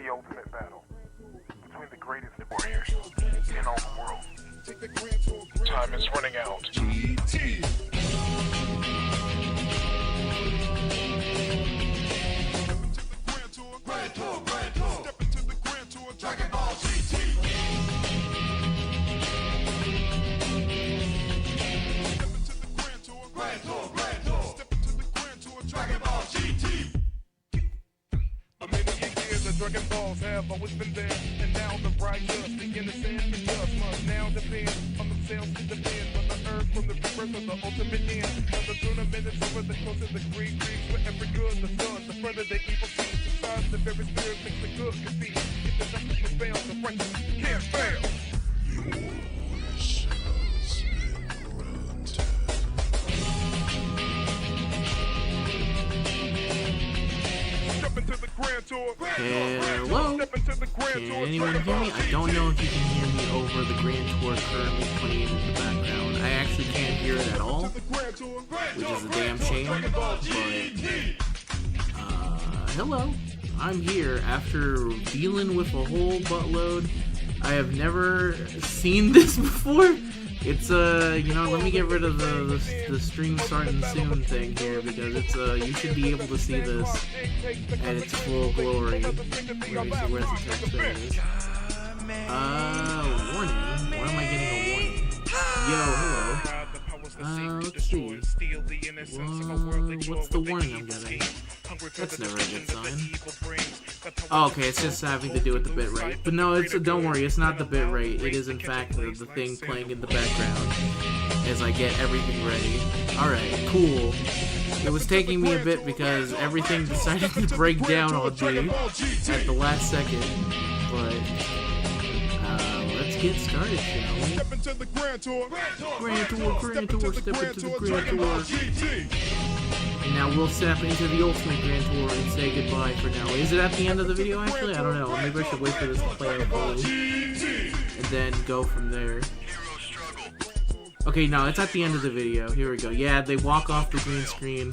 the ultimate battle between the greatest warriors in all the world. Time is running out. GT. Grand Tour. Step into the Grand Tour. Dragon Ball GT. Step into the Grand Tour. Grand Tour. Step into the Grand Tour. Dragon Ball GT. A million years the Dragon Balls have always been there, and now the righteous, the innocent, and just must now depend on themselves to defend on the earth from the rebirth of the ultimate end. Now the tournament is over, the closer the greed creeps, wherever good the sun, the further the evil seems. The signs the very spirit makes the good compete. If the justice will fail, the righteous can't fail. Your wish has been granted. Step into the Grand Tour. Hello? Can anyone hear me? I don't know if you can hear me over the Grand Tour currently playing in the background. I actually can't hear it at all, which is a damn shame, but, hello. I'm here after dealing with a whole buttload. I have never seen this before. It's, you know, let me get rid of the stream starting soon thing here, because it's, you should be able to see this at its full glory. Let me see, where's the text? There it is. Warning. Why am I getting a warning? Yo, hello. Let's see. What's the warning I'm getting? That's never a good sign. Oh, okay, it's just having to do with the bitrate. But no, don't worry, it's not the bitrate. It is in fact the thing playing in the background as I get everything ready. Alright, cool. It was taking me a bit because everything decided to break down on me at the last second. But let's get started, shall we? Step into the Grand Tour. Grand Tour, step into the Grand Tour. And now we'll step into the ultimate Grand Tour and say goodbye for now. Is it at the end of the video, actually? I don't know. Maybe I should wait for this to play out fully and then go from there. Okay, no, it's at the end of the video. Here we go. Yeah, they walk off the green screen.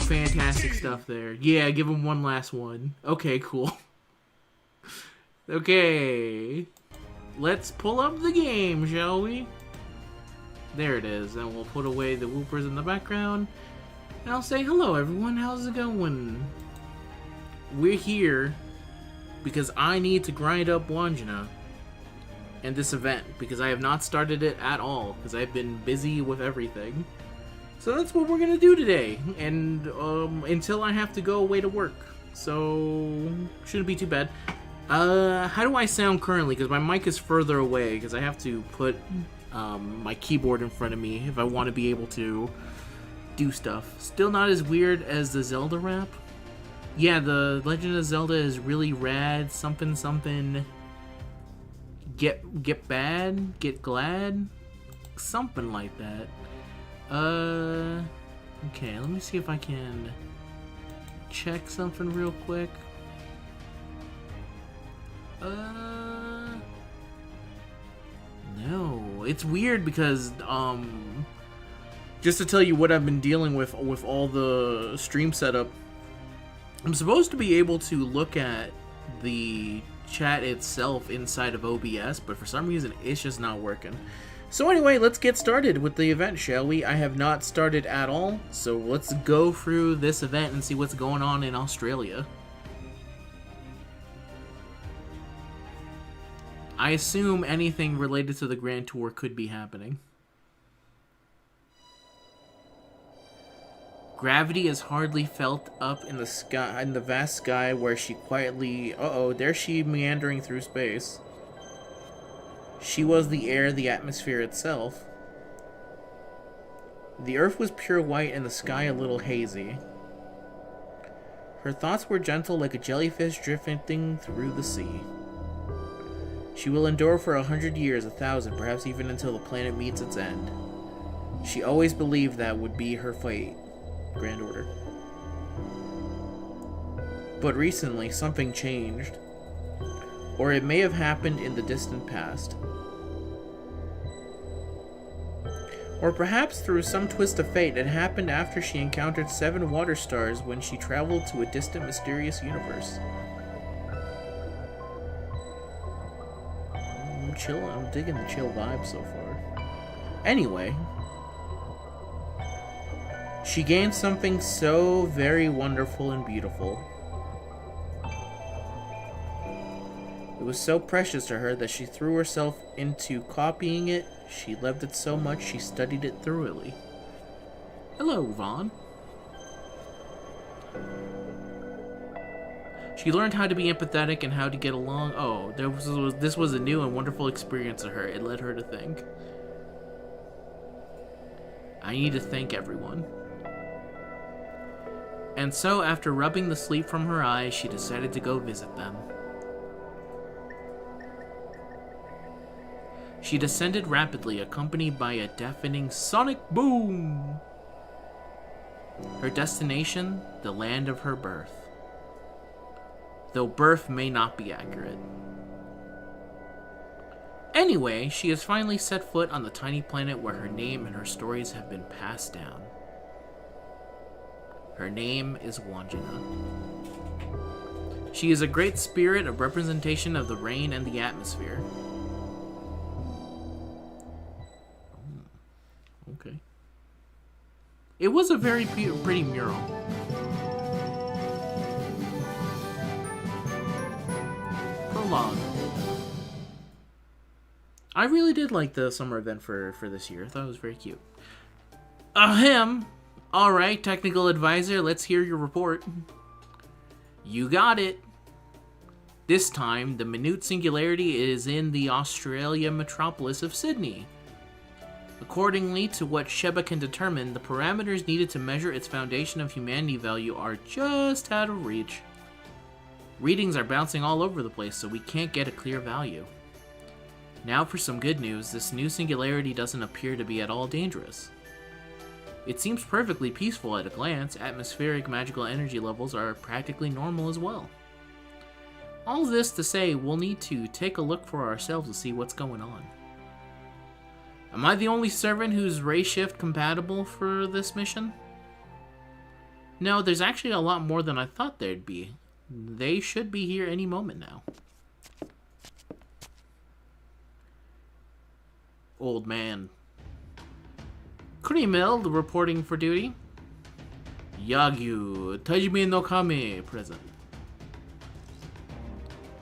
Fantastic stuff there. Yeah, give them one last one. Okay, cool. Okay. Let's pull up the game, shall we? There it is, and we'll put away the whoopers in the background, and I'll say hello everyone, how's it going? We're here because I need to grind up Wandjina and this event, because I have not started it at all, because I've been busy with everything. So that's what we're gonna do today, and until I have to go away to work, so shouldn't be too bad. How do I sound currently? Because my mic is further away, because I have to put my keyboard in front of me if I want to be able to do stuff. Still not as weird as the Zelda rap. Yeah, the Legend of Zelda is really rad. Something. Get bad, get glad, something like that. Okay, let me see if I can check something real quick. No, it's weird because, just to tell you what I've been dealing with all the stream setup, I'm supposed to be able to look at the chat itself inside of OBS, but for some reason it's just not working. So anyway, let's get started with the event, shall we? I have not started at all, so let's go through this event and see what's going on in Australia. I assume anything related to the Grand Tour could be happening. Gravity is hardly felt up in the sky, in the vast sky, where she quietly... Uh-oh, there she meandering through space. She was the air, the atmosphere itself. The earth was pure white and the sky a little hazy. Her thoughts were gentle like a jellyfish drifting through the sea. She will endure for 100 years, 1,000, perhaps even until the planet meets its end. She always believed that would be her fate. Grand Order. But recently, something changed. Or it may have happened in the distant past. Or perhaps through some twist of fate, it happened after she encountered 7 water stars when she traveled to a distant, mysterious universe. Chill, I'm digging the chill vibe so far. Anyway, she gained something so very wonderful and beautiful. It was so precious to her that she threw herself into copying it. She loved it so much she studied it thoroughly. Hello, Vaughn. She learned how to be empathetic and how to get along. Oh, this was a new and wonderful experience to her. It led her to think. I need to thank everyone. And so, after rubbing the sleep from her eyes, she decided to go visit them. She descended rapidly, accompanied by a deafening sonic boom. Her destination, the land of her birth. Though birth may not be accurate. Anyway, she has finally set foot on the tiny planet where her name and her stories have been passed down. Her name is Wandjina. She is a great spirit, a representation of the rain and the atmosphere. Okay. It was a very pretty mural. Prologue. I really did like the summer event for this year. I thought it was very cute. Ahem. Alright, technical advisor, let's hear your report. You got it. This time, the minute singularity is in the Australia metropolis of Sydney. Accordingly to what Sheba can determine, the parameters needed to measure its foundation of humanity value are just out of reach. Readings are bouncing all over the place, so we can't get a clear value. Now for some good news, this new singularity doesn't appear to be at all dangerous. It seems perfectly peaceful at a glance. Atmospheric magical energy levels are practically normal as well. All this to say, we'll need to take a look for ourselves to see what's going on. Am I the only servant who's ray shift compatible for this mission? No, there's actually a lot more than I thought there'd be. They should be here any moment now. Old man. Kremil, reporting for duty. Yagyu, Tajime no Kame, present.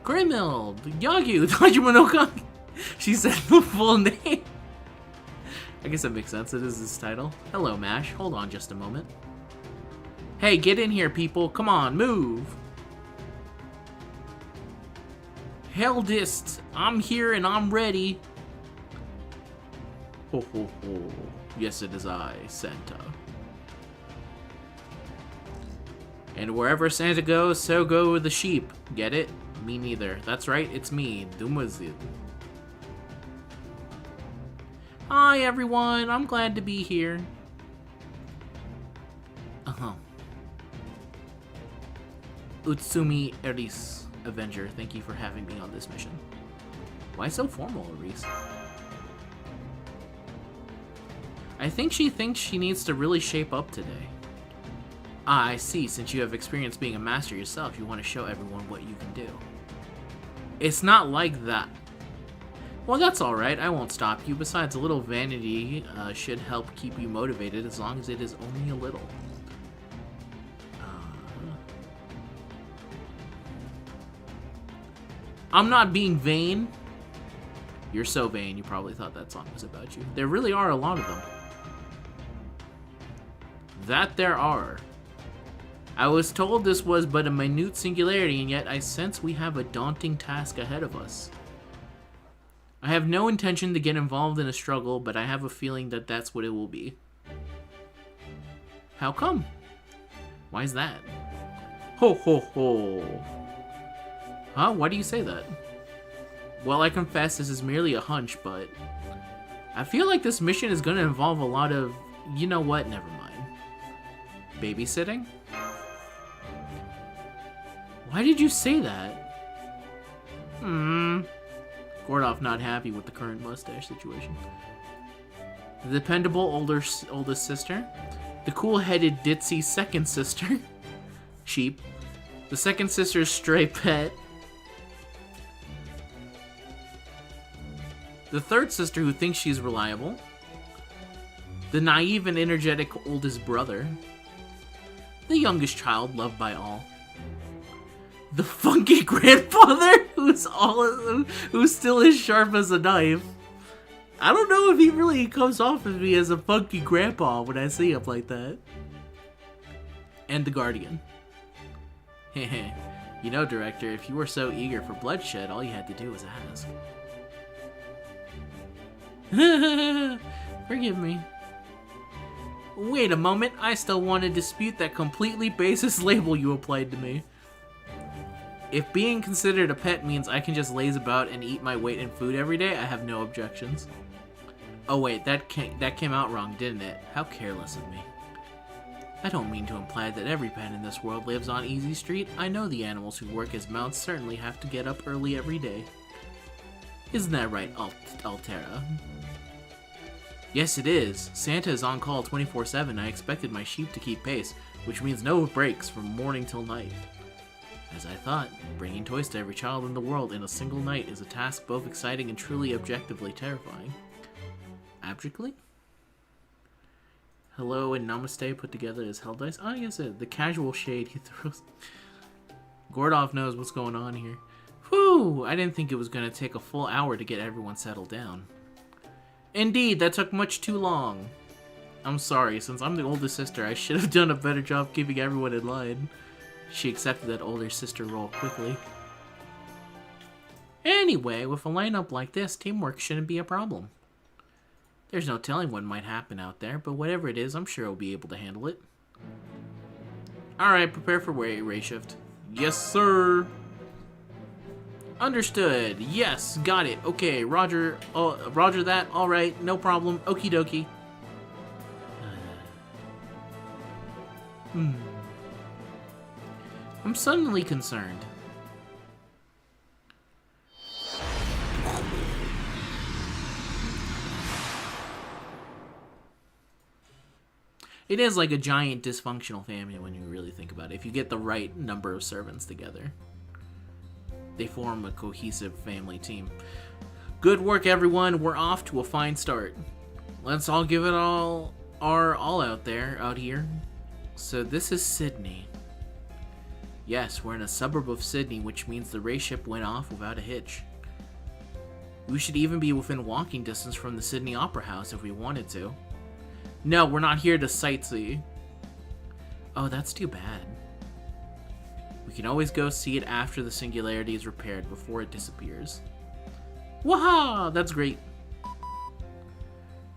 Kremil, Yagyu, Tajime no Kame. She said the full name. I guess that makes sense. It is his title. Hello, Mash. Hold on just a moment. Hey, get in here, people. Come on, move. Heldist, I'm here and I'm ready. Ho ho ho. Yes, it is I, Santa. And wherever Santa goes, so go the sheep. Get it? Me neither. That's right, it's me, Dumazid. Hi everyone, I'm glad to be here. Utsumi Eris, Avenger, thank you for having me on this mission. Why so formal, Eris? I think she thinks she needs to really shape up today. Ah, I see, since you have experience being a master yourself, you want to show everyone what you can do. It's not like that. Well, that's alright, I won't stop you. Besides, a little vanity should help keep you motivated as long as it is only a little. I'm not being vain. You're so vain, you probably thought that song was about you. There really are a lot of them. That there are. I was told this was but a minute singularity, and yet I sense we have a daunting task ahead of us. I have no intention to get involved in a struggle, but I have a feeling that that's what it will be. How come? Why is that? Ho ho ho. Huh? Why do you say that? Well, I confess this is merely a hunch, but I feel like this mission is going to involve a lot of... You know what? Never mind. Babysitting? Why did you say that? Gordov not happy with the current mustache situation. The dependable oldest sister. The cool-headed ditzy second sister. Sheep. The second sister's stray pet. The third sister who thinks she's reliable. The naive and energetic oldest brother. The youngest child loved by all. The funky grandfather who's still as sharp as a knife. I don't know if he really comes off as me as a funky grandpa when I see him like that. And the guardian. Heh. You know, director, if you were so eager for bloodshed, all you had to do was ask. Forgive me. Wait a moment, I still want to dispute that completely baseless label you applied to me. If being considered a pet means I can just laze about and eat my weight in food every day, I have no objections. Oh wait, that came out wrong, didn't it? How careless of me. I don't mean to imply that every pet in this world lives on Easy Street. I know the animals who work as mounts certainly have to get up early every day. Isn't that right, Altera? Yes, it is. Santa is on call 24/7. I expected my sheep to keep pace, which means no breaks from morning till night. As I thought, bringing toys to every child in the world in a single night is a task both exciting and truly objectively terrifying. Abjectly? Hello and namaste put together as hell dice. Oh, yes, the casual shade he throws. Gordov knows what's going on here. Whew! I didn't think it was going to take a full hour to get everyone settled down. Indeed, that took much too long. I'm sorry, since I'm the oldest sister, I should have done a better job keeping everyone in line. She accepted that older sister role quickly. Anyway, with a lineup like this, teamwork shouldn't be a problem. There's no telling what might happen out there, but whatever it is, I'm sure we'll be able to handle it. Alright, prepare for ray shift. Yes, sir! Understood. Yes, got it. Okay, roger. Oh, roger that. Alright, no problem. Okie dokie. I'm suddenly concerned. It is like a giant dysfunctional family when you really think about it. If you get the right number of servants together, they form a cohesive family team. Good work, everyone. We're off to a fine start. Let's all give it all out here. So this is Sydney. Yes, we're in a suburb of Sydney, which means the ray ship went off without a hitch. We should even be within walking distance from the Sydney Opera House if we wanted to. No, we're not here to sightsee. Oh, that's too bad. We can always go see it after the singularity is repaired, before it disappears. Waha! That's great.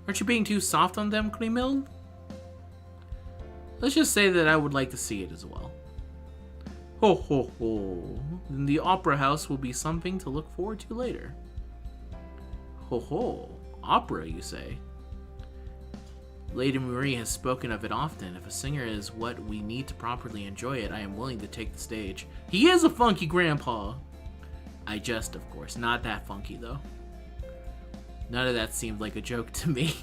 Aren't you being too soft on them, Creamild? Let's just say that I would like to see it as well. Ho ho ho. Then the Opera House will be something to look forward to later. Ho ho. Opera, you say? Lady Marie has spoken of it often. If a singer is what we need to properly enjoy it, I am willing to take the stage. He is a funky grandpa! I jest, of course. Not that funky, though. None of that seemed like a joke to me.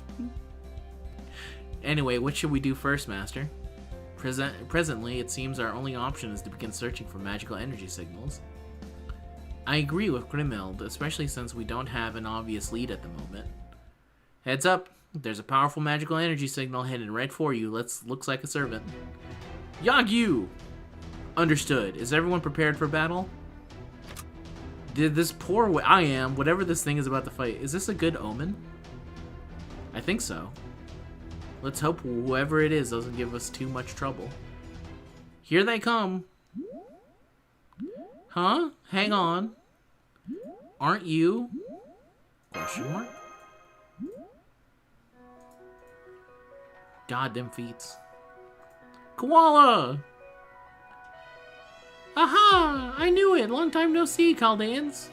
Anyway, what should we do first, Master? Presently, it seems our only option is to begin searching for magical energy signals. I agree with Grimhild, especially since we don't have an obvious lead at the moment. Heads up! There's a powerful magical energy signal hidden right for you. Looks like a servant. Yagyu! Understood. Is everyone prepared for battle? Did this poor I am, whatever this thing is about to fight. Is this a good omen? I think so. Let's hope whoever it is doesn't give us too much trouble. Here they come. Huh? Hang on. Aren't you? Question mark? God, them feats. Koala! Aha! I knew it! Long time no see, Chaldeans.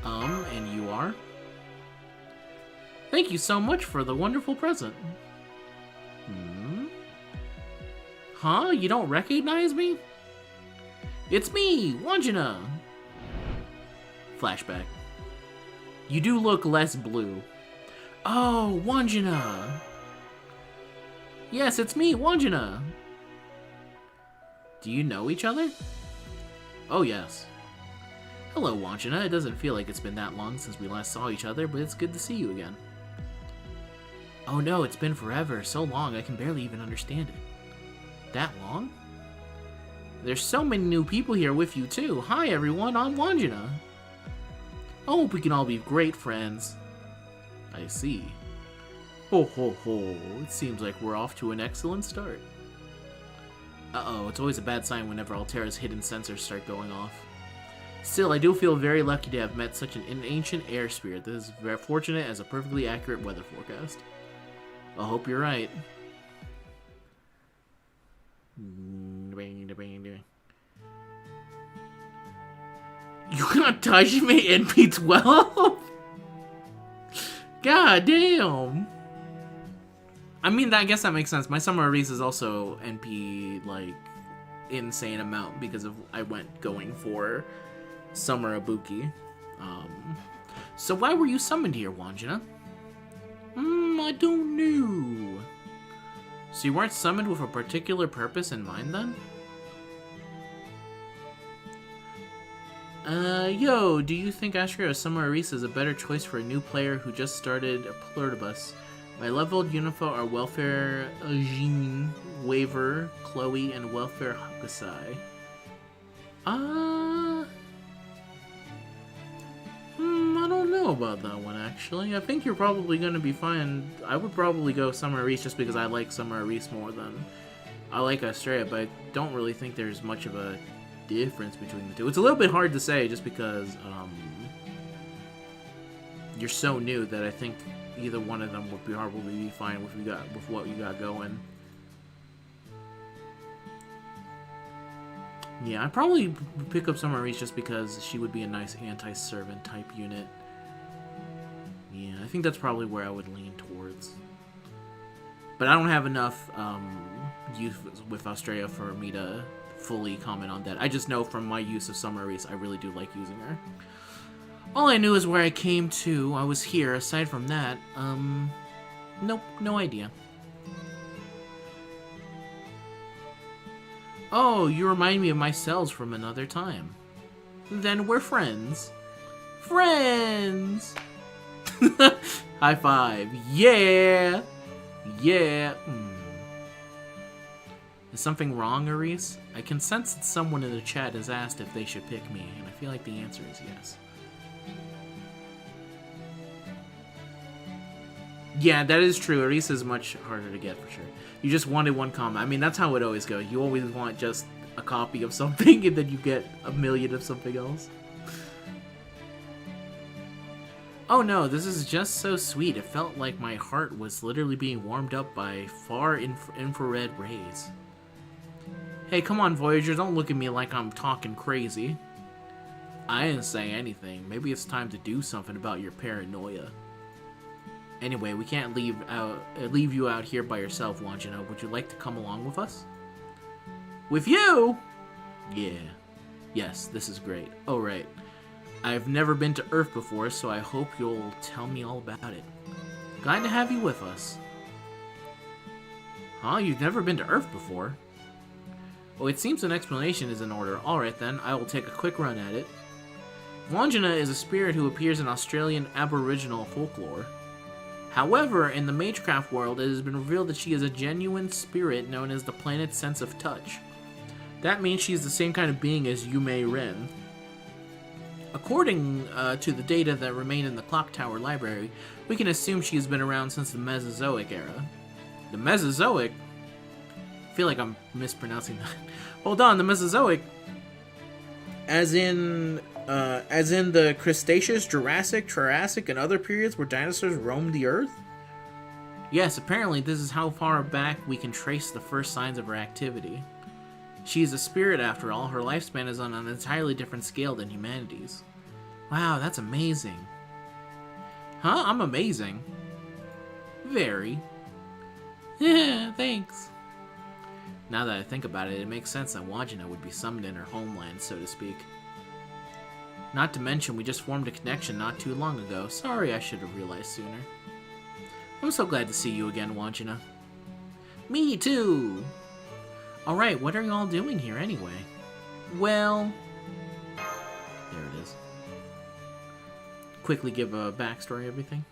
And you are? Thank you so much for the wonderful present. Huh? You don't recognize me? It's me, Wandjina! Flashback. You do look less blue. Oh, Wandjina! Yes, it's me, Wandjina! Do you know each other? Oh, yes. Hello, Wandjina. It doesn't feel like it's been that long since we last saw each other, but it's good to see you again. Oh no, it's been forever. So long, I can barely even understand it. That long? There's so many new people here with you, too. Hi, everyone. I'm Wandjina. I hope we can all be great friends. I see. Ho ho ho. It seems like we're off to an excellent start. Uh-oh, it's always a bad sign whenever Altera's hidden sensors start going off. Still, I do feel very lucky to have met such an ancient air spirit that is very fortunate as a perfectly accurate weather forecast. I hope you're right. You got Tajime NP12? God damn. I mean, I guess that makes sense. My Summer Race is also NP, like, insane amount because of I went going for Summer Ibuki. So why were you summoned here, Wandjina? I don't know. So you weren't summoned with a particular purpose in mind, then? Yo, do you think Ashura Summer Arisa is a better choice for a new player who just started a Pluribus? My leveled Unifo are Welfare Jin, Waver, Chloe, and Welfare Hakusai. I don't know about that one, actually. I think you're probably going to be fine. I would probably go Summer Reese just because I like Summer Reese more than I like Australia, but I don't really think there's much of a difference between the two. It's a little bit hard to say just because you're so new that I think either one of them would probably be fine with what you got going. Yeah, I'd probably pick up Summer Reese just because she would be a nice anti-servant type unit. Yeah, I think that's probably where I would lean towards. But I don't have enough use with Australia for me to fully comment on that. I just know from my use of Summer Reese, I really do like using her. All I knew is where I came to. I was here. Aside from that, nope, no idea. Oh, you remind me of my cells from another time. Then we're friends. Friends! High five. Yeah! Yeah! Is something wrong, Aris? I can sense that someone in the chat has asked if they should pick me, and I feel like the answer is yes. Yeah, that is true. Aris is much harder to get, for sure. You just wanted one comment. I mean, that's how it always goes. You always want just a copy of something, and then you get a million of something else. Oh no, this is just so sweet. It felt like my heart was literally being warmed up by far infrared rays. Hey, come on, Voyager. Don't look at me like I'm talking crazy. I didn't say anything. Maybe it's time to do something about your paranoia. Anyway, we can't leave you out here by yourself, Wandjina. Would you like to come along with us? With you? Yeah. Yes, this is great. Oh, right. I've never been to Earth before, so I hope you'll tell me all about it. Glad to have you with us. Huh? You've never been to Earth before? Oh, it seems an explanation is in order. Alright then, I will take a quick run at it. Wandjina is a spirit who appears in Australian Aboriginal folklore. However, in the Magecraft world, it has been revealed that she is a genuine spirit known as the planet's sense of touch. That means she is the same kind of being as Yume Ren. According to the data that remain in the Clock Tower Library, we can assume she has been around since the Mesozoic era. The Mesozoic? I feel like I'm mispronouncing that. Hold on, the Mesozoic? As in the Cretaceous, Jurassic, Triassic, and other periods where dinosaurs roamed the Earth? Yes, apparently this is how far back we can trace the first signs of her activity. She is a spirit after all. Her lifespan is on an entirely different scale than humanity's. Wow, that's amazing. Huh? I'm amazing. Very. Yeah, thanks. Now that I think about it, it makes sense that Wandjina would be summoned in her homeland, so to speak. Not to mention, we just formed a connection not too long ago. Sorry, I should have realized sooner. I'm so glad to see you again, Wandjina. Me too! Alright, what are y'all doing here anyway? Well... There it is. Quickly give a backstory, everything.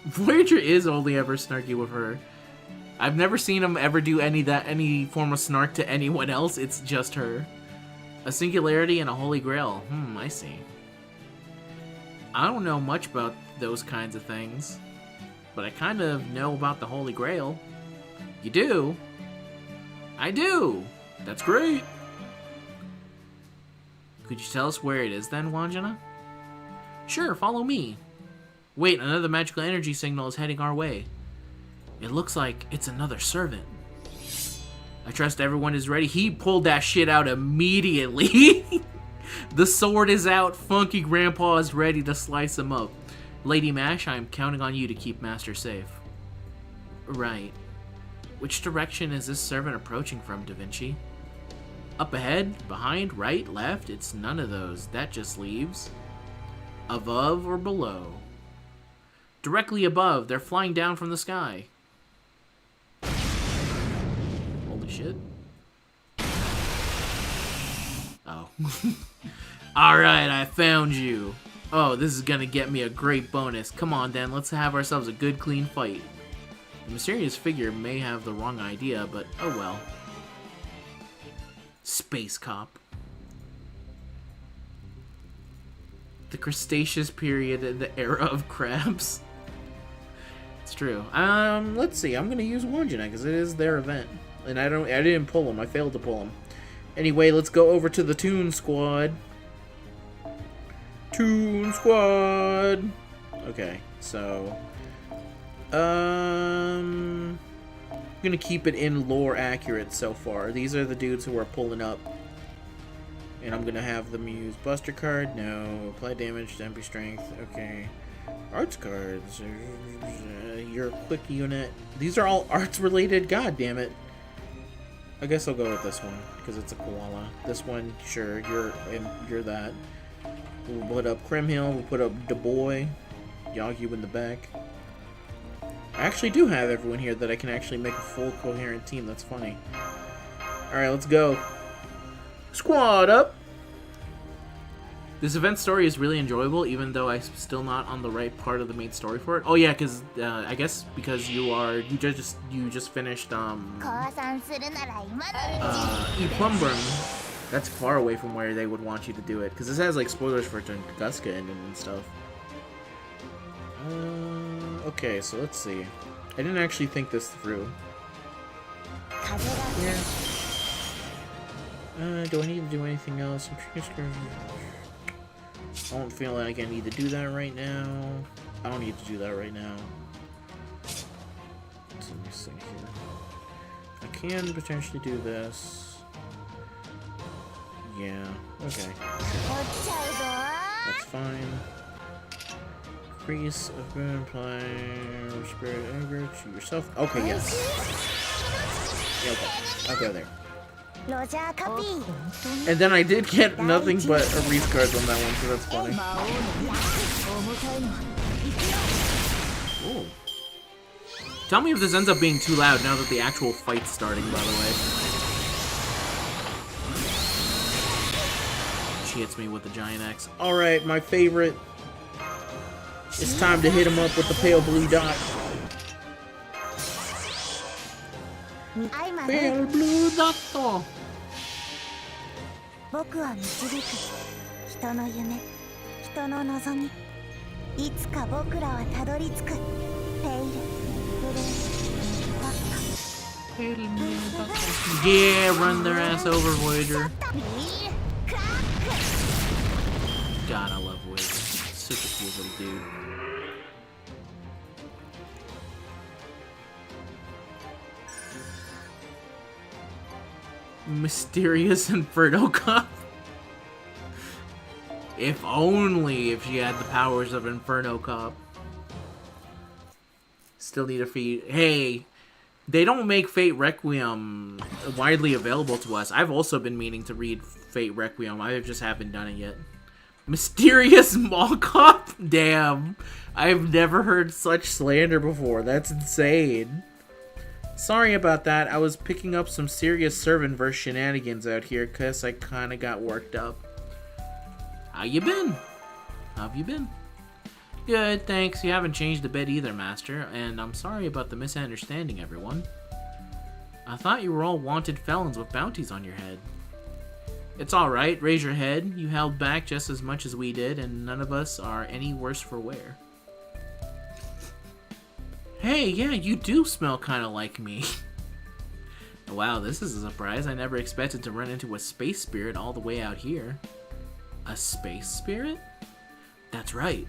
Voyager is only ever snarky with her. I've never seen him ever do any form of snark to anyone else. It's just her. A singularity and a holy grail. I see. I don't know much about those kinds of things, but I kind of know about the holy grail. You do? I do! That's great! Could you tell us where it is then, Wandjina? Sure, follow me. Wait, another magical energy signal is heading our way. It looks like it's another servant. I trust everyone is ready. He pulled that shit out immediately. The sword is out. Funky Grandpa is ready to slice him up. Lady Mash, I am counting on you to keep Master safe. Right. Which direction is this servant approaching from, Da Vinci? Up ahead? Behind? Right? Left? It's none of those. That just leaves. Above or below? Directly above. They're flying down from the sky. Holy shit. Oh. Alright, I found you. Oh, this is gonna get me a great bonus. Come on, then. Let's have ourselves a good, clean fight. The mysterious figure may have the wrong idea, but oh well. Space Cop. The Cretaceous period and the era of crabs. It's true. Let's see. I'm gonna use Wandjina because it is their event, and I didn't pull him. I failed to pull him. Anyway, let's go over to the Toon Squad. Toon Squad. Okay, so I'm gonna keep it in lore accurate so far. These are the dudes who are pulling up. And I'm gonna have them use Buster Card. No. Apply damage to MP Strength. Okay. Arts cards. Your quick unit. These are all arts related. God damn it. I guess I'll go with this one because it's a koala. This one, sure. You're that. We'll put up Krimhill. We'll put up Da Boy. Yagyu in the back. I actually do have everyone here that I can actually make a full coherent team. That's funny. Alright, let's go. Squad up! This event story is really enjoyable, even though I'm still not on the right part of the main story for it. Oh yeah, because I guess because you just finished Eplumburn. That's far away from where they would want you to do it, because this has like spoilers for Tunguska and stuff. Okay, so let's see. I didn't actually think this through. Yeah. Do I need to do anything else? I don't feel like I need to do that right now. I don't need to do that right now. Let me see here. I can potentially do this. Yeah, okay. That's fine. Increase of good apply spirit anger to yourself. Okay, yes. Yeah, okay. I'll go there. And then I did get nothing but a Reef cards on that one, so that's funny. Ooh. Tell me if this ends up being too loud now that the actual fight's starting, by the way. She hits me with the giant axe. Alright, my favorite. It's time to hit him up with the pale blue dot. Pale blue dot. Yeah, run their ass over, Voyager. God, I love Voyager. Such a cool little dude. Mysterious Inferno Cop. If only if she had the powers of Inferno Cop. Still need a feed. Hey, they don't make Fate Requiem widely available to us. I've also been meaning to read Fate Requiem. I just haven't done it yet. Mysterious mall cop? Damn. I've never heard such slander before. That's insane. Sorry about that. I was picking up some serious servant verse shenanigans out here because I kind of got worked up. How you been? How have you been? Good, thanks. You haven't changed a bit either, Master. And I'm sorry about the misunderstanding, everyone. I thought you were all wanted felons with bounties on your head. It's alright. Raise your head. You held back just as much as we did, and none of us are any worse for wear. Hey, yeah, you do smell kind of like me. Wow, this is a surprise. I never expected to run into a space spirit all the way out here. A space spirit? That's right.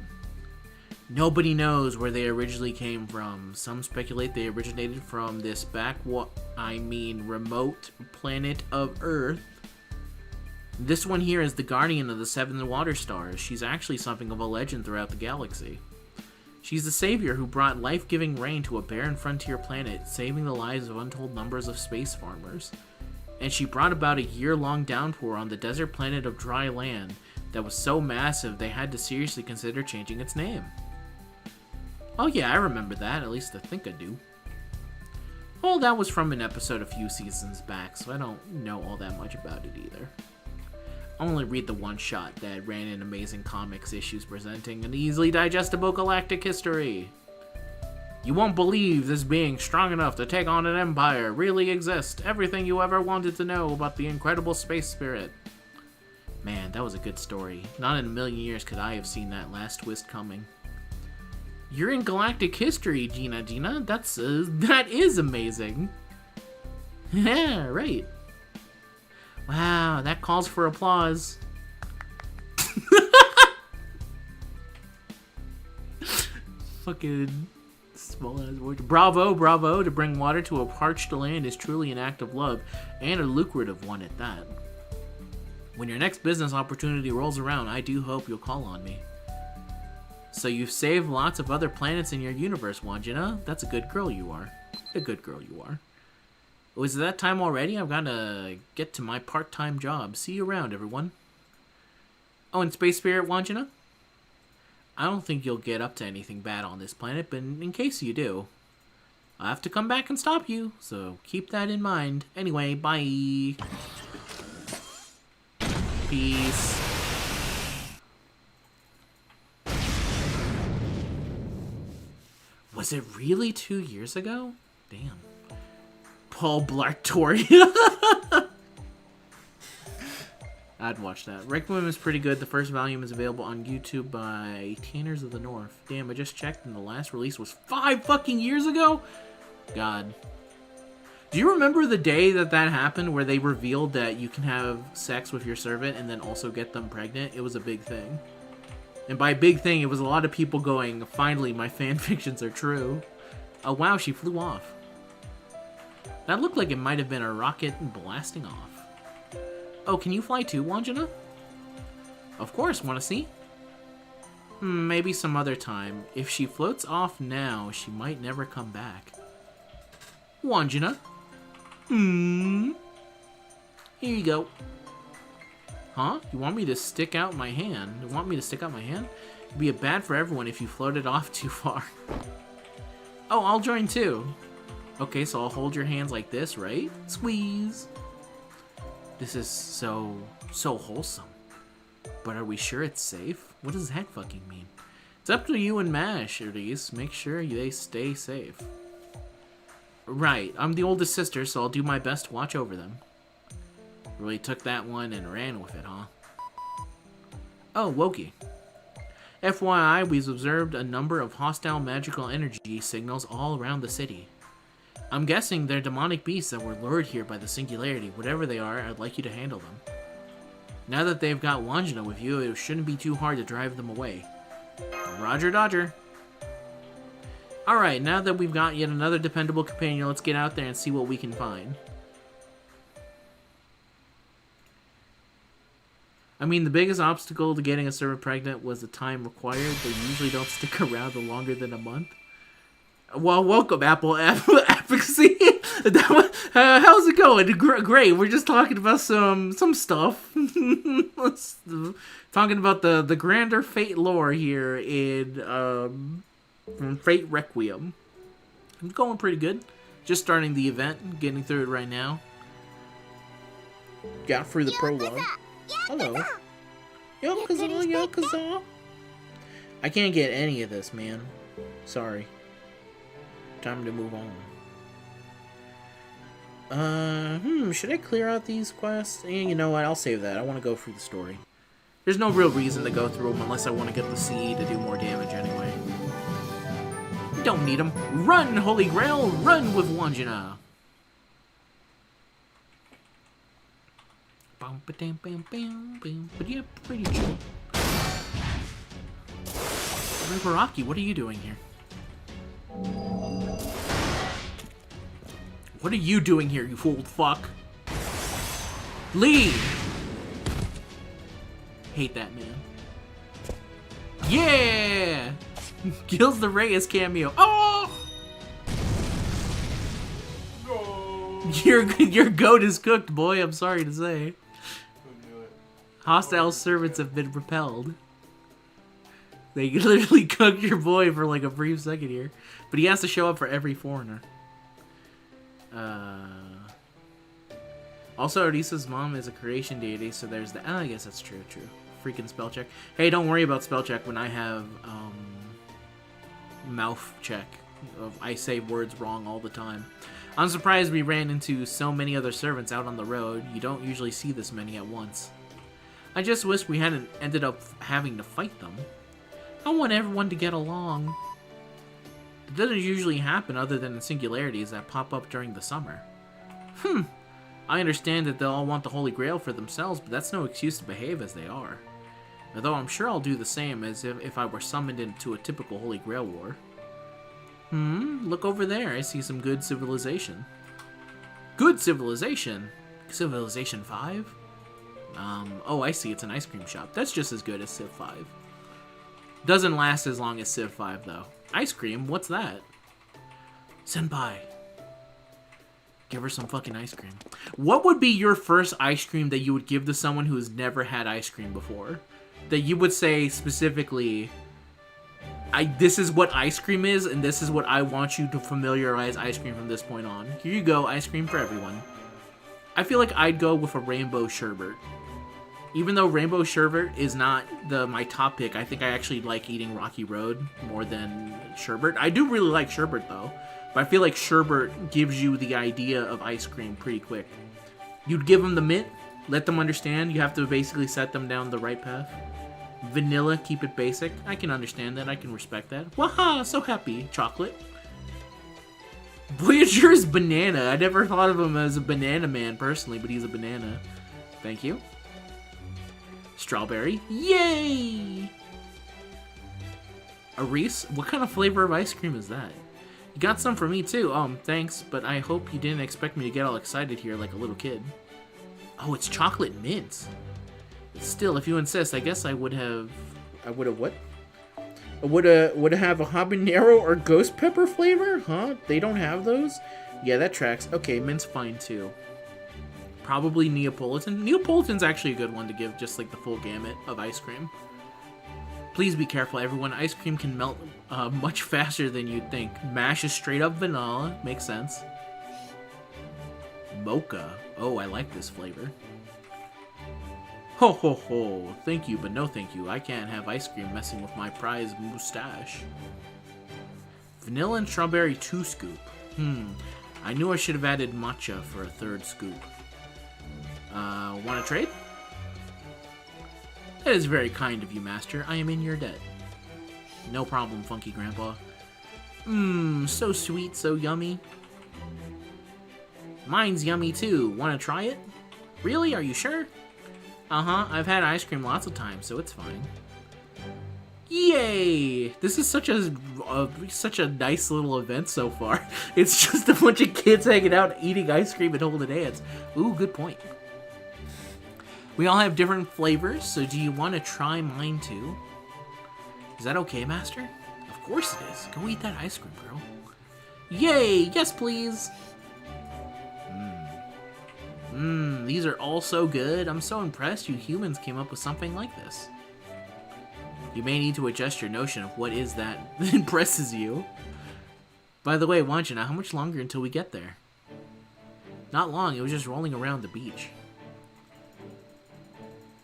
Nobody knows where they originally came from. Some speculate they originated from this remote planet of Earth. This one here is the guardian of the seven water stars. She's actually something of a legend throughout the galaxy. She's the savior who brought life-giving rain to a barren frontier planet, saving the lives of untold numbers of space farmers. And she brought about a year-long downpour on the desert planet of dry land that was so massive they had to seriously consider changing its name. Oh yeah, I remember that. At least I think I do. Well, that was from an episode a few seasons back, so I don't know all that much about it either. I only read the one shot that ran in Amazing Comics issues presenting an easily digestible galactic history. You won't believe this being strong enough to take on an empire really exists. Everything you ever wanted to know about the incredible space spirit. Man, that was a good story. Not in a million years could I have seen that last twist coming. You're in galactic history, Gina. That is amazing. Yeah, right. Wow, that calls for applause. Fucking small ass word. Bravo. To bring water to a parched land is truly an act of love, and a lucrative one at that. When your next business opportunity rolls around, I do hope you'll call on me. So you've saved lots of other planets in your universe, Wandjina. That's a good girl you are. A good girl you are. Was it that time already? I've got to get to my part-time job. See you around, everyone. Oh, and Space Spirit Wandjina? I don't think you'll get up to anything bad on this planet, but in case you do, I'll have to come back and stop you, so keep that in mind. Anyway, bye. Peace. Was it really 2 years ago? Damn. Paul Blart Tory. I'd watch that. Requiem is pretty good. The first volume is available on YouTube by Tanners of the North. Damn, I just checked and the last release was 5 fucking years ago? God. Do you remember the day that happened where they revealed that you can have sex with your servant and then also get them pregnant? It was a big thing. And by big thing, it was a lot of people going, finally, my fan fictions are true. Oh wow, she flew off. That looked like it might have been a rocket blasting off. Oh, can you fly too, Wandjina? Of course, wanna see? Maybe some other time. If she floats off now, she might never come back. Wandjina? Here you go. Huh? You want me to stick out my hand? You want me to stick out my hand? It'd be bad for everyone if you floated off too far. Oh, I'll join too. Okay, so I'll hold your hands like this, right? Squeeze. This is so wholesome. But are we sure it's safe? What does that fucking mean? It's up to you and Mash, at least. Make sure they stay safe. Right, I'm the oldest sister, so I'll do my best to watch over them. Really took that one and ran with it, huh? Oh, Wokey. FYI, we've observed a number of hostile magical energy signals all around the city. I'm guessing they're demonic beasts that were lured here by the singularity. Whatever they are, I'd like you to handle them. Now that they've got Wandjina with you, it shouldn't be too hard to drive them away. Roger Dodger. Alright, now that we've got yet another dependable companion, let's get out there and see what we can find. I mean, the biggest obstacle to getting a servant pregnant was the time required. They usually don't stick around longer than a month. Well, welcome, Apple Advocacy. How's it going? Great. We're just talking about some stuff. Talking about the grander Fate lore here in from Fate Requiem. I'm going pretty good. Just starting the event, getting through it right now. Got through the prologue. Hello. Yakuza. I can't get any of this, man. Sorry. Time to move on. Should I clear out these quests? You know what, I'll save that. I want to go through the story. There's no real reason to go through them unless I want to get the seed to do more damage anyway. Don't need them. Run, Holy Grail! Run with Wandjina! But yeah, pretty chill. Riveraki, what are you doing here? What are you doing here, you old fuck? Leave! Hate that man. Yeah! Kills the Reyes cameo. Oh! No. Your goat is cooked, boy. I'm sorry to say. Hostile servants have been repelled. They literally cooked your boy for like a brief second here. But he has to show up for every foreigner. Also, Arisa's mom is a creation deity, so there's the... I guess that's true. Freaking spell check. Hey, don't worry about spell check when I have mouth check. I say words wrong all the time. I'm surprised we ran into so many other servants out on the road. You don't usually see this many at once. I just wish we hadn't ended up having to fight them. I want everyone to get along. It doesn't usually happen other than in singularities that pop up during the summer. I understand that they'll all want the Holy Grail for themselves, but that's no excuse to behave as they are. Although I'm sure I'll do the same as if I were summoned into a typical Holy Grail war. Look over there. I see some good civilization. Good civilization? Civilization 5? Oh, I see. It's an ice cream shop. That's just as good as Civ 5. Doesn't last as long as Civ 5, though. Ice cream? What's that? Senpai. Give her some fucking ice cream. What would be your first ice cream that you would give to someone who has never had ice cream before? That you would say specifically, this is what ice cream is, and this is what I want you to familiarize ice cream from this point on. Here you go, ice cream for everyone. I feel like I'd go with a rainbow sherbet. Even though rainbow sherbet is not my top pick, I think I actually like eating Rocky Road more than sherbet. I do really like sherbet though, but I feel like sherbet gives you the idea of ice cream pretty quick. You'd give them the mint, let them understand. You have to basically set them down the right path. Vanilla, keep it basic. I can understand that. I can respect that. Waha, so happy. Chocolate. Voyager is banana. I never thought of him as a banana man personally, but he's a banana. Thank you. Strawberry. Yay! A Reese? What kind of flavor of ice cream is that? You got some for me too. Thanks, but I hope you didn't expect me to get all excited here like a little kid. Oh, it's chocolate mint. Still, if you insist, I guess I would have what? Would have a habanero or ghost pepper flavor? Huh? They don't have those? Yeah, that tracks. Okay, mint's fine too. Probably Neapolitan. Neapolitan's actually a good one to give just like the full gamut of ice cream. Please be careful, everyone. Ice cream can melt much faster than you'd think. Mash is straight up vanilla. Makes sense. Mocha. Oh, I like this flavor. Ho ho ho. Thank you, but no thank you. I can't have ice cream messing with my prized mustache. Vanilla and strawberry 2 scoop. I knew I should have added matcha for a 3rd scoop. Want to trade? That is very kind of you, Master. I am in your debt. No problem, Funky Grandpa. So sweet, so yummy. Mine's yummy too. Want to try it? Really? Are you sure? Uh-huh. I've had ice cream lots of times, so it's fine. Yay! This is such a nice little event so far. It's just a bunch of kids hanging out, eating ice cream, and holding hands. Ooh, good point. We all have different flavors, so do you want to try mine too? Is that okay, Master? Of course it is. Go eat that ice cream, girl. Yay! Yes, please! These are all so good. I'm so impressed you humans came up with something like this. You may need to adjust your notion of what is that impresses you. By the way, Wandjina, how much longer until we get there? Not long, it was just rolling around the beach.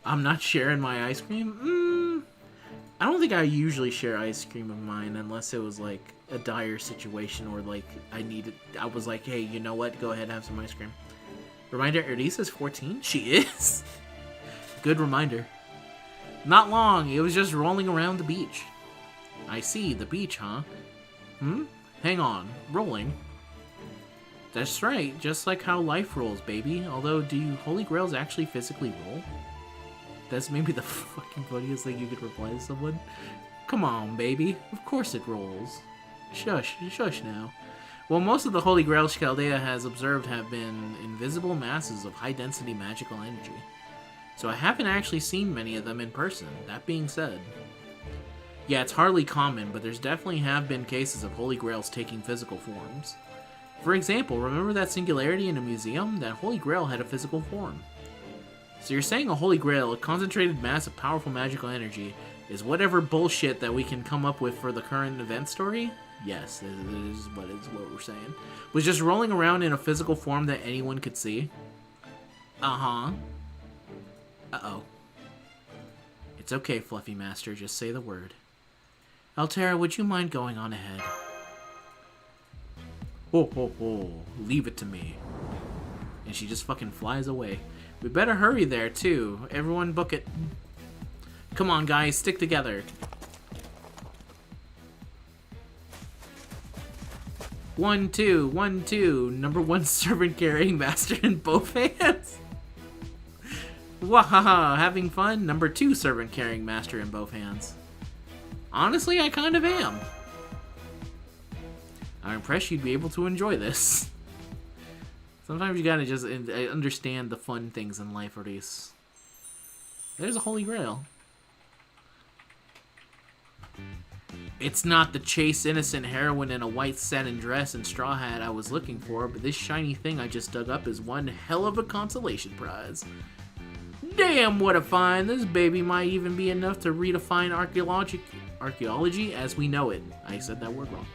I'm not sharing my ice cream? I don't think I usually share ice cream of mine unless it was like a dire situation or like I was like, hey, you know what? Go ahead and have some ice cream. Reminder, Erdisa's 14? She is? Good reminder. Not long, it was just rolling around the beach. I see, the beach, huh? Hang on, rolling? That's right, just like how life rolls, baby. Although, do Holy Grails actually physically roll? That's maybe the fucking funniest thing you could reply to someone. Come on, baby. Of course it rolls. Shush now. Well, most of the Holy Grails Chaldea has observed have been invisible masses of high-density magical energy. So I haven't actually seen many of them in person. That being said, yeah, it's hardly common, but there's definitely have been cases of Holy Grails taking physical forms. For example, remember that singularity in a museum? That Holy Grail had a physical form. So you're saying a Holy Grail, a concentrated mass of powerful magical energy, is whatever bullshit that we can come up with for the current event story? Yes, it is what we're saying. Was just rolling around in a physical form that anyone could see? Uh-huh. Uh-oh. It's okay, Fluffy Master, just say the word. Altera, would you mind going on ahead? Ho ho ho, leave it to me. And she just fucking flies away. We better hurry there, too. Everyone book it. Come on, guys, stick together. 1, 2, 1, 2. Number 1 servant carrying master in both hands. Wahaha, having fun? Number 2 servant carrying master in both hands. Honestly, I kind of am. I'm impressed you'd be able to enjoy this. Sometimes you gotta just understand the fun things in life, or these. There's a Holy Grail. It's not the chaste, innocent heroine in a white satin dress and straw hat I was looking for, but this shiny thing I just dug up is one hell of a consolation prize. Damn, what a find! This baby might even be enough to redefine archaeology as we know it. I said that word wrong.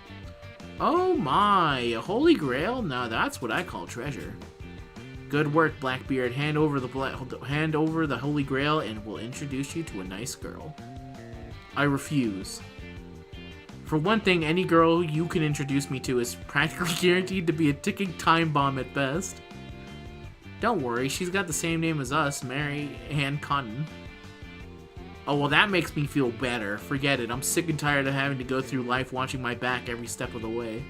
Oh my, a Holy Grail? Now that's what I call treasure. Good work, Blackbeard. Hand over the Holy Grail and we'll introduce you to a nice girl. I refuse. For one thing, any girl you can introduce me to is practically guaranteed to be a ticking time bomb at best. Don't worry, she's got the same name as us, Mary Ann Cotton. Oh, well, that makes me feel better. Forget it, I'm sick and tired of having to go through life watching my back every step of the way.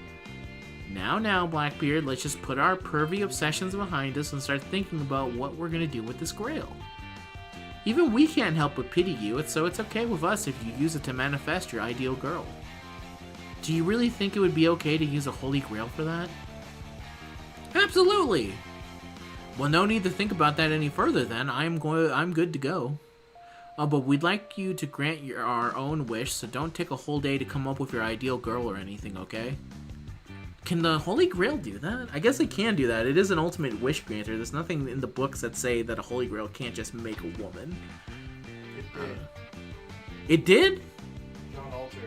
Now, Blackbeard, let's just put our pervy obsessions behind us and start thinking about what we're gonna do with this grail. Even we can't help but pity you, so it's okay with us if you use it to manifest your ideal girl. Do you really think it would be okay to use a Holy Grail for that? Absolutely! Well, no need to think about that any further then. I'm good to go. But we'd like you to grant our own wish, so don't take a whole day to come up with your ideal girl or anything, okay? Can the Holy Grail do that? I guess it can do that. It is an ultimate wish granter. There's nothing in the books that say that a Holy Grail can't just make a woman. It did? John Alter.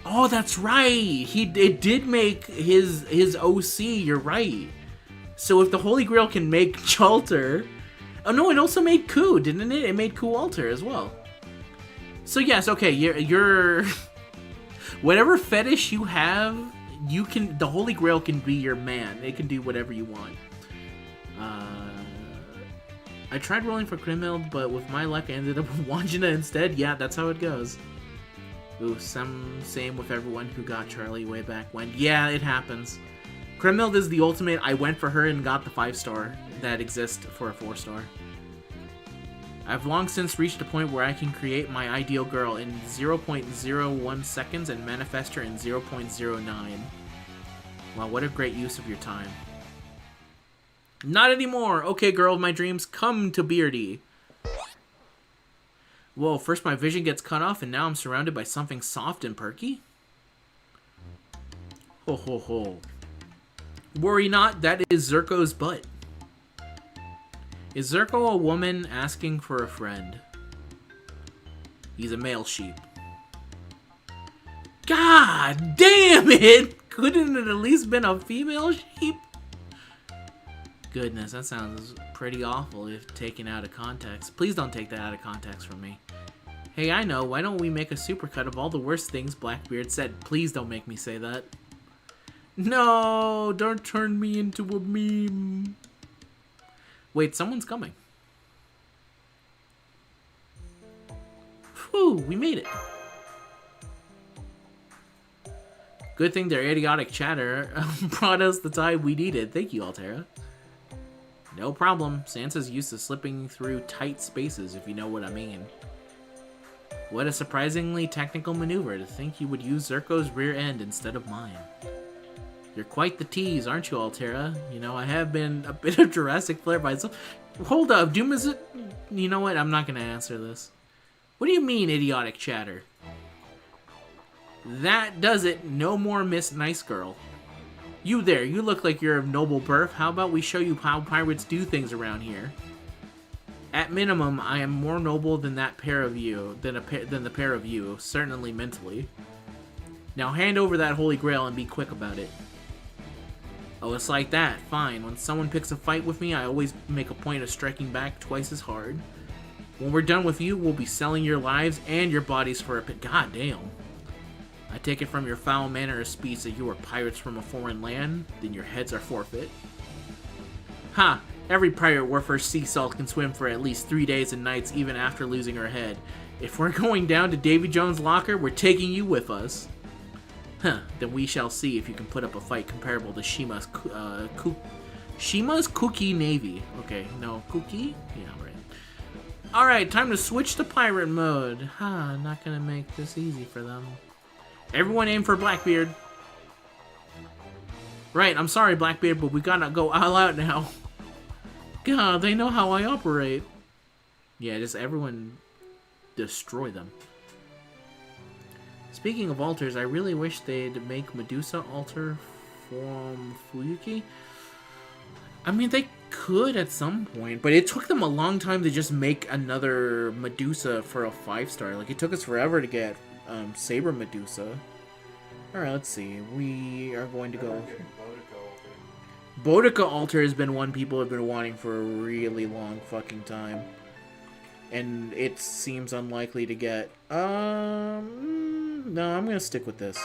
Oh, that's right. It did make his OC. You're right. So if the Holy Grail can make Chalter, oh no, it also made Ku, didn't it? It made Ku Alter as well. So yes, okay, you're whatever fetish you have, you can. The Holy Grail can be your man. It can do whatever you want. I tried rolling for Krimmeld, but with my luck, I ended up with Wandjina instead. Yeah, that's how it goes. Ooh, same with everyone who got Charlie way back when. Yeah, it happens. Krimmeld is the ultimate. I went for her and got the 5-star that exists for a 4-star. I've long since reached a point where I can create my ideal girl in 0.01 seconds and manifest her in 0.09. Wow, what a great use of your time. Not anymore! Okay, girl of my dreams, come to Beardy. Whoa, first my vision gets cut off and now I'm surrounded by something soft and perky? Ho ho ho. Worry not, that is Zerko's butt. Is Zerko a woman asking for a friend? He's a male sheep. God damn it! Couldn't it at least been a female sheep? Goodness, that sounds pretty awful if taken out of context. Please don't take that out of context from me. Hey, I know, why don't we make a supercut of all the worst things Blackbeard said? Please don't make me say that. No, don't turn me into a meme. Wait, someone's coming. Whew, we made it. Good thing their idiotic chatter brought us the time we needed. Thank you, Altera. No problem. Sansa's used to slipping through tight spaces, if you know what I mean. What a surprisingly technical maneuver to think you would use Zerko's rear end instead of mine. You're quite the tease, aren't you, Altera? You know, I have been a bit of Jurassic flair myself. Hold up, Doom is it? You know what? I'm not gonna answer this. What do you mean, idiotic chatter? That does it. No more Miss Nice Girl. You there, you look like you're of noble birth. How about we show you how pirates do things around here? At minimum, I am more noble than that pair of you, than the pair of you, certainly mentally. Now hand over that holy grail and be quick about it. Oh, it's like that. Fine. When someone picks a fight with me, I always make a point of striking back twice as hard. When we're done with you, we'll be selling your lives and your bodies for a pit. God damn. I take it from your foul manner of speech that you are pirates from a foreign land, then your heads are forfeit. Ha! Every pirate worth her sea salt can swim for at least 3 days and nights even after losing her head. If we're going down to Davy Jones' locker, we're taking you with us. Huh, then we shall see if you can put up a fight comparable to Shima's Cookie Navy. Okay, no, Cookie? Yeah, right. Alright, time to switch to pirate mode. Ha, not gonna make this easy for them. Everyone aim for Blackbeard. Right, I'm sorry, Blackbeard, but we gotta go all out now. God, they know how I operate. Yeah, just everyone destroy them. Speaking of altars, I really wish they'd make Medusa altar from Fuyuki. I mean, they could at some point, but it took them a long time to just make another Medusa for a 5-star. Like, it took us forever to get Saber Medusa. Alright, let's see. We are going to go... Boudica altar has been one people have been wanting for a really long fucking time. And it seems unlikely to get... No, I'm gonna stick with this.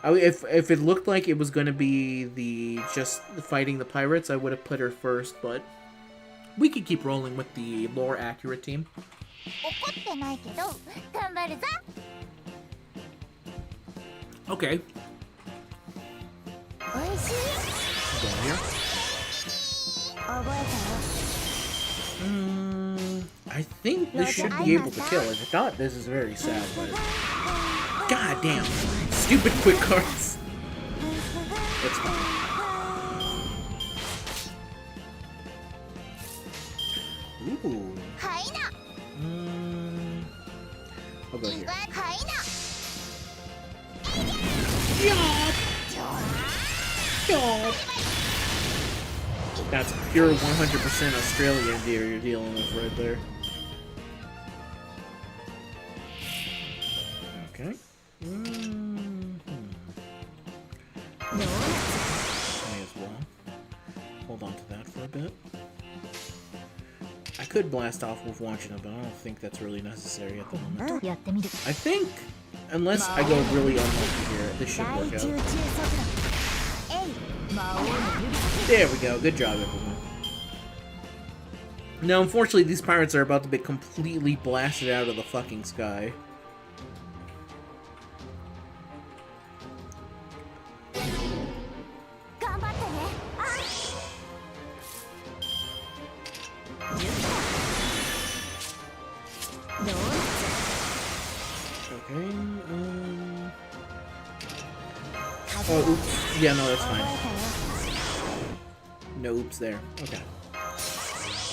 If it looked like it was gonna be just fighting the pirates, I would have put her first, but we could keep rolling with the lore accurate team. Okay. Go here. I think this should be able to kill. If not, this is very sad, but... God damn. Stupid quick cards. That's fine. Ooh. I'll go here. That's pure 100% Australian deer you're dealing with right there. Okay. May as well. Hold on to that for a bit. I could blast off with Wandjina, but I don't think that's really necessary at the moment. I think, unless I go really unlucky here, this should work out. There we go. Good job, everyone. Now, unfortunately, these pirates are about to be completely blasted out of the fucking sky. Okay, oh, oops. Yeah, no, that's fine. No oops there. Okay.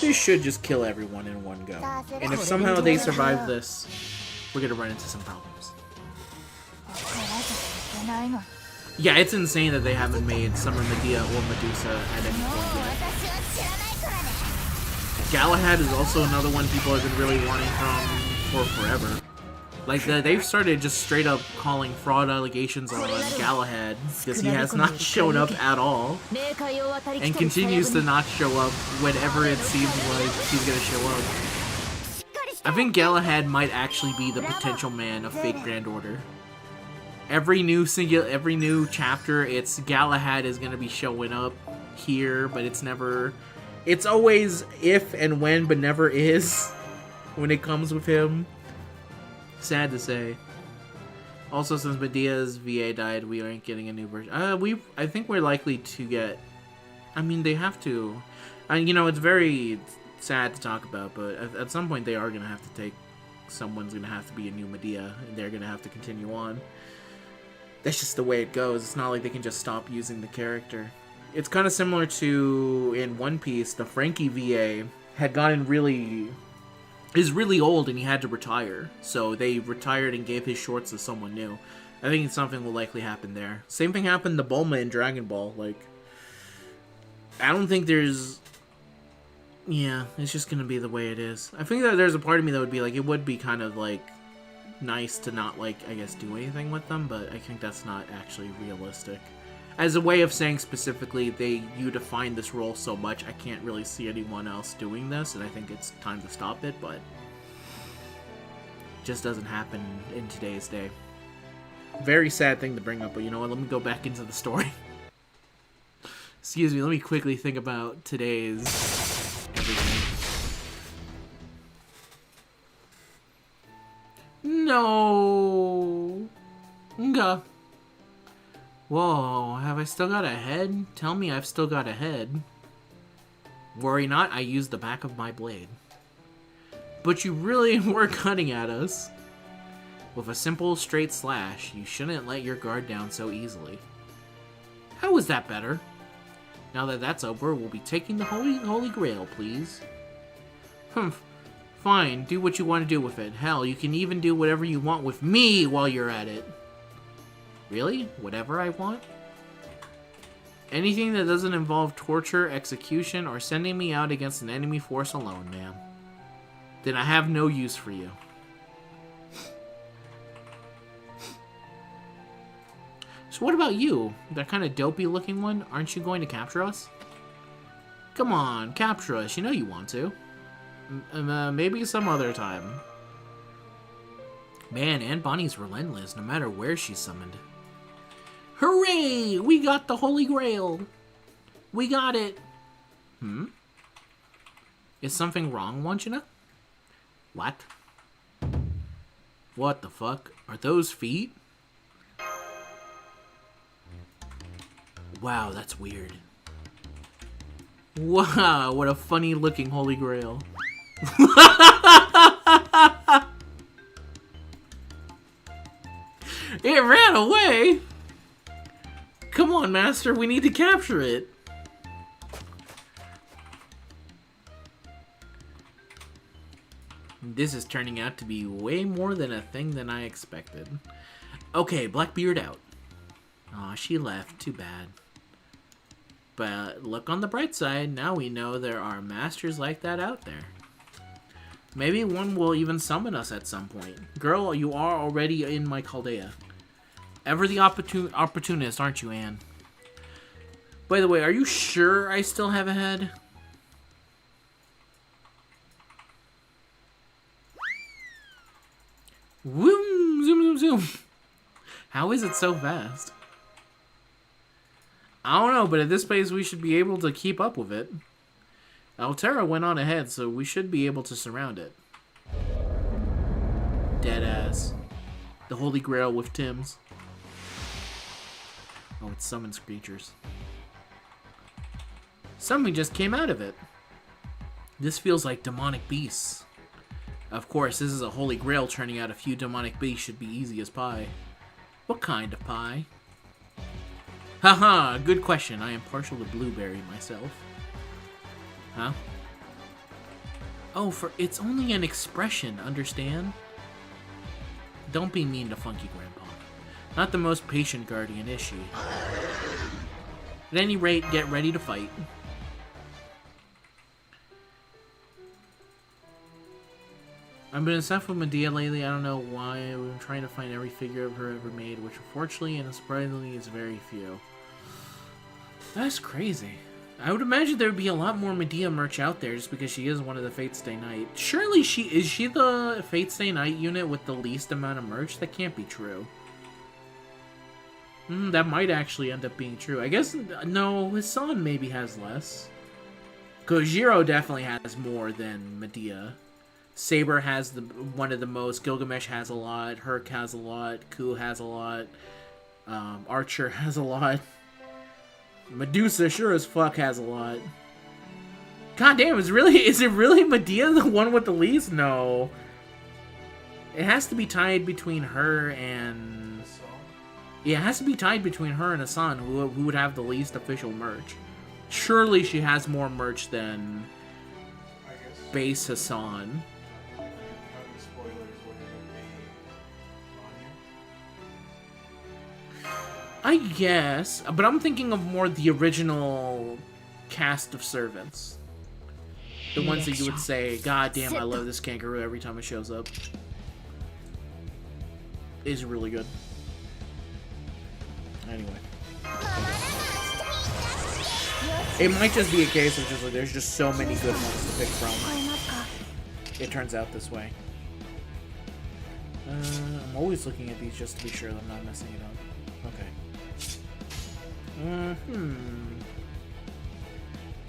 This should just kill everyone in one go. And if somehow they survive this, we're gonna run into some problems. Yeah, it's insane that they haven't made Summer Medea or Medusa at any point yet. Galahad is also another one people have been really wanting for forever. Like, they've started just straight up calling fraud allegations on Galahad because he has not shown up at all and continues to not show up whenever it seems like he's gonna show up. I think Galahad might actually be the potential man of Fate Grand Order. Every new chapter, it's Galahad is gonna be showing up here, but it's never... It's always if and when, but never is when it comes with him. Sad to say. Also, since Medea's VA died, we aren't getting a new version. I think we're likely to get... I mean, they have to... you know, it's very sad to talk about, but at some point they are going to have to take... Someone's going to have to be a new Medea, and they're going to have to continue on. That's just the way it goes. It's not like they can just stop using the character. It's kind of similar to, in One Piece, the Frankie VA had gotten really old and he had to retire. So they retired and gave his shorts to someone new. I think something will likely happen there. Same thing happened to Bulma in Dragon Ball. Like, I don't think there's... Yeah, it's just going to be the way it is. I think that there's a part of me that would be like, it would be kind of like nice to not, like, I guess do anything with them, but I think that's not actually realistic. As a way of saying specifically, you define this role so much, I can't really see anyone else doing this, and I think it's time to stop it, but it just doesn't happen in today's day. Very sad thing to bring up, but you know what, let me go back into the story. Excuse me, let me quickly think about today's everything. No! Nga. Whoa, have I still got a head? Tell me I've still got a head. Worry not, I used the back of my blade. But you really were cutting at us. With a simple, straight slash, you shouldn't let your guard down so easily. How is that better? Now that that's over, we'll be taking the Holy Grail, please. Humph. Fine, do what you want to do with it. Hell, you can even do whatever you want with me while you're at it. Really? Whatever I want? Anything that doesn't involve torture, execution, or sending me out against an enemy force alone, ma'am. Then I have no use for you. So what about you? That kind of dopey looking one? Aren't you going to capture us? Come on, capture us. You know you want to. Maybe some other time. Man, Aunt Bonnie's relentless, no matter where she's summoned. Hooray! We got the Holy Grail! We got it! Is something wrong, Wandjina? What? What the fuck? Are those feet? Wow, that's weird. Wow, what a funny looking Holy Grail. It ran away! Come on, Master, we need to capture it. This is turning out to be way more than a thing than I expected. Okay, Blackbeard out. Aw, she left. Too bad. But look on the bright side, now we know there are masters like that out there. Maybe one will even summon us at some point. Girl, you are already in my Chaldea. Ever the opportunist, aren't you, Anne? By the way, are you sure I still have a head? Whoom, zoom, zoom, zoom. How is it so fast? I don't know, but at this pace we should be able to keep up with it. Altera went on ahead, so we should be able to surround it. Deadass. The Holy Grail with Tim's. Oh, it summons creatures. Something just came out of it. This feels like demonic beasts. Of course, this is a Holy Grail. Turning out a few demonic beasts should be easy as pie. What kind of pie? Haha, good question. I am partial to blueberry myself. Huh? Oh, it's only an expression, understand? Don't be mean to Funky Grandpa. Not the most patient guardian, is she? At any rate, get ready to fight. I've been obsessed with Medea lately. I don't know why. I've been trying to find every figure of her ever made, which unfortunately and surprisingly is very few. That's crazy. I would imagine there would be a lot more Medea merch out there just because she is one of the Fate Stay Night. Surely is she the Fate Stay Night unit with the least amount of merch? That can't be true. That might actually end up being true. I guess, no, his son maybe has less. Gojiro definitely has more than Medea. Saber has one of the most, Gilgamesh has a lot, Herc has a lot, Ku has a lot, Archer has a lot. Medusa sure as fuck has a lot. God damn, is it really Medea the one with the least? No. It has to be tied between her and... Yeah, it has to be tied between her and Hassan, who would have the least official merch. Surely she has more merch than base Hassan. I guess, but I'm thinking of more the original cast of servants. The ones that you would say, God damn, I love this kangaroo every time it shows up. Is really good. Anyway. It might just be a case of just like there's just so many good ones to pick from. It turns out this way. I'm always looking at these just to be sure that I'm not messing it up. Okay.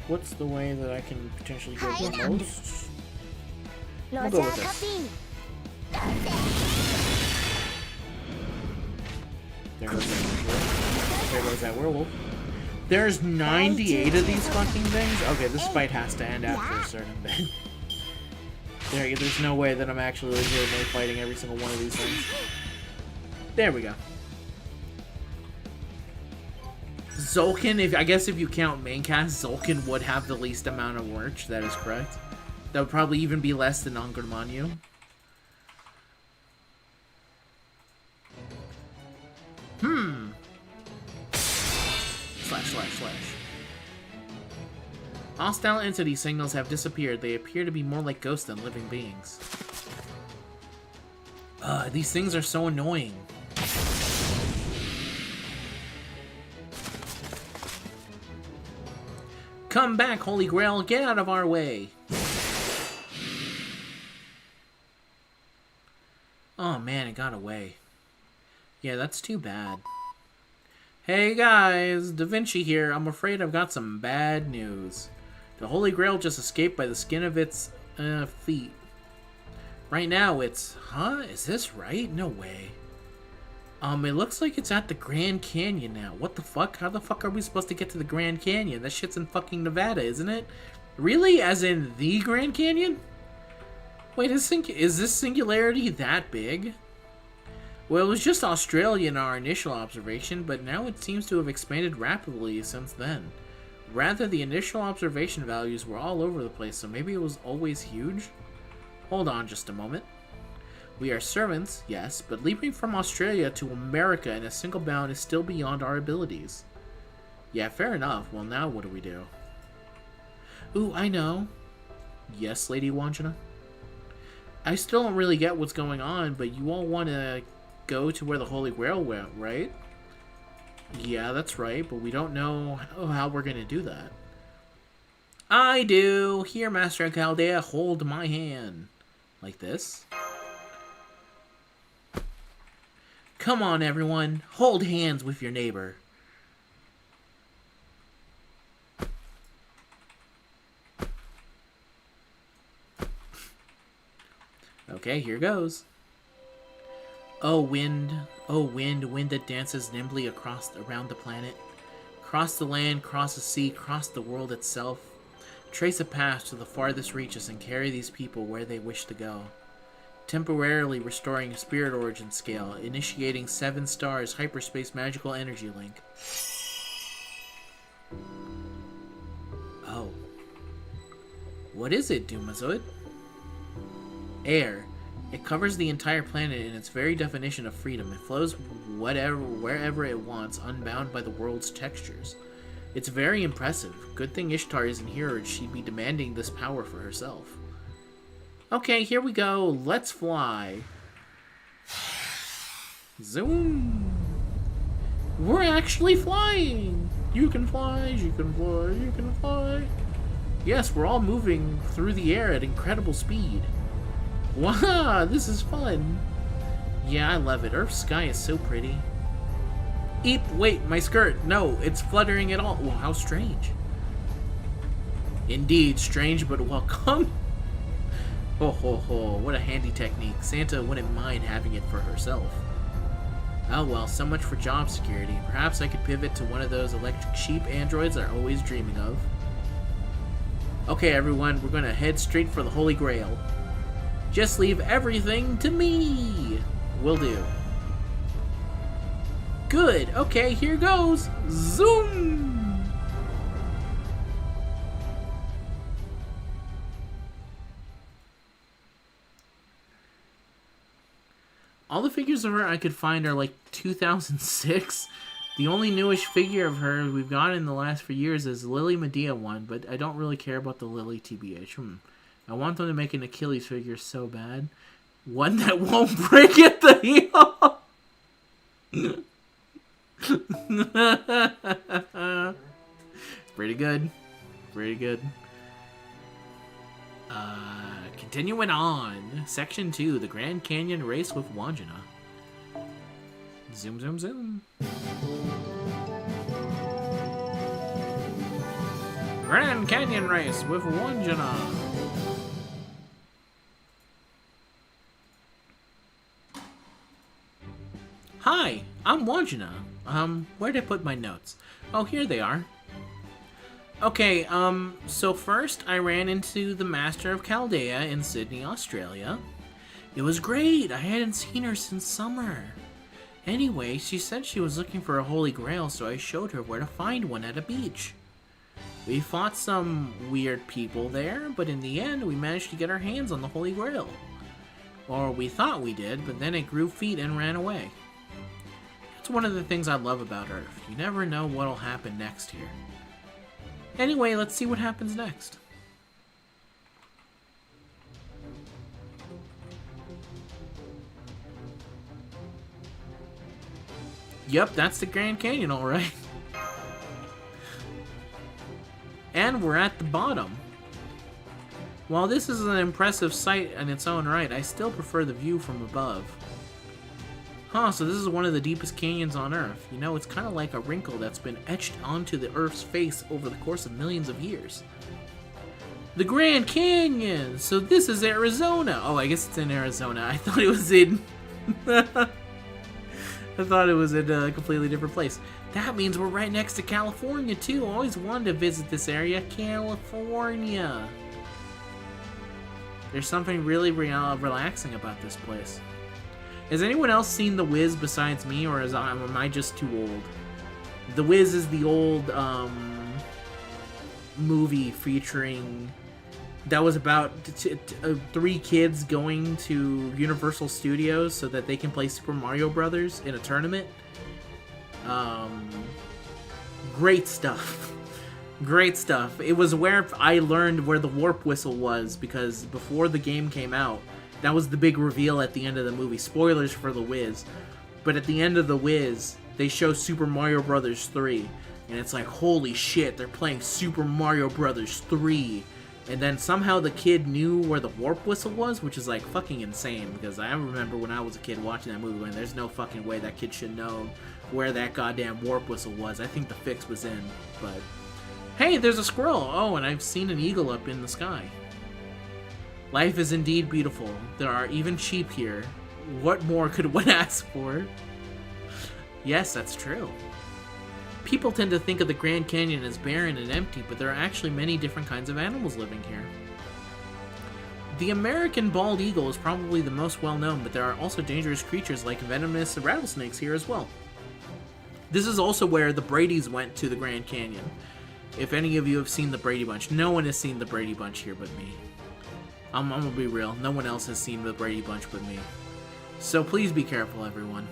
What's the way that I can potentially go the most? We'll go with this. There goes that. There goes that werewolf. There's 98 of these fucking things? Okay, this fight has to end after a certain bit. There's no way that I'm actually legitimately fighting every single one of these things. There we go. Zolkin, I guess if you count main cast, Zolkin would have the least amount of merch. That is correct. That would probably even be less than Angermanyu. ///. Hostile entity signals have disappeared. They appear to be more like ghosts than living beings. These things are so annoying. Come back, Holy Grail! Get out of our way! Oh man, it got away. Yeah, that's too bad. Hey guys, Da Vinci here. I'm afraid I've got some bad news. The Holy Grail just escaped by the skin of its feet. Right now it's... Huh? Is this right? No way. It looks like it's at the Grand Canyon now. What the fuck? How the fuck are we supposed to get to the Grand Canyon? That shit's in fucking Nevada, isn't it? Really? As in the Grand Canyon? Wait, is this singularity that big? Well, it was just Australia in our initial observation, but now it seems to have expanded rapidly since then. Rather, the initial observation values were all over the place, so maybe it was always huge? Hold on just a moment. We are servants, yes, but leaping from Australia to America in a single bound is still beyond our abilities. Yeah, fair enough. Well, now what do we do? Ooh, I know. Yes, Lady Wandjina? I still don't really get what's going on, but you all want to go to where the Holy Grail went, right? Yeah, that's right, but we don't know how we're going to do that. I do! Here, Master Chaldea, hold my hand. Like this. Come on, everyone. Hold hands with your neighbor. Okay, here goes. Oh wind, wind that dances nimbly around the planet. Cross the land, cross the sea, cross the world itself. Trace a path to the farthest reaches and carry these people where they wish to go. Temporarily restoring a spirit origin scale, initiating 7 stars hyperspace magical energy link. Oh. What is it, Dumazoid? Air. It covers the entire planet in its very definition of freedom. It flows wherever it wants, unbound by the world's textures. It's very impressive. Good thing Ishtar isn't here, or she'd be demanding this power for herself. Okay, here we go. Let's fly. Zoom! We're actually flying! You can fly, you can fly, you can fly. Yes, we're all moving through the air at incredible speed. Wow, this is fun. Yeah, I love it. Earth's sky is so pretty. Eep, wait, my skirt. No, it's fluttering at all. Well, how strange. Indeed, strange but welcome. Ho ho ho, what a handy technique. Santa wouldn't mind having it for herself. Oh well, so much for job security. Perhaps I could pivot to one of those electric sheep androids I'm always dreaming of. Okay everyone, we're gonna head straight for the Holy Grail. Just leave everything to me! Will do. Good, okay, here goes! Zoom! All the figures of her I could find are like 2006. The only newish figure of her we've got in the last few years is Lily Medea one, but I don't really care about the Lily TBH. I want them to make an Achilles figure so bad. One that won't break at the heel! Pretty good. Pretty good. Continuing on. Section 2, the Grand Canyon Race with Wandjina. Zoom, zoom, zoom. Grand Canyon Race with Wandjina. Hi, I'm Wandjina. Where'd I put my notes? Oh, here they are. Okay, so first I ran into the Master of Chaldea in Sydney, Australia. It was great! I hadn't seen her since summer. Anyway, she said she was looking for a Holy Grail, so I showed her where to find one at a beach. We fought some weird people there, but in the end we managed to get our hands on the Holy Grail. Or we thought we did, but then it grew feet and ran away. That's one of the things I love about Earth. You never know what'll happen next here. Anyway, let's see what happens next. Yep, that's the Grand Canyon, alright. And we're at the bottom. While this is an impressive sight in its own right, I still prefer the view from above. Huh, so this is one of the deepest canyons on Earth. You know, it's kind of like a wrinkle that's been etched onto the Earth's face over the course of millions of years. The Grand Canyon! So this is Arizona! Oh, I guess it's in Arizona. I thought it was in... I thought it was in a completely different place. That means we're right next to California, too. I always wanted to visit this area. California! There's something really relaxing about this place. Has anyone else seen The Wiz besides me, or am I just too old? The Wiz is the old movie featuring... that was about three kids going to Universal Studios so that they can play Super Mario Brothers in a tournament. Great stuff. Great stuff. It was where I learned where the warp whistle was, because before the game came out, that was the big reveal at the end of the movie. Spoilers for The Wiz. But at the end of The Wiz, they show Super Mario Brothers 3. And it's like, holy shit, they're playing Super Mario Brothers 3. And then somehow the kid knew where the warp whistle was, which is like fucking insane. Because I remember when I was a kid watching that movie, and there's no fucking way that kid should know where that goddamn warp whistle was. I think the fix was in, but... Hey, there's a squirrel! Oh, and I've seen an eagle up in the sky. Life is indeed beautiful. There are even sheep here. What more could one ask for? Yes, that's true. People tend to think of the Grand Canyon as barren and empty, but there are actually many different kinds of animals living here. The American bald eagle is probably the most well-known, but there are also dangerous creatures like venomous rattlesnakes here as well. This is also where the Bradys went to the Grand Canyon. If any of you have seen the Brady Bunch. No one has seen the Brady Bunch here but me. I'm gonna be real. No one else has seen the Brady Bunch but me. So please be careful, everyone.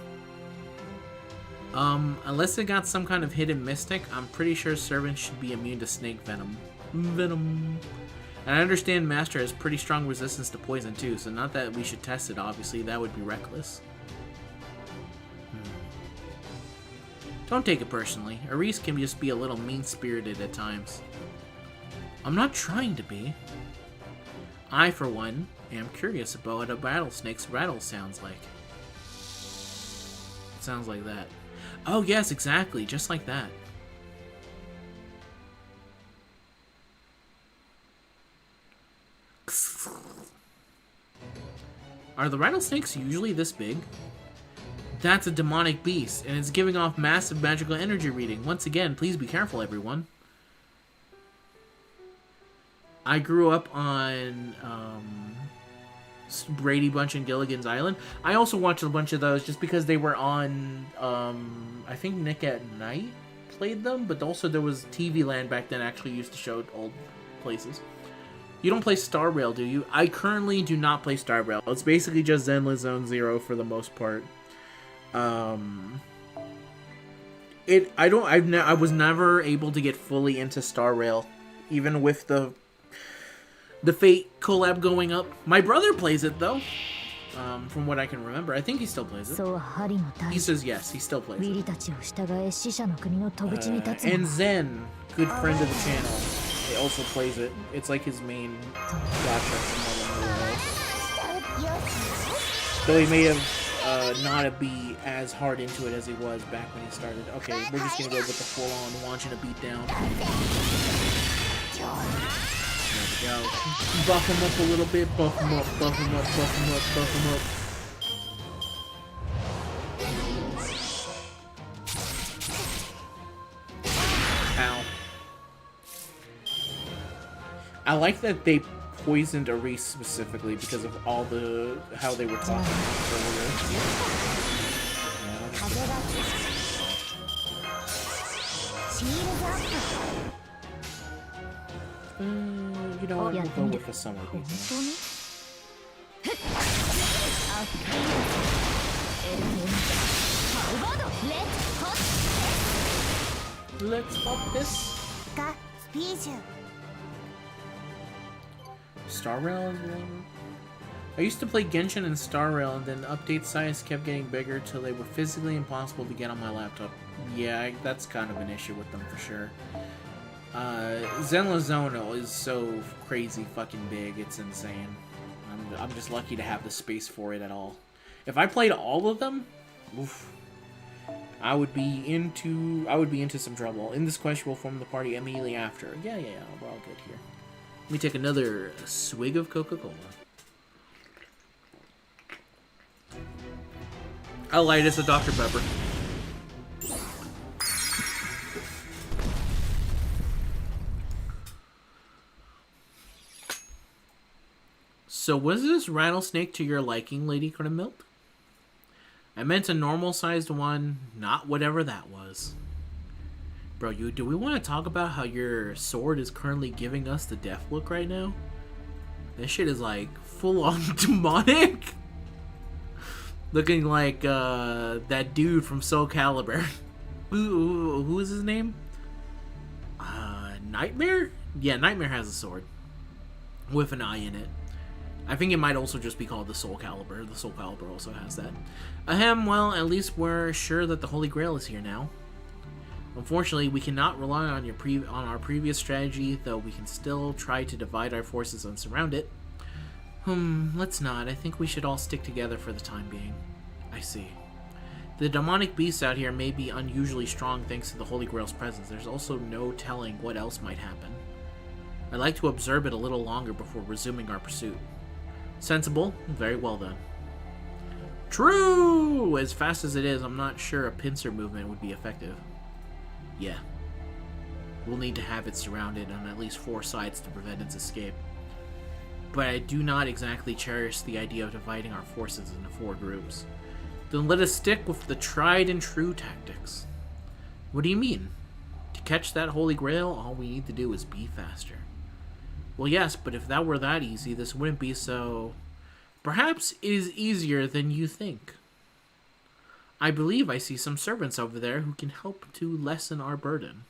Unless it got some kind of hidden mystic, I'm pretty sure servants should be immune to snake venom. And I understand Master has pretty strong resistance to poison too, so not that we should test it, obviously. That would be reckless. Don't take it personally. Aris can just be a little mean-spirited at times. I'm not trying to be. I, for one, am curious about what a rattlesnake's rattle sounds like. It sounds like that. Oh yes, exactly, just like that. Are the rattlesnakes usually this big? That's a demonic beast, and it's giving off massive magical energy reading. Once again, please be careful, everyone. I grew up on Brady Bunch and Gilligan's Island. I also watched a bunch of those just because they were on, I think Nick at Night played them, but also there was TV Land back then actually used to show old places. You don't play Star Rail, do you? I currently do not play Star Rail. It's basically just Zenless Zone Zero for the most part. I was never able to get fully into Star Rail, even with the Fate collab going up. My brother plays it though, from what I can remember. I think he still plays it. He says yes, he still plays it. And Zen, good friend of the channel, he also plays it. It's like his main gacha from the world. Though he may have not be as hard into it as he was back when he started. Okay, we're just gonna go with the full-on Wandjina beatdown. There we go. Buff him up a little bit. Buff him up, buff him up, buff him up, buff him up. Ow. I like that they poisoned Aris specifically because of all the how they were talking earlier. You know what? We'll go with the summer beat. Let's pop this. Star Rail is one. I used to play Genshin and Star Rail, and then update size kept getting bigger till they were physically impossible to get on my laptop. Yeah, that's kind of an issue with them for sure. Zenless Zono is so crazy fucking big, it's insane. I'm just lucky to have the space for it at all. If I played all of them, oof, I would be into some trouble. In this quest, we'll form the party immediately after. Yeah, we're all good here. Let me take another swig of Coca-Cola. How light is a Dr. Pepper? So was this rattlesnake to your liking, Lady Cronenmilk? I meant a normal-sized one, not whatever that was. Bro, do we want to talk about how your sword is currently giving us the death look right now? This shit is like full-on demonic. Looking like that dude from Soul Calibur. Who is his name? Nightmare? Yeah, Nightmare has a sword. With an eye in it. I think it might also just be called the Soul Calibur. The Soul Calibur also has that. Ahem, well, at least we're sure that the Holy Grail is here now. Unfortunately, we cannot rely on our previous strategy, though we can still try to divide our forces and surround it. Let's not. I think we should all stick together for the time being. I see. The demonic beasts out here may be unusually strong thanks to the Holy Grail's presence. There's also no telling what else might happen. I'd like to observe it a little longer before resuming our pursuit. Sensible? Very well then. True! As fast as it is, I'm not sure a pincer movement would be effective. Yeah. We'll need to have it surrounded on at least 4 sides to prevent its escape. But I do not exactly cherish the idea of dividing our forces into 4 groups. Then let us stick with the tried and true tactics. What do you mean? To catch that Holy Grail, all we need to do is be faster. Well, yes, but if that were that easy, this wouldn't be so... Perhaps it is easier than you think. I believe I see some servants over there who can help to lessen our burden.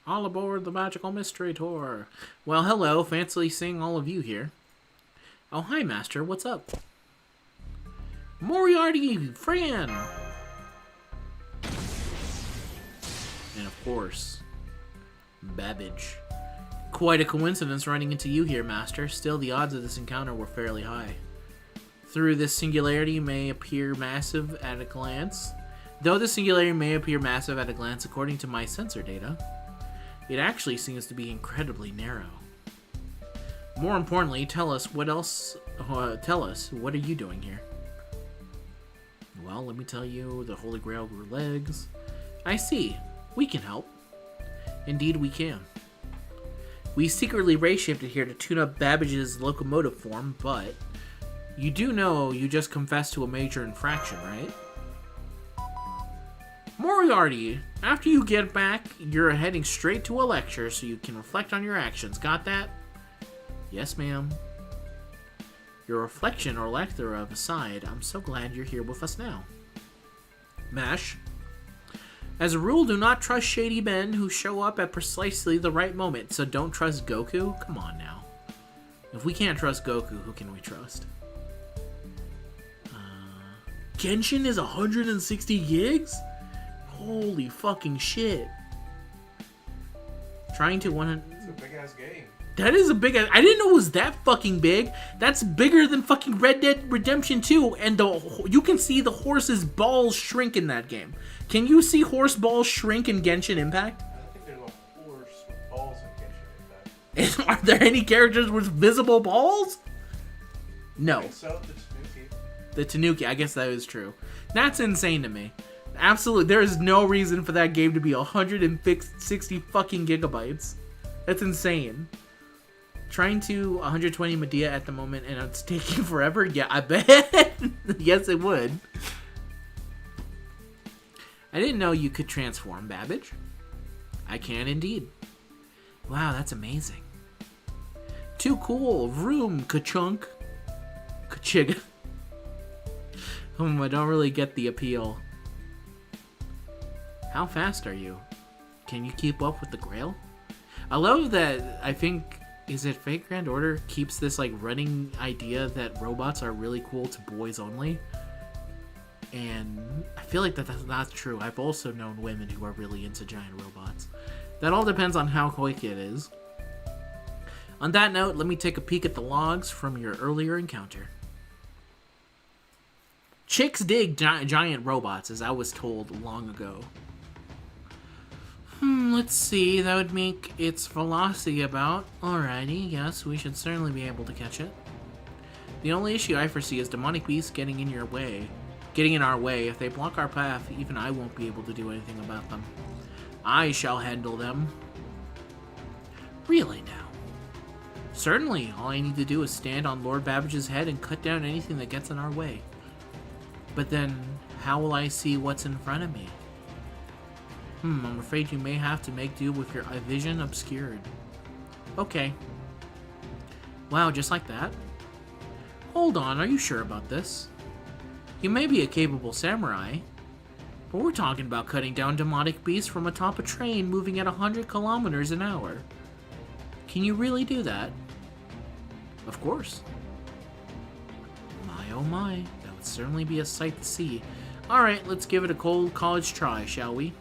All aboard the Magical Mystery Tour. Well, hello. Fancy seeing all of you here. Oh, hi, Master. What's up? Moriarty! Fran! And of course, Babbage. Quite a coincidence running into you here, Master. Still, the odds of this encounter were fairly high. Though this singularity may appear massive at a glance, according to my sensor data, it actually seems to be incredibly narrow. More importantly, tell us, what are you doing here? Well, let me tell you, the Holy Grail grew legs. I see. We can help. Indeed, we can. We secretly ray-shifted here to tune up Babbage's locomotive form, but you do know you just confessed to a major infraction, right? Moriarty, after you get back, you're heading straight to a lecture so you can reflect on your actions. Got that? Yes, ma'am. Your reflection or lack thereof aside, I'm so glad you're here with us now. Mash. As a rule, do not trust shady men who show up at precisely the right moment, so don't trust Goku? Come on now. If we can't trust Goku, who can we trust? Genshin is 160 gigs? Holy fucking shit. Trying to It's a big ass game. That is a big ass... I didn't know it was that fucking big. That's bigger than fucking Red Dead Redemption 2, and you can see the horse's balls shrink in that game. Can you see horse balls shrink in Genshin Impact? I think there's a horse with balls in Genshin Impact. Are there any characters with visible balls? No. I think so, the Tanuki. The Tanuki, I guess that is true. That's insane to me. Absolutely, there is no reason for that game to be 160 fucking gigabytes. That's insane. Trying to 120 Medea at the moment, and it's taking forever? Yeah, I bet. Yes, it would. I didn't know you could transform, Babbage. I can indeed. Wow, that's amazing. Too cool. Vroom, ka-chunk. Ka-chig. I don't really get the appeal. How fast are you? Can you keep up with the Grail? I love that, I think, is it Fate Grand Order keeps this like running idea that robots are really cool to boys only. And I feel like that's not true. I've also known women who are really into giant robots. That all depends on how quick it is. On that note, let me take a peek at the logs from your earlier encounter. Chicks dig giant robots, as I was told long ago. Let's see, that would make its velocity about... Alrighty, yes, we should certainly be able to catch it. The only issue I foresee is demonic beasts getting in our way. If they block our path, even I won't be able to do anything about them. I shall handle them. Really now? Certainly, all I need to do is stand on Lord Babbage's head and cut down anything that gets in our way. But then, how will I see what's in front of me? I'm afraid you may have to make do with your vision obscured. Okay. Wow, just like that? Hold on, are you sure about this? You may be a capable samurai, but we're talking about cutting down demonic beasts from atop a train moving at 100 kilometers an hour. Can you really do that? Of course. My oh my, that would certainly be a sight to see. Alright, let's give it a cold college try, shall we?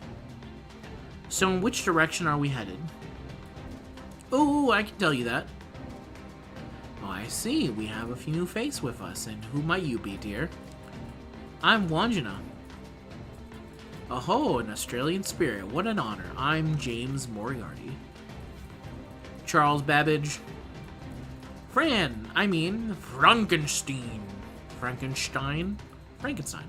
So in which direction are we headed? Oh, I can tell you that. Oh, I see. We have a new face with us, and who might you be, dear? I'm Wandjina. Oh, an Australian spirit. What an honor. I'm James Moriarty. Charles Babbage. Frankenstein. Frankenstein?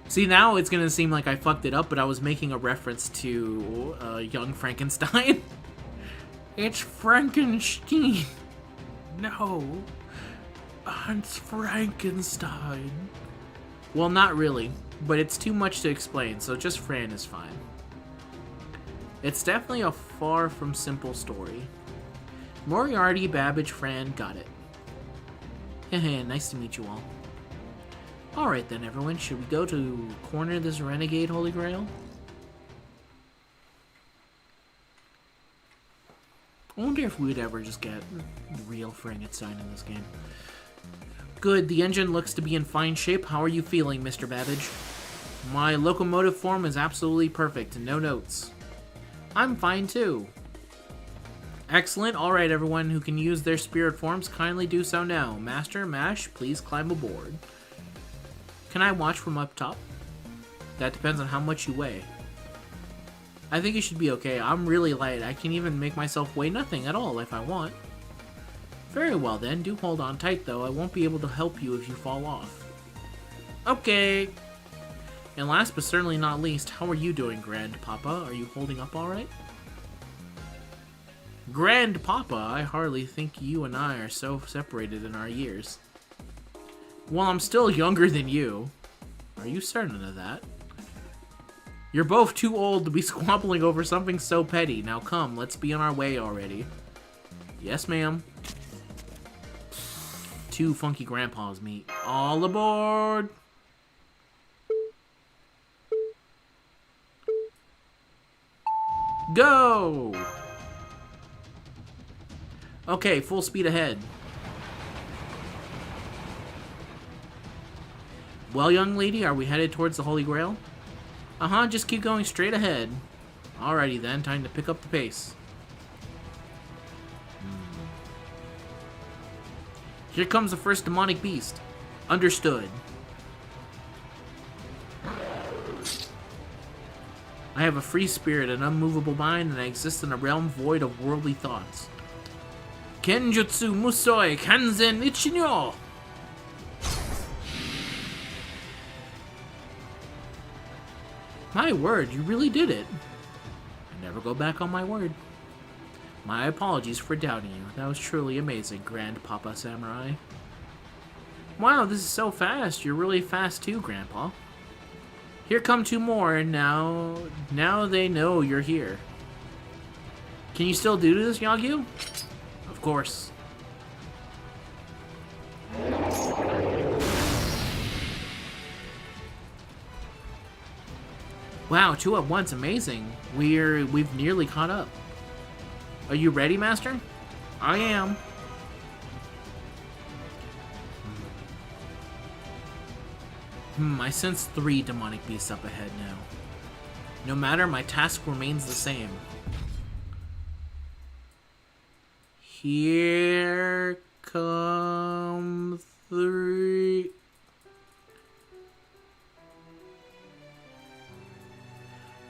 See, now it's gonna seem like I fucked it up, but I was making a reference to Young Frankenstein. It's Frankenstein. No. It's Frankenstein. Well, not really, but it's too much to explain, so just Fran is fine. It's definitely a far from simple story. Moriarty, Babbage, Fran, got it. Hehe, nice to meet you all. Alright then, everyone, should we go to corner this renegade Holy Grail? I wonder if we'd ever just get real Frankenstein in this game. Good, the engine looks to be in fine shape. How are you feeling, Mr. Babbage? My locomotive form is absolutely perfect, no notes. I'm fine too. Excellent. Alright, everyone who can use their spirit forms, kindly do so now. Master, Mash, please climb aboard. Can I watch from up top? That depends on how much you weigh. I think you should be okay. I'm really light. I can even make myself weigh nothing at all if I want. Very well then. Do hold on tight though. I won't be able to help you if you fall off. Okay. And last but certainly not least, how are you doing, Grandpapa? Are you holding up alright? Grandpapa, I hardly think you and I are so separated in our years. Well, I'm still younger than you. Are you certain of that? You're both too old to be squabbling over something so petty. Now come, let's be on our way already. Yes, ma'am. Two funky grandpas meet. All aboard! Go! Okay, full speed ahead. Well, young lady, are we headed towards the Holy Grail? Uh-huh, just keep going straight ahead. Alrighty then, time to pick up the pace. Here comes the first demonic beast. Understood. I have a free spirit, an unmovable mind, and I exist in a realm void of worldly thoughts. Kenjutsu Musoi Kanzen Ichinyo! My word, you really did it. I never go back on my word. My apologies for doubting you. That was truly amazing, Grandpapa Samurai. Wow, this is so fast. You're really fast too, Grandpa. Here come two more. Now they know you're here. Can you still do this, Yagyu? Of course. Wow, two at once, amazing. We've nearly caught up. Are you ready, Master? I am. I sense 3 demonic beasts up ahead now. No matter, my task remains the same. Here come 3.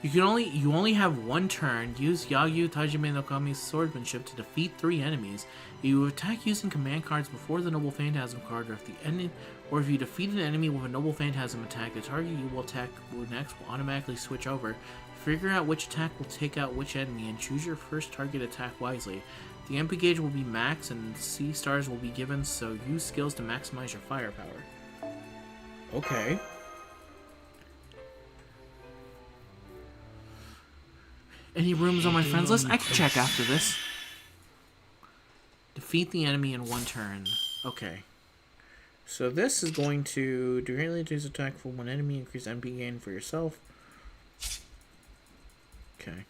You only have 1 turn. Use Yagyu Tajime no Kami's swordsmanship to defeat 3 enemies. You attack using command cards before the Noble Phantasm card, or if you defeat an enemy with a Noble Phantasm attack, the target you will attack next will automatically switch over. Figure out which attack will take out which enemy and choose your first target attack wisely. The MP gauge will be max and C stars will be given, so use skills to maximize your firepower. Okay. Any rooms on my friends list? I can check after this. Defeat the enemy in 1 turn. Okay. So this is going to do greatly reduce attack for 1 enemy, increase MP gain for yourself. Okay.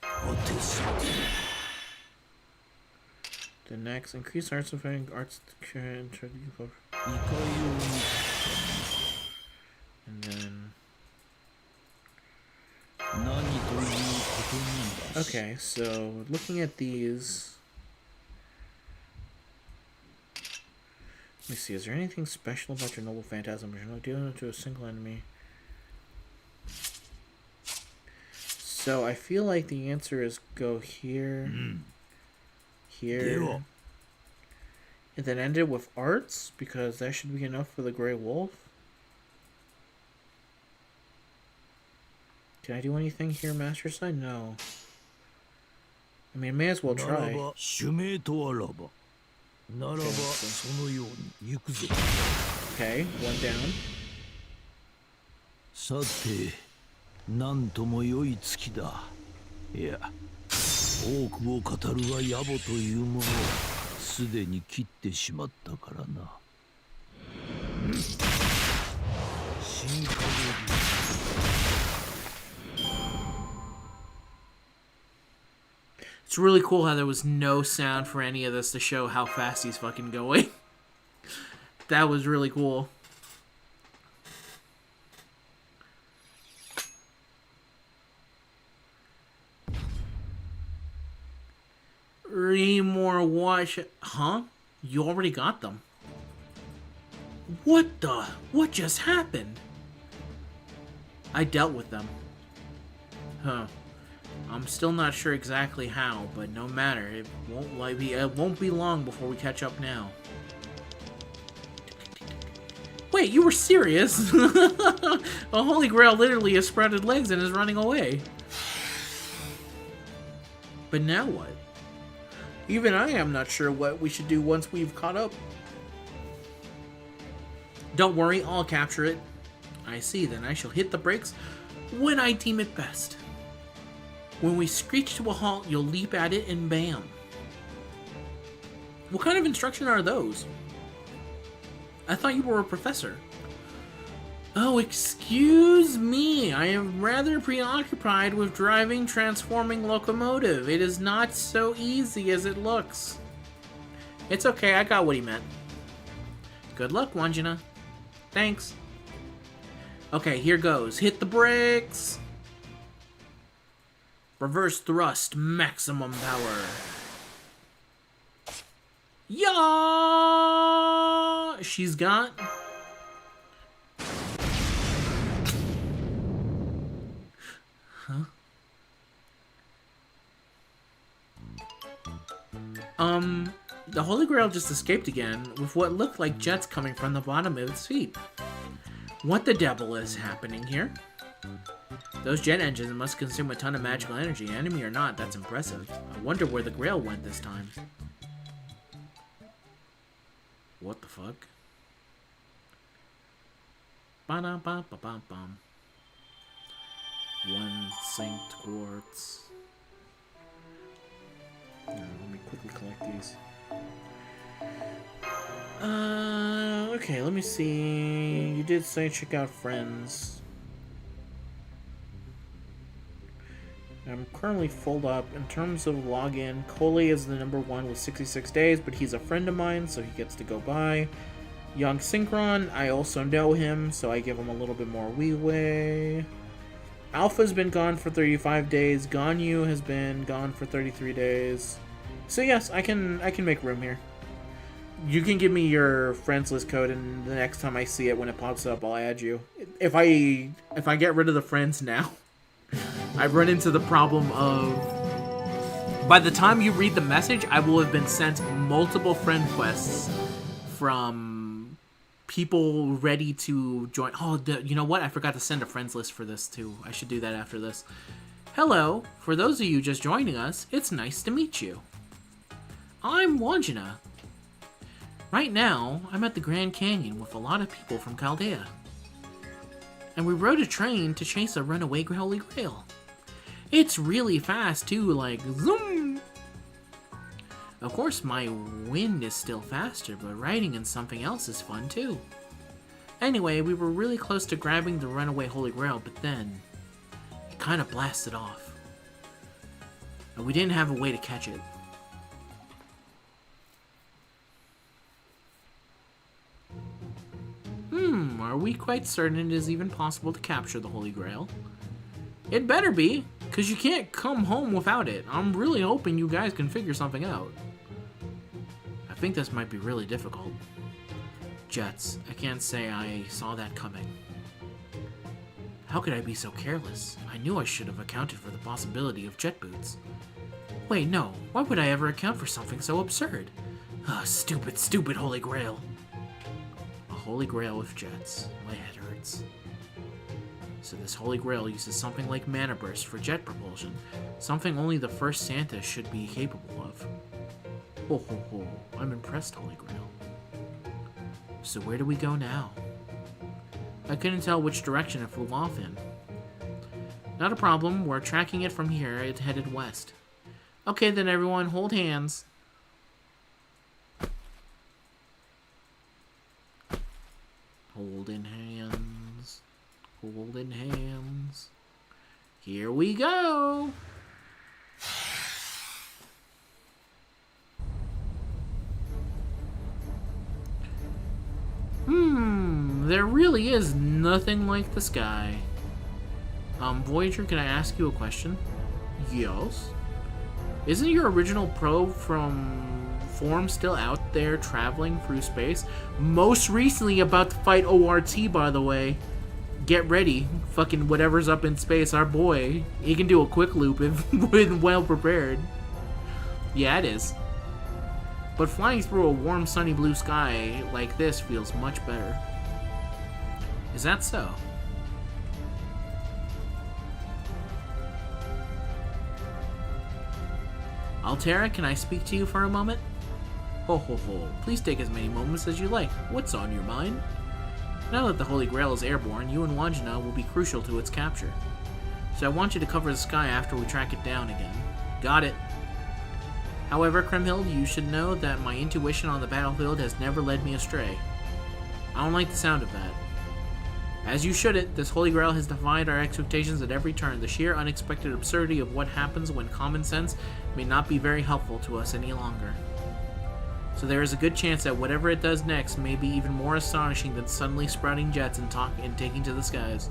The next, increase arts effect, arts and then. Okay, so looking at these. Let me see, is there anything special about your Noble Phantasm? You're not dealing to a single enemy. So I feel like the answer is go here, here, and then end it with arts, because that should be enough for the Grey Wolf. Can I do anything here, Master Side? No. I mean, I may as well try. Okay, 1 down. さて、なんとも良い月だ。いや、多くを語るは野暮というものをすでに切ってしまったからな。新化け。 It's really cool how there was no sound for any of this to show how fast he's fucking going. That was really cool. Three more watch. Huh? You already got them. What the? What just happened? I dealt with them. Huh. I'm still not sure exactly how, but no matter. It won't be long before we catch up now. Wait, you were serious? A Holy Grail literally has sprouted legs and is running away. But now what? Even I am not sure what we should do once we've caught up. Don't worry, I'll capture it. I see, then I shall hit the brakes when I deem it best. When we screech to a halt, you'll leap at it and bam. What kind of instruction are those? I thought you were a professor. Oh, excuse me. I am rather preoccupied with driving transforming locomotive. It is not so easy as it looks. It's okay, I got what he meant. Good luck, Wandjina. Thanks. Okay, here goes. Hit the brakes. Reverse thrust, maximum power. Yeah! She's got... Huh? The Holy Grail just escaped again, with what looked like jets coming from the bottom of its feet. What the devil is happening here? Those jet engines must consume a ton of magical energy. Enemy or not, that's impressive. I wonder where the Grail went this time. What the fuck? Ba-da-ba-ba-ba-bum. One synced quartz. Let me quickly collect these. Okay, let me see. You did say check out friends. I'm currently full up. In terms of login, Cole is the #1 with 66 days, but he's a friend of mine, so he gets to go by. Young Synchron, I also know him, so I give him a little bit more leeway. Alpha's been gone for 35 days. Ganyu has been gone for 33 days. So yes, I can make room here. You can give me your friends list code, and the next time I see it when it pops up, I'll add you. If I get rid of the friends now, I've run into the problem of, by the time you read the message, I will have been sent multiple friend quests from people ready to join. Oh, you know what? I forgot to send a friends list for this too. I should do that after this. Hello, for those of you just joining us, it's nice to meet you. I'm Wandjina. Right now, I'm at the Grand Canyon with a lot of people from Chaldea. And we rode a train to chase a runaway Holy Grail. It's really fast too, like zoom! Of course, my wind is still faster, but riding in something else is fun too. Anyway, we were really close to grabbing the runaway Holy Grail, but then it kind of blasted off. And we didn't have a way to catch it. Are we quite certain it is even possible to capture the Holy Grail? It better be, because you can't come home without it. I'm really hoping you guys can figure something out. I think this might be really difficult. Jets, I can't say I saw that coming. How could I be so careless? I knew I should have accounted for the possibility of jet boots. Wait, no. Why would I ever account for something so absurd? Ah, stupid, stupid Holy Grail. Holy Grail with jets. My head hurts. So this Holy Grail uses something like Mana Burst for jet propulsion, something only the first Santa should be capable of. Ho ho ho, I'm impressed, Holy Grail. So where do we go now? I couldn't tell which direction it flew off in. Not a problem, we're tracking it from here, it headed west. Okay, then everyone, hold hands. Holding hands. Holding hands. Here we go. There really is nothing like the sky. Voyager, can I ask you a question? Yes. Isn't your original probe form still out there traveling through space? Most recently about to fight ORT, by the way. Get ready. Fucking whatever's up in space, our boy. He can do a quick loop if when well prepared. Yeah, it is. But flying through a warm, sunny blue sky like this feels much better. Is that so? Altera, can I speak to you for a moment? Ho ho ho, please take as many moments as you like. What's on your mind? Now that the Holy Grail is airborne, you and Wandjina will be crucial to its capture. So I want you to cover the sky after we track it down again. Got it. However, Kremhild, you should know that my intuition on the battlefield has never led me astray. I don't like the sound of that. As you shouldn't, this Holy Grail has defied our expectations at every turn. The sheer unexpected absurdity of what happens when common sense may not be very helpful to us any longer. So there is a good chance that whatever it does next may be even more astonishing than suddenly sprouting jets and taking to the skies.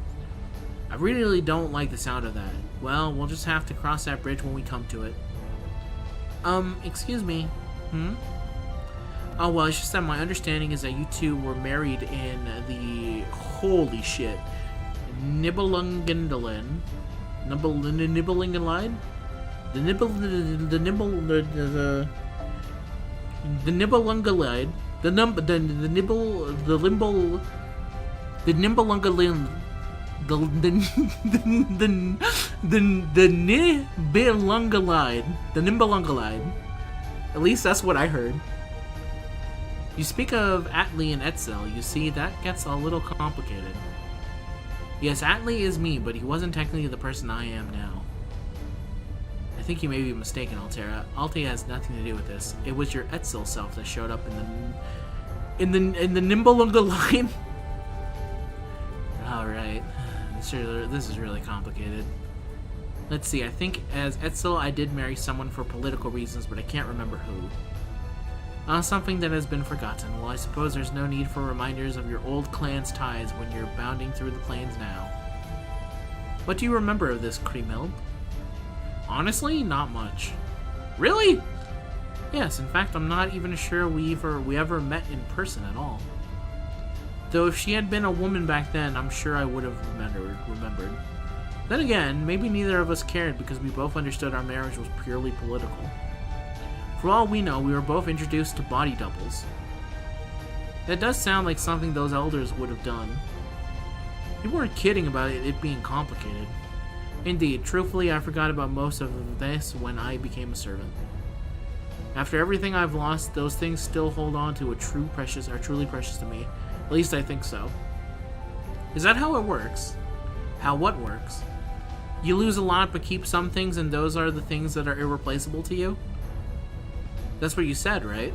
I really don't like the sound of that. Well, we'll just have to cross that bridge when we come to it. Excuse me. Oh, well, it's just that my understanding is that you two were married in the... Holy shit. Nibelungenland? Nibelungenlied? The Nibelungenlied. The Nibelungenlied. The Nibelungenlied. At least that's what I heard. You speak of Atli and Etzel. You see, that gets a little complicated. Yes, Atli is me, but he wasn't technically the person I am now. I think you may be mistaken, Altera. Alti has nothing to do with this. It was your Etzel self that showed up in the Nibelungenlied. Alright. This is really complicated. Let's see, I think as Etzel I did marry someone for political reasons, but I can't remember who. Something that has been forgotten. Well, I suppose there's no need for reminders of your old clan's ties when you're bounding through the plains now. What do you remember of this, Kremhild? Honestly, not much. Really? Yes, in fact, I'm not even sure we ever met in person at all. Though if she had been a woman back then, I'm sure I would have remembered. Then again, maybe neither of us cared because we both understood our marriage was purely political. For all we know, we were both introduced to body doubles. That does sound like something those elders would have done. You weren't kidding about it being complicated. Indeed, truthfully, I forgot about most of this when I became a servant. After everything I've lost, those things still hold on to are truly precious to me. At least I think so. Is that how it works? How what works? You lose a lot but keep some things, and those are the things that are irreplaceable to you? That's what you said, right?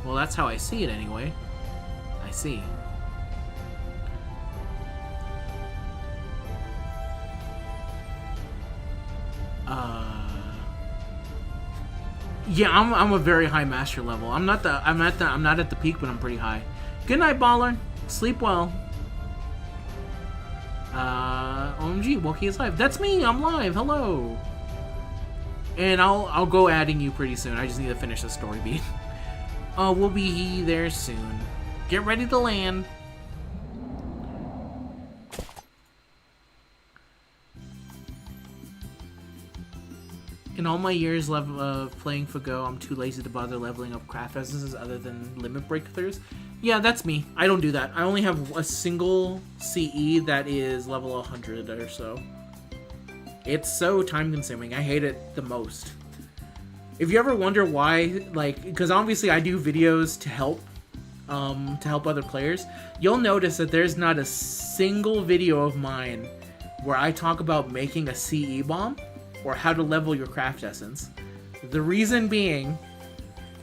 Well, that's how I see it anyway. I see. Yeah, I'm a very high master level. I'm not at the peak, but I'm pretty high. Good night, baller. Sleep well. OMG, Wookie is live. That's me. I'm live. Hello. And I'll go adding you pretty soon. I just need to finish the story beat. We'll be there soon. Get ready to land. In all my years of playing FGO, I'm too lazy to bother leveling up craft essences other than limit breakthroughs. Yeah, that's me. I don't do that. I only have a single CE that is level 100 or so. It's so time-consuming. I hate it the most. If you ever wonder why, like, because obviously I do videos to help other players, you'll notice that there's not a single video of mine where I talk about making a CE bomb or how to level your craft essence. The reason being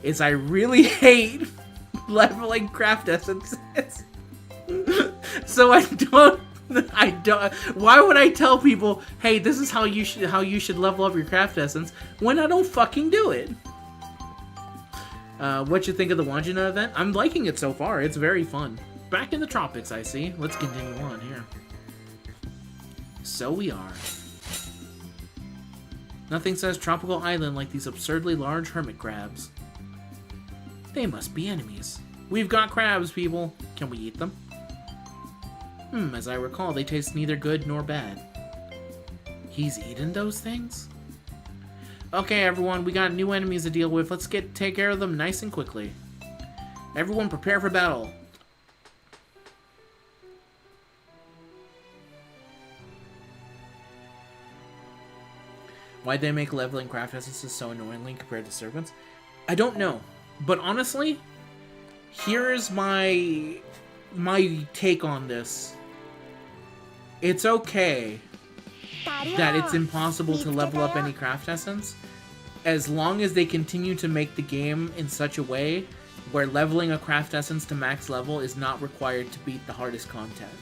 is I really hate leveling craft essences. So I don't. Why would I tell people, hey, this is how you should level up your craft essence when I don't fucking do it? What you think of the Wandjina event? I'm liking it so far. It's very fun. Back in the tropics, I see. Let's continue on here. So we are. Nothing says tropical island like these absurdly large hermit crabs. They must be enemies. We've got crabs, people. Can we eat them? As I recall, they taste neither good nor bad. He's eaten those things? Okay, everyone, we got new enemies to deal with. Let's take care of them nice and quickly. Everyone prepare for battle. Why'd they make leveling craft essences so annoyingly compared to servants? I don't know. But honestly, here's my take on this. It's okay that it's impossible to level up any craft essence, as long as they continue to make the game in such a way where leveling a craft essence to max level is not required to beat the hardest content.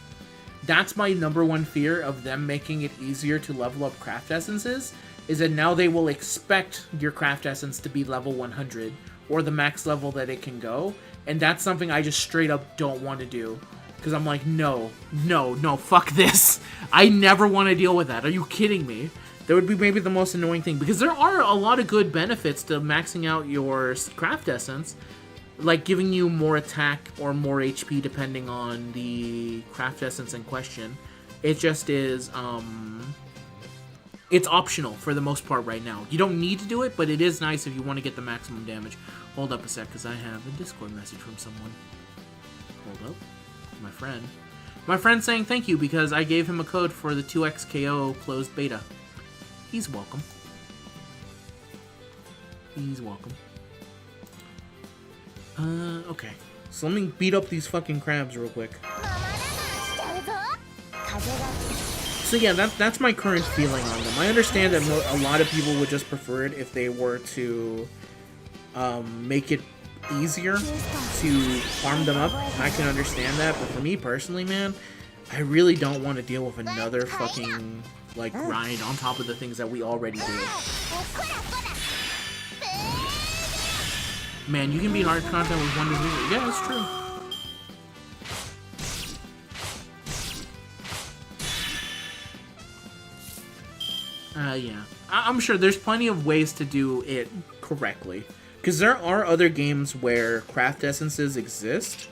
That's my #1 fear of them making it easier to level up craft essences, is that now they will expect your craft essence to be level 100, or the max level that it can go, and that's something I just straight up don't want to do. Because I'm like, no, fuck this. I never want to deal with that. Are you kidding me? That would be maybe the most annoying thing, because there are a lot of good benefits to maxing out your craft essence, like giving you more attack or more HP depending on the craft essence in question. It just is, it's optional for the most part right now. You don't need to do it, but it is nice if you want to get the maximum damage. Hold up a sec, because I have a Discord message from someone. Hold up. My friend. My friend saying thank you because I gave him a code for the 2xKO closed beta. He's welcome. He's welcome. Okay. So let me beat up these fucking crabs real quick. So yeah, that's my current feeling on them. I understand that a lot of people would just prefer it if they were to make it easier to farm them up. I can understand that, but for me personally, man, I really don't want to deal with another fucking, like, grind on top of the things that we already do. Man, you can beat hard content with one disease. Yeah, that's true. Yeah. I'm sure there's plenty of ways to do it correctly. Because there are other games where craft essences exist,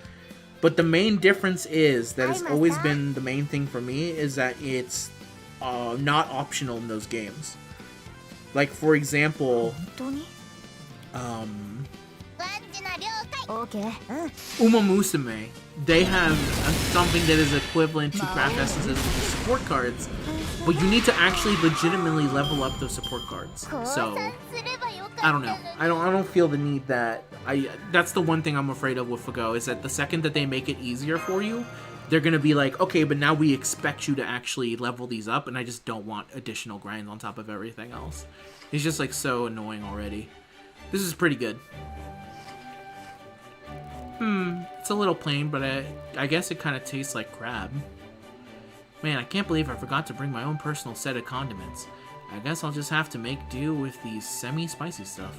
but the main difference is that it's always been the main thing for me is that it's not optional in those games. Like, for example, Uma Musume, they have something that is equivalent to craft essences with the support cards, but you need to actually legitimately level up those support cards. So I don't know. I don't feel the need that that's the one thing I'm afraid of with FGO, is that the second that they make it easier for you, they're gonna be like, okay, but now we expect you to actually level these up, and I just don't want additional grinds on top of everything else. It's just like so annoying already. This is pretty good. It's a little plain, but I guess it kind of tastes like crab. Man, I can't believe I forgot to bring my own personal set of condiments. I guess I'll just have to make do with the semi-spicy stuff.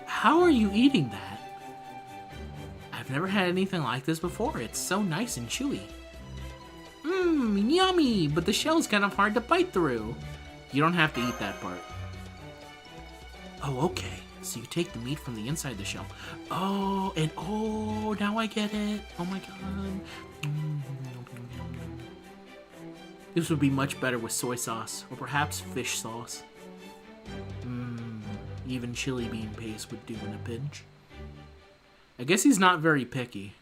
How are you eating that? I've never had anything like this before. It's so nice and chewy. Yummy, but the shell's kind of hard to bite through. You don't have to eat that part. Oh, okay. So you take the meat from the inside the shell. Oh, and oh, now I get it. Oh my god. This would be much better with soy sauce, or perhaps fish sauce. Even chili bean paste would do in a pinch. I guess he's not very picky.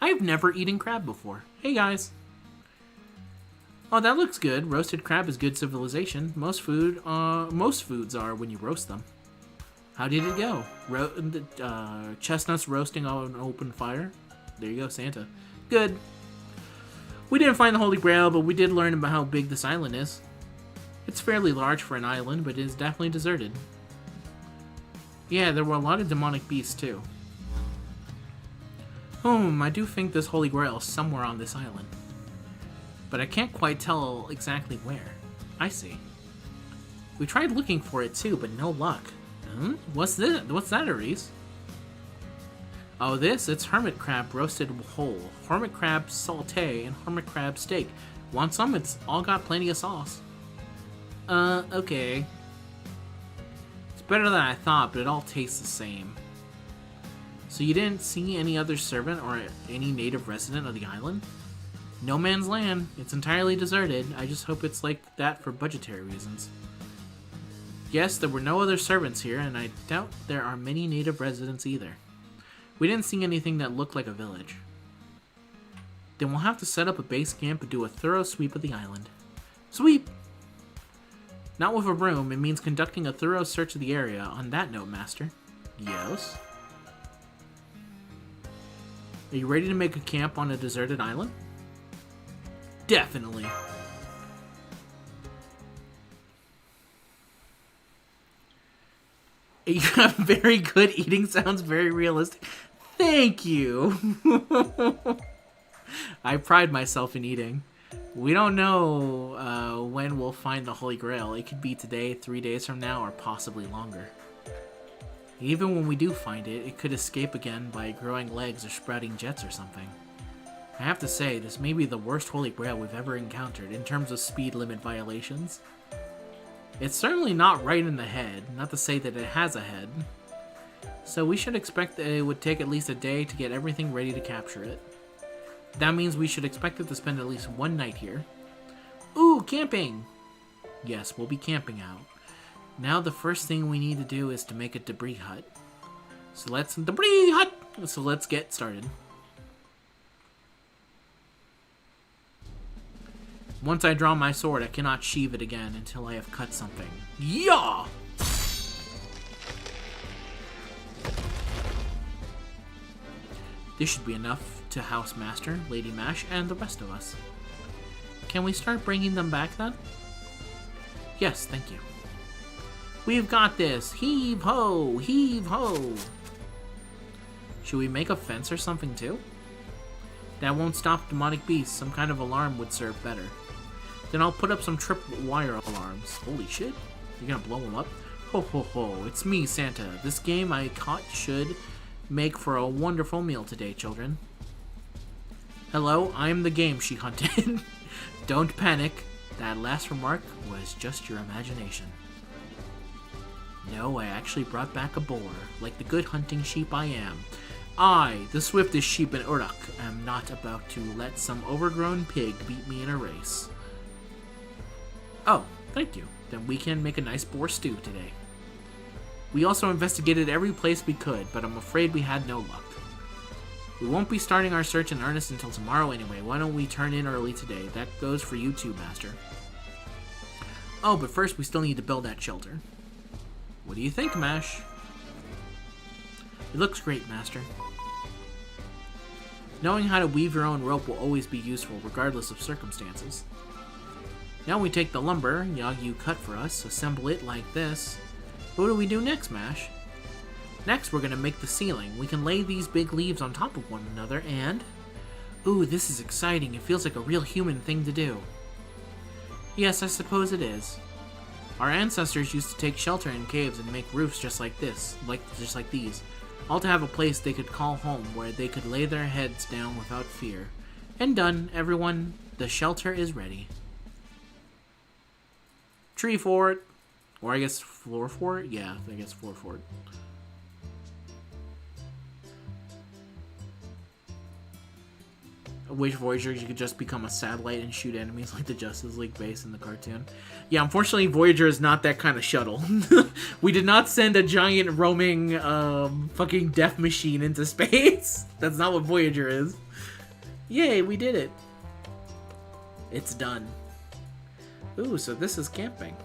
I've never eaten crab before. Hey guys. Oh, that looks good. Roasted crab is good civilization. Most foods are when you roast them. How did it go? Chestnuts roasting on an open fire? There you go, Santa. Good. We didn't find the Holy Grail, but we did learn about how big this island is. It's fairly large for an island, but it is definitely deserted. Yeah, there were a lot of demonic beasts, too. I do think this Holy Grail is somewhere on this island. But I can't quite tell exactly where. I see. We tried looking for it, too, but no luck. What's this? What's that, Aris? Oh, it's hermit crab roasted whole, hermit crab sauté, and hermit crab steak. Want some? It's all got plenty of sauce. Okay. It's better than I thought, but it all tastes the same. So you didn't see any other servant or any native resident of the island? No man's land. It's entirely deserted. I just hope it's like that for budgetary reasons. Yes, there were no other servants here, and I doubt there are many native residents either. We didn't see anything that looked like a village. Then we'll have to set up a base camp and do a thorough sweep of the island. Sweep! Not with a broom, it means conducting a thorough search of the area. On that note, Master. Yes? Are you ready to make a camp on a deserted island? Definitely. You have very good eating sounds, very realistic. Thank you. I pride myself in eating. We don't know when we'll find the Holy Grail. It could be today, 3 days from now, or possibly longer. Even when we do find it, it could escape again by growing legs or sprouting jets or something. I have to say, this may be the worst Holy Grail we've ever encountered in terms of speed limit violations. It's certainly not right in the head, not to say that it has a head. So we should expect that it would take at least a day to get everything ready to capture it. That means we should expect it to spend at least one night here. Ooh, camping! Yes, we'll be camping out. Now the first thing we need to do is to make a debris hut. So let's get started. Once I draw my sword, I cannot sheathe it again until I have cut something. Yeah! This should be enough to house Master, Lady Mash, and the rest of us. Can we start bringing them back then? Yes, thank you. We've got this! Heave ho! Heave ho! Should we make a fence or something too? That won't stop demonic beasts. Some kind of alarm would serve better. Then I'll put up some tripwire alarms. Holy shit. You're gonna blow them up? Ho ho ho, it's me, Santa. This game I caught should make for a wonderful meal today, children. Hello, I'm the game she hunted. Don't panic. That last remark was just your imagination. No, I actually brought back a boar, like the good hunting sheep I am. I, the swiftest sheep in Uruk, am not about to let some overgrown pig beat me in a race. Oh, thank you. Then we can make a nice boar stew today. We also investigated every place we could, but I'm afraid we had no luck. We won't be starting our search in earnest until tomorrow anyway. Why don't we turn in early today? That goes for you too, Master. Oh, but first we still need to build that shelter. What do you think, Mash? It looks great, Master. Knowing how to weave your own rope will always be useful, regardless of circumstances. Now we take the lumber Yagyu cut for us, assemble it like this. What do we do next, Mash? Next, we're gonna make the ceiling. We can lay these big leaves on top of one another and... Ooh, this is exciting. It feels like a real human thing to do. Yes, I suppose it is. Our ancestors used to take shelter in caves and make roofs just like this, just like these. All to have a place they could call home where they could lay their heads down without fear. And done, everyone. The shelter is ready. Tree fort. Or I guess floor fort? Yeah, I guess floor fort. I wish Voyager you could just become a satellite and shoot enemies like the Justice League base in the cartoon. Yeah, unfortunately Voyager is not that kind of shuttle. We did not send a giant roaming fucking death machine into space. That's not what Voyager is. Yay, we did it. It's done. Ooh, so this is camping.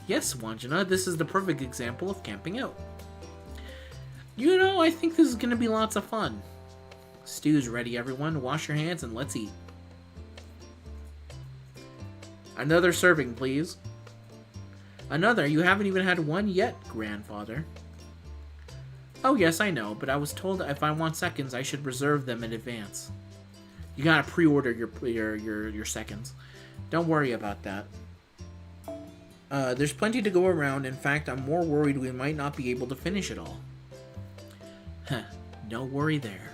Yes, Wandjina, this is the perfect example of camping out. You know, I think this is going to be lots of fun. Stew's ready, everyone. Wash your hands and let's eat. Another serving, please. Another? You haven't even had one yet, grandfather. Oh, yes, I know, but I was told that if I want seconds, I should reserve them in advance. You gotta pre-order your seconds. Don't worry about that. There's plenty to go around. In fact, I'm more worried we might not be able to finish it all. Huh, no worry there.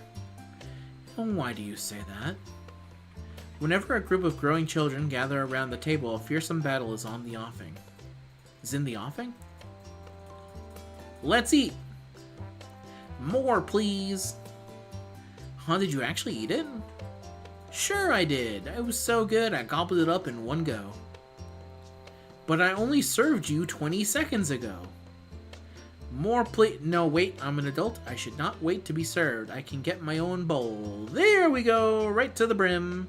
And why do you say that? Whenever a group of growing children gather around the table, a fearsome battle is on the offing. Is in the offing? Let's eat! More, please! Huh, did you actually eat it? Sure I did. It was so good I gobbled it up in one go. But I only served you 20 seconds ago. More No, wait, I'm an adult. I should not wait to be served. I can get my own bowl. There we go, right to the brim.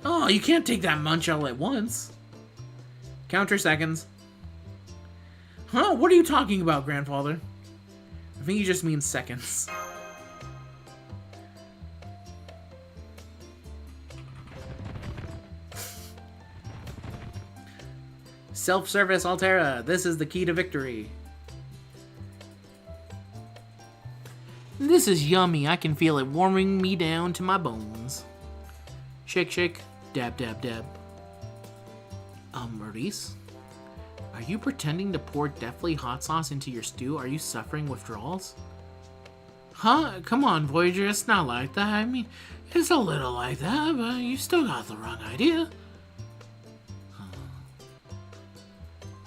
Oh, you can't take that munch all at once. Counter seconds. Huh? What are you talking about, grandfather? I think he just means seconds. Self-service Altera. This is the key to victory. This is yummy. I can feel it warming me down to my bones. Shake, shake. Dab, dab, dab. Maurice? Are you pretending to pour deathly hot sauce into your stew? Are you suffering withdrawals? Huh? Come on, Voyager. It's not like that. I mean, it's a little like that, but you still got the wrong idea.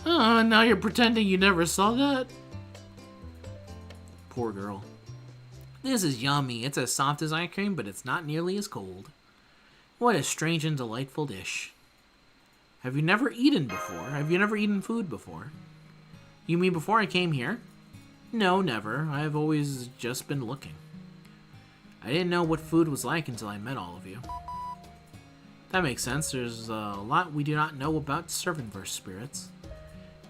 Oh, and now you're pretending you never saw that? Poor girl. This is yummy. It's as soft as ice cream, but it's not nearly as cold. What a strange and delightful dish. Have you never eaten before? Have you never eaten food before? You mean before I came here? No, never. I've always just been looking. I didn't know what food was like until I met all of you. That makes sense. There's a lot we do not know about Servantverse spirits.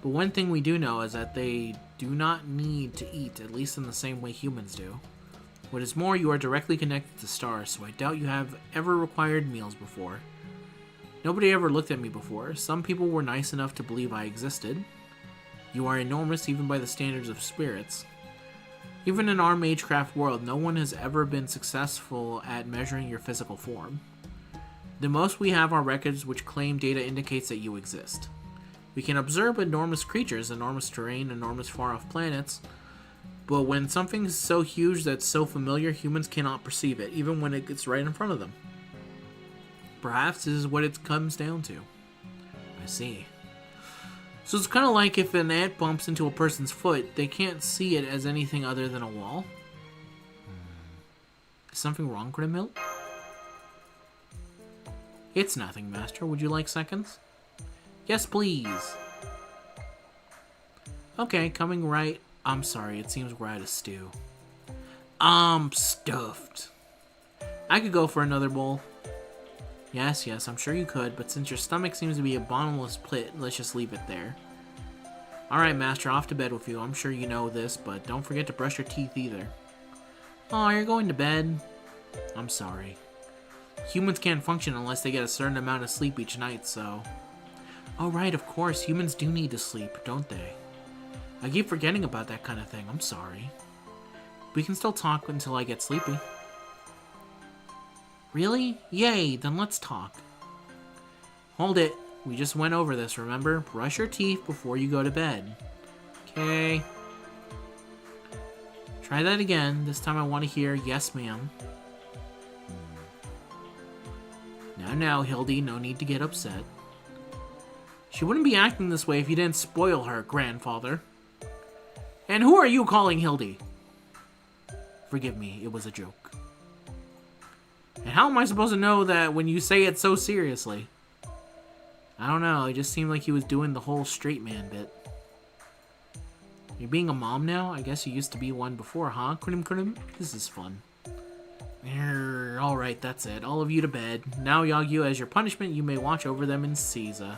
But one thing we do know is that they do not need to eat, at least in the same way humans do. What is more, you are directly connected to stars, so I doubt you have ever required meals before. Nobody ever looked at me before. Some people were nice enough to believe I existed. You are enormous even by the standards of spirits. Even in our Magecraft world, no one has ever been successful at measuring your physical form. The most we have are records which claim data indicates that you exist. We can observe enormous creatures, enormous terrain, enormous far-off planets, but when something is so huge that's so familiar, humans cannot perceive it, even when it gets right in front of them. Perhaps this is what it comes down to. I see. So it's kind of like if an ant bumps into a person's foot, they can't see it as anything other than a wall. Is something wrong, Grimhild? It's nothing, Master. Would you like seconds? Yes, please. Okay, coming right. I'm sorry, it seems we're out of stew. I'm stuffed. I could go for another bowl. Yes, I'm sure you could, but since your stomach seems to be a bottomless pit, let's just leave it there. Alright, Master, off to bed with you. I'm sure you know this, but don't forget to brush your teeth either. Oh, you're going to bed? I'm sorry. Humans can't function unless they get a certain amount of sleep each night, so... Oh, right, of course, humans do need to sleep, don't they? I keep forgetting about that kind of thing. I'm sorry. We can still talk until I get sleepy. Really? Yay, then let's talk. Hold it. We just went over this, remember? Brush your teeth before you go to bed. Okay. Try that again. This time I want to hear, yes, ma'am. Now, Hildy, no need to get upset. She wouldn't be acting this way if you didn't spoil her, grandfather. And who are you calling Hildy? Forgive me, it was a joke. And how am I supposed to know that when you say it so seriously? I don't know, it just seemed like he was doing the whole straight man bit. You're being a mom now? I guess you used to be one before, huh? This is fun. Alright, that's it. All of you to bed. Now, Yagyu, as your punishment, you may watch over them in Caesar.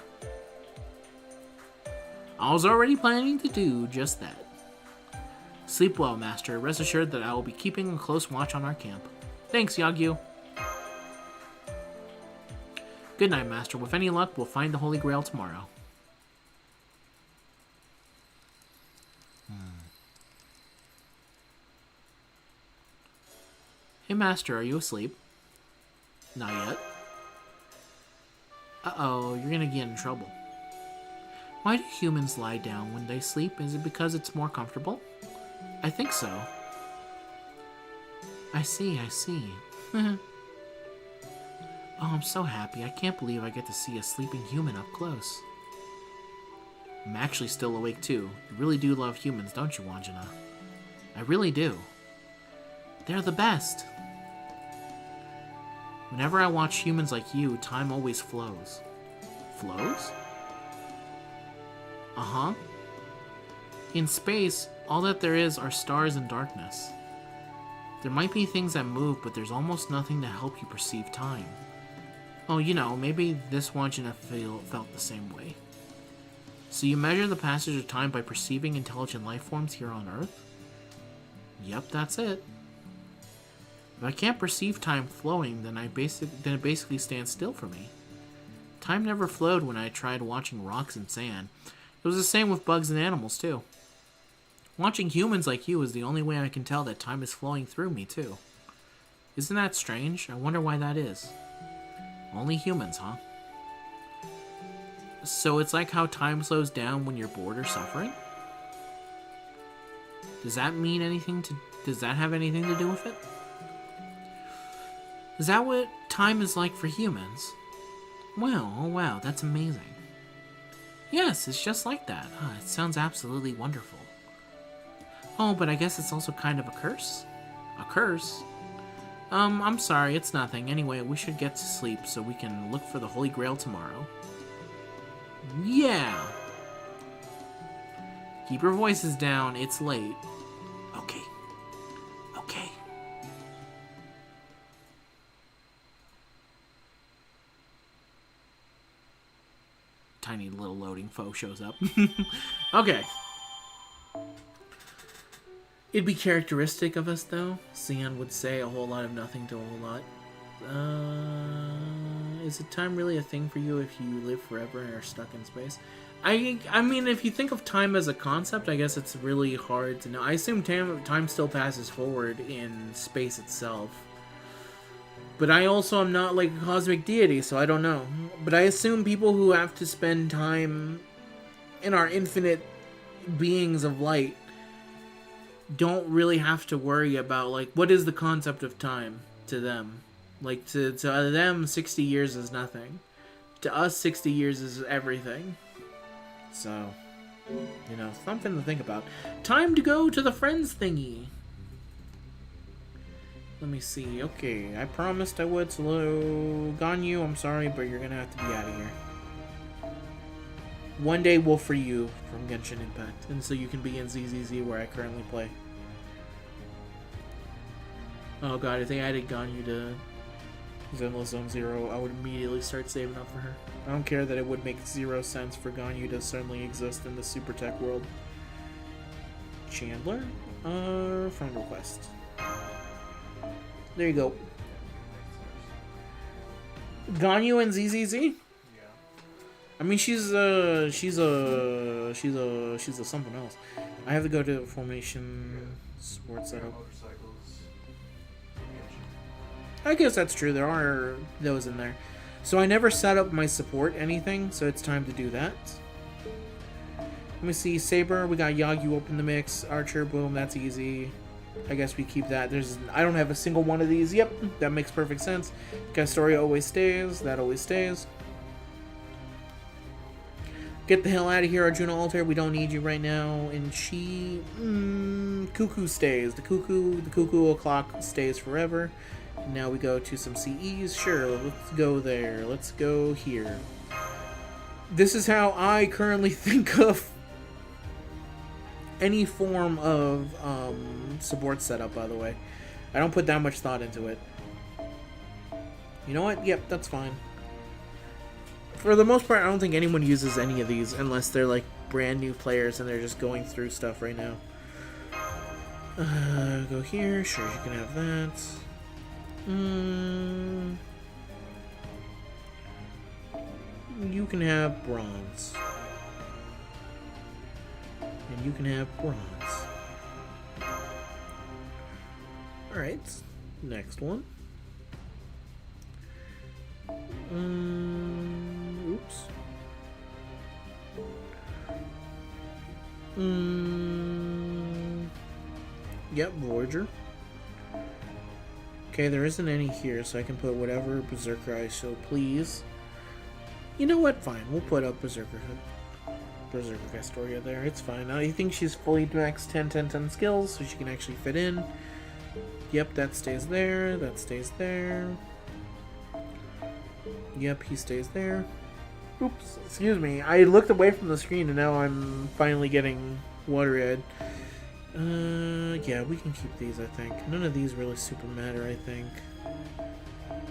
I was already planning to do just that. Sleep well, Master. Rest assured that I will be keeping a close watch on our camp. Thanks, Yagyu. Good night, Master. With any luck, we'll find the Holy Grail tomorrow. Hey, Master, are you asleep? Not yet. Uh-oh, you're gonna get in trouble. Why do humans lie down when they sleep? Is it because it's more comfortable? I think so. I see. Oh, I'm so happy. I can't believe I get to see a sleeping human up close. I'm actually still awake too. You really do love humans, don't you, Wandjina? I really do. They're the best. Whenever I watch humans like you, time always flows. Flows? Uh-huh. In space, all that there is are stars and darkness. There might be things that move, but there's almost nothing to help you perceive time. Oh, you know, maybe this Wandjina felt the same way. So you measure the passage of time by perceiving intelligent life forms here on Earth? Yep, that's it. If I can't perceive time flowing, then it basically stands still for me. Time never flowed when I tried watching rocks and sand. It was the same with bugs and animals, too. Watching humans like you is the only way I can tell that time is flowing through me, too. Isn't that strange? I wonder why that is. Only humans, huh? So it's like how time slows down when you're bored or suffering? Does that mean anything to... Does that have anything to do with it? Is that what time is like for humans? Well, oh wow, that's amazing. Yes, it's just like that. It sounds absolutely wonderful. Oh, but I guess it's also kind of a curse? A curse? I'm sorry, it's nothing. Anyway, we should get to sleep so we can look for the Holy Grail tomorrow. Yeah! Keep your voices down, it's late. Okay. Okay. Tiny little loading foe shows up. Okay. It'd be characteristic of us, though. Xian would say a whole lot of nothing to a whole lot. Is it time really a thing for you if you live forever and are stuck in space? I mean, if you think of time as a concept, I guess it's really hard to know. I assume time still passes forward in space itself. But I also am not like a cosmic deity, so I don't know. But I assume people who have to spend time in our infinite beings of light don't really have to worry about, like, what is the concept of time to them. Like, to them, 60 years is nothing. To us, 60 years is everything. So, you know, something to think about. Time to go to the friends thingy. Let me see. Okay, I promised I would. So, Ganyu, I'm sorry, but you're gonna have to be out of here. One day we'll free you from Genshin Impact, and so you can be in ZZZ where I currently play. Oh god, if they added Ganyu to Zenless Zone Zero, I would immediately start saving up for her. I don't care that it would make 0 sense for Ganyu to suddenly exist in the Super Tech world. Chandler? Friend request. There you go. Ganyu and ZZZ? I mean, she's a something else. I have to go to formation sports setup. I guess that's true. There are those in there. So I never set up my support anything, so it's time to do that. Let me see. Saber, we got Yagyu up in the mix. Archer, boom, that's easy. I guess we keep that. I don't have a single one of these. Yep, that makes perfect sense. Castoria always stays. That always stays. Get the hell out of here, Arjuna Alter. We don't need you right now. And Cuckoo stays. The cuckoo o'clock stays forever. Now we go to some CEs. Sure, let's go there. Let's go here. This is how I currently think of any form of support setup, by the way. I don't put that much thought into it. You know what? Yep, that's fine. For the most part, I don't think anyone uses any of these unless they're like brand new players and they're just going through stuff right now. Go here. Sure, you can have that. You can have bronze. And you can have bronze. Alright, next one. Oops. Yep, Voyager. Okay, there isn't any here, so I can put whatever Berserker I so please. You know what? Fine, we'll put up Berserker Castoria there. It's fine. I think she's fully max 10 skills, so she can actually fit in. Yep, that stays there. That stays there. Yep, he stays there. Oops, excuse me. I looked away from the screen and now I'm finally getting watery-eyed. Yeah, we can keep these, I think. None of these really super matter, I think.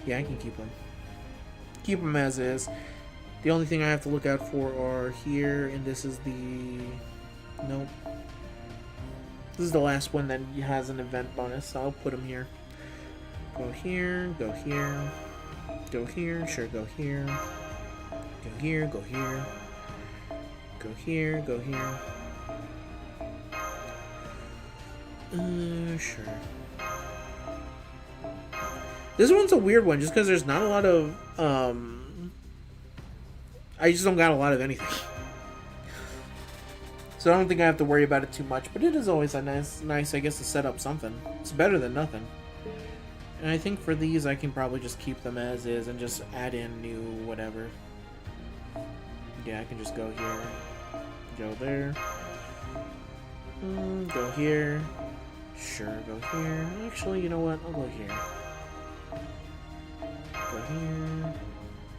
Yeah, I can keep them. Keep them as is. The only thing I have to look out for are here, and this is the... Nope. This is the last one that has an event bonus, so I'll put them here. Go here, go here. Go here, sure, go here. Go here, go here. Go here, go here. Sure. This one's a weird one, just because there's not a lot of, I just don't got a lot of anything. So I don't think I have to worry about it too much, but it is always a nice, I guess, to set up something. It's better than nothing. And I think for these, I can probably just keep them as is and just add in new whatever. Yeah, I can just go here. Go there. Go here. Sure, go here. Actually, you know what? I'll go here. Go here.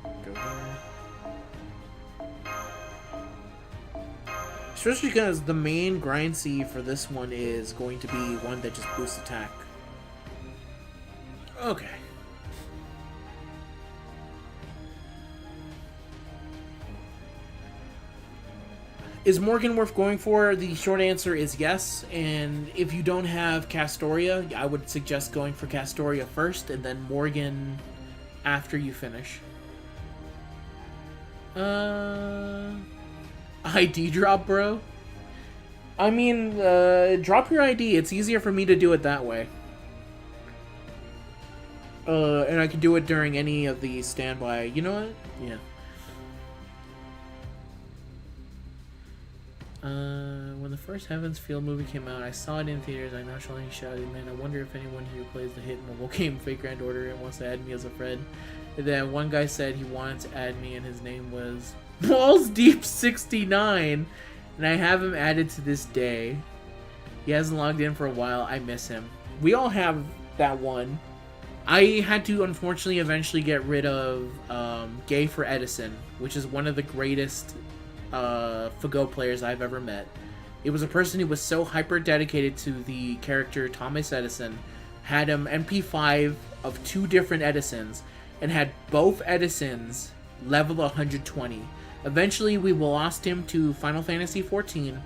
Go here. Especially because the main grind C for this one is going to be one that just boosts attack. Okay. Is Morgan worth going for? The short answer is yes, and if you don't have Castoria, I would suggest going for Castoria first, and then Morgan after you finish. ID drop, bro? I mean, drop your ID. It's easier for me to do it that way. And I can do it during any of the standby. You know what? Yeah. When the first Heaven's Field movie came out, I saw it in theaters. I nonchalantly shouted, "Man, I wonder if anyone here plays the hit mobile game Fate Grand Order and wants to add me as a friend." And then one guy said he wanted to add me, and his name was Balls Deep 69, and I have him added to this day. He hasn't logged in for a while. I miss him. We all have that one. I had to, unfortunately, eventually get rid of Gay for Edison, which is one of the greatest FGO players I've ever met. It was a person who was so hyper dedicated to the character Thomas Edison, had him MP5 of 2 different Edisons, and had both Edisons level 120. Eventually, we lost him to Final Fantasy XIV,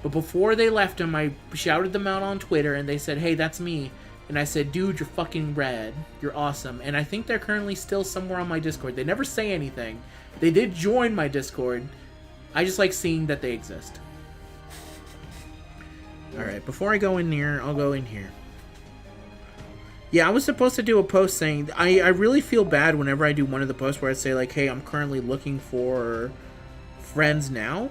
but before they left him, I shouted them out on Twitter, and they said, "Hey, that's me." And I said, "Dude, you're fucking rad. You're awesome." And I think they're currently still somewhere on my Discord. They never say anything. They did join my Discord. I just like seeing that they exist. Alright, before I go in here, I'll go in here. Yeah, I was supposed to do a post saying... I really feel bad whenever I do one of the posts where I say, like, hey, I'm currently looking for friends now.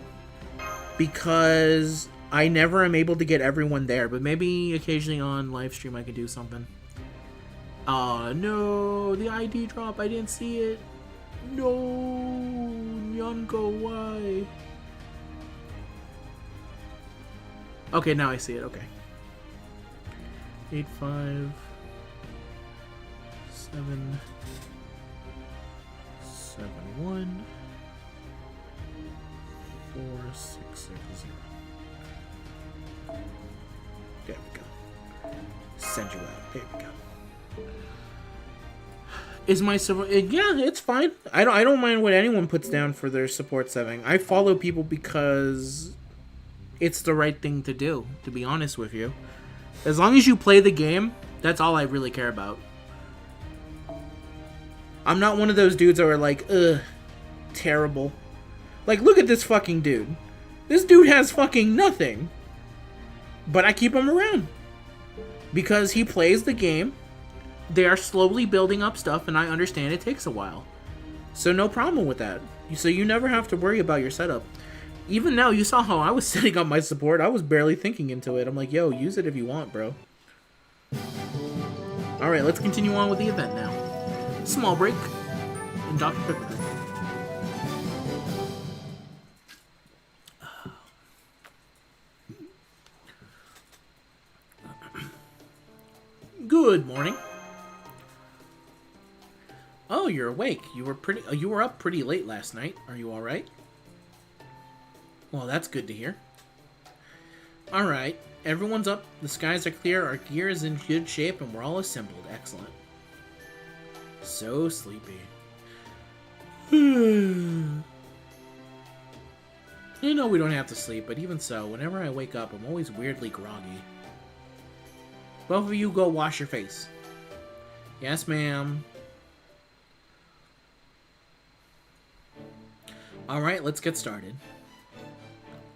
Because I never am able to get everyone there. But maybe occasionally on live stream I could do something. Aw, no, the ID drop, I didn't see it. No, Nyonko, why? Okay, now I see it, okay. 8, 5, 7, 7, 1, 4, 6, 6, 0. There we go. Send you out. There we go. Is my support? Yeah, it's fine. I don't mind what anyone puts down for their support setting. I follow people because it's the right thing to do. To be honest with you, as long as you play the game, that's all I really care about. I'm not one of those dudes that are like, ugh, terrible. Like, look at this fucking dude. This dude has fucking nothing. But I keep him around because he plays the game. They are slowly building up stuff, and I understand it takes a while. So no problem with that. So you never have to worry about your setup. Even now, you saw how I was setting up my support. I was barely thinking into it. I'm like, yo, use it if you want, bro. Alright, let's continue on with the event now. Small break. And Dr. Pepper. Good morning. Oh, you're awake. You were up pretty late last night. Are you all right? Well, that's good to hear. All right, everyone's up. The skies are clear. Our gear is in good shape, and we're all assembled. Excellent. So sleepy. You know we don't have to sleep, but even so, whenever I wake up, I'm always weirdly groggy. Both of you go wash your face. Yes, ma'am. Alright, let's get started.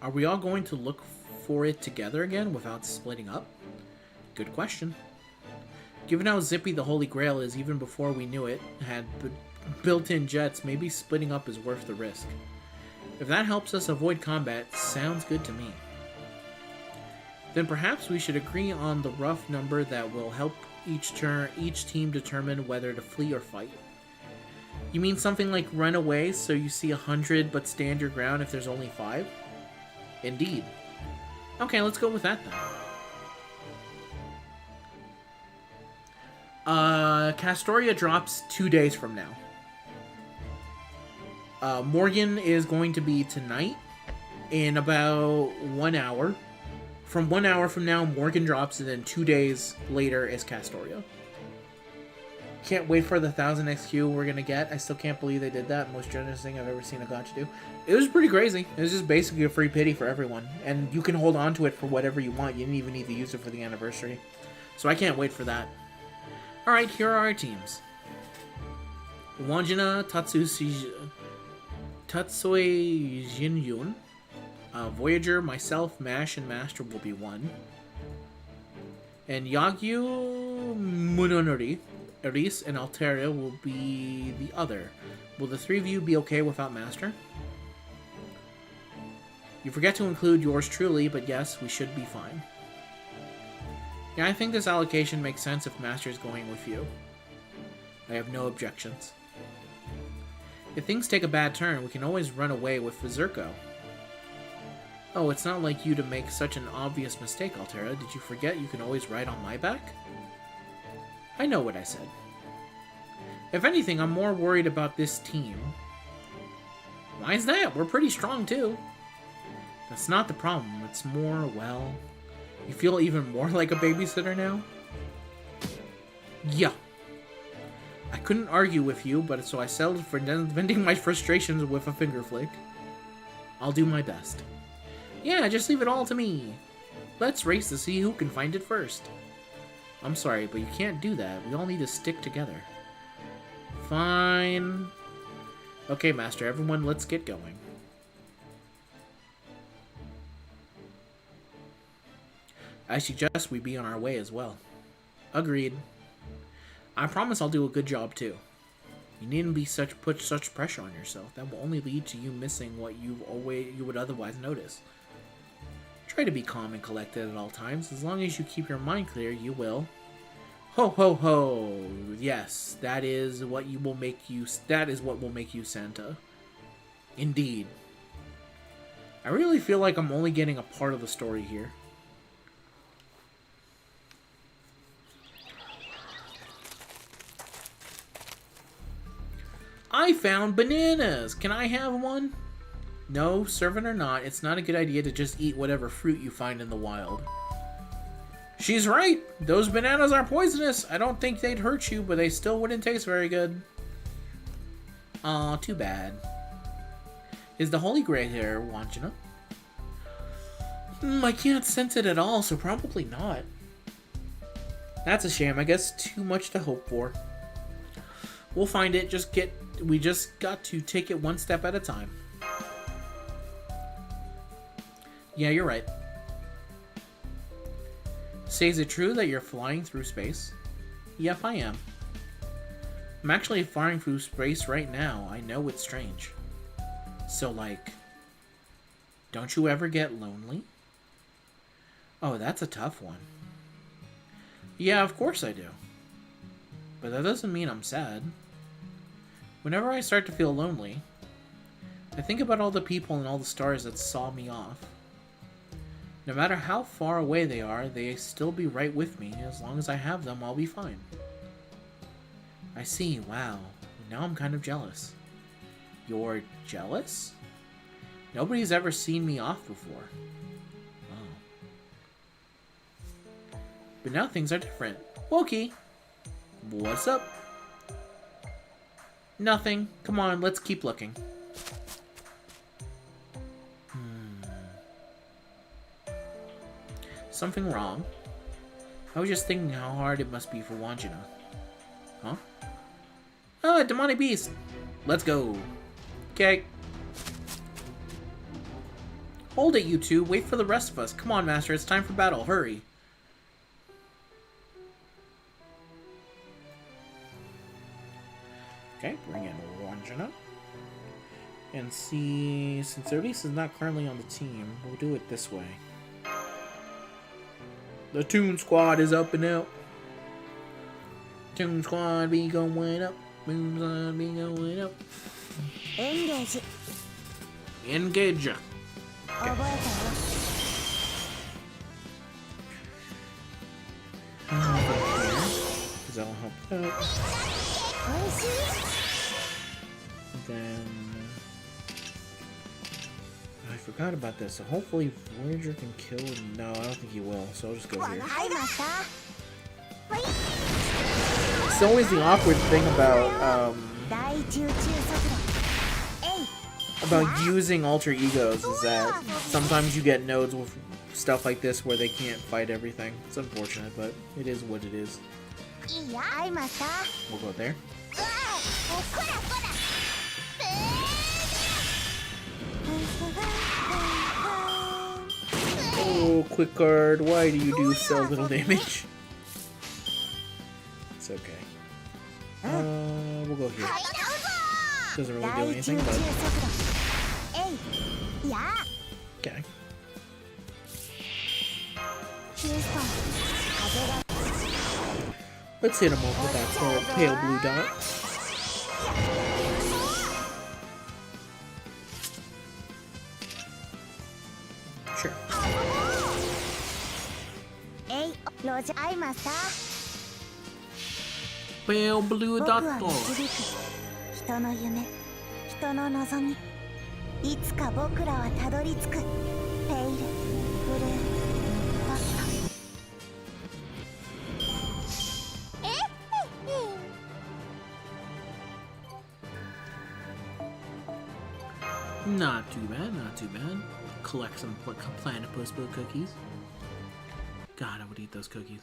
Are we all going to look for it together again without splitting up? Good question. Given how zippy the Holy Grail is even before we knew it had built-in jets, maybe splitting up is worth the risk. If that helps us avoid combat, sounds good to me. Then perhaps we should agree on the rough number that will help each team determine whether to flee or fight. You mean something like run away so you see 100 but stand your ground if there's only 5? Indeed. Okay, let's go with that then. Castoria drops 2 days from now. Morgan is going to be tonight in about 1 hour. From 1 hour from now, Morgan drops, and then 2 days later is Castoria. Can't wait for the 1000 XQ we're gonna get. I still can't believe they did that. Most generous thing I've ever seen a gacha do. It was pretty crazy. It was just basically a free pity for everyone. And you can hold on to it for whatever you want. You didn't even need to use it for the anniversary. So I can't wait for that. Alright, here are our teams. Wandjina, Tatsui Jinyun. Voyager, myself, Mash, and Master will be 1. And Yagyu, Munonori, Eris, and Alteria will be the other. Will the 3 of you be okay without Master? You forget to include yours truly, but yes, we should be fine. Yeah, I think this allocation makes sense if Master is going with you. I have no objections. If things take a bad turn, we can always run away with Zerko. Oh, it's not like you to make such an obvious mistake, Altera. Did you forget you can always ride on my back? I know what I said. If anything, I'm more worried about this team. Why is that? We're pretty strong, too. That's not the problem. It's more, well... You feel even more like a babysitter now? Yeah. I couldn't argue with you, but so I settled for venting my frustrations with a finger flick. I'll do my best. Yeah, just leave it all to me. Let's race to see who can find it first. I'm sorry, but you can't do that. We all need to stick together. Fine. Okay, Master, everyone, let's get going. I suggest we be on our way as well. Agreed. I promise I'll do a good job too. You needn't put such pressure on yourself. That will only lead to you missing what you would otherwise notice. Try to be calm and collected at all times. As long as you keep your mind clear, you will. Ho ho ho! Yes, that is what will make you Santa. Indeed. I really feel like I'm only getting a part of the story here. I found bananas! Can I have one? No, servant or not, it's not a good idea to just eat whatever fruit you find in the wild. She's right. Those bananas are poisonous. I don't think they'd hurt you, but they still wouldn't taste very good. Aw, too bad. Is the Holy Grail here, Wandjina? I can't sense it at all, so probably not. That's a shame. I guess too much to hope for. We'll find it. We just got to take it one step at a time. Yeah, you're right. Say, is it true that you're flying through space? Yep, I am. I'm actually flying through space right now. I know it's strange. So, like, don't you ever get lonely? Oh, that's a tough one. Yeah, of course I do. But that doesn't mean I'm sad. Whenever I start to feel lonely, I think about all the people and all the stars that saw me off. No matter how far away they are, they still be right with me. As long as I have them, I'll be fine. I see, wow. Now I'm kind of jealous. You're jealous? Nobody's ever seen me off before. But now things are different. Wokey! What's up? Nothing. Come on, let's keep looking. Something wrong? I was just thinking how hard it must be for Wandjina. Huh? Ah, demonic beast! Let's go. Okay. Hold it, you two. Wait for the rest of us. Come on, Master. It's time for battle. Hurry. Okay, bring in Wandjina. And see, since Elise is not currently on the team, we'll do it this way. The Toon Squad is up and out. Toon Squad be going up. Toon Squad be going up. Engage. Engage. Okay. Because that'll help out. Then I forgot about this. So hopefully Voyager can kill him. No, I don't think he will. So I'll just go here. It's always the awkward thing about using alter egos is that sometimes you get nodes with stuff like this where they can't fight everything. It's unfortunate, but it is what it is. We'll go there. Oh, quick card. Why do you do so little damage? It's okay. We'll go here. Doesn't really do anything, but... Okay. Let's hit him up with that pale blue dot. Sure. Pale blue dot. 人の夢、人の望み、いつか僕らはたどり着く。ペイル、ブルー、ドット。Not too bad, not too bad. Collect some platypus cookies. God, I would eat those cookies.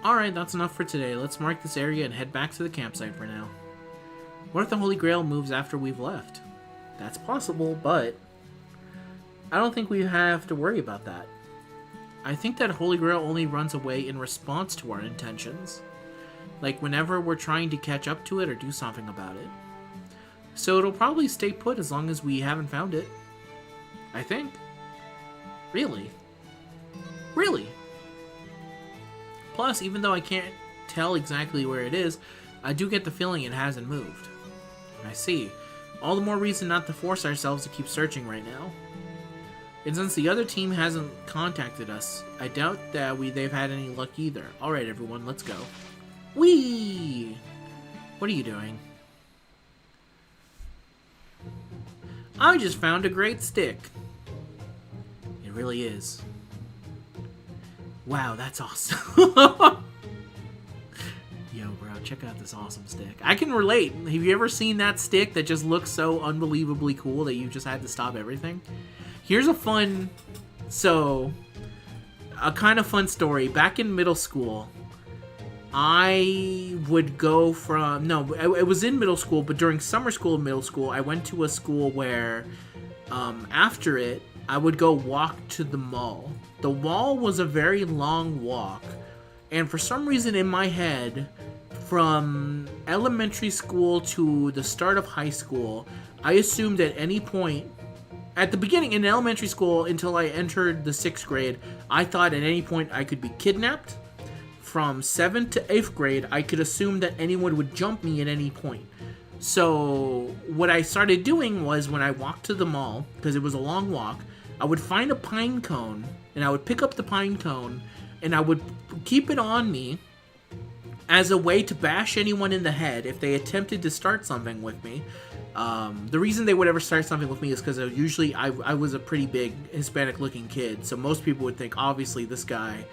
Alright, that's enough for today. Let's mark this area and head back to the campsite for now. What if the Holy Grail moves after we've left? That's possible, but I don't think we have to worry about that. I think that Holy Grail only runs away in response to our intentions. Like whenever we're trying to catch up to it or do something about it. So it'll probably stay put as long as we haven't found it. I think. Really? Really? Plus, even though I can't tell exactly where it is, I do get the feeling it hasn't moved. I see. All the more reason not to force ourselves to keep searching right now. And since the other team hasn't contacted us, I doubt that they've had any luck either. Alright everyone, let's go. Whee! What are you doing? I just found a great stick. It really is. Wow, that's awesome. Yo, bro, check out this awesome stick. I can relate. Have you ever seen that stick that just looks so unbelievably cool that you just had to stop everything? Here's a kind of fun story. Back in middle school, I would go from... No, it was in middle school, but during summer school and middle school, I went to a school where, after it, I would go walk to the mall. The mall was a very long walk, and for some reason in my head, from elementary school to the start of high school, I assumed at any point... At the beginning, in elementary school, until I entered the 6th grade, I thought at any point I could be kidnapped. From 7th to 8th grade, I could assume that anyone would jump me at any point. So what I started doing was when I walked to the mall, because it was a long walk, I would find a pine cone, and I would pick up the pine cone, and I would keep it on me as a way to bash anyone in the head if they attempted to start something with me. The reason they would ever start something with me is because usually I was a pretty big Hispanic-looking kid, so most people would think, obviously, this guy,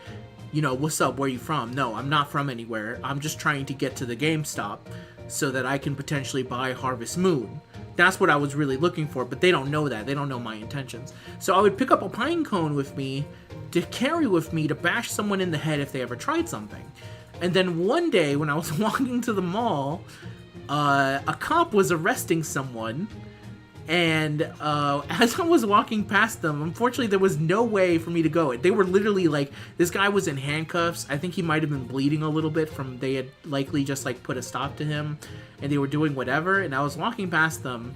you know, what's up, where are you from? No, I'm not from anywhere. I'm just trying to get to the GameStop so that I can potentially buy Harvest Moon. That's what I was really looking for, but they don't know that. They don't know my intentions. So I would pick up a pine cone with me to carry with me to bash someone in the head if they ever tried something. And then one day when I was walking to the mall, a cop was arresting someone, and as I was walking past them, unfortunately there was no way for me to go. They were literally like, this guy was in handcuffs. I think he might have been bleeding a little bit from, they had likely just like put a stop to him, and they were doing whatever, and I was walking past them.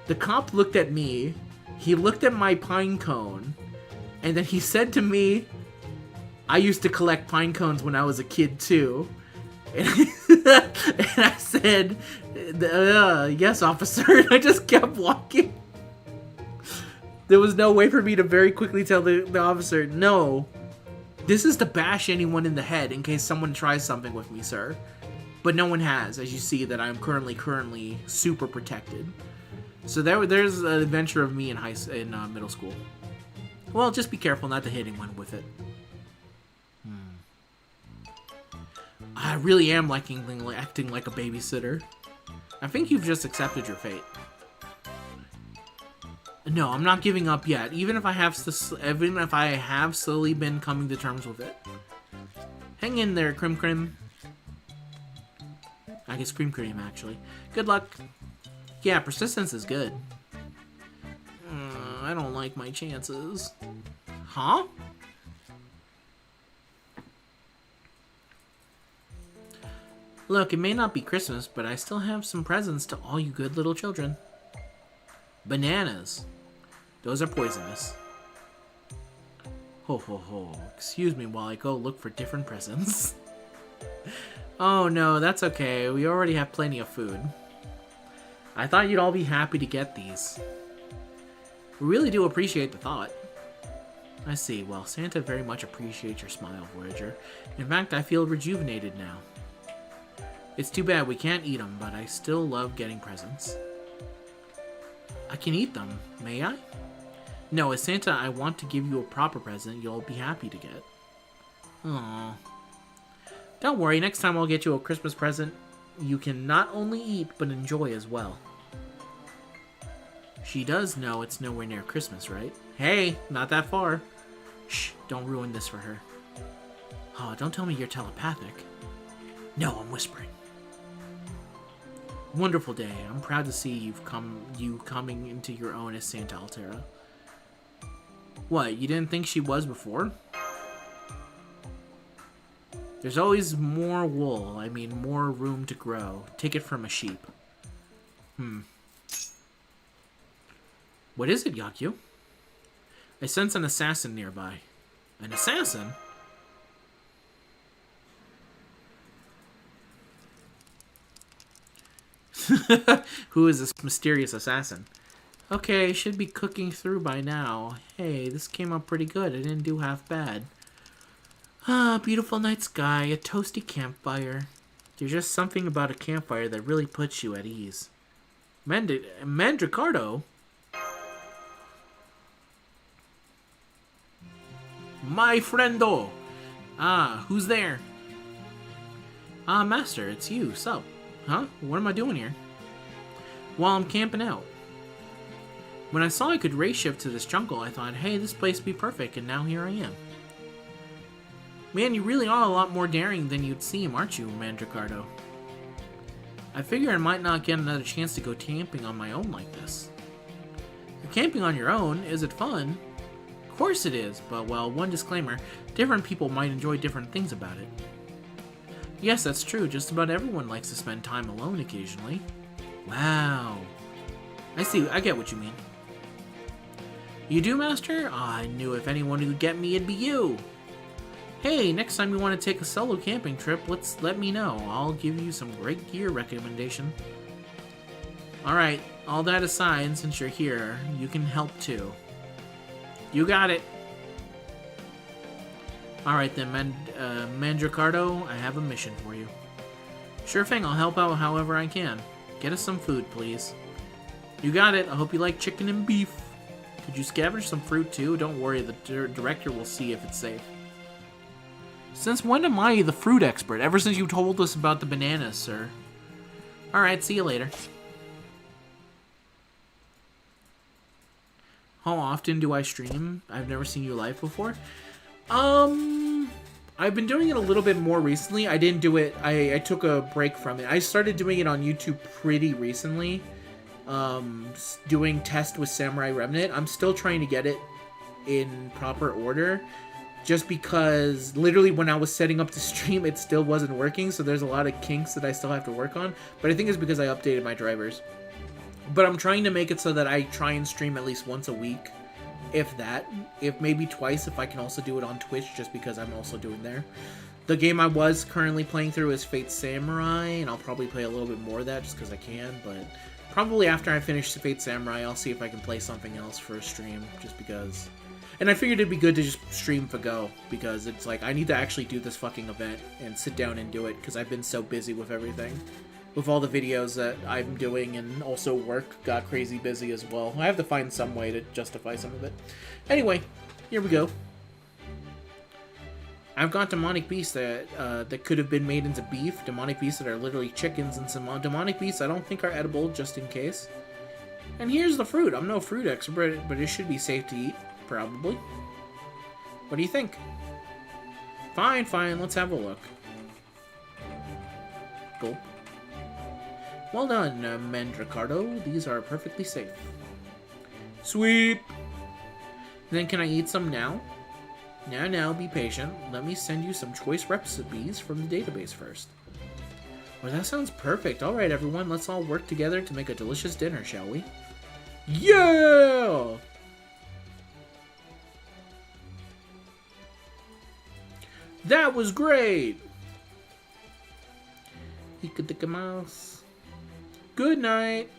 The cop looked at me, he looked at my pine cone, and then he said to me, I used to collect pine cones when I was a kid too. And I said, yes, officer. And I just kept walking. There was no way for me to very quickly tell the officer, no, this is to bash anyone in the head in case someone tries something with me, sir. But no one has, as you see that I'm currently super protected. So there's an adventure of me in middle school. Well, just be careful not to hit anyone with it. I really am acting like a babysitter. I think you've just accepted your fate. No, I'm not giving up yet. Even if I have slowly been coming to terms with it. Hang in there, Crim Crim. I guess Cream Cream, actually. Good luck. Yeah, persistence is good. I don't like my chances. Huh? Look, it may not be Christmas, but I still have some presents to all you good little children. Bananas. Those are poisonous. Ho ho ho. Excuse me while I go look for different presents. Oh no, that's okay. We already have plenty of food. I thought you'd all be happy to get these. We really do appreciate the thought. I see. Well, Santa very much appreciates your smile, Voyager. In fact, I feel rejuvenated now. It's too bad we can't eat them, but I still love getting presents. I can eat them, may I? No, as Santa, I want to give you a proper present you'll be happy to get. Aww. Don't worry, next time I'll get you a Christmas present you can not only eat, but enjoy as well. She does know it's nowhere near Christmas, right? Hey, not that far. Shh, don't ruin this for her. Oh, don't tell me you're telepathic. No, I'm whispering. Wonderful day. I'm proud to see you coming into your own as Santa Altera. What, you didn't think she was before? There's always more wool. I mean, more room to grow. Take it from a sheep. What is it, Yakyu? I sense an assassin nearby. An assassin? Who is this mysterious assassin? Okay, should be cooking through by now. Hey, this came out pretty good. I didn't do half bad. Ah, beautiful night sky, a toasty campfire. There's just something about a campfire that really puts you at ease. Mandricardo? My friendo! Ah, who's there? Ah, master, it's you. Sup? Huh? What am I doing here? Well, I'm camping out. When I saw I could race shift to this jungle, I thought, hey, this place would be perfect, and now here I am. Man, you really are a lot more daring than you'd seem, aren't you, Mandricardo? I figure I might not get another chance to go camping on my own like this. You're camping on your own? Is it fun? Of course it is, but, well, one disclaimer, different people might enjoy different things about it. Yes, that's true, just about everyone likes to spend time alone occasionally. Wow. I see, I get what you mean. You do, Master? I knew if anyone would get me, it'd be you. Hey, next time you want to take a solo camping trip, let me know. I'll give you some great gear recommendation. Alright, all that aside, since you're here, you can help too. You got it. Alright then, Mandricardo, I have a mission for you. Sure thing, I'll help out however I can. Get us some food, please. You got it, I hope you like chicken and beef. Could you scavenge some fruit too? Don't worry, the director will see if it's safe. Since when am I the fruit expert? Ever since you told us about the bananas, sir. Alright, see you later. How often do I stream? I've never seen you live before. I've been doing it a little bit more recently. I didn't do it, I took a break from it. I started doing it on YouTube pretty recently. Doing Test with Samurai Remnant. I'm still trying to get it in proper order. Just because literally when I was setting up the stream, it still wasn't working. So there's a lot of kinks that I still have to work on. But I think it's because I updated my drivers. But I'm trying to make it so that I try and stream at least once a week. If that. If maybe twice if I can also do it on Twitch, just because I'm also doing there. The game I was currently playing through is Fate Samurai, and I'll probably play a little bit more of that just because I can. But probably after I finish Fate Samurai, I'll see if I can play something else for a stream, just because. And I figured it'd be good to just stream FGO, because it's like, I need to actually do this fucking event and sit down and do it, because I've been so busy with everything. With all the videos that I'm doing, and also work got crazy busy as well. I have to find some way to justify some of it. Anyway, here we go. I've got demonic beasts that could have been made into beef. Demonic beasts that are literally chickens, and some demonic beasts I don't think are edible, just in case. And here's the fruit. I'm no fruit expert, but it should be safe to eat, probably. What do you think? Fine, fine, let's have a look. Gulp. Well done, Mandricardo. These are perfectly safe. Sweet! Then can I eat some now? Now, be patient. Let me send you some choice recipes from the database first. Well, that sounds perfect. Alright, everyone, let's all work together to make a delicious dinner, shall we? Yeah! That was great! Ikadikamas. Good night!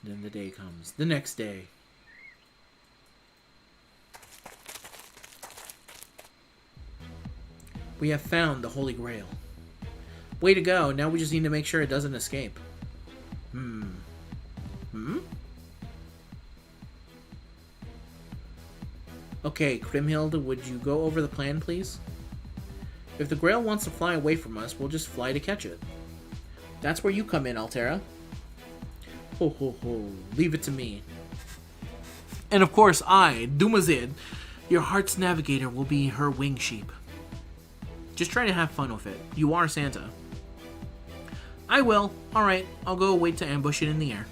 Then the day comes. The next day. We have found the Holy Grail. Way to go. Now we just need to make sure it doesn't escape. Okay, Kriemhild, would you go over the plan, please? If the Grail wants to fly away from us, we'll just fly to catch it. That's where you come in, Altera. Ho ho ho, leave it to me. And of course, I, Dumazid, your heart's navigator, will be her wing sheep. Just try to have fun with it. You are Santa. I will. Alright, I'll go wait to ambush it in the air.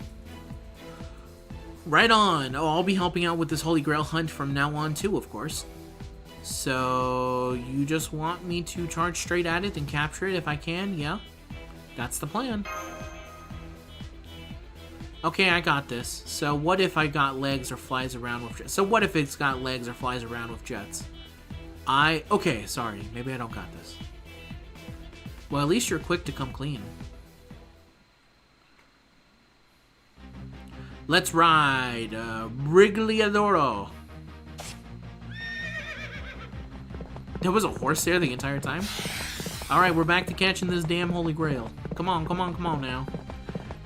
Right on. Oh, I'll be helping out with this Holy Grail hunt from now on too, of course. So, you just want me to charge straight at it and capture it if I can? Yeah? That's the plan. Okay, I got this. So, what if I got legs or flies around with jets? So, what if it's got legs or flies around with jets? Okay, sorry. Maybe I don't got this. Well, at least you're quick to come clean. Let's ride, Brigliadoro. There was a horse there the entire time? Alright, we're back to catching this damn Holy Grail. Come on, come on, come on now.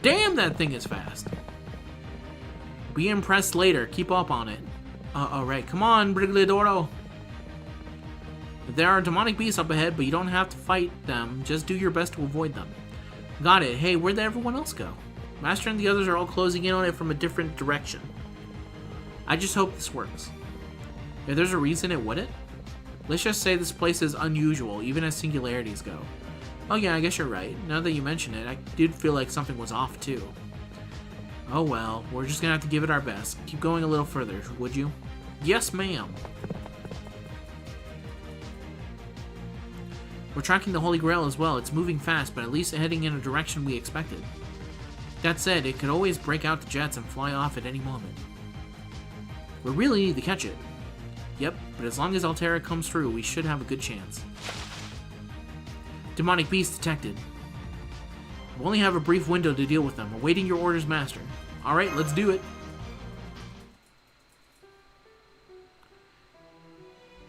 Damn, that thing is fast. Be impressed later. Keep up on it. Alright, come on, Brigliadoro. There are demonic beasts up ahead, but you don't have to fight them. Just do your best to avoid them. Got it. Hey, where'd everyone else go? Master and the others are all closing in on it from a different direction. I just hope this works. If there's a reason it wouldn't, let's just say this place is unusual, even as singularities go. Oh yeah, I guess you're right. Now that you mention it, I did feel like something was off too. Oh well, we're just gonna have to give it our best. Keep going a little further, would you? Yes, ma'am. We're tracking the Holy Grail as well. It's moving fast, but at least heading in a direction we expected. That said, it could always break out the jets and fly off at any moment. We really need to catch it. Yep, but as long as Altera comes through, we should have a good chance. Demonic beast detected. We only have a brief window to deal with them. Awaiting your orders, Master. Alright, let's do it.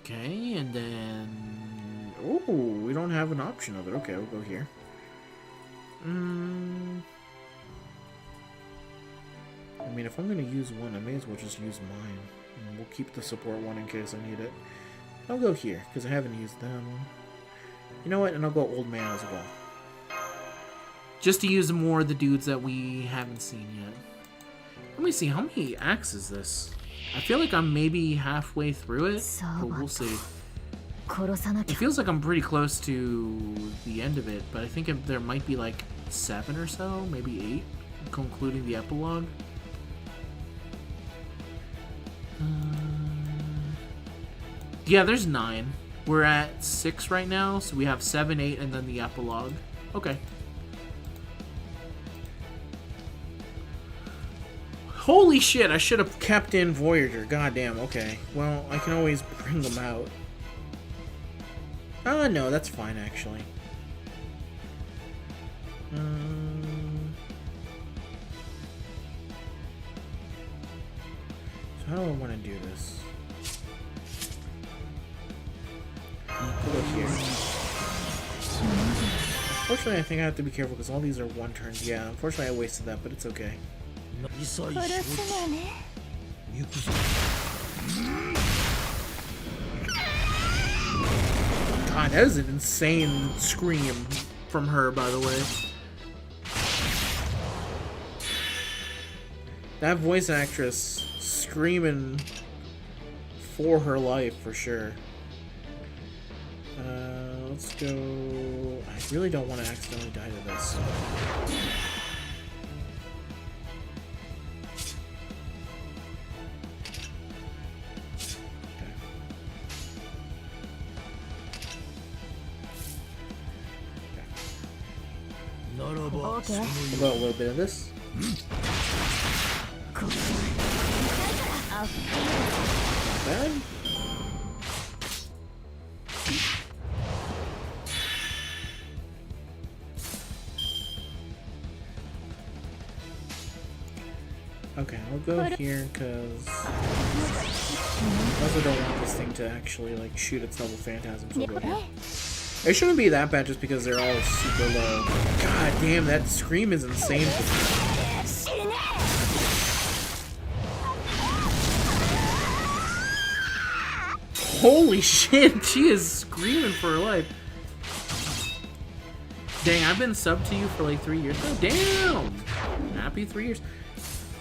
Okay, and then... Oh, we don't have an option of it. Okay, we'll go here. I mean, if I'm going to use one, I may as well just use mine. And we'll keep the support one in case I need it. I'll go here, because I haven't used them. You know what? And I'll go Old Man as well. Just to use more of the dudes that we haven't seen yet. Let me see, how many acts is this? I feel like I'm maybe halfway through it, but we'll see. It feels like I'm pretty close to the end of it, but I think there might be like 7 or so, maybe 8, concluding the epilogue. Yeah, there's 9. We're at 6 right now, so we have 7, 8, and then the epilogue. Okay. Holy shit, I should have kept in Voyager. Goddamn, okay. Well, I can always bring them out. No, that's fine, actually. So how do I want to do this? We'll go here. Unfortunately, I think I have to be careful because all these are 1 turns. Yeah, unfortunately I wasted that, but it's okay. God, that is an insane scream from her, by the way. That voice actress screaming for her life, for sure. Let's go... I really don't want to accidentally die to this. Okay. What about a little bit of this? Not bad. Okay, I'll go here because I also don't want this thing to actually like shoot its double phantasm, so I'll go here. It shouldn't be that bad just because they're all super low. God damn, that scream is insane. Holy shit, she is screaming for her life. Dang, I've been subbed to you for like 3 years. Oh, damn! Happy 3 years.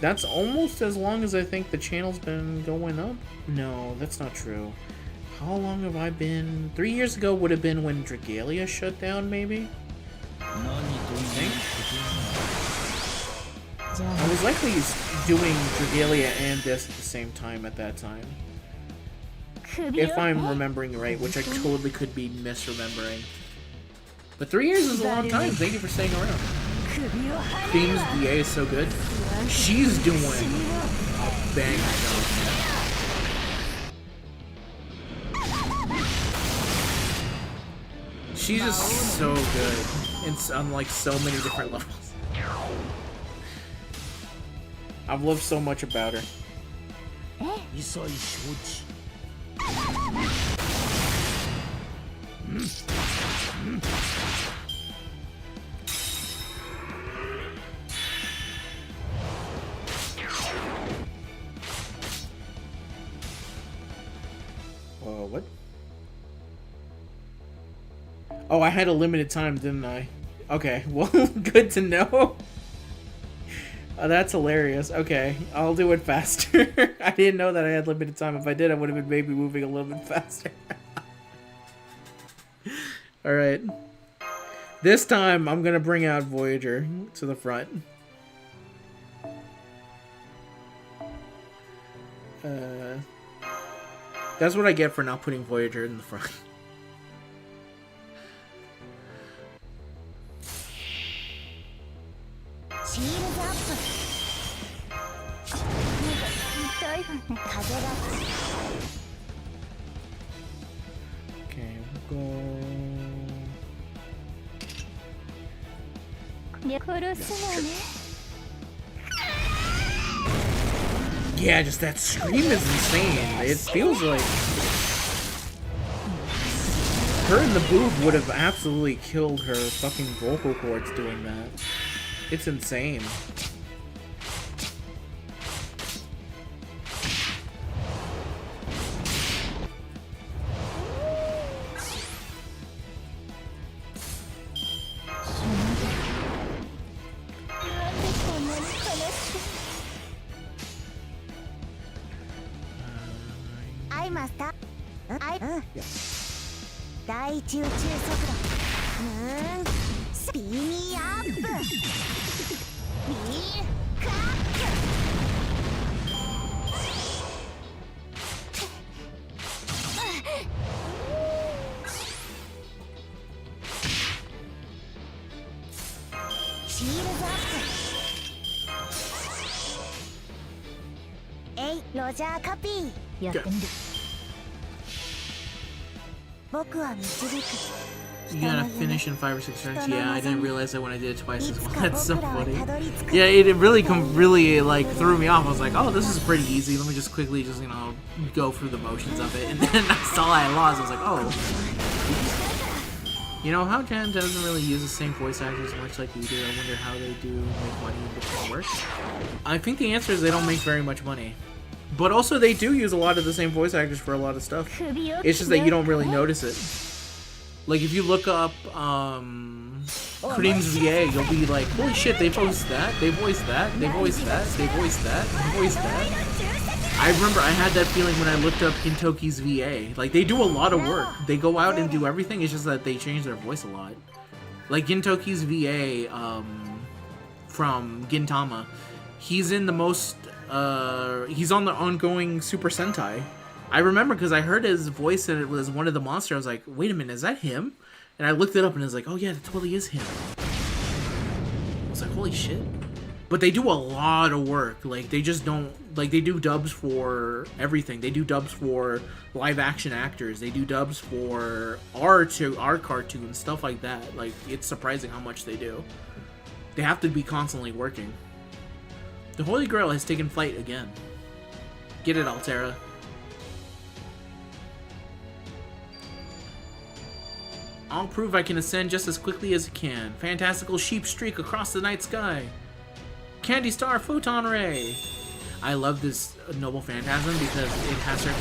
That's almost as long as I think the channel's been going up. No, that's not true. How long have I been? 3 years ago would have been when Dragalia shut down, maybe? I think. I was likely doing Dragalia and this at the same time at that time. If I'm remembering right, which I totally could be misremembering. But 3 years is a long time. Thank you for staying around. Themes BA is so good. She's doing a bang job. She's just so good on like so many different levels. I've loved so much about her. What? Oh, I had a limited time, didn't I? Okay, well, good to know. That's hilarious. Okay, I'll do it faster. I didn't know that I had limited time. If I did, I would have been maybe moving a little bit faster. Alright. This time, I'm gonna bring out Voyager to the front. That's what I get for not putting Voyager in the front. Okay, we'll go. Yeah, just that scream is insane. It feels like her in the booth would have absolutely killed her fucking vocal cords doing that. It's insane. You gotta finish in 5 or 6 turns. Yeah, I didn't realize that when I did it twice as well. That's so funny. Yeah, it really like threw me off. I was like, oh, this is pretty easy. Let me just quickly you know, go through the motions of it. And then I saw I lost. I was like, oh. You know, how Jan doesn't really use the same voice actors much like we do. I wonder how they do make money before it works. I think the answer is they don't make very much money. But also they do use a lot of the same voice actors for a lot of stuff. It's just that you don't really notice it. Like if you look up Cream's VA, you'll be like, holy shit, they voiced that, they voiced that, they voiced that, they voiced that, they voiced that. I remember I had that feeling when I looked up Gintoki's VA. Like they do a lot of work. They go out and do everything, it's just that they change their voice a lot. Like Gintoki's VA from Gintama, he's in the most he's on the ongoing Super Sentai. I remember because I heard his voice and it was one of the monsters. I was like, wait a minute, is that him? And I looked it up and it was like, oh yeah, that totally is him. I was like, holy shit. But they do a lot of work. Like, they just don't, like, they do dubs for everything. They do dubs for live action actors. They do dubs for our cartoons, stuff like that. Like, it's surprising how much they do. They have to be constantly working. The Holy Grail has taken flight again. Get it, Altera. I'll prove I can ascend just as quickly as I can. Fantastical sheep streak across the night sky. Candy Star Photon Ray. I love this Noble Phantasm because it has her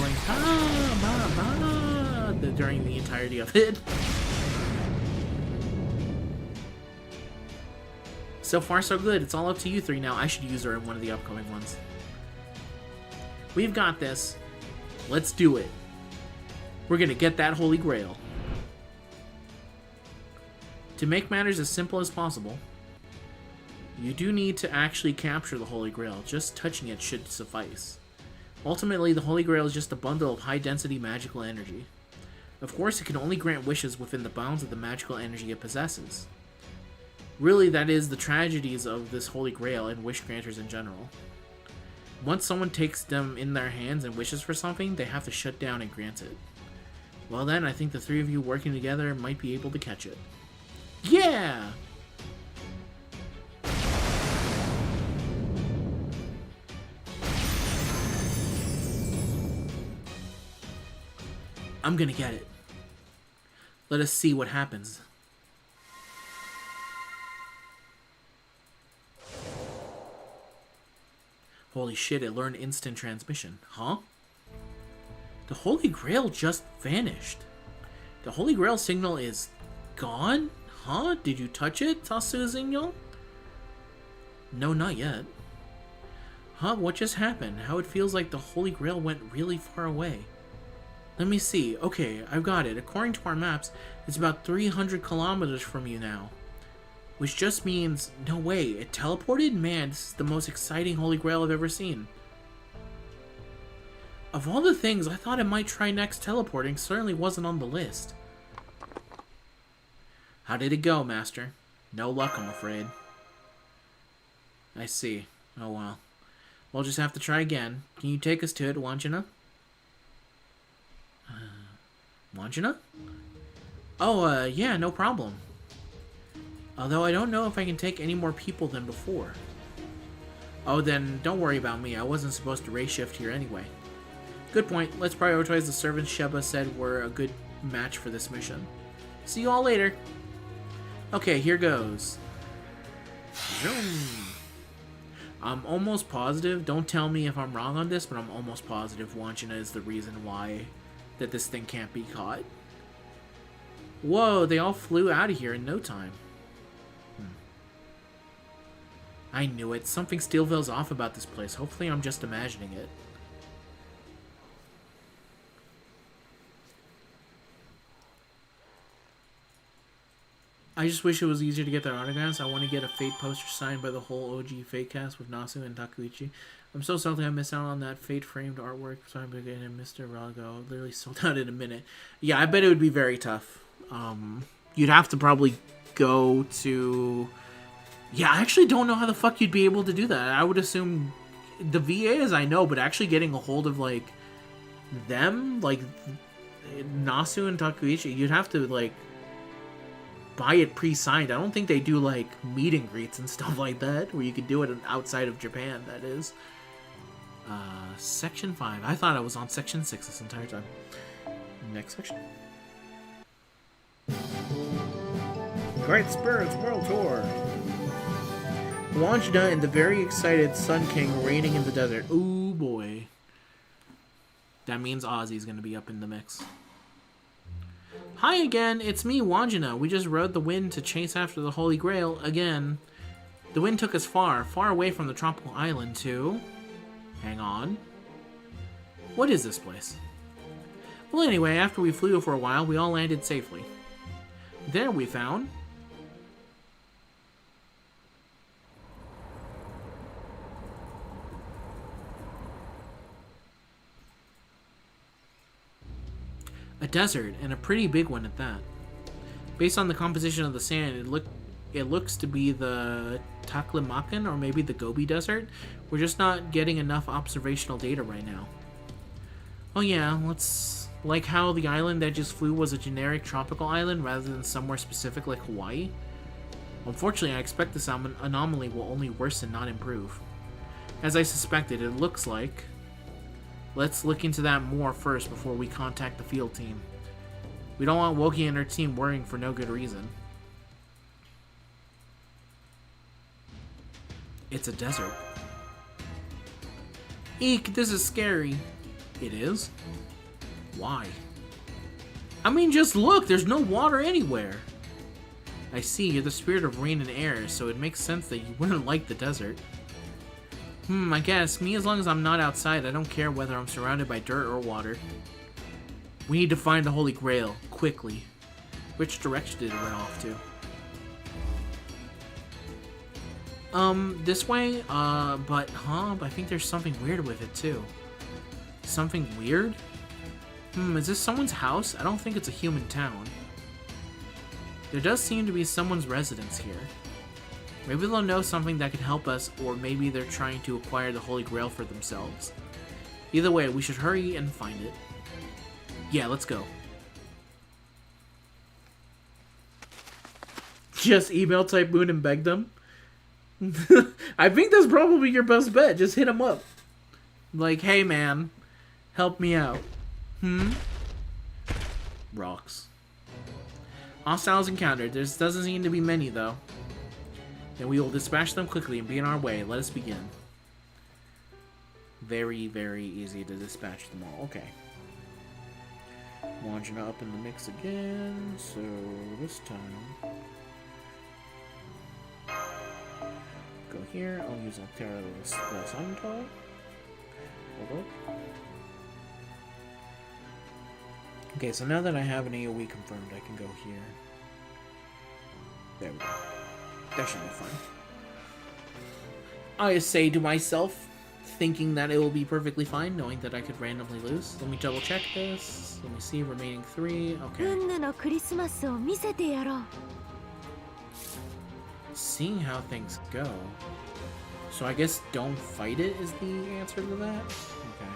going during the entirety of it. So far so good. It's all up to you three now. I should use her in one of the upcoming ones. We've got this. Let's do it. We're gonna get that Holy Grail. To make matters as simple as possible, you do need to actually capture the Holy Grail. Just touching it should suffice. Ultimately, the Holy Grail is just a bundle of high-density magical energy. Of course, it can only grant wishes within the bounds of the magical energy it possesses. Really, that is the tragedies of this Holy Grail and wish granters in general. Once someone takes them in their hands and wishes for something, they have to shut down and grant it. Well then, I think the three of you working together might be able to catch it. Yeah! I'm gonna get it. Let us see what happens. Holy shit, it learned instant transmission. Huh? The Holy Grail just vanished. The Holy Grail signal is gone? Huh? Did you touch it, Tasuzinyo? No, not yet. Huh? What just happened? How it feels like the Holy Grail went really far away. Let me see. Okay, I've got it. According to our maps, it's about 300 kilometers from you now. Which just means, no way, it teleported? Man, this is the most exciting Holy Grail I've ever seen. Of all the things I thought it might try next, teleporting certainly wasn't on the list. How did it go, Master? No luck, I'm afraid. I see. Oh well. We'll just have to try again. Can you take us to it, Wandjina? Wandjina? Oh, yeah, no problem. Although I don't know if I can take any more people than before. Oh, then don't worry about me. I wasn't supposed to race shift here anyway. Good point. Let's prioritize the servants Sheba said were a good match for this mission. See you all later. Okay, here goes. Zoom. I'm almost positive, don't tell me if I'm wrong on this, but I'm almost positive Wandjina is the reason why that this thing can't be caught. Whoa, they all flew out of here in no time. I knew it. Something still feels off about this place. Hopefully I'm just imagining it. I just wish it was easier to get their autographs. I want to get a Fate poster signed by the whole OG Fate cast with Nasu and Takuichi. I'm so salty I missed out on that Fate framed artwork. So I'm going to get Mr. Rago. Literally sold out in a minute. Yeah, I bet it would be very tough. You'd have to probably go to... Yeah, I actually don't know how the fuck you'd be able to do that. I would assume the VAs I know, but actually getting a hold of, like, them, like, Nasu and Takuichi, you'd have to, like, buy it pre-signed. I don't think they do, like, meet and greets and stuff like that, where you could do it outside of Japan, that is. Section 5. I thought I was on Section 6 this entire time. Next section. Great Spirits World Tour. Wandjina and the very excited Sun King reigning in the desert. Ooh, boy. That means Ozzy's gonna be up in the mix. Hi again, it's me, Wandjina. We just rode the wind to chase after the Holy Grail again. The wind took us far, far away from the tropical island to... Hang on. What is this place? Well, anyway, after we flew for a while, we all landed safely. There we found... a desert, and a pretty big one at that. Based on the composition of the sand, it looks to be the Taklamakan or maybe the Gobi Desert. We're just not getting enough observational data right now. Oh yeah, like how the island that just flew was a generic tropical island rather than somewhere specific like Hawaii. Unfortunately, I expect this anomaly will only worsen, not improve. As I suspected, it looks like... Let's look into that more first before we contact the field team. We don't want Woki and her team worrying for no good reason. It's a desert. Eek, this is scary. It is? Why? I mean, just look, there's no water anywhere. I see, you're the spirit of rain and air, so it makes sense that you wouldn't like the desert. I guess. Me, as long as I'm not outside, I don't care whether I'm surrounded by dirt or water. We need to find the Holy Grail, quickly. Which direction did it run off to? This way? But I think there's something weird with it, too. Something weird? Is this someone's house? I don't think it's a human town. There does seem to be someone's residence here. Maybe they'll know something that could help us, or maybe they're trying to acquire the Holy Grail for themselves. Either way, we should hurry and find it. Yeah, let's go. Just email Typhoon and beg them? I think that's probably your best bet. Just hit them up. Like, hey man, help me out. Rocks. Hostiles encountered. There doesn't seem to be many, though. Then we will dispatch them quickly and be on our way. Let us begin. Very, very easy to dispatch them all. Okay. Wandjina up in the mix again. So this time, go here. I'll use Altera Santo. Hold up. Okay, so now that I have an AoE confirmed, I can go here. There we go. That should be fine. I say to myself, thinking that it will be perfectly fine, knowing that I could randomly lose. Let me double check this. Let me see, remaining 3. Okay. 運ぬのクリスマスを見せてやろう。 Seeing how things go. So I guess don't fight it is the answer to that? Okay.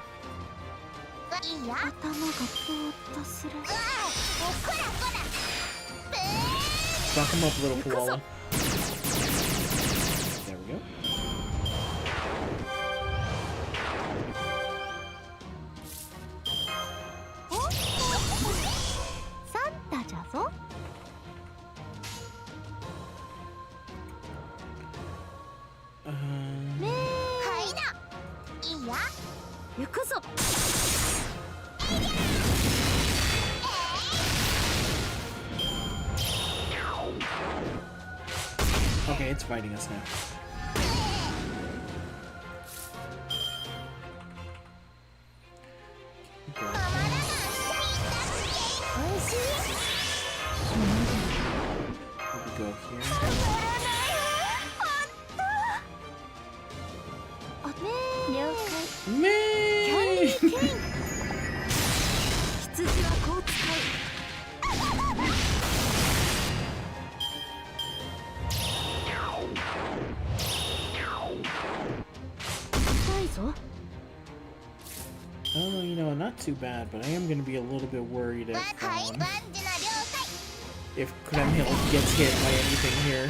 いいや。頭がぼーっとする。こらこら。 Fuck him up, little koala. There we go. Santa じゃぞ。ねえ。はいな。いいや。行くぞ。 Okay, it's fighting us now. Let me go here. 了解。 Man! 羊はこう使う。 Oh, you know, not too bad, but I am going to be a little bit worried if Kremhild gets hit by anything here.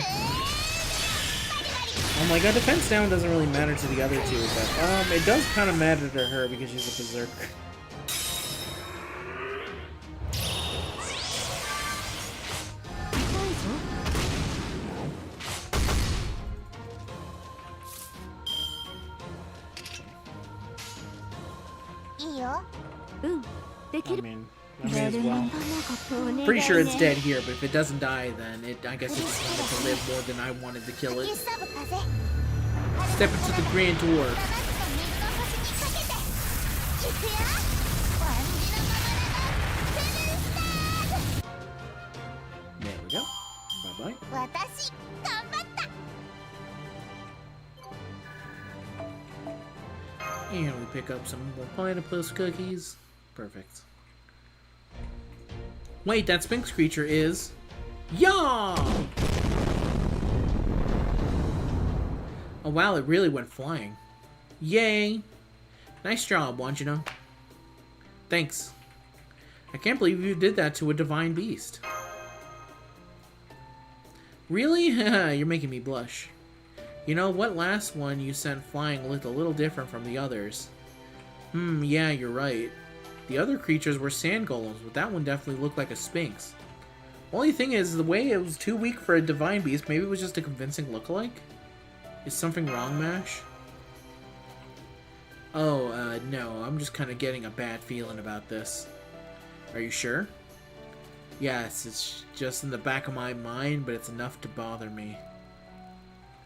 I'm like, a defense down doesn't really matter to the other two, but it does kind of matter to her because she's a berserker. I mean, I may as well. Pretty sure it's dead here, but if it doesn't die, then I guess it just wanted to live more than I wanted to kill it. Step into the Grand Dwarf. There we go. Bye-bye. And we pick up some more platypus cookies. Perfect. Wait, that Sphinx creature is... Yaw! Oh wow, it really went flying. Yay! Nice job, Wandjina. Thanks. I can't believe you did that to a divine beast. Really? You're making me blush. You know, what last one you sent flying looked a little different from the others. Yeah, you're right. The other creatures were sand golems, but that one definitely looked like a sphinx. Only thing is, the way it was too weak for a divine beast, maybe it was just a convincing lookalike? Is something wrong, Mash? Oh, no, I'm just kind of getting a bad feeling about this. Are you sure? Yes, it's just in the back of my mind, but it's enough to bother me.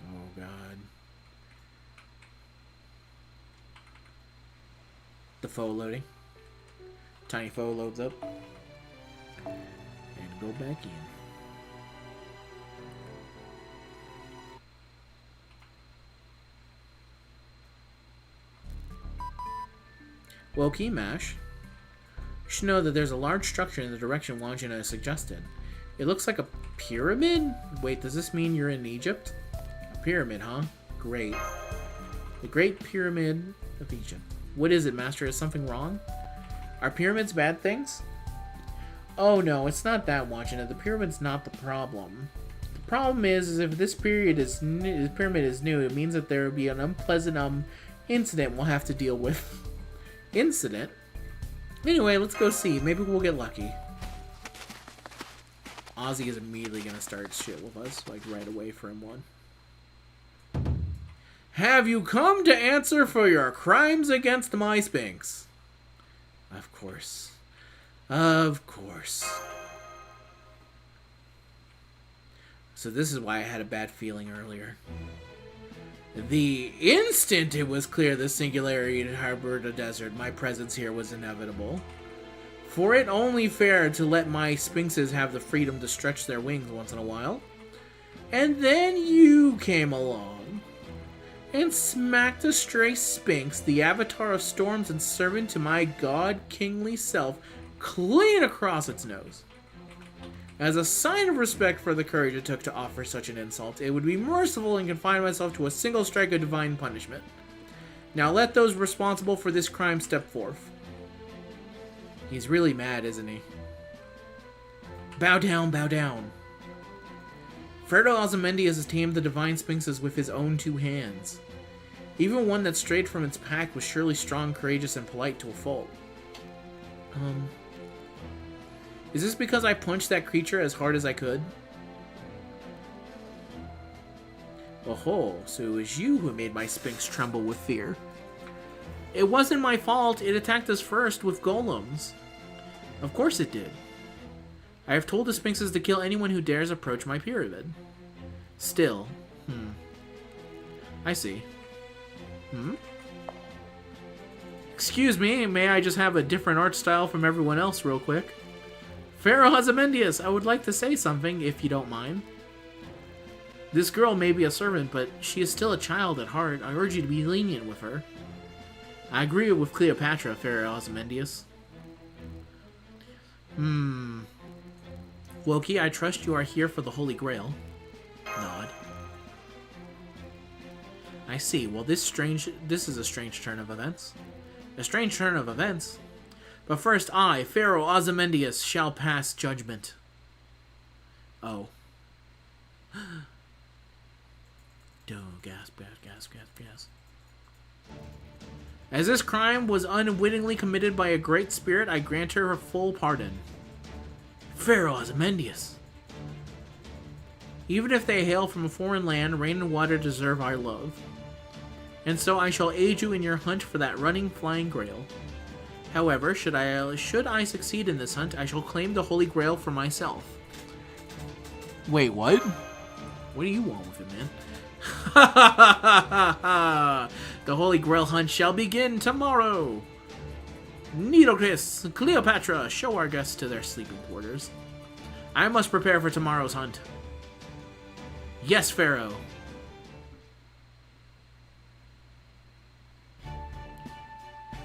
Oh, God. The foe loading. Tiny foe loads up. And go back in. Well, Key Mash. You should know that there's a large structure in the direction Wandjina has suggested. It looks like a pyramid? Wait, does this mean you're in Egypt? A pyramid, huh? Great. The Great Pyramid of Egypt. What is it, Master? Is something wrong? Are pyramids bad things? Oh no, it's not that, Wandjina. The pyramid's not the problem. The problem is if this pyramid is new, it means that there will be an unpleasant incident we'll have to deal with. Incident? Anyway, let's go see. Maybe we'll get lucky. Ozzy is immediately gonna start shit with us, like right away for him one. Have you come to answer for your crimes against my Sphinx? Of course. Of course. So this is why I had a bad feeling earlier. The instant it was clear the singularity had harbored a desert, my presence here was inevitable. For it only fair to let my sphinxes have the freedom to stretch their wings once in a while. And then you came along and smacked a stray sphinx, the avatar of storms and servant to my god-kingly self, clean across its nose. As a sign of respect for the courage it took to offer such an insult, it would be merciful and confine myself to a single strike of divine punishment. Now let those responsible for this crime step forth. He's really mad, isn't he? Bow down, bow down. Pharaoh Ozymandias has tamed the divine sphinxes with his own 2 hands. Even one that strayed from its pack was surely strong, courageous, and polite to a fault. Is this because I punched that creature as hard as I could? Oh, so it was you who made my sphinx tremble with fear. It wasn't my fault. It attacked us first with golems. Of course it did. I have told the sphinxes to kill anyone who dares approach my pyramid. Still, I see. Excuse me, may I just have a different art style from everyone else real quick? Pharaoh Ozymandias, I would like to say something, if you don't mind. This girl may be a servant, but she is still a child at heart. I urge you to be lenient with her. I agree with Cleopatra, Pharaoh Ozymandias. Loki, I trust you are here for the Holy Grail. Nod. I see. Well, this is a strange turn of events. A strange turn of events. But first I, Pharaoh Ozymandias, shall pass judgment. Oh. Gasp. As this crime was unwittingly committed by a great spirit, I grant her a full pardon. Pharaoh Ozymandias. Even if they hail from a foreign land, rain and water deserve our love. And so I shall aid you in your hunt for that running, flying grail. However, should I succeed in this hunt, I shall claim the Holy Grail for myself. Wait, what? What do you want with it, man? The Holy Grail hunt shall begin tomorrow. Nitocris, Cleopatra, show our guests to their sleeping quarters. I must prepare for tomorrow's hunt. Yes, Pharaoh.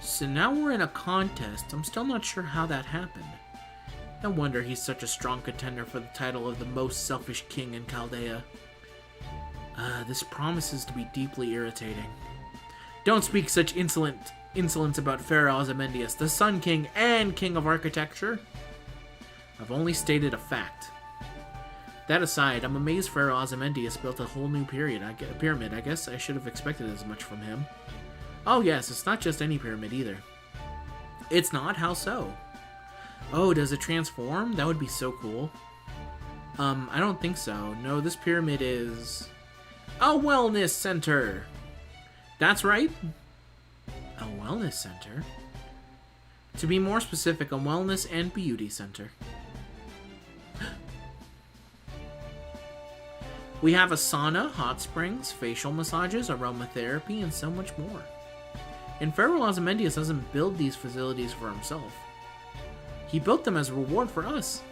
So now we're in a contest. I'm still not sure how that happened. No wonder he's such a strong contender for the title of the most selfish king in Chaldea. This promises to be deeply irritating. Don't speak such insolence about Pharaoh Ozymandias, the Sun King and King of Architecture. I've only stated a fact. That aside, I'm amazed Pharaoh Ozymandias built a whole new pyramid. I guess I should have expected as much from him. Oh yes, it's not just any pyramid either. It's not? How so? Oh, does it transform? That would be so cool. I don't think so. No, this pyramid is a wellness center. That's right. A wellness center? To be more specific, a wellness and beauty center. We have a sauna, hot springs, facial massages, aromatherapy, and so much more. And Pharaoh Ozymandias doesn't build these facilities for himself. He built them as a reward for us.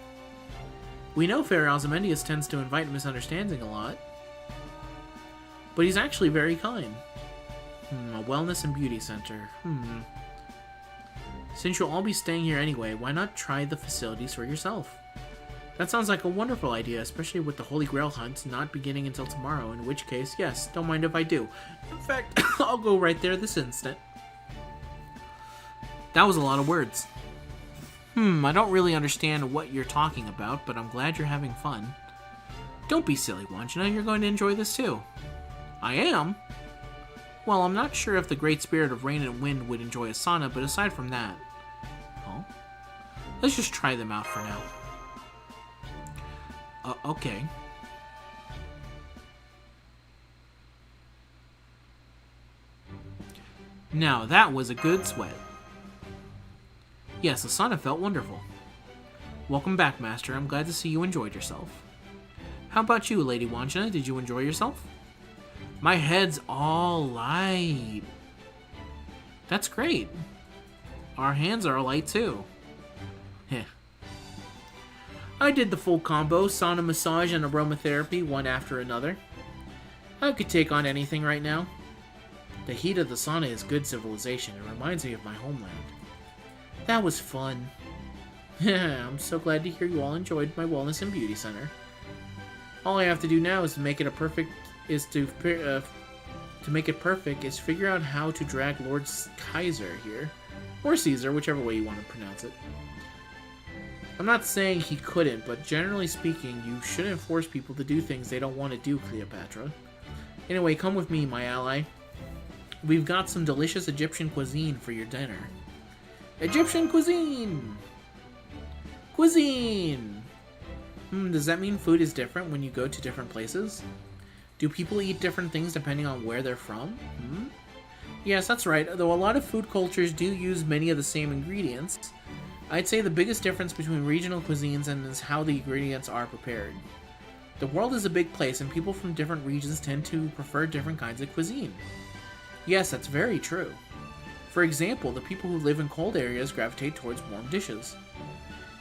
We know Pharaoh Ozymandias tends to invite misunderstanding a lot. But he's actually very kind. A wellness and beauty center. Since you'll all be staying here anyway, why not try the facilities for yourself? That sounds like a wonderful idea, especially with the Holy Grail hunt not beginning until tomorrow, in which case, yes, don't mind if I do. In fact, I'll go right there this instant. That was a lot of words. I don't really understand what you're talking about, but I'm glad you're having fun. Don't be silly, Wandjina, you're going to enjoy this too. I am? Well, I'm not sure if the great spirit of rain and wind would enjoy a sauna, but aside from that... Oh? Let's just try them out for now. Okay. Now, that was a good sweat. Yes, the sauna felt wonderful. Welcome back, Master. I'm glad to see you enjoyed yourself. How about you, Lady Wandjina? Did you enjoy yourself? My head's all light. That's great. Our hands are light, too. Heh. I did the full combo, sauna, massage, and aromatherapy, one after another. I could take on anything right now. The heat of the sauna is good civilization. It reminds me of my homeland. That was fun. I'm so glad to hear you all enjoyed my wellness and beauty center. All I have to do now is to make it figure out how to drag Lord Kaiser here, or Caesar, whichever way you want to pronounce it. I'm not saying he couldn't, but generally speaking, you shouldn't force people to do things they don't want to do, Cleopatra. Anyway, come with me, my ally. We've got some delicious Egyptian cuisine for your dinner. Egyptian cuisine! Cuisine! Does that mean food is different when you go to different places? Do people eat different things depending on where they're from? Yes, that's right, though a lot of food cultures do use many of the same ingredients. I'd say the biggest difference between regional cuisines is how the ingredients are prepared. The world is a big place, and people from different regions tend to prefer different kinds of cuisine. Yes, that's very true. For example, the people who live in cold areas gravitate towards warm dishes.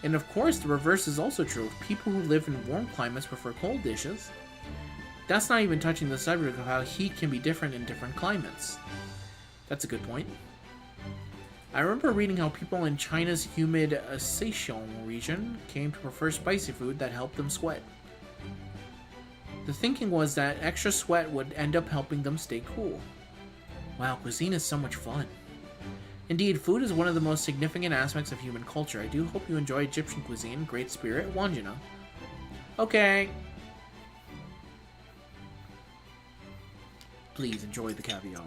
And of course, the reverse is also true. People who live in warm climates prefer cold dishes. That's not even touching the subject of how heat can be different in different climates. That's a good point. I remember reading how people in China's humid Sichuan region came to prefer spicy food that helped them sweat. The thinking was that extra sweat would end up helping them stay cool. Wow, cuisine is so much fun. Indeed, food is one of the most significant aspects of human culture. I do hope you enjoy Egyptian cuisine, Great Spirit, Wandjina. Okay. Please enjoy the caviar.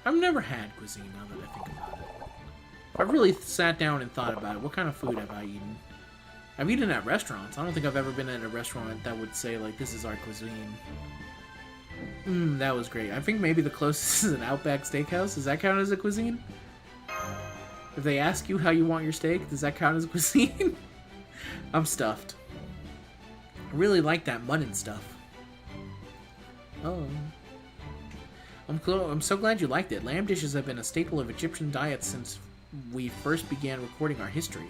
I've never had cuisine now that I think about it. I've really sat down and thought about it. What kind of food have I eaten? I've eaten at restaurants. I don't think I've ever been at a restaurant that would say, like, this is our cuisine. That was great. I think maybe the closest is an Outback Steakhouse. Does that count as a cuisine? If they ask you how you want your steak, does that count as cuisine? I'm stuffed. I really like that mutton stuff. Oh. I'm so glad you liked it. Lamb dishes have been a staple of Egyptian diets since we first began recording our history.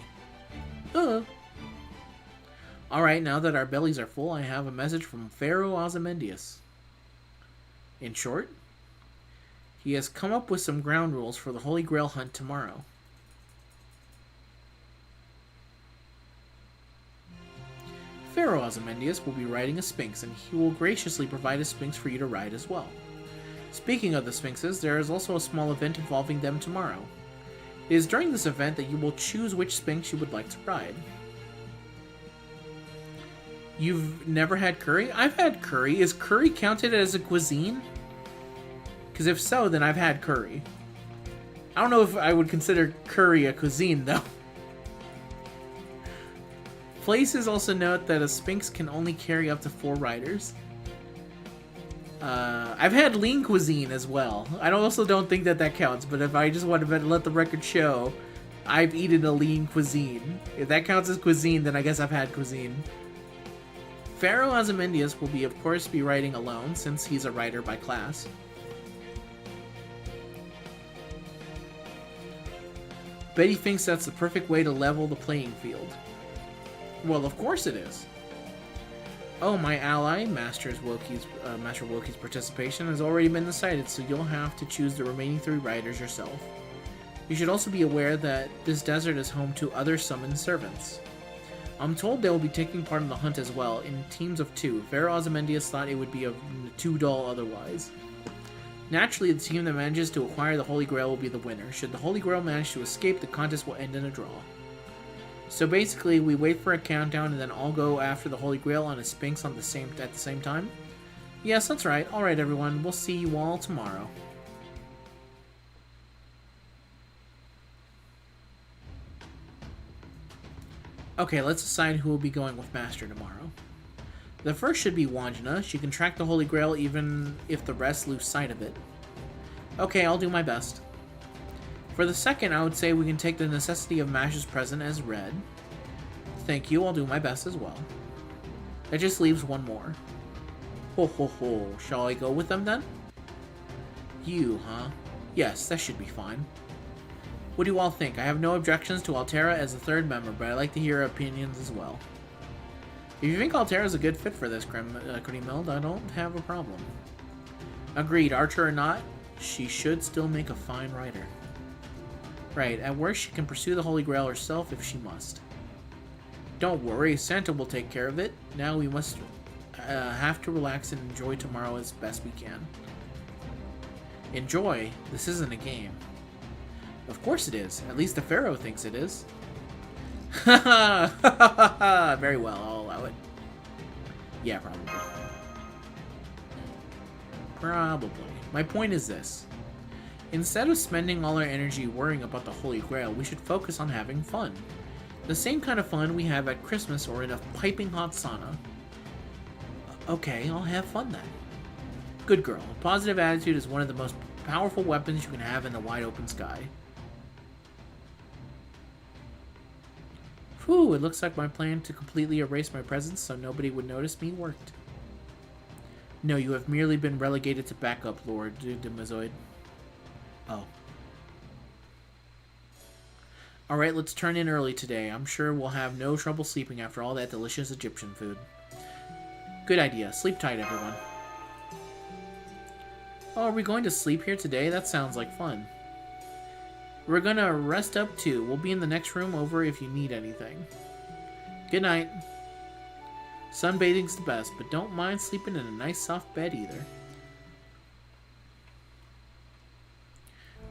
Alright, now that our bellies are full, I have a message from Pharaoh Ozymandias. In short, he has come up with some ground rules for the Holy Grail hunt tomorrow. Pharaoh Ozymandias will be riding a Sphinx, and he will graciously provide a Sphinx for you to ride as well. Speaking of the Sphinxes, there is also a small event involving them tomorrow. It is during this event that you will choose which Sphinx you would like to ride. You've never had curry? I've had curry. Is curry counted as a cuisine? Because if so, then I've had curry. I don't know if I would consider curry a cuisine, though. Places also note that a Sphinx can only carry up to 4 riders. I've had lean cuisine as well. I also don't think that counts, but if I just want to let the record show, I've eaten a lean cuisine. If that counts as cuisine, then I guess I've had cuisine. Pharaoh Ozymandias will of course be riding alone, since he's a rider by class. Betty thinks that's the perfect way to level the playing field. Well, of course it is. Oh, my ally, Master Woki's participation has already been decided, so you'll have to choose the remaining 3 riders yourself. You should also be aware that this desert is home to other summoned servants. I'm told they will be taking part in the hunt as well, in teams of 2. Pharaoh Ozymandias thought it would be too dull otherwise. Naturally, the team that manages to acquire the Holy Grail will be the winner. Should the Holy Grail manage to escape, the contest will end in a draw. So basically, we wait for a countdown and then all go after the Holy Grail on a Sphinx at the same time? Yes, that's right. Alright everyone, we'll see you all tomorrow. Okay, let's decide who will be going with Master tomorrow. The first should be Wandjina. She can track the Holy Grail even if the rest lose sight of it. Okay, I'll do my best. For the second, I would say we can take the necessity of Mash's present as read. Thank you, I'll do my best as well. That just leaves one more. Ho ho ho, shall I go with them then? You, huh? Yes, that should be fine. What do you all think? I have no objections to Altera as the third member, but I'd like to hear your opinions as well. If you think Altera is a good fit for this, Grimhild, I don't have a problem. Agreed, archer or not, she should still make a fine rider. Right, at worst she can pursue the Holy Grail herself if she must. Don't worry, Santa will take care of it. Now we must have to relax and enjoy tomorrow as best we can. Enjoy? This isn't a game. Of course it is. At least the Pharaoh thinks it is. Very well, I'll allow it. Yeah, probably. Probably. My point is this. Instead of spending all our energy worrying about the Holy Grail, we should focus on having fun. The same kind of fun we have at Christmas or in a piping hot sauna. Okay, I'll have fun then. Good girl. A positive attitude is one of the most powerful weapons you can have in the wide open sky. Whew, it looks like my plan to completely erase my presence so nobody would notice me worked. No, you have merely been relegated to backup, Lord Demazoid. Oh. Alright, let's turn in early today. I'm sure we'll have no trouble sleeping after all that delicious Egyptian food. Good idea. Sleep tight, everyone. Oh, are we going to sleep here today? That sounds like fun. We're gonna rest up too. We'll be in the next room over if you need anything. Good night. Sunbathing's the best, but don't mind sleeping in a nice soft bed either.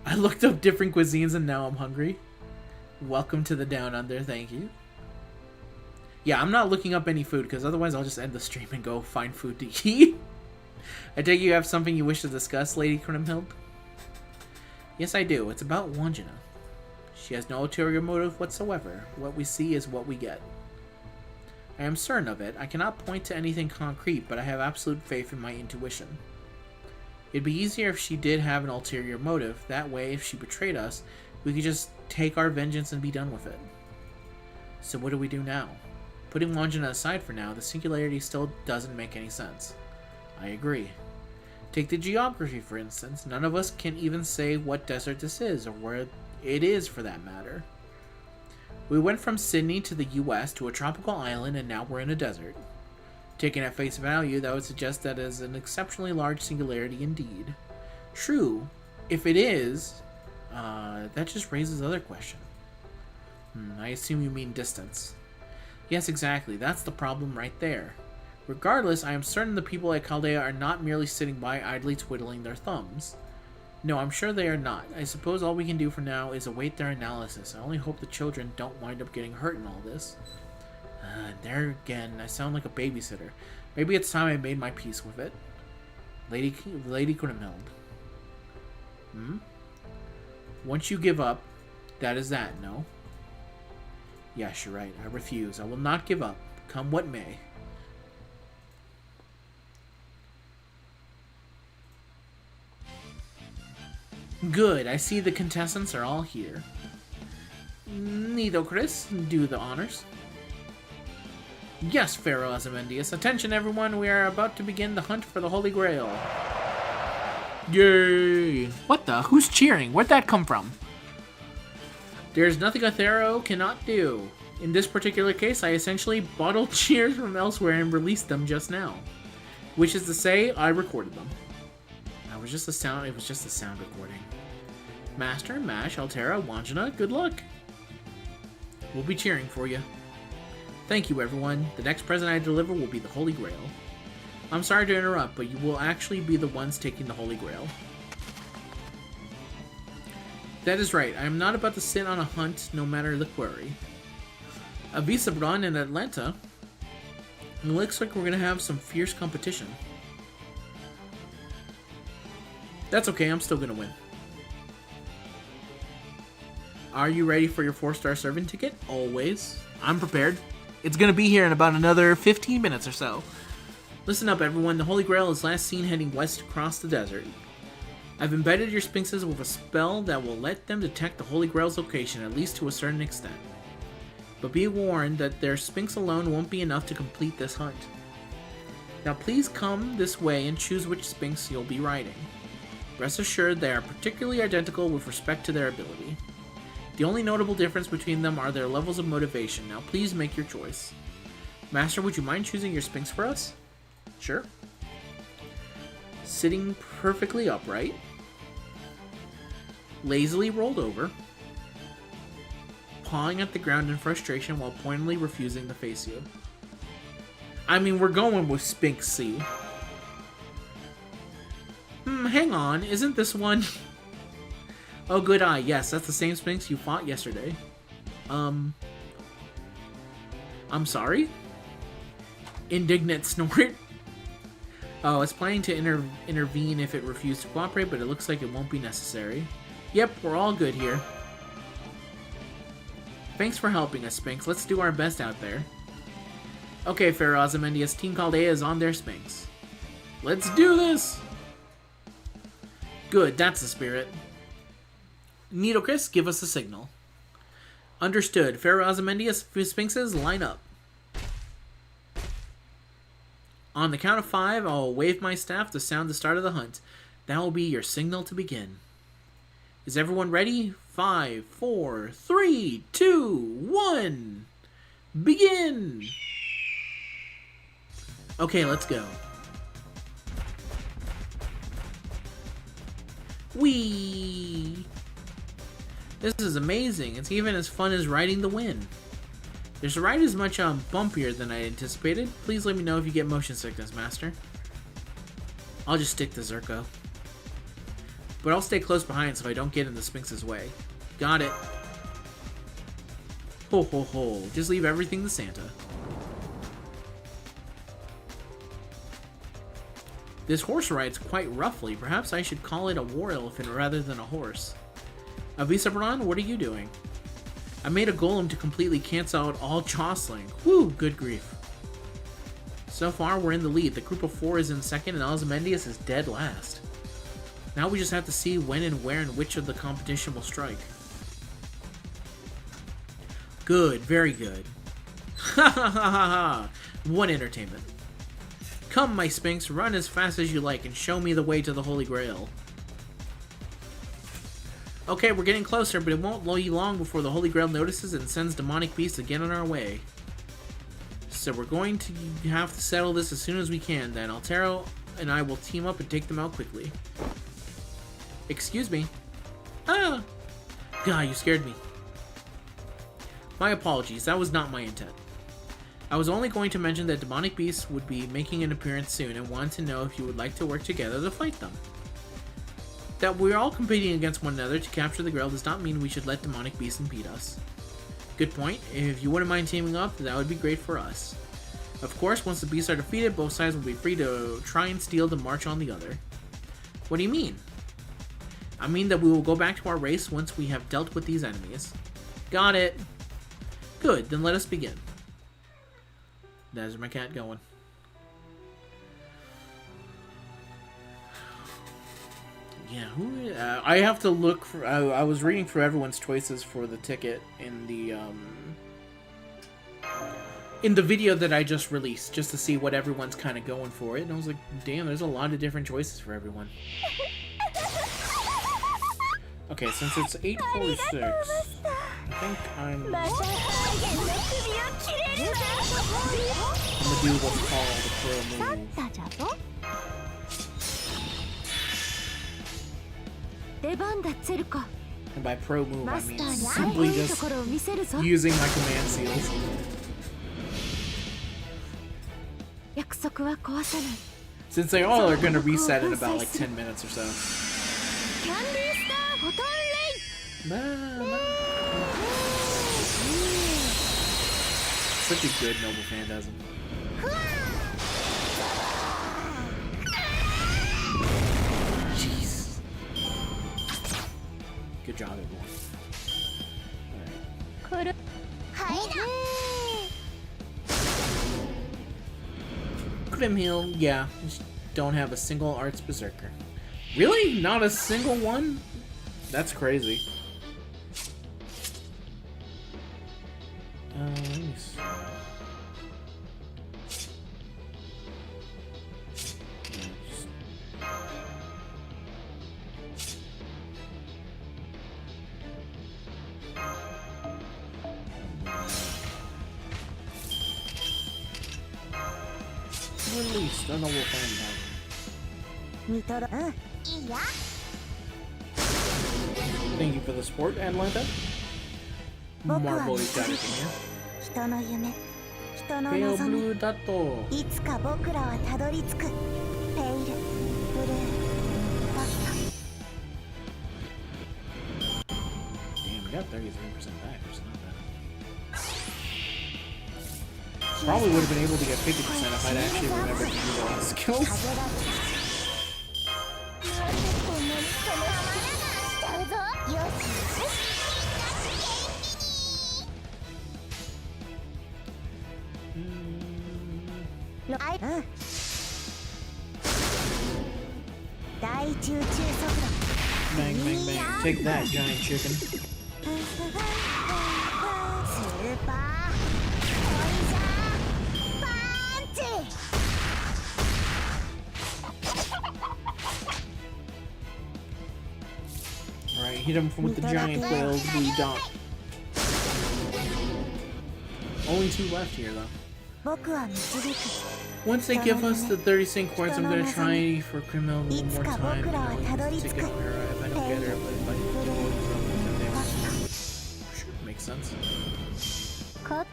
I looked up different cuisines and now I'm hungry. Welcome to the Down Under, thank you. Yeah, I'm not looking up any food because otherwise I'll just end the stream and go find food to eat. I take it you have something you wish to discuss, Lady Grimhild? Yes, I do. It's about Wandjina. She has no ulterior motive whatsoever. What we see is what we get. I am certain of it. I cannot point to anything concrete, but I have absolute faith in my intuition. It'd be easier if she did have an ulterior motive. That way, if she betrayed us, we could just take our vengeance and be done with it. So what do we do now? Putting Wandjina aside for now, the singularity still doesn't make any sense. I agree. Take the geography, for instance. None of us can even say what desert this is, or where it is for that matter. We went from Sydney to the US to a tropical island, and now we're in a desert. Taken at face value, that would suggest that is an exceptionally large singularity indeed. True, if it is, that just raises other question. I assume you mean distance. Yes, exactly. That's the problem right there. Regardless, I am certain the people at Chaldea are not merely sitting by idly twiddling their thumbs. No, I'm sure they are not. I suppose all we can do for now is await their analysis. I only hope the children don't wind up getting hurt in all this. There again, I sound like a babysitter. Maybe it's time I made my peace with it. Lady Grimhild. Once you give up, that is that, no? Yes, you're right. I refuse. I will not give up, come what may. Good, I see the contestants are all here. Nido Chris, do the honors. Yes, Pharaoh Ozymandias. Attention everyone, we are about to begin the hunt for the Holy Grail. Yay! What the? Who's cheering? Where'd that come from? There's nothing a Pharaoh cannot do. In this particular case, I essentially bottled cheers from elsewhere and released them just now. Which is to say, I recorded them. It was just a sound recording. Master, Mash, Altera, Wandjina, good luck. We'll be cheering for you. Thank you, everyone. The next present I deliver will be the Holy Grail. I'm sorry to interrupt, but you will actually be the ones taking the Holy Grail. That is right. I am not about to sit on a hunt, no matter the query. A visa run in Atlanta. It looks like we're going to have some fierce competition. That's okay, I'm still going to win. Are you ready for your 4-star servant ticket? Always. I'm prepared. It's gonna be here in about another 15 minutes or so. Listen up, everyone. The Holy Grail is last seen heading west across the desert. I've embedded your Sphinxes with a spell that will let them detect the Holy Grail's location, at least to a certain extent. But be warned that their Sphinx alone won't be enough to complete this hunt. Now please come this way and choose which Sphinx you'll be riding. Rest assured they are particularly identical with respect to their ability. The only notable difference between them are their levels of motivation. Now please make your choice. Master, would you mind choosing your Sphinx for us? Sure. Sitting perfectly upright. Lazily rolled over. Pawing at the ground in frustration while pointedly refusing to face you. I mean, we're going with Sphinx C. Hang on, isn't this one... Oh, good eye. Yes, that's the same Sphinx you fought yesterday. I'm sorry? Indignant snort. Oh, it's planning to intervene if it refused to cooperate, but it looks like it won't be necessary. Yep, we're all good here. Thanks for helping us, Sphinx. Let's do our best out there. Okay, Pharaoh Ozymandias, Team Chaldea is on their Sphinx. Let's do this! Good, that's the spirit. Nitocris, give us a signal. Understood. Pharaoh Ozymandias, Sphinxes, line up. On the count of 5, I'll wave my staff to sound the start of the hunt. That will be your signal to begin. Is everyone ready? 5, 4, 3, 2, 1. Begin! Okay, let's go. Whee! This is amazing. It's even as fun as riding the wind. This ride is much bumpier than I anticipated. Please let me know if you get motion sickness, Master. I'll just stick to Zerko. But I'll stay close behind so I don't get in the Sphinx's way. Got it. Ho ho ho. Just leave everything to Santa. This horse rides quite roughly. Perhaps I should call it a war elephant rather than a horse. Avisabran, what are you doing? I made a golem to completely cancel out all jostling. Whew, good grief. So far, we're in the lead. The group of 4 is in second, and Ozymandias is dead last. Now we just have to see when and where and which of the competition will strike. Good, very good. Ha ha ha ha ha! What entertainment. Come, my Sphinx, run as fast as you like and show me the way to the Holy Grail. Okay, we're getting closer, but it won't be long before the Holy Grail notices and sends demonic beasts again on our way. So we're going to have to settle this as soon as we can, then Altero and I will team up and take them out quickly. Excuse me. Ah! God, you scared me. My apologies, that was not my intent. I was only going to mention that demonic beasts would be making an appearance soon and wanted to know if you would like to work together to fight them. That we're all competing against one another to capture the Grail does not mean we should let demonic beasts impede us. Good point. If you wouldn't mind teaming up, that would be great for us. Of course, once the beasts are defeated, both sides will be free to try and steal the march on the other. What do you mean? I mean that we will go back to our race once we have dealt with these enemies. Got it. Good, then let us begin. There's my cat going. Yeah, who? I have to look for. I was reading through everyone's choices for the ticket in the video that I just released, just to see what everyone's kind of going for it. And I was like, damn, there's a lot of different choices for everyone. Okay, since it's 8:46, I think I'm gonna do what's called the pro move. And by pro move, I mean simply just using my command seals. Since they all are going to reset in about like 10 minutes or so. Such a good Noble Phantasm. Jeez. Good job, everyone. Grimhill, yeah, just don't have a single arts berserker. Really? Not a single one? That's crazy. Let me see. Released. I know we'll find out. 見とろうんいいや Thank you for the support, Atlanta. 僕は Marvel 導 is got く it in 人の夢人の here. Pale 望み blue Dato. いつか僕らはたどり着くペイルブルーバッ Damn, we got 33% back. It's not bad. Probably would have been able to get 50% if I'd actually remembered to use all the skills. 風だなんでこんなに悲しくしちゃうぞよし うん大中中速度 Bang, bang, bang. Take that, giant chicken. スーパーポイザーパンチ Alright, hit him with the giant whales. We don't. Only 2 left here, though. 僕は導く Once they give us the 30 cent coins, I'm gonna try for criminal one more time. And I'll just take it where if I don't get her, but if I get it, sure, makes sense. 勝っ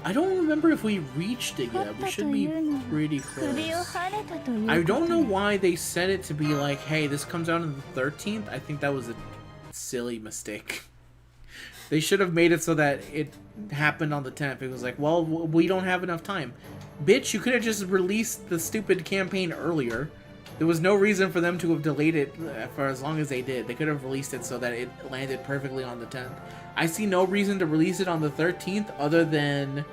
I don't remember if we reached it yet. We should be pretty 首を close. はねたという I don't know why they set it to be like, hey, this comes out on the 13th. I think that was a silly mistake. They should have made it so that it happened on the 10th. It was like, well, we don't have enough time. Bitch, you could have just released the stupid campaign earlier. There was no reason for them to have delayed it for as long as they did. They could have released it so that it landed perfectly on the 10th. I see no reason to release it on the 13th other than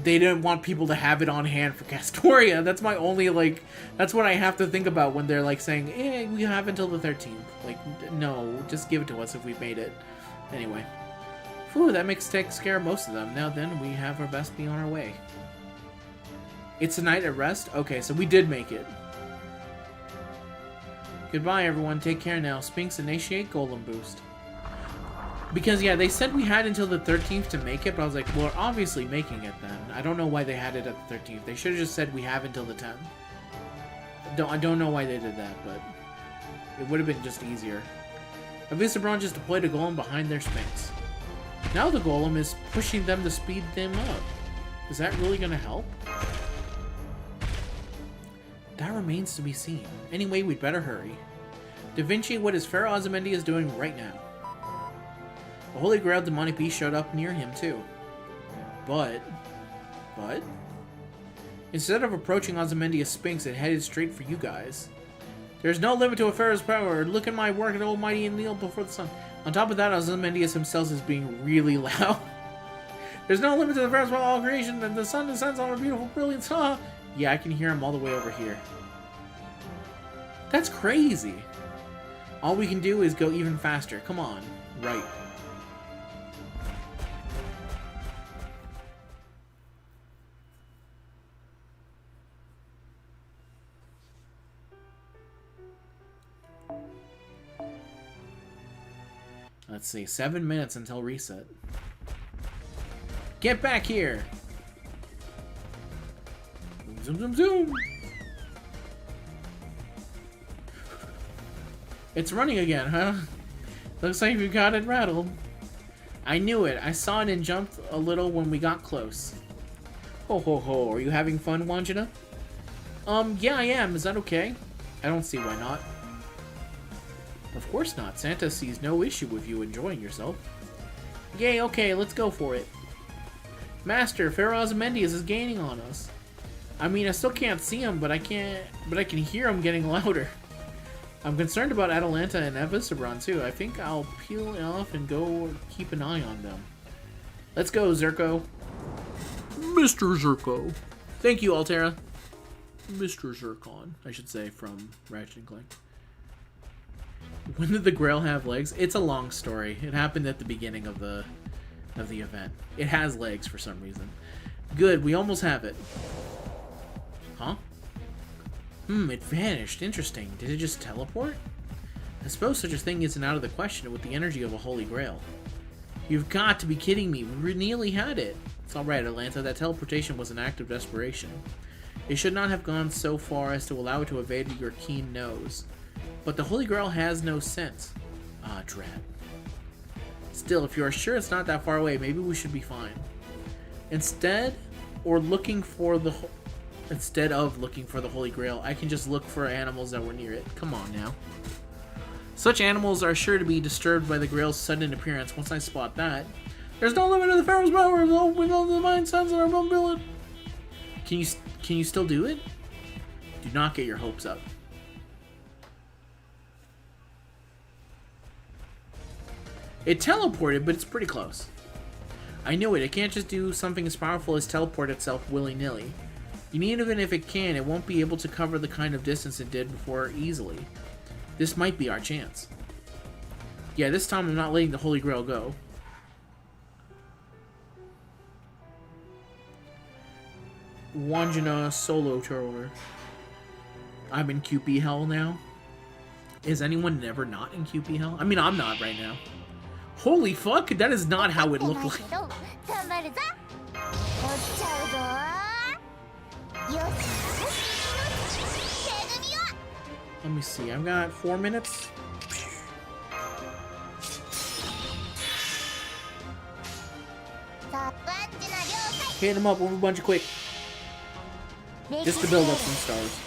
they didn't want people to have it on hand for Castoria. That's my only, like, that's what I have to think about when they're, like, saying, eh, we have until the 13th. Like, no, just give it to us if we've made it. Anyway. Whew, that takes care of most of them. Now then, we have our best be on our way. It's a night at rest? Okay, so we did make it. Goodbye, everyone. Take care now. Sphinx, initiate Golem boost. Because, yeah, they said we had until the 13th to make it, but I was like, well, we're obviously making it then. I don't know why they had it at the 13th. They should have just said we have until the 10th. I don't know why they did that, but it would have been just easier. Avisabron just deployed a golem behind their Sphinx. Now the golem is pushing them to speed them up. Is that really going to help? That remains to be seen. Anyway, we'd better hurry. Da Vinci, what is Pharaoh Ozymandias doing right now? The Holy Grail demonic beast showed up near him too. But... Instead of approaching Ozymandias' Sphinx, it headed straight for you guys. There's no limit to a Pharaoh's power. Look at my work at Almighty and kneel before the sun. On top of that, Ozymandias himself is being really loud. There's no limit to the Pharaoh's power of all creation, and the sun descends on a beautiful brilliance. Huh? Yeah, I can hear him all the way over here. That's crazy. All we can do is go even faster. Come on. Right. Let's see, 7 minutes until reset. Get back here! Zoom, zoom, zoom! It's running again, huh? Looks like we got it rattled. I knew it. I saw it and jumped a little when we got close. Ho ho ho, are you having fun, Wandjina? Yeah, I am. Is that okay? I don't see why not. Of course not. Santa sees no issue with you enjoying yourself. Yay, okay, let's go for it. Master, Pharaoh Ozymandias is gaining on us. I mean, I still can't see him, but I can hear him getting louder. I'm concerned about Atalanta and Evisabron too. I think I'll peel it off and go keep an eye on them. Let's go, Zerko. Mr. Zerko. Thank you, Altera. Mr. Zircon, I should say, from Ratchet and Clank. When did the Grail have legs? It's a long story. It happened at the beginning of the event. It has legs for some reason. Good, we almost have it. Huh? It vanished. Interesting. Did it just teleport? I suppose such a thing isn't out of the question with the energy of a Holy Grail. You've got to be kidding me. We nearly had it. It's alright, Atlanta. That teleportation was an act of desperation. It should not have gone so far as to allow it to evade your keen nose. But the Holy Grail has no sense. Ah, drat. Still, if you are sure it's not that far away, maybe we should be fine. Instead of looking for the Holy Grail, I can just look for animals that were near it. Come on now. Such animals are sure to be disturbed by the Grail's sudden appearance. Once I spot that, there's no limit to the Pharaoh's power. We know the mind sons in our mobility. Can you still do it? Do not get your hopes up. It teleported, but it's pretty close. I knew it. It can't just do something as powerful as teleport itself willy-nilly. Even if it can, it won't be able to cover the kind of distance it did before easily. This might be our chance. Yeah, this time I'm not letting the Holy Grail go. Wandjina solo tour. I'm in QP hell now. Is anyone never not in QP hell? I mean, I'm not right now. Holy fuck, that is not how it looked like. Let me see, I've got 4 minutes. Hit him up with a bunch of quick. Just to build up some stars.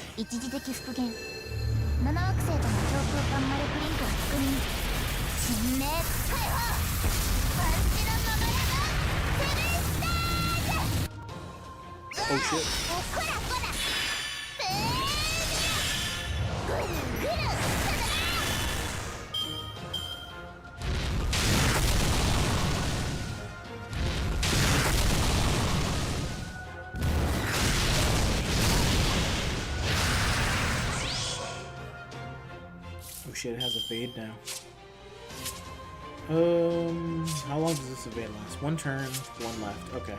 Oh shit. Oh shit, it has a fade now. How long does this evade last? 1 turn, 1 left. Okay.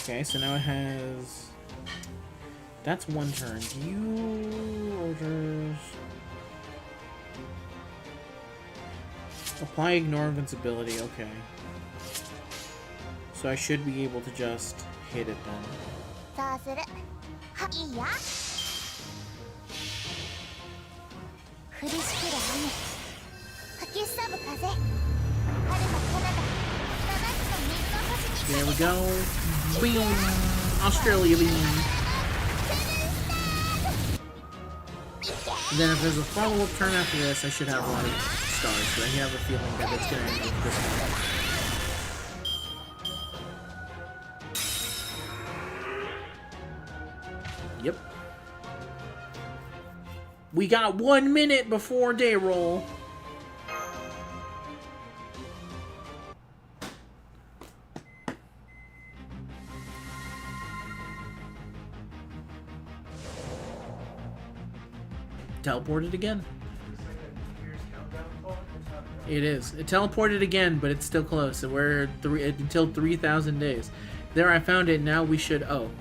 Okay, so now it has... That's 1 turn. You orders... Apply Ignore Invincibility, okay. So I should be able to just hit it then. There we go. Boom! Australia beam. And then if there's a follow-up turn after this, I should have a lot of stars, but I have a feeling that it's gonna end with this one. Yep. We got 1 minute before day roll. Teleported again. It is. It teleported again, but it's still close. So we're until 3,000 days. There, I found it. Now we should. Oh.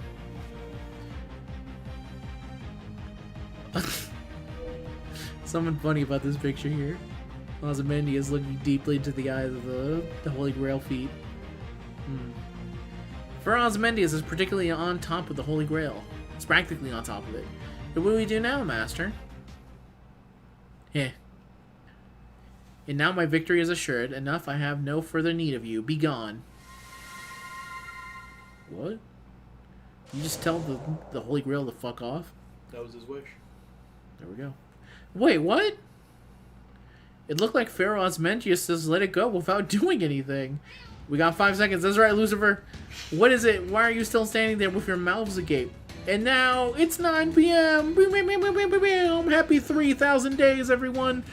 Something funny about this picture here. Ozymandias is looking deeply into the eyes of the Holy Grail feet. For Ozymandias is particularly on top of the Holy Grail. It's practically on top of it. But what do we do now, Master? Yeah. And now my victory is assured. Enough, I have no further need of you. Be gone. What? You just tell the Holy Grail to fuck off? That was his wish. There we go. Wait, what? It looked like Pharaoh Osmandius says let it go without doing anything. We got 5 seconds. That's right, Lucifer. What is it? Why are you still standing there with your mouths agape? And now it's 9 p.m. Happy 3,000 days, everyone.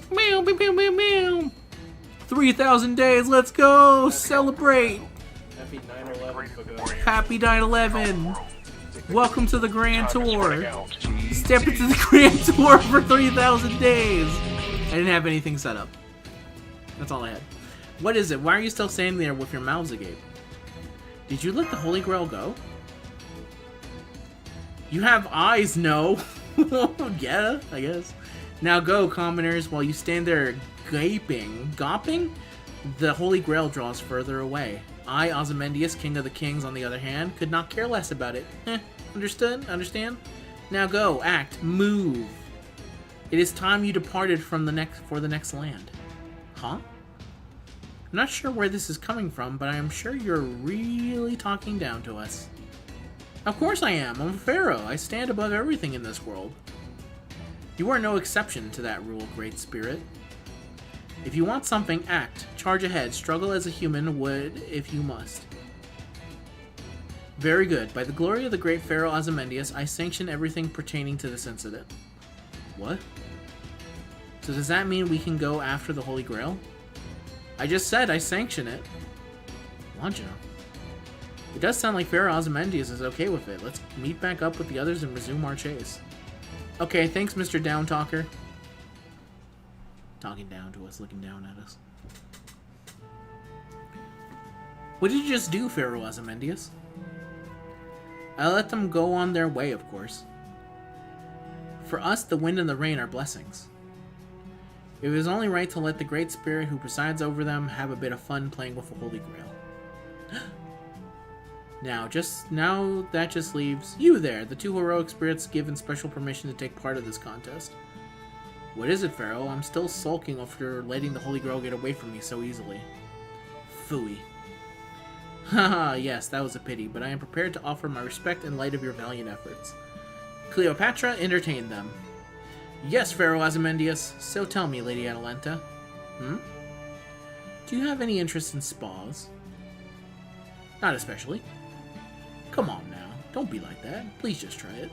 3,000 days. Let's go. Celebrate. Happy 9/11. Happy 9/11. Welcome to the Grand Tour. Step into the Grand Tour for 3,000 days. I didn't have anything set up. That's all I had. What is it? Why are you still standing there with your mouths agape? Did you let the Holy Grail go? You have eyes, no. Yeah, I guess. Now go, commoners, while you stand there gaping. Gawping? The Holy Grail draws further away. I, Ozymandias, King of the Kings, on the other hand, could not care less about it. Understood? Understand? Now go, act, move. It is time you departed for the next land. Huh? I'm not sure where this is coming from, but I am sure you're really talking down to us. Of course I am. I'm a pharaoh. I stand above everything in this world. You are no exception to that rule, Great Spirit. If you want something, act. Charge ahead. Struggle as a human would if you must. Very good. By the glory of the great Pharaoh Ozymandias, I sanction everything pertaining to this incident. What? So does that mean we can go after the Holy Grail? I just said I sanction it. Wandjina. It does sound like Pharaoh Ozymandias is okay with it. Let's meet back up with the others and resume our chase. Okay, thanks, Mr. Down Talker. Talking down to us, looking down at us. What did you just do, Pharaoh Ozymandias? I let them go on their way, of course. For us, the wind and the rain are blessings. It was only right to let the Great Spirit who presides over them have a bit of fun playing with the Holy Grail. Now that just leaves you there, the 2 heroic spirits given special permission to take part of this contest. What is it, Pharaoh? I'm still sulking after letting the Holy Grail get away from me so easily. Phooey. Haha, yes, that was a pity, but I am prepared to offer my respect in light of your valiant efforts. Cleopatra, entertain them. Yes, Pharaoh Ozymandias. So tell me, Lady Atalanta. Do you have any interest in spas? Not especially. Come on now, don't be like that. Please just try it.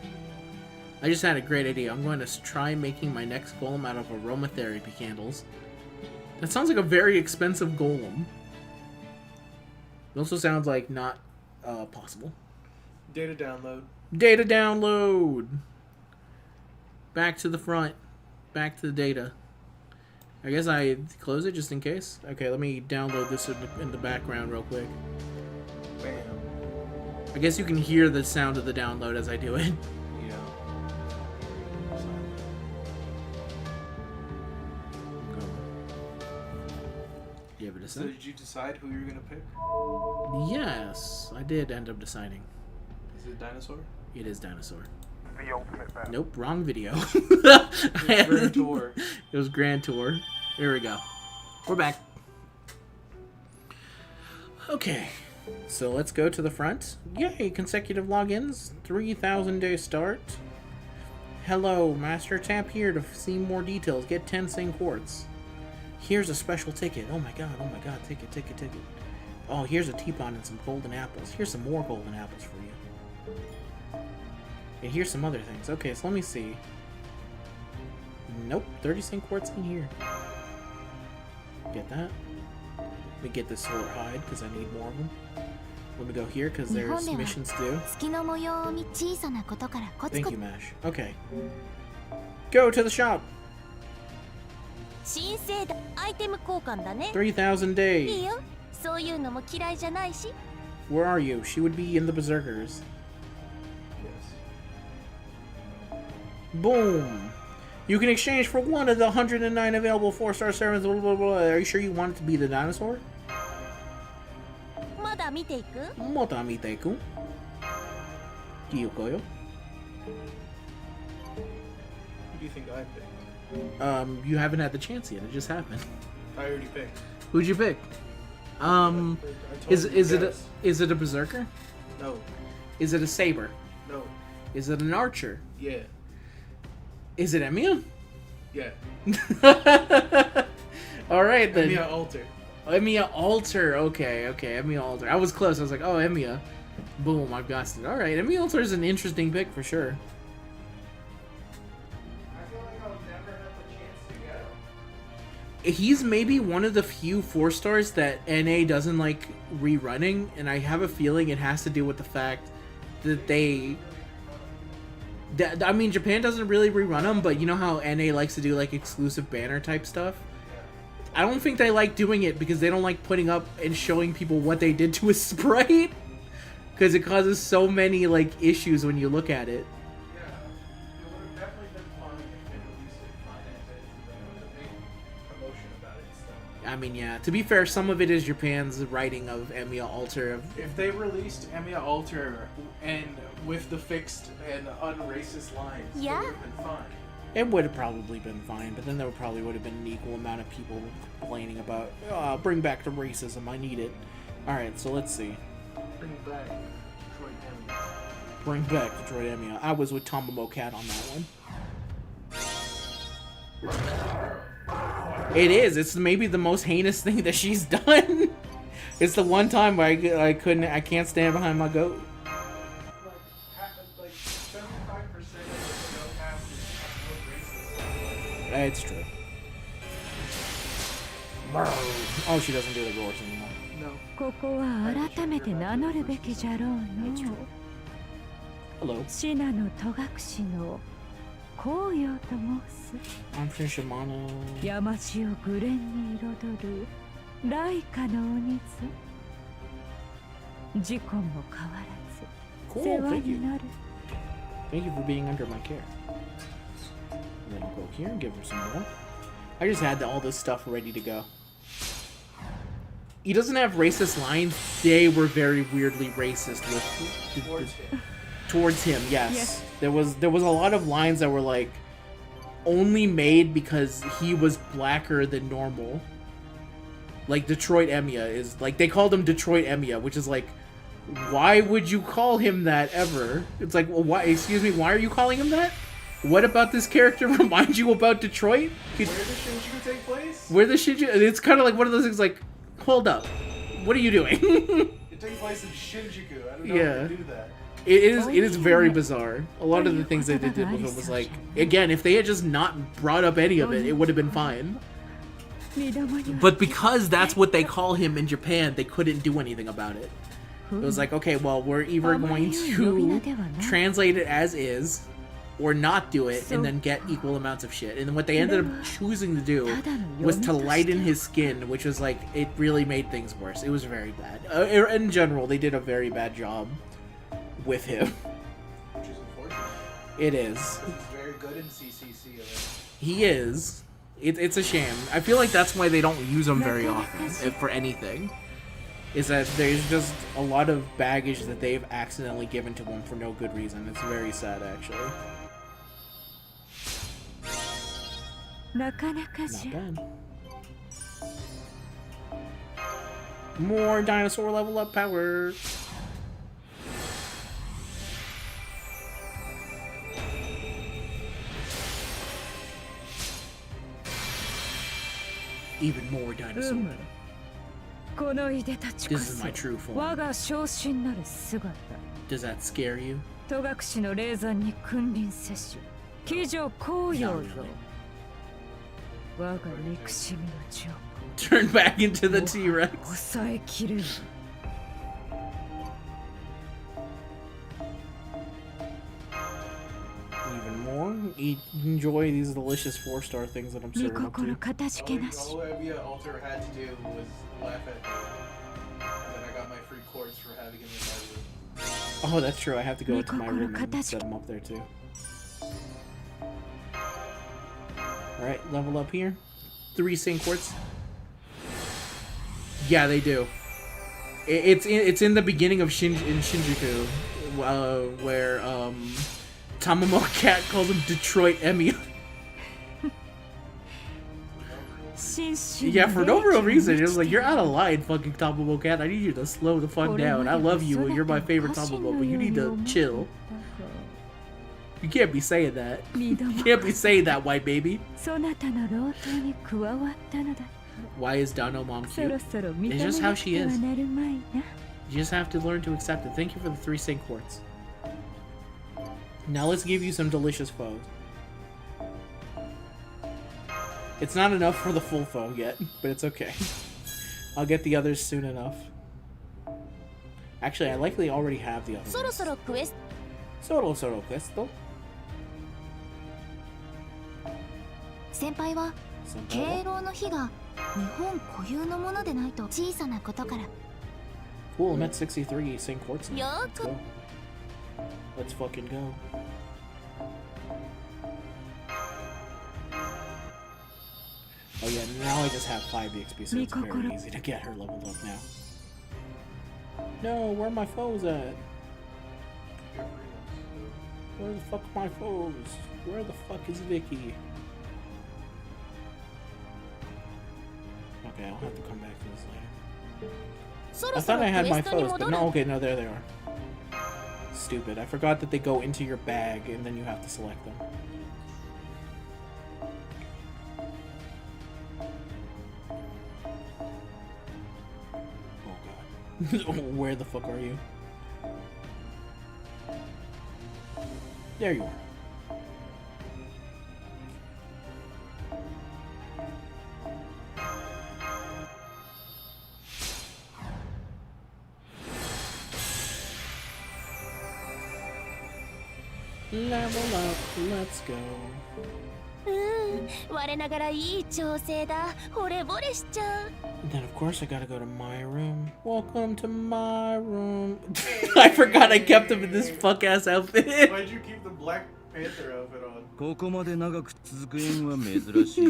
I just had a great idea. I'm going to try making my next golem out of aromatherapy candles. That sounds like a very expensive golem. It also sounds like not possible. Data download. Data download! Back to the front. Back to the data. I guess I close it just in case. Okay, let me download this in the background real quick. Bam. I guess you can hear the sound of the download as I do it. Yeah. You have a So decide? did you decide who you were gonna pick? Yes, I did end up deciding. Is it dinosaur? It is dinosaur. The ultimate battle. Nope, wrong video. It's Grand Tour. It was Grand Tour. There we go. We're back. Okay, so let's go to the front. Yay, consecutive logins. 3,000 day start. Hello, Master. Tap here to see more details. Get 10 Sing Quartz. Here's a special ticket. Oh my god, ticket. Oh, here's a teapot and some golden apples. Here's some more golden apples for you. And here's some other things. Okay, so let me see. Nope, 30 Sing Quartz in here. Get that. Let me get this solar hide, because I need more of them. Let me go here, because there's missions to do. Thank you, Mash. Okay. Go to the shop! 3,000 days! Where are you? She would be in the Berserkers. Yes. Boom! You can exchange for one of the 109 available 4-star servants. Blah, blah, blah. Are you sure you want it to be the dinosaur? Mota miteku. Kyukoyo. Who do you think I picked? You haven't had the chance yet. It just happened. I already picked. Who'd you pick? I told you Is guys. it a Berserker? No. Is it a saber? No. Is it an archer? Yeah. Is it Emiya? Yeah. All right then. Emiya Alter. Emiya Alter. Okay, Emiya Alter. I was close. I was like, oh, Emiya. Boom, I've got it. All right, Emiya Alter is an interesting pick for sure. I feel like I'll never have the chance to go. He's maybe one of the few 4-stars that NA doesn't like rerunning, and I have a feeling it has to do with the fact that I mean, Japan doesn't really rerun them, but you know how NA likes to do like exclusive banner type stuff? I don't think they like doing it because they don't like putting up and showing people what they did to a sprite, because it causes so many like issues when you look at it. Yeah. It would have definitely been fun if they released it finances and then there was a big promotion about it and stuff. I mean, yeah, to be fair, some of it is Japan's writing of Emiya Alter. If they released Emiya Alter and with the fixed and unracist lines, Yeah. it would have been fine. It would have probably been fine, but then there probably would have been an equal amount of people complaining about, bring back the racism, I need it. Alright, so let's see. Bring back Detroit Emiya. Bring back Detroit Emiya. I was with Tomomo Cat on that one. It is. It's maybe the most heinous thing that she's done. It's the one time where I can't stand behind my goat. Like 75% of the show cast is racist. It's true. Oh, she doesn't do the roars anymore. No. ここは改めて名乗るべきじゃろうの Hello. シナの戸隠の紅葉と申す I'm from Shimano. 山地をグレンに彩る雷華の鬼図事故も変わらず Cool, 世話 thank you. になる Thank you for being under my care. And then I'll go here and give her some more. I just had all this stuff ready to go. He doesn't have racist lines. They were very weirdly racist with Towards him. towards him. Yes. Yes. There was a lot of lines that were like only made because he was blacker than normal. Like Detroit Emiya is like they called him Detroit Emiya, which is like, why would you call him that ever? It's like, well, why? Excuse me, why are you calling him that? What about this character reminds you about Detroit? Where does Shinjuku take place? Where the shit? It's kind of like one of those things. Like, hold up, what are you doing? It takes place in Shinjuku. I don't know Yeah. how to do that. It is very bizarre. A lot of the things they did with him was like, again, if they had just not brought up any of it, it would have been fine. 身共には But because that's what they call him in Japan, they couldn't do anything about it. It was like, okay, well, we're either going to translate it as is, or not do it, and then get equal amounts of shit. And then what they ended up choosing to do was to lighten his skin, which was like, it really made things worse. It was very bad. In general, they did a very bad job with him. Which is unfortunate. It is. He's very good in CCC of it. He is. It's a shame. I feel like that's why they don't use him very often, if for anything. Is that there's just a lot of baggage that they've accidentally given to him for no good reason. It's very sad, actually. なかなかじ Not ゃ bad. More dinosaur level up power. Even more dinosaur. このいでたちこ This is そ my true form. 我が昇進なる姿 Does that scare you? 戸隠の霊山に君臨せし騎乗紅葉ぞ我が憎しみの情 Turn back into the T-Rex. 抑えきれぬ Even more. Enjoy these delicious 4-star things that I'm 御 serving up to 心 you. かたじけなし All Emiya Alter had to do was laugh at me. And then I got my free chords for having him in my room. Oh, that's true. I have to go into my room and Mikokoro set them up there too. Alright, level up here. 3 sync quartz. Yeah, they do. It's in the beginning of Shinjuku, where Tomomo Cat calls him Detroit Emiya. Yeah, for no real reason. It was like, you're out of line, fucking Tabobo Cat. I need you to slow the fuck down. I love you. You're my favorite Tabobo, but you need to chill. You can't be saying that. You can't be saying that, white baby. Why is Dano Mom cute? It's just how she is. You just have to learn to accept it. Thank you for the 3 Saint Quartz. Now let's give you some delicious foes. It's not enough for the full foe yet, but it's okay. I'll get the others soon enough. Actually, I likely already have the others. Soro questo. 先輩は敬老の日が日本固有のものでないと小さなことから Cool, I'm at 63 St. Quartz now. よ Let's go. Let's fucking go. Oh yeah, now I just have 5 XP, so it's very easy to get her leveled up now. No, where are my foes at? Where the fuck are my foes? Where the fuck is Vicky? Okay, I'll have to come back to this later. I thought I had my foes, but no, okay, no, there they are. Stupid. I forgot that they go into your bag and then you have to select them. Oh god. Where the fuck are you? There you are. Level up, let's go. 我ながらいい調整だ惚れ惚れしちゃう Then of course I gotta go to my room. Welcome to my room. I forgot I kept him in this fuck ass outfit. Why'd you keep the Black Panther outfit on? ここまで長く続く縁は珍しい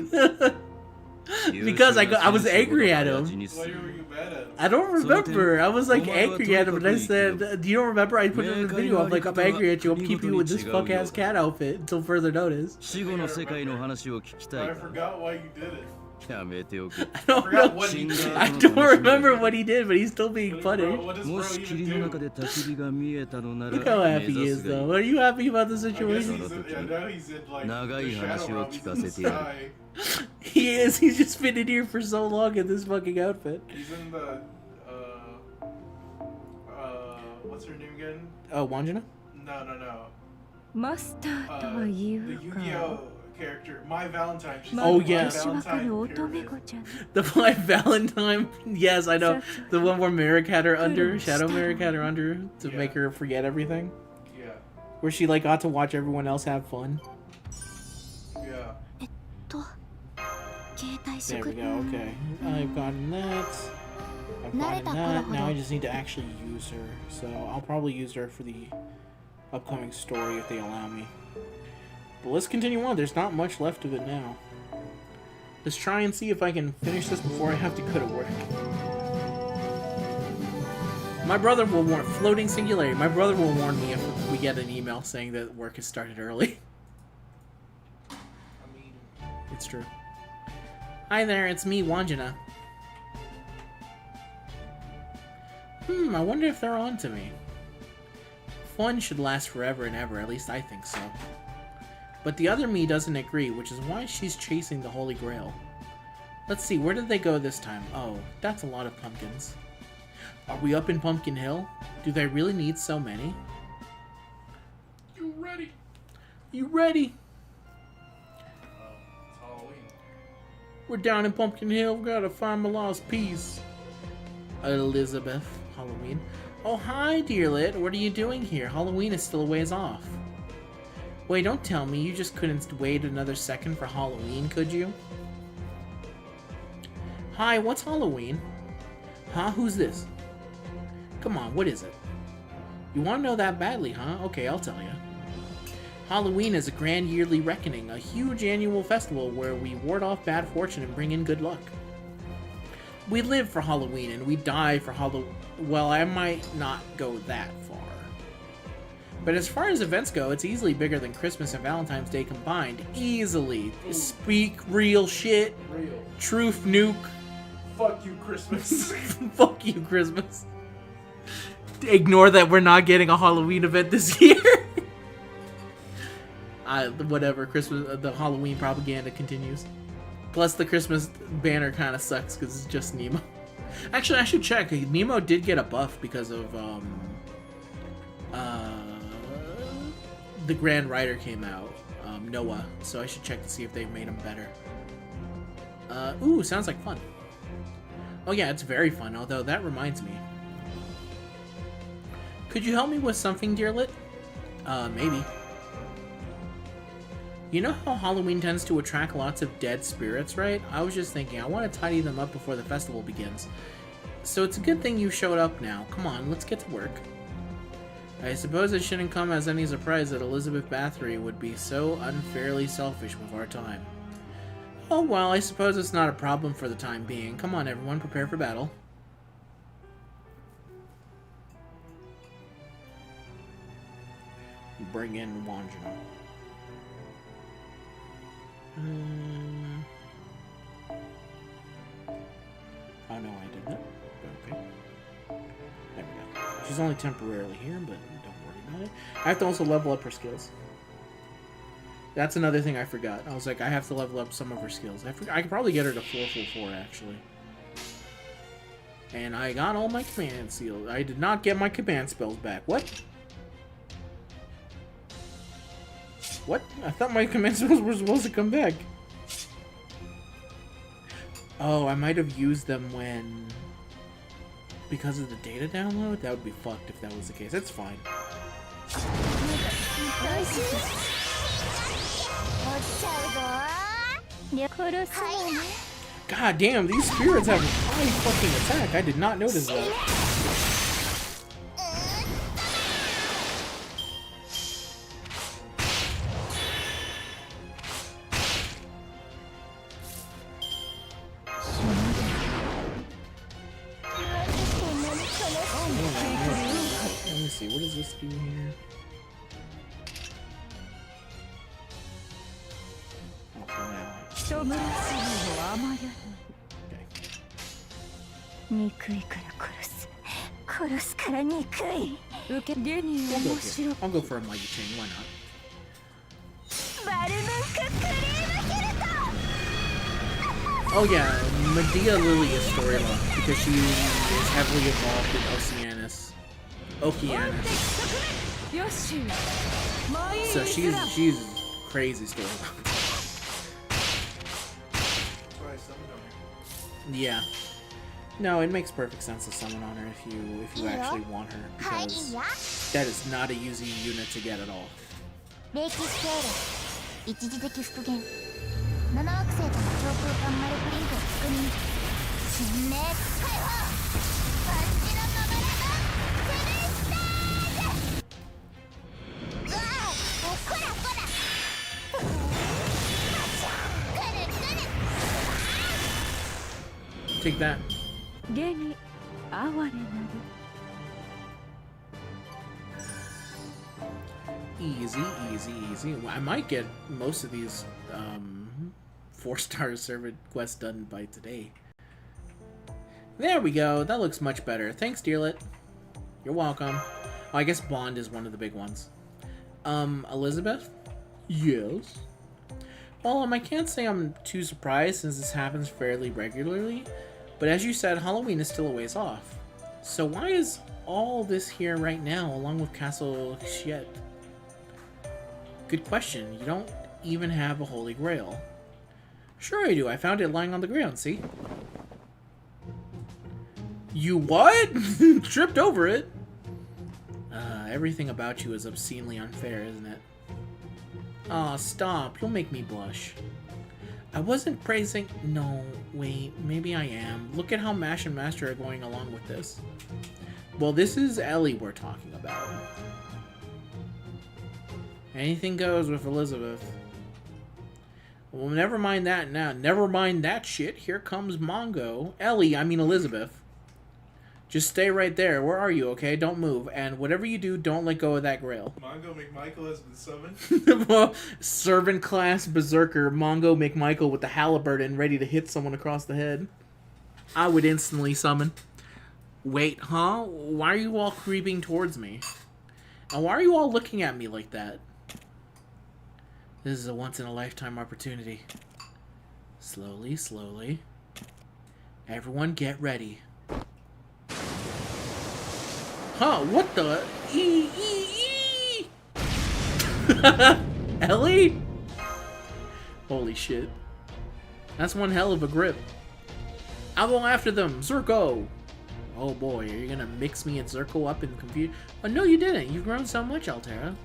Because I was angry at him. Why were you mad at him? I don't remember. I was like angry at him and I said, do you don't remember? I put it in the video. I'm like, I'm angry at you. I'm keeping you in this fuck ass cat outfit until further notice. 死後の世界の話を聞きたい I か forgot why you did it. やめておけ I don't forgot know. what he did. I don't remember what he did, but he's still being funny. What does も bro し even 霧の中 do? で焚き火が見えたのなら Look how happy he 目指 is すがいい though. Are you happy about the I guess situation? he's in, yeah, now he's in like Nagai the shadow hanashi wo realm. He's in the kikasete yaru. sky. He is. He's just been in here for so long in this fucking outfit. He's in the what's her name again? Oh, Wandjina? No. マスターとは The 言う Yu-Gi-Oh か character, My Valentine. She's Oh, like yeah. My 私わかる Valentine 乙女 pyramid. 子ちゃん The My Valentine. Yes, I know. The one where Merrick had her under, Shadow Merrick had her under to Yeah. make her forget everything. Yeah. Where she like got to watch everyone else have fun. Yeah. と携帯 There 食 we go. Okay, I've gotten that. I've gotten that. Now I just need to actually use her. So I'll probably use her for the upcoming story if they allow me. But let's continue on. There's not much left of it now. Let's try and see if I can finish this before I have to go to work. My brother will warn floating singularity. My brother will warn me if we get an email saying that work has started early. I mean, It's true. Hi there, it's me, Wandjina. I wonder if they're on to me. Fun should last forever and ever, at least I think so. But the other me doesn't agree, which is why she's chasing the Holy Grail. Let's see, where did they go this time? Oh, that's a lot of pumpkins. Are we up in Pumpkin Hill? Do they really need so many? you ready? You ready? It's Halloween. We're down in Pumpkin Hill, we gotta find my lost piece. Elizabeth, Halloween. Oh, hi, dearlet. What are you doing here? Halloween is still a ways off. Wait, don't tell me you just couldn't wait another second for Halloween, could you? Hi, what's Halloween? Huh? Who's this? Come on, what is it? You want to know that badly, huh? Okay, I'll tell you. Halloween is a grand yearly reckoning, a huge annual festival where we ward off bad fortune and bring in good luck. We live for Halloween and we die for Halloween. Well, I might not go that far. But as far as events go, it's easily bigger than Christmas and Valentine's Day combined. Easily. Speak real shit. Real. Truth nuke. Fuck you, Christmas. Fuck you, Christmas. Ignore that we're not getting a Halloween event this year. Whatever, Christmas, the Halloween propaganda continues. Plus, the Christmas banner kind of sucks because it's just Nemo. Actually, I should check. Nemo did get a buff because of the Grand Rider came out, Noah. So I should check to see if they've made him better. Ooh, sounds like fun. Oh yeah, it's very fun. Although that reminds me, could you help me with something, Dearlit? Maybe. You know how Halloween tends to attract lots of dead spirits, right? I was just thinking, I want to tidy them up before the festival begins. So it's a good thing you showed up now. Come on, let's get to work. I suppose it shouldn't come as any surprise that Elizabeth Bathory would be so unfairly selfish with our time. Oh well, I suppose it's not a problem for the time being. Come on everyone, prepare for battle. Bring in Wandjina. Oh no, I did not. Okay. There we go. She's only temporarily here, but don't worry about it. I have to also level up her skills. That's another thing I forgot. I was like, I have to level up some of her skills. I could probably get her to 4 actually. And I got all my command seals. I did not get my command spells back. What? What? I thought my command spells were supposed to come back. Oh, I might have used them when... because of the data download? That would be fucked if that was the case. It's fine. God damn, these spirits have a high fucking attack. I did not notice that. Let me see, what does this do here? Oh, for now. I'll go for a mighty chain, why not? Oh yeah, Medea Lilia's storyline, because she is heavily involved in Oceanus. So she's crazy storyline. Yeah. No, it makes perfect sense to summon on her if you actually want her, because that is not a easy unit to get at all. 7惑星との超空間マルプリントを確認新名解放バッチのままだこらこら Take that. Easy, easy, easy. I might get most of these 4-star servant quests done by today. There we go. That looks much better. Thanks, Dearlit. You're welcome. Oh, I guess Bond is one of the big ones. Elizabeth? Yes? Well, I can't say I'm too surprised since this happens fairly regularly, but as you said, Halloween is still a ways off. So why is all this here right now, along with Castle Xiet? Good question. You don't even have a Holy Grail. Sure I do. I found it lying on the ground, see? You what? Tripped over it? Everything about you is obscenely unfair, isn't it? Aw, stop. You'll make me blush. I wasn't praising... No, wait. Maybe I am. Look at how Mash and Master are going along with this. Well, this is Ellie we're talking about. Anything goes with Elizabeth. Well, never mind that now. Never mind that shit. Here comes Mongo. Ellie, I mean Elizabeth. Just stay right there. Where are you, okay? Don't move. And whatever you do, don't let go of that grail. Mongo McMichael has been summoned. Well, servant class berserker Mongo McMichael with the halberdian ready to hit someone across the head. I would instantly summon. Wait, huh? Why are you all creeping towards me? And why are you all looking at me like that? This is a once-in-a-lifetime opportunity. Slowly, slowly. Everyone get ready. Huh, what the? Ellie? Holy shit. That's one hell of a grip. I'll go after them. Zurko. Oh boy, are you gonna mix me and Zurko up and confuse? Oh no, you didn't. You've grown so much, Altera.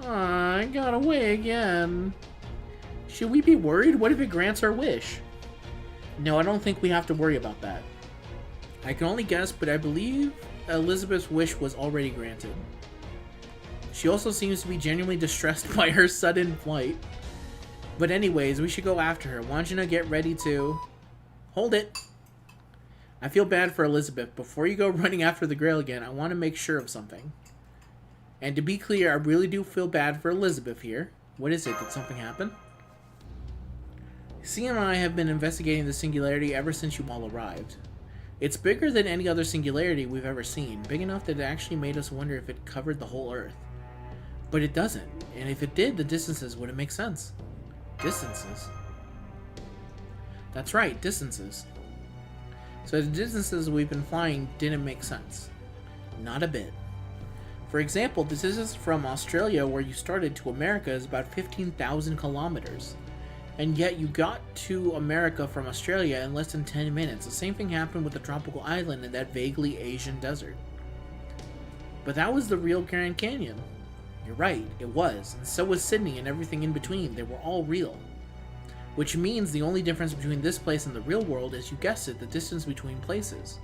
Aw, I got away again. Should we be worried? What if it grants our wish? No, I don't think we have to worry about that. I can only guess, but I believe Elizabeth's wish was already granted. She also seems to be genuinely distressed by her sudden flight. But anyways, we should go after her. Wandjina, get ready to... Hold it! I feel bad for Elizabeth. Before you go running after the Grail again, I want to make sure of something. And to be clear, I really do feel bad for Elizabeth here. What is it? Did something happen? C and I have been investigating the singularity ever since you all arrived. It's bigger than any other singularity we've ever seen, big enough that it actually made us wonder if it covered the whole Earth. But it doesn't, and if it did, the distances wouldn't make sense. Distances? That's right, distances. So the distances we've been flying didn't make sense. Not a bit. For example, the distance from Australia, where you started, to America is about 15,000 kilometers. And yet you got to America from Australia in less than 10 minutes. The same thing happened with the tropical island in that vaguely Asian desert. But that was the real Grand Canyon. You're right, it was. And so was Sydney and everything in between. They were all real. Which means the only difference between this place and the real world is, you guessed it, the distance between places.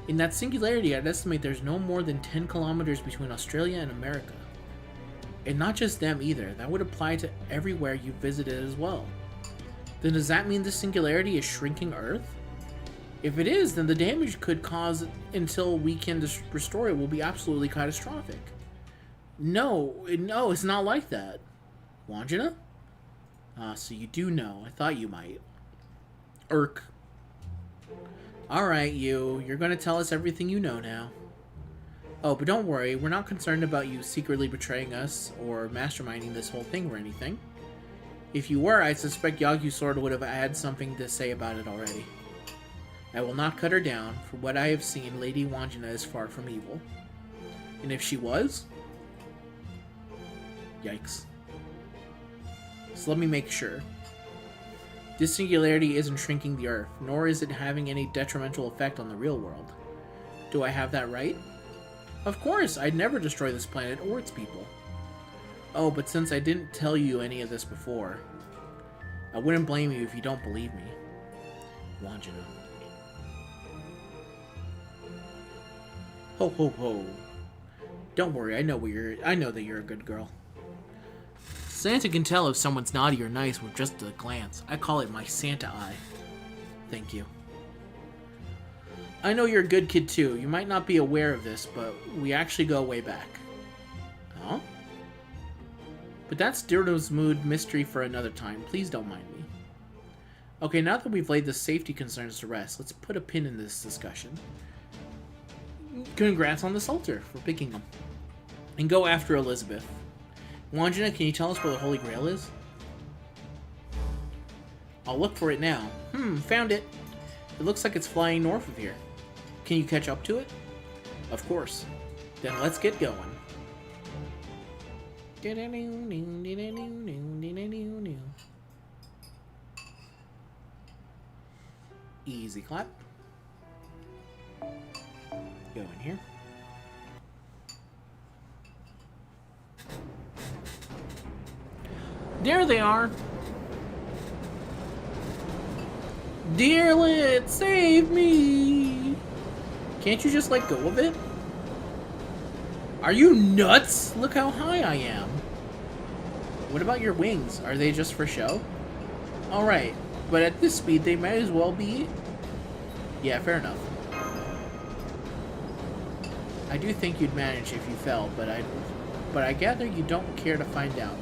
In that singularity, I'd estimate there's no more than 10 kilometers between Australia and America. And not just them either, that would apply to everywhere you visited as well. Then does that mean the singularity is shrinking Earth? If it is, then the damage could cause until we can restore it will be absolutely catastrophic. No, it's not like that. Wandjina? So you do know. I thought you might. Irk. Alright, you're gonna tell us everything you know now. Oh, but don't worry, we're not concerned about you secretly betraying us or masterminding this whole thing or anything. If you were, I suspect Yagyu Sword would have had something to say about it already. I will not cut her down. For what I have seen, Lady Wandjina is far from evil. And if she was? Yikes. So let me make sure. This singularity isn't shrinking the Earth, nor is it having any detrimental effect on the real world. Do I have that right? Of course, I'd never destroy this planet or its people. Oh, but since I didn't tell you any of this before, I wouldn't blame you if you don't believe me. Wandjina. Ho ho ho. Don't worry, I know that you're a good girl. Santa can tell if someone's naughty or nice with just a glance. I call it my Santa eye. Thank you. I know you're a good kid too. You might not be aware of this, but we actually go way back. Huh? But that's Dirdo's mood mystery for another time. Please don't mind me. Okay, now that we've laid the safety concerns to rest, let's put a pin in this discussion. Congrats on the Salter for picking them. And go after Elizabeth. Wandjina, can you tell us where the Holy Grail is? I'll look for it now. Found it. It looks like it's flying north of here. Can you catch up to it? Of course. Then let's get going. Easy clap. Go in here. There they are. Dearlit, save me! Can't you just let go of it? Are you nuts? Look how high I am. What about your wings? Are they just for show? Alright, but at this speed they might as well be... Yeah, fair enough. I do think you'd manage if you fell, but I gather you don't care to find out.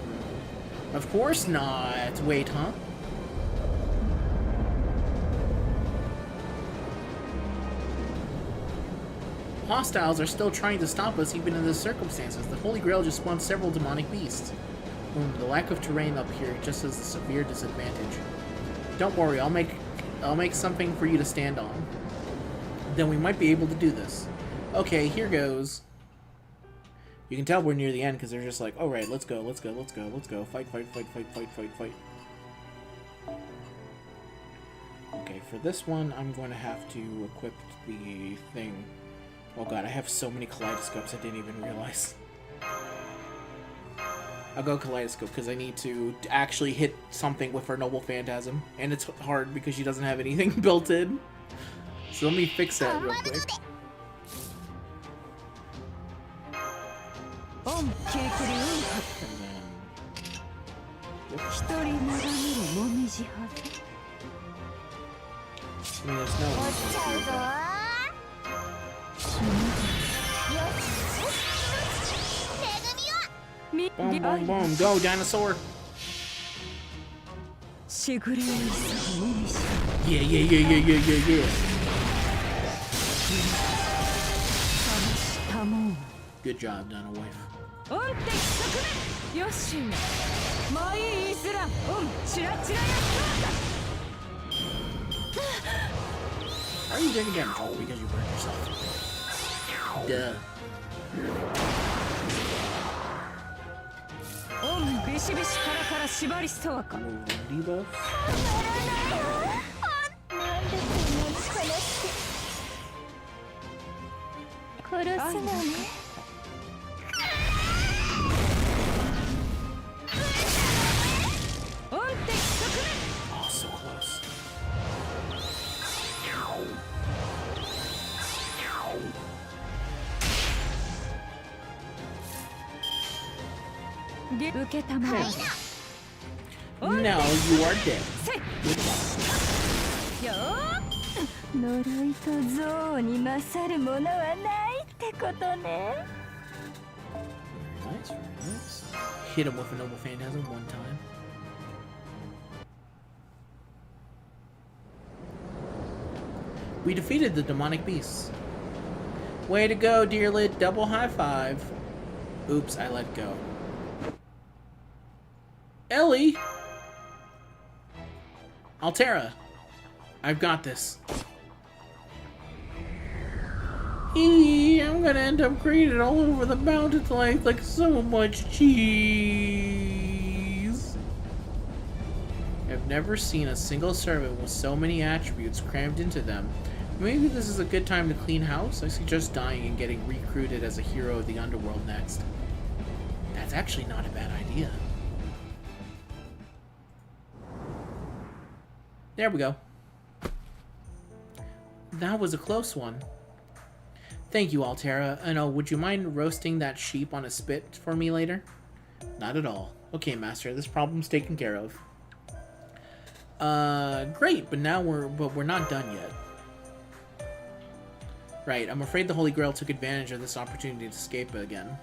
Of course not. Wait, huh? Hostiles are still trying to stop us even in this circumstances. The Holy Grail just spawned several demonic beasts. The lack of terrain up here just is a severe disadvantage. Don't worry, I'll make something for you to stand on. Then we might be able to do this. Okay, here goes. You can tell we're near the end because they're just like, all right, let's go, let's go, let's go, let's go. Fight, fight, fight, fight, fight, fight, fight. Okay, for this one, I'm going to have to equip the thing. Oh god, I have so many kaleidoscopes I didn't even realize. I'll go kaleidoscope because I need to actually hit something with her noble phantasm. And it's hard because she doesn't have anything built in. So let me fix that real quick. I mean, there's no boom, boom, boom. Go, dinosaur! Yeah, yeah, yeah, yeah, yeah, yeah, yeah. Good job, Dino Wife. How are you taking damage? Oh, because you burned yourself. Duh. Debuff. Oh, so close. Now you are dead. Nice, very nice. Hit him with a noble phantasm one time. We defeated the demonic beasts. Way to go, Dearlit. Double high five. Oops, I let go. Ellie! Altera! I've got this. I'm gonna end up created all over the mountain like so much cheese. I've never seen a single servant with so many attributes crammed into them. Maybe this is a good time to clean house? I suggest dying and getting recruited as a hero of the underworld next. That's actually not a bad idea. There we go. That was a close one. Thank you, Altera. And oh, would you mind roasting that sheep on a spit for me later? Not at all. Okay, Master, this problem's taken care of. Great, but we're not done yet. Right, I'm afraid the Holy Grail took advantage of this opportunity to escape again.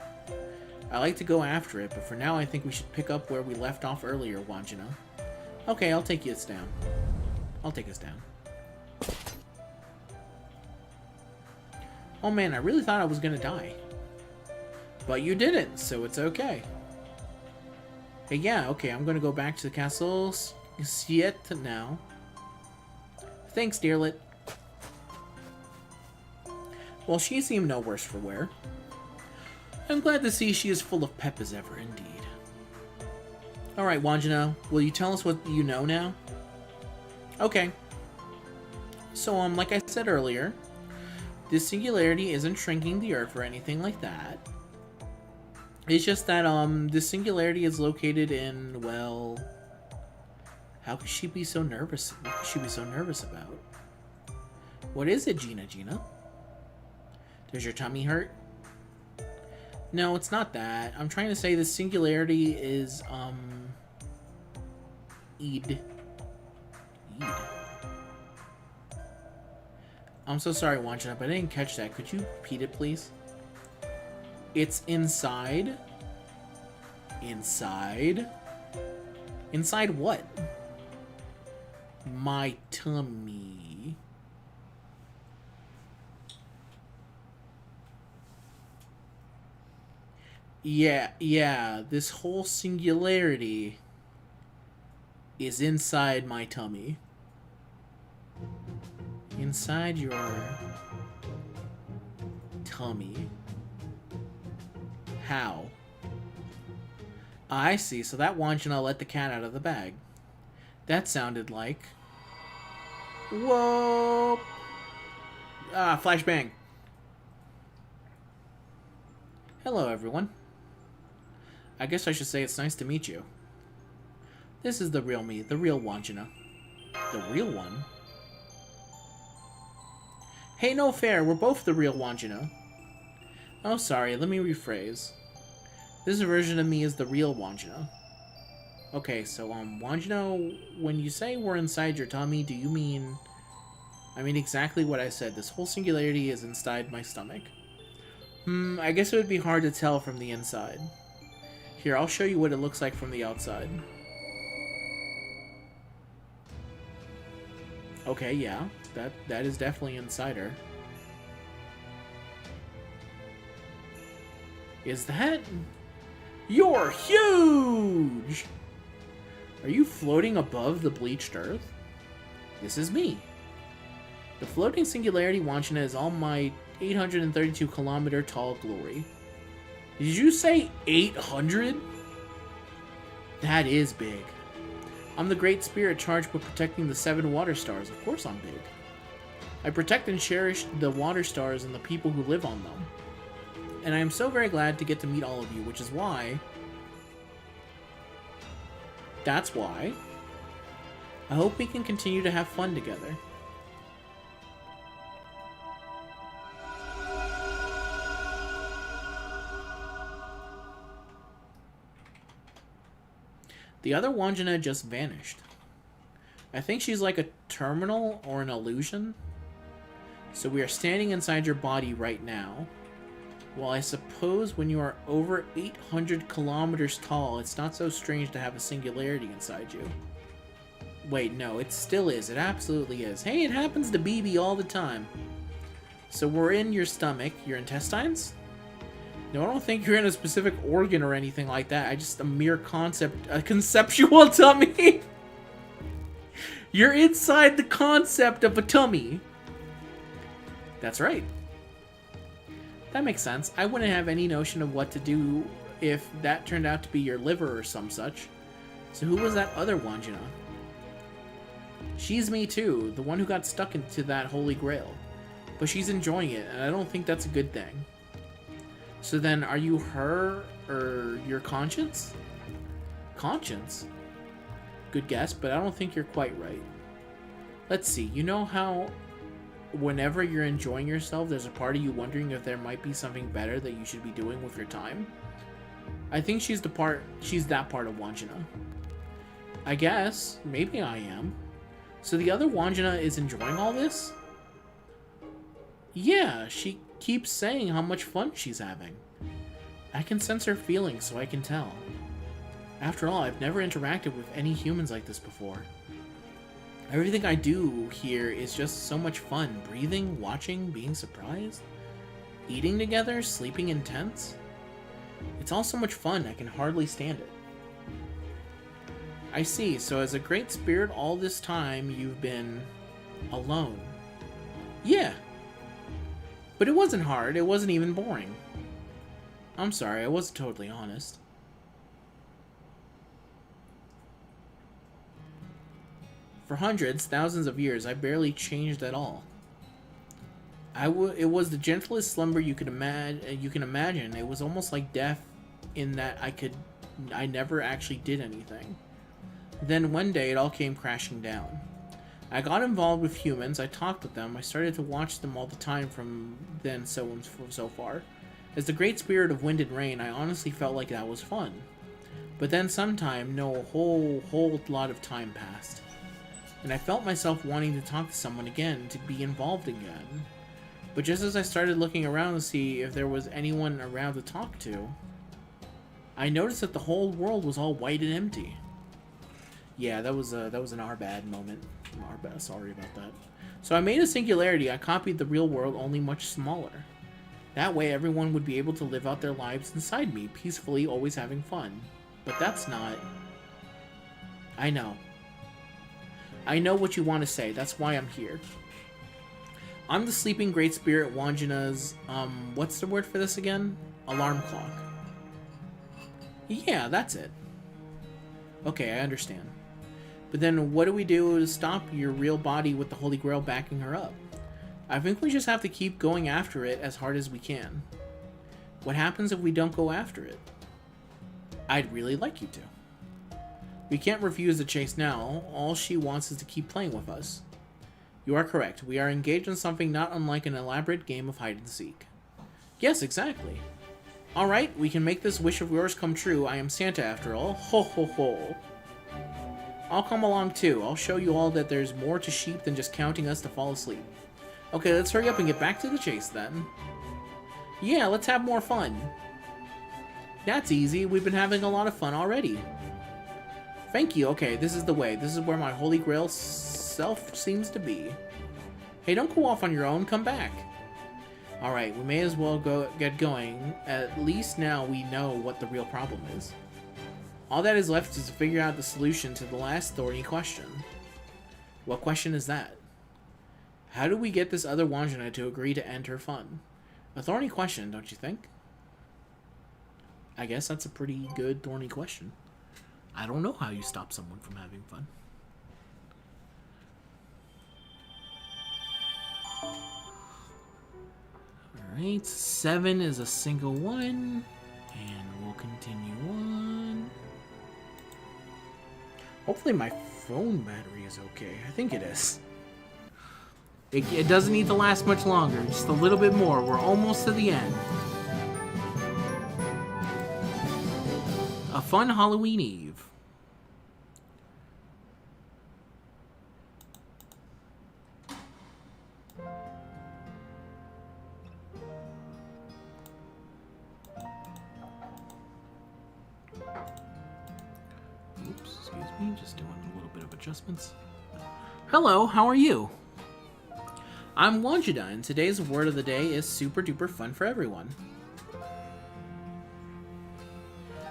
I like to go after it, but for now I think we should pick up where we left off earlier, Wandjina. Okay, I'll take us down. I'll take us down. Oh man, I really thought I was gonna die. But you didn't, so it's okay. Hey, yeah, okay, I'm gonna go back to the castle Siet now. Thanks, Dearlit. Well, she seemed no worse for wear. I'm glad to see she is full of pep as ever, indeed. Alright, Wandjina, will you tell us what you know now? Okay. So, like I said earlier, this singularity isn't shrinking the Earth or anything like that. It's just that, this singularity is located in, well... How could she be so nervous? What could she be so nervous about? What is it, Gina? Does your tummy hurt? No, it's not that. I'm trying to say the singularity is, Eid. I'm so sorry, Wandjina, but I didn't catch that. Could you repeat it, please? It's inside. Inside? Inside what? My tummy. Yeah, this whole singularity is inside my tummy. Inside your tummy. How? I see, so that Wandjina let the cat out of the bag. That sounded like... Whoa! Flashbang. Hello, everyone. I guess I should say it's nice to meet you. This is the real me, the real Wandjina. The real one? Hey, no fair, we're both the real Wandjina. Oh, sorry, let me rephrase. This version of me is the real Wandjina. Okay, so, Wandjina, when you say we're inside your tummy, do you mean... I mean exactly what I said. This whole singularity is inside my stomach. I guess it would be hard to tell from the inside. Here, I'll show you what it looks like from the outside. Okay, yeah, that is definitely inside her. Is that... You're huge! Are you floating above the bleached earth? This is me. The floating singularity Wandjina is all my 832 kilometer tall glory. Did you say 800? That is big. I'm the great spirit charged with protecting the 7 water stars. Of course I'm big. I protect and cherish the water stars and the people who live on them. And I am so very glad to get to meet all of you, which is why... That's why. I hope we can continue to have fun together. The other Wandjina just vanished. I think she's like a terminal or an illusion. So we are standing inside your body right now. Well, I suppose when you are over 800 kilometers tall, it's not so strange to have a singularity inside you. Wait, no, it still is. It absolutely is. Hey, it happens to BB all the time. So we're in your stomach, your intestines? No, I don't think you're in a specific organ or anything like that. I just a mere concept, a conceptual tummy. You're inside the concept of a tummy. That's right. That makes sense. I wouldn't have any notion of what to do if that turned out to be your liver or some such. So who was that other Wandjina? She's me too, the one who got stuck into that holy grail. But she's enjoying it, and I don't think that's a good thing. So then, are you her, or your conscience? Conscience? Good guess, but I don't think you're quite right. Let's see, you know how whenever you're enjoying yourself, there's a part of you wondering if there might be something better that you should be doing with your time? I think she's that part of Wandjina. I guess, maybe I am. So the other Wandjina is enjoying all this? Yeah, she keeps saying how much fun she's having. I can sense her feelings, so I can tell. After all, I've never interacted with any humans like this before. Everything I do here is just so much fun. Breathing, watching, being surprised, eating together, sleeping in tents. It's all so much fun, I can hardly stand it. I see, so as a great spirit all this time, you've been alone. Yeah. But it wasn't hard, it wasn't even boring. I'm sorry, I wasn't totally honest. For hundreds, thousands of years, I barely changed at all. It was the gentlest slumber you can imagine. It was almost like death in that I never actually did anything. Then one day, it all came crashing down. I got involved with humans, I talked with them, I started to watch them all the time from then so far. As the great spirit of wind and rain, I honestly felt like that was fun. But then sometime, no, a whole lot of time passed. And I felt myself wanting to talk to someone again, to be involved again. But just as I started looking around to see if there was anyone around to talk to, I noticed that the whole world was all white and empty. Yeah, that was an our bad moment. Our bad, sorry about that. So I made a singularity. I copied the real world, only much smaller. That way everyone would be able to live out their lives inside me, peacefully, always having fun. But that's not... I know. I know what you want to say. That's why I'm here. I'm the sleeping great spirit Wandjina's, what's the word for this again? Alarm clock. Yeah, that's it. Okay, I understand. But then what do we do to stop your real body with the Holy Grail backing her up? I think we just have to keep going after it as hard as we can. What happens if we don't go after it? I'd really like you to. We can't refuse the chase now. All she wants is to keep playing with us. You are correct. We are engaged in something not unlike an elaborate game of hide-and-seek. Yes, exactly. Alright, we can make this wish of yours come true. I am Santa after all. Ho ho ho. I'll come along too. I'll show you all that there's more to sheep than just counting us to fall asleep. Okay, let's hurry up and get back to the chase then. Yeah, let's have more fun. That's easy. We've been having a lot of fun already. Thank you. Okay, this is the way. This is where my Holy Grail self seems to be. Hey, don't go off on your own. Come back. Alright, we may as well get going. At least now we know what the real problem is. All that is left is to figure out the solution to the last thorny question. What question is that? How do we get this other Wandjina to agree to end her fun? A thorny question, don't you think? I guess that's a pretty good thorny question. I don't know how you stop someone from having fun. Alright, 7 is a single one, and we'll continue on. Hopefully my phone battery is okay. I think it is. It doesn't need to last much longer, just a little bit more. We're almost to the end. A fun Halloween Eve. Oops, excuse me, just doing a little bit of adjustments. Hello, how are you? I'm Wandjina, and today's word of the day is super duper fun for everyone.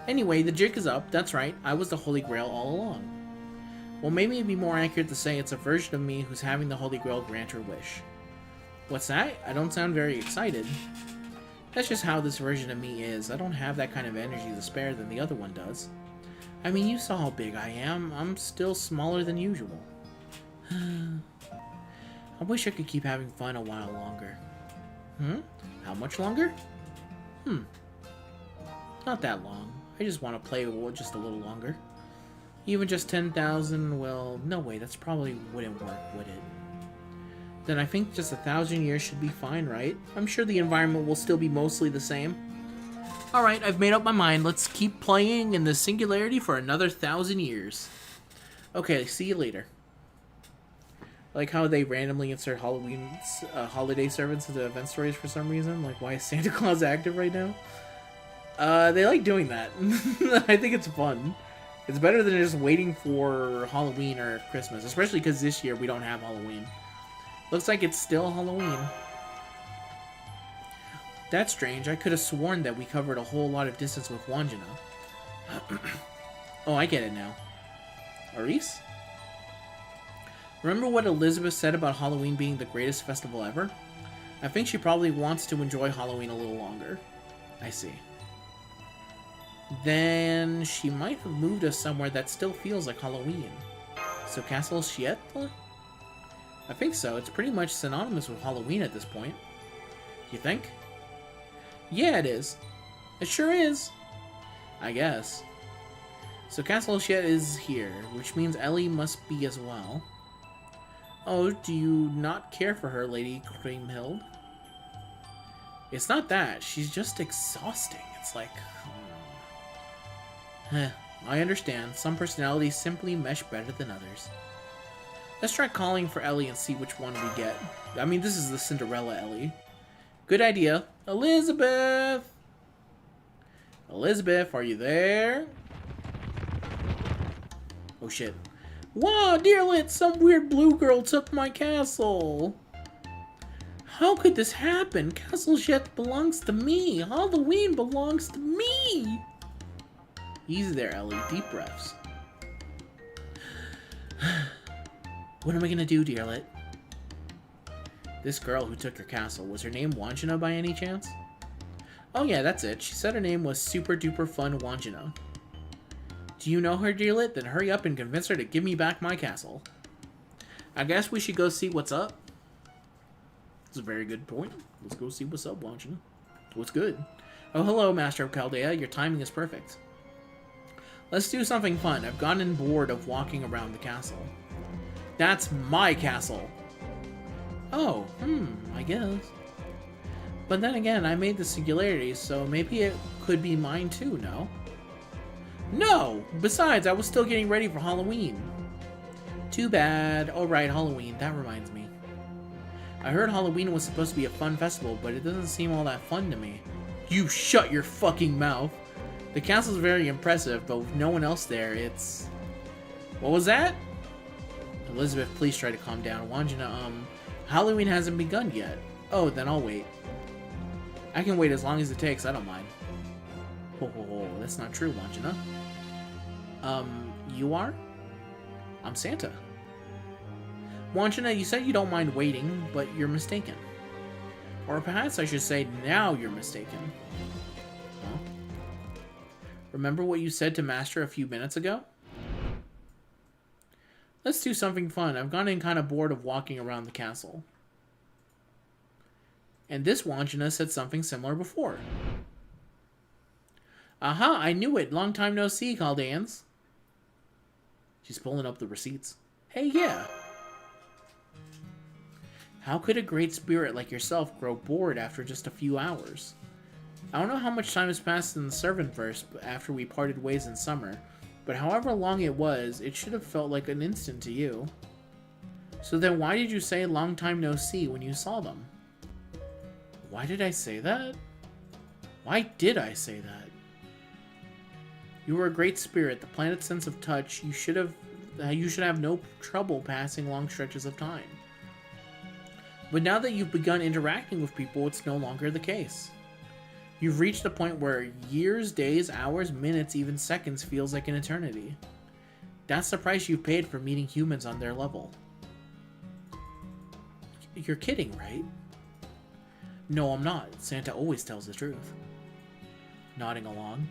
Anyway, the jig is up. That's right, I was the Holy Grail all along. Well, maybe it'd be more accurate to say it's a version of me who's having the Holy Grail grant her wish. What's that? I don't sound very excited. That's just how this version of me is. I don't have that kind of energy to spare than the other one does. I mean, you saw how big I am. I'm still smaller than usual. I wish I could keep having fun a while longer. How much longer? Not that long. I just want to play just a little longer. Even just 10,000, well, no way, that's probably wouldn't work, would it? Then I think just 1,000 years should be fine, right? I'm sure the environment will still be mostly the same. Alright, I've made up my mind. Let's keep playing in the singularity for another 1,000 years. Okay, see you later. Like how they randomly insert Halloween holiday servants into event stories for some reason. Like, why is Santa Claus active right now? They like doing that. I think it's fun. It's better than just waiting for Halloween or Christmas, especially because this year we don't have Halloween. Looks like it's still Halloween. That's strange. I could have sworn that we covered a whole lot of distance with Wandjina. Oh, I get it now. Aris? Remember what Elizabeth said about Halloween being the greatest festival ever? I think she probably wants to enjoy Halloween a little longer. I see. Then she might have moved us somewhere that still feels like Halloween. So Castle Sietle? I think so. It's pretty much synonymous with Halloween at this point. You think? Yeah, it is. It sure is. I guess. So Castle Sietle is here, which means Ellie must be as well. Oh, do you not care for her, Lady Kriemhild? It's not that. She's just exhausting. It's like... I understand. Some personalities simply mesh better than others. Let's try calling for Ellie and see which one we get. I mean, this is the Cinderella Ellie. Good idea. Elizabeth! Elizabeth, are you there? Oh shit. Wow, dearlet, some weird blue girl took my castle. How could this happen? Castle Jet belongs to me. Halloween belongs to me. Easy there, Ellie. Deep breaths. What am I gonna do, dearlet? This girl who took your castle, was her name Wandjina by any chance? Oh yeah, that's it. She said her name was Super Duper Fun Wandjina. Do you know her, dearlet? Then hurry up and convince her to give me back my castle. I guess we should go see what's up. That's a very good point. Let's go see what's up, Wandjina. What's good? Oh, hello, Master of Chaldea. Your timing is perfect. Let's do something fun. I've gotten bored of walking around the castle. That's my castle. Oh, I guess. But then again, I made the singularity, so maybe it could be mine too, no? No! Besides, I was still getting ready for Halloween. Too bad. Oh right, Halloween. That reminds me. I heard Halloween was supposed to be a fun festival, but it doesn't seem all that fun to me. You shut your fucking mouth! The castle's very impressive, but with no one else there, it's... What was that? Elizabeth, please try to calm down. Wandjina, Halloween hasn't begun yet. Oh, then I'll wait. I can wait as long as it takes, I don't mind. Oh, that's not true, Wandjina. You are? I'm Santa. Wandjina, you said you don't mind waiting, but you're mistaken. Or perhaps I should say, now you're mistaken. Huh? Remember what you said to Master a few minutes ago? Let's do something fun. I've gotten kind of bored of walking around the castle. And this Wandjina said something similar before. Aha, I knew it. Long time no see, Chaldeans. She's pulling up the receipts. Hey, yeah. How could a great spirit like yourself grow bored after just a few hours? I don't know how much time has passed in the Servantverse after we parted ways in summer, but however long it was, it should have felt like an instant to you. So then why did you say long time no see when you saw them? Why did I say that? Why did I say that? You were a great spirit, the planet's sense of touch. You should have no trouble passing long stretches of time. But now that you've begun interacting with people, it's no longer the case. You've reached a point where years, days, hours, minutes, even seconds feels like an eternity. That's the price you've paid for meeting humans on their level. You're kidding, right? No, I'm not. Santa always tells the truth. Nodding along.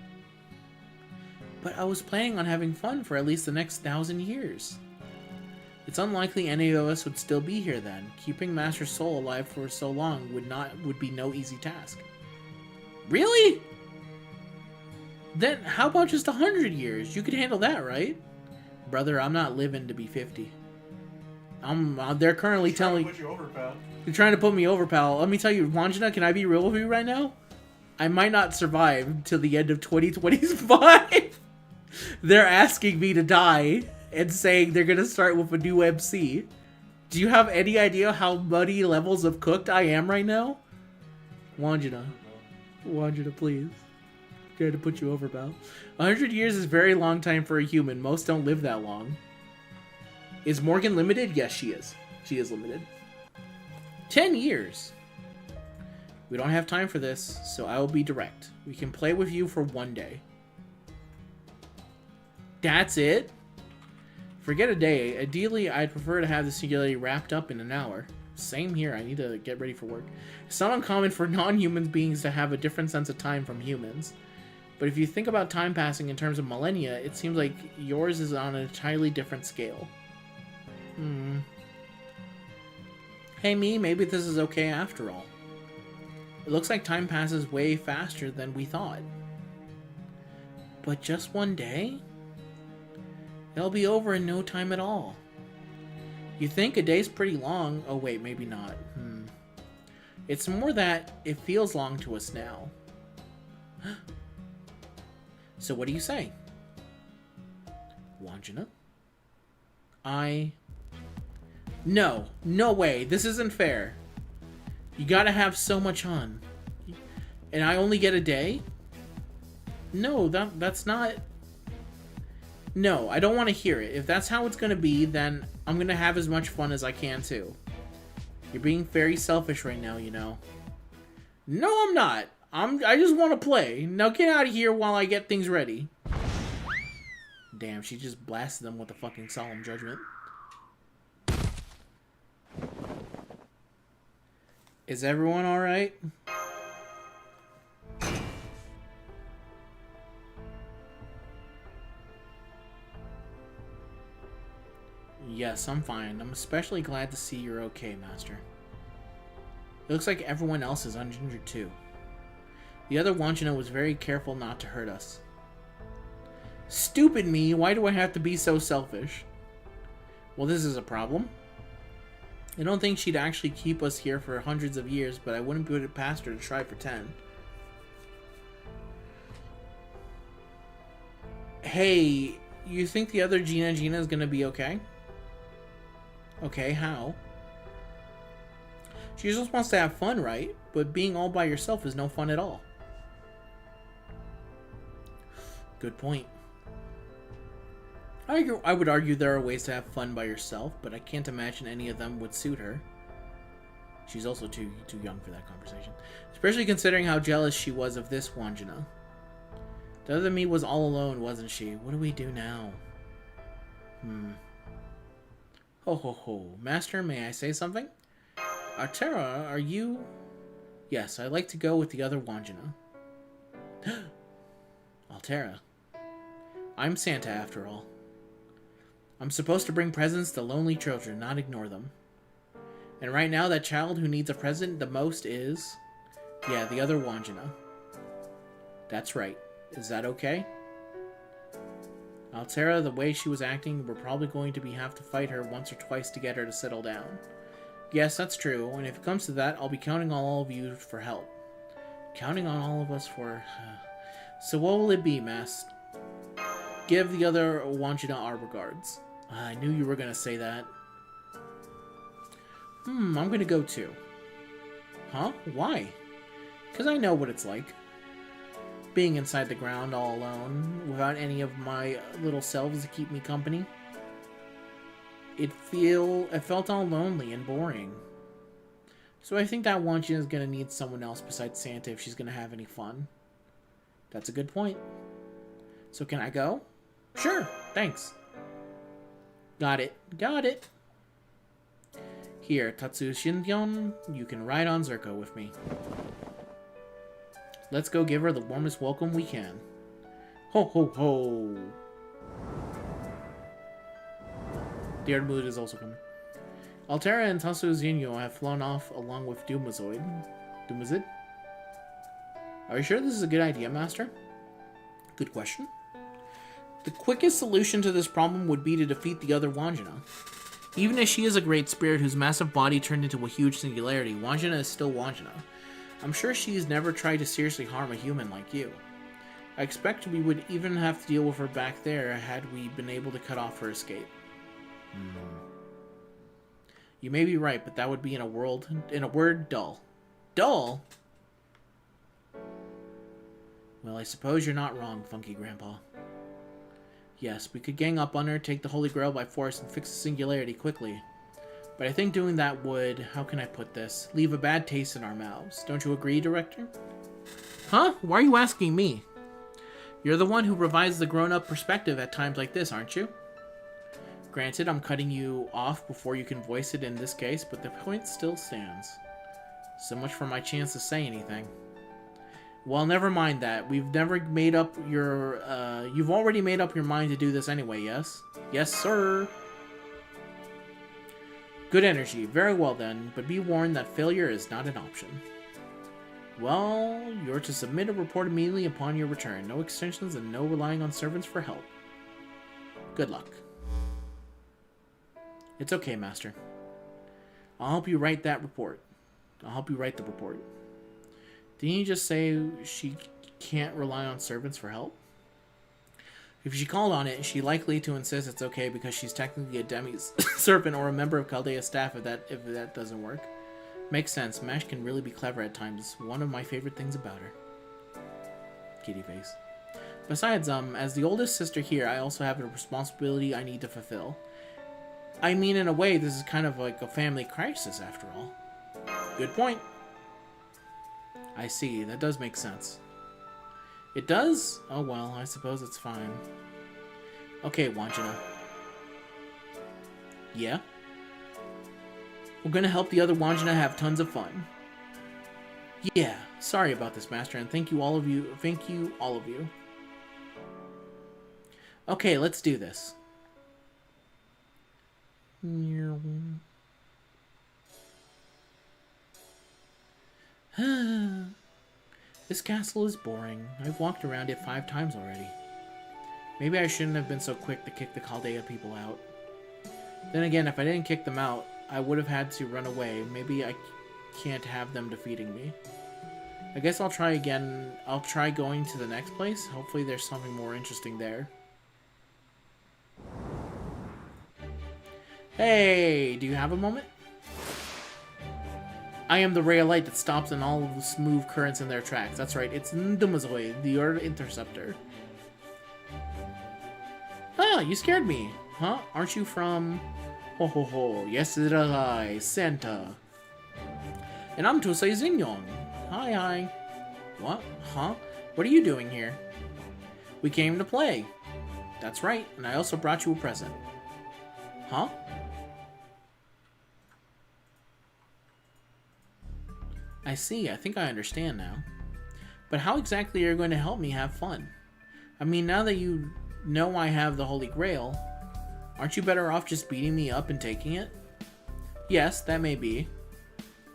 But I was planning on having fun for at least the next 1,000 years. It's unlikely any of us would still be here then. Keeping Master's soul alive for so long would be no easy task. Really? Then how about just 100 years? You could handle that, right? Brother, I'm not living to be 50. They're currently telling... Put you over, pal. They're trying to put me over, pal. Let me tell you, Wandjina, can I be real with you right now? I might not survive till the end of 2025. They're asking me to die and saying they're gonna start with a new MC. Do you have any idea how many levels of cooked I am right now? Wandjina, please. Trying to put you over, pal. 100 years is a very long time for a human. Most don't live that long. Is Morgan limited? Yes, she is. She is limited. 10 years. We don't have time for this, so I will be direct. We can play with you for 1 day. That's it? Forget a day. Ideally, I'd prefer to have the singularity wrapped up in an hour. Same here. I need to get ready for work. It's not uncommon for non-human beings to have a different sense of time from humans. But if you think about time passing in terms of millennia, it seems like yours is on an entirely different scale. Hey me, maybe this is okay after all. It looks like time passes way faster than we thought. But just 1 day? It'll be over in no time at all. You think a day's pretty long? Oh wait, maybe not. It's more that it feels long to us now. So what do you say? Wandjina? No way, this isn't fair. You gotta have so much on. And I only get a day? No, that's not... No, I don't want to hear it. If that's how it's gonna be, then I'm gonna have as much fun as I can, too. You're being very selfish right now, you know. No, I'm not. I just want to play. Now get out of here while I get things ready. Damn, she just blasted them with a fucking solemn judgment. Is everyone alright? Yes, I'm fine. I'm especially glad to see you're okay, Master. It looks like everyone else is uninjured too. The other Wandjina was very careful not to hurt us. Stupid me, why do I have to be so selfish? Well, this is a problem. I don't think she'd actually keep us here for hundreds of years, but I wouldn't put it past her to try for 10. Hey, you think the other Gina is gonna be okay? Okay, how? She just wants to have fun, right? But being all by yourself is no fun at all. Good point. I would argue there are ways to have fun by yourself, but I can't imagine any of them would suit her. She's also too young for that conversation. Especially considering how jealous she was of this Wandjina. The other me was all alone, wasn't she? What do we do now? Ho ho ho. Master, may I say something? Altera, are you... Yes, I'd like to go with the other Wandjina. Altera. I'm Santa, after all. I'm supposed to bring presents to lonely children, not ignore them. And right now, that child who needs a present the most is... Yeah, the other Wandjina. That's right. Is that okay? Altera, the way she was acting, we're probably going to have to fight her once or twice to get her to settle down. Yes, that's true, and if it comes to that, I'll be counting on all of you for help. Counting on all of us for... So what will it be, Mass? Give the other Wandjina our regards. I knew you were going to say that. I'm going to go too. Huh? Why? Because I know what it's like. Being inside the ground all alone, without any of my little selves to keep me company. It felt all lonely and boring. So I think that Wandjina is going to need someone else besides Santa if she's going to have any fun. That's a good point. So can I go? Sure, thanks. Got it. Got it. Here, Tatsu Shinbyon, you can ride on Zerko with me. Let's go give her the warmest welcome we can. Ho ho ho! The Erdmood is also coming. Altera and Tatsu Zinyo have flown off along with Dumazid? Are you sure this is a good idea, Master? Good question. The quickest solution to this problem would be to defeat the other Wandjina. Even if she is a great spirit whose massive body turned into a huge singularity, Wandjina is still Wandjina. I'm sure she's never tried to seriously harm a human like you. I expect we would even have to deal with her back there had we been able to cut off her escape. You may be right, but that would be in a word, dull. Dull? Well, I suppose you're not wrong, Funky Grandpa. Yes, we could gang up on her, take the Holy Grail by force, and fix the singularity quickly. But I think doing that would, how can I put this, leave a bad taste in our mouths. Don't you agree, Director? Huh? Why are you asking me? You're the one who provides the grown-up perspective at times like this, aren't you? Granted, I'm cutting you off before you can voice it in this case, but the point still stands. So much for my chance to say anything. Well, never mind that. You've already made up your mind to do this anyway, yes? Yes, sir. Good energy. Very well then, but be warned that failure is not an option. Well, you're to submit a report immediately upon your return. No extensions and no relying on servants for help. Good luck. It's okay, Master. I'll help you write that report. I'll help you write the report. Didn't you just say she can't rely on servants for help? If she called on it, she's likely to insist it's okay because she's technically a demi-servant or a member of Chaldea's staff if that doesn't work. Makes sense. Mash can really be clever at times. One of my favorite things about her. Kitty face. Besides, as the oldest sister here, I also have a responsibility I need to fulfill. I mean, in a way, this is kind of like a family crisis, after all. Good point. I see. That does make sense. It does? Oh well, I suppose it's fine. Okay, Wandjina. Yeah? We're gonna help the other Wandjina have tons of fun. Yeah, sorry about this, Master, and thank you all of you. Okay, let's do this. This castle is boring. I've walked around it 5 times already. Maybe I shouldn't have been so quick to kick the Chaldea people out. Then again, if I didn't kick them out, I would have had to run away. Maybe I can't have them defeating me. I guess I'll try again. I'll try going to the next place. Hopefully there's something more interesting there. Hey, do you have a moment? I am the ray of light that stops in all of the smooth currents in their tracks. That's right, it's Ndumazoi, the Earth Interceptor. Ah, you scared me. Huh? Aren't you from... Ho ho ho, yes it is I, Santa. And I'm Tosei Zingyong. Hi, hi. What? Huh? What are you doing here? We came to play. That's right, and I also brought you a present. Huh? I see, I think I understand now. But how exactly are you going to help me have fun? I mean, now that you know I have the Holy Grail, aren't you better off just beating me up and taking it? Yes, that may be.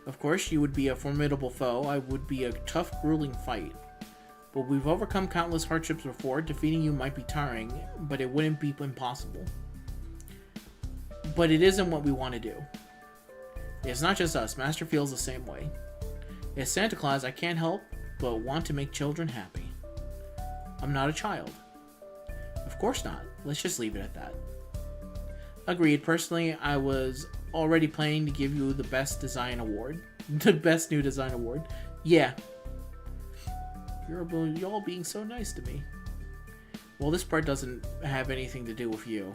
Of course, you would be a formidable foe. I would be a tough, grueling fight. But we've overcome countless hardships before. Defeating you might be tiring, but it wouldn't be impossible. But it isn't what we want to do. It's not just us. Master feels the same way. As Santa Claus, I can't help but want to make children happy. I'm not a child. Of course not. Let's just leave it at that. Agreed. Personally, I was already planning to give you the best design award. The best new design award. Yeah. You're all being so nice to me. Well, this part doesn't have anything to do with you.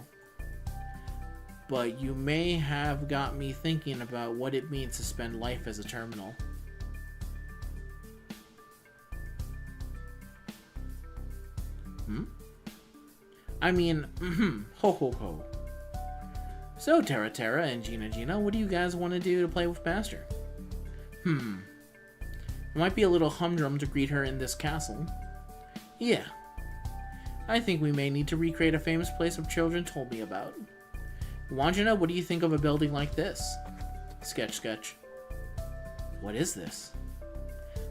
But you may have got me thinking about what it means to spend life as a terminal. I mean, ho ho ho. So, Terra Terra and Gina Gina, what do you guys want to do to play with Master? It might be a little humdrum to greet her in this castle. Yeah. I think we may need to recreate a famous place of children told me about. Wandjina, what do you think of a building like this? Sketch, sketch. What is this?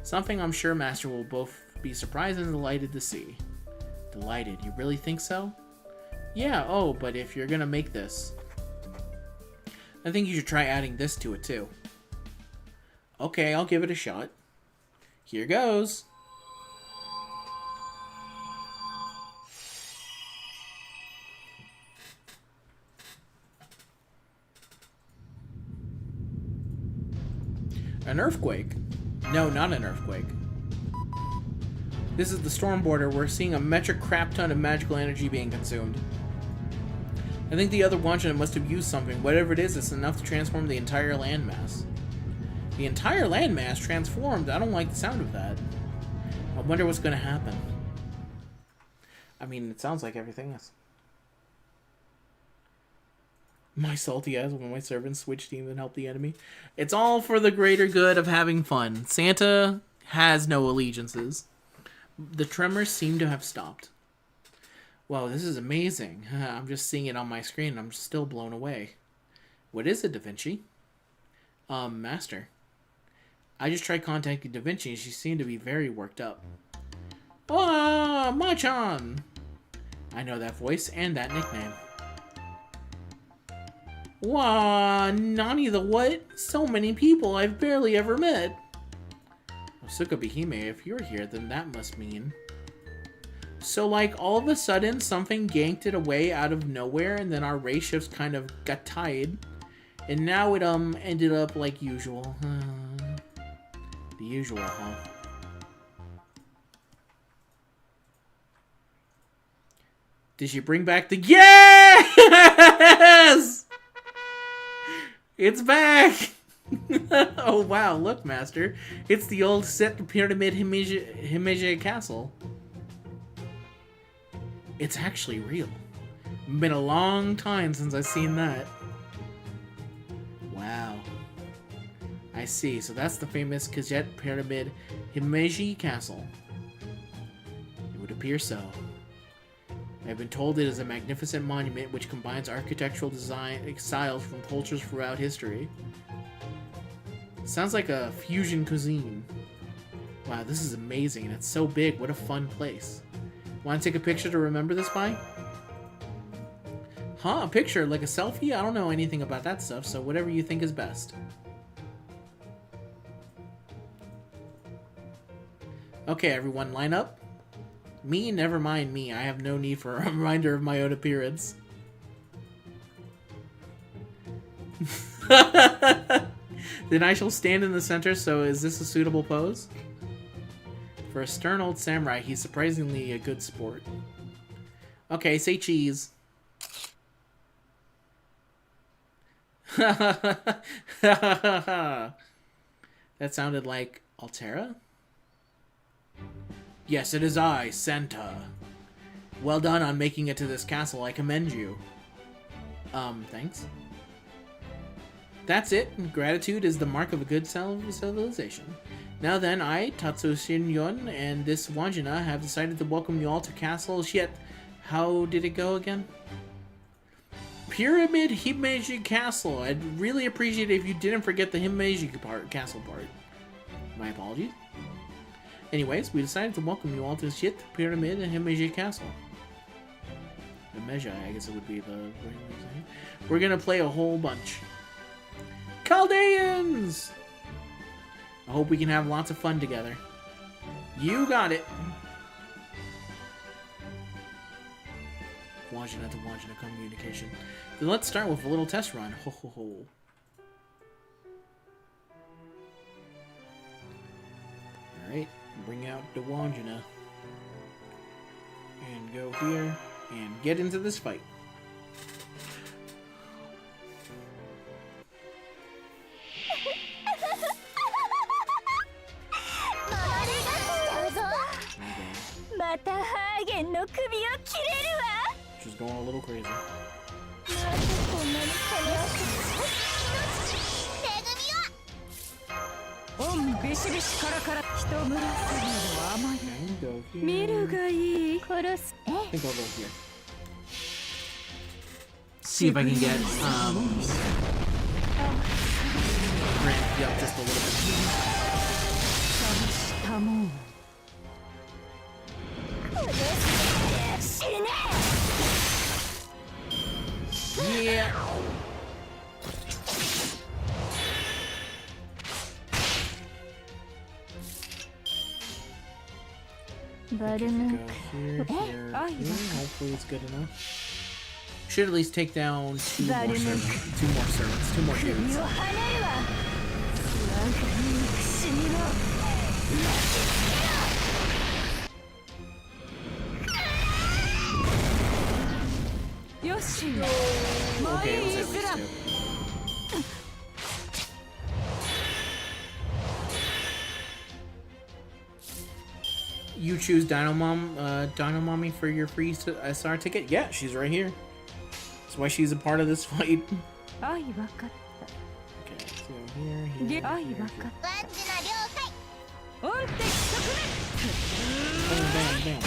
Something I'm sure Master will both be surprised and delighted to see. Delighted, you really think so? Yeah, oh, but if you're gonna make this, I think you should try adding this to it too. Okay, I'll give it a shot. Here goes. An earthquake? No, not an earthquake. This is the storm border. We're seeing a metric crap ton of magical energy being consumed. I think the other Wandjina must have used something. Whatever it is, it's enough to transform the entire landmass. The entire landmass transformed? I don't like the sound of that. I wonder what's going to happen. I mean, it sounds like everything is. My salty ass when my servants switch teams and help the enemy. It's all for the greater good of having fun. Santa has no allegiances. The tremors seem to have stopped. Wow, this is amazing. I'm just seeing it on my screen and I'm still blown away. What is it, Da Vinci? Master. I just tried contacting Da Vinci and she seemed to be very worked up. Ah, Machan! I know that voice and that nickname. Wow, Nani the what? So many people I've barely ever met. Suka Behime, if you're here, then that must mean... So, like, all of a sudden, something yanked it away out of nowhere, and then our race ships kind of got tied. And now it ended up like usual. The usual, huh? Did she bring back the... Yes! It's back! Oh wow, look, Master. It's the old set Pyramid Himeji Castle. It's actually real. Been a long time since I've seen that. Wow. I see. So that's the famous Kajet Pyramid Himeji Castle. It would appear so. I've been told it is a magnificent monument which combines architectural design styles from cultures throughout history. Sounds like a fusion cuisine. Wow, this is amazing, and it's so big. What a fun place. Want to take a picture to remember this by? Huh, a picture? Like a selfie? I don't know anything about that stuff, so whatever you think is best. Okay, everyone, line up. Me? Never mind me. I have no need for a reminder of my own appearance. Then I shall stand in the center, so is this a suitable pose? For a stern old samurai, he's surprisingly a good sport. Okay, say cheese. That sounded like Altera? Yes, it is I, Santa. Well done on making it to this castle. I commend you. Thanks. That's it. Gratitude is the mark of a good civilization. Now then, I, Tatsu Shinyon, and this Wandjina have decided to welcome you all to Castle Shit. How did it go again? Pyramid Himeji Castle. I'd really appreciate it if you didn't forget the Himeji castle part. My apologies. Anyways, we decided to welcome you all to Shit Pyramid and Himeji Castle. Himeji, I guess it would be the... We're gonna play a whole bunch. Chaldeans! I hope we can have lots of fun together. You got it! Wandjina to Wandjina communication. Then let's start with a little test run. Ho ho ho. Alright, bring out the Wandjina. And go here and get into this fight. She's going a little crazy. Go here. I think I'll go here. See if I can get ramped up just a little bit. Yeah. Go here. Hopefully it's good enough. Should at least take down two more servants. Two more dudes. Okay, it was at least two. You choose Dino Mommy for your free SR ticket? Yeah, she's right here. That's why she's a part of this fight. Okay, so here. Bam, bam,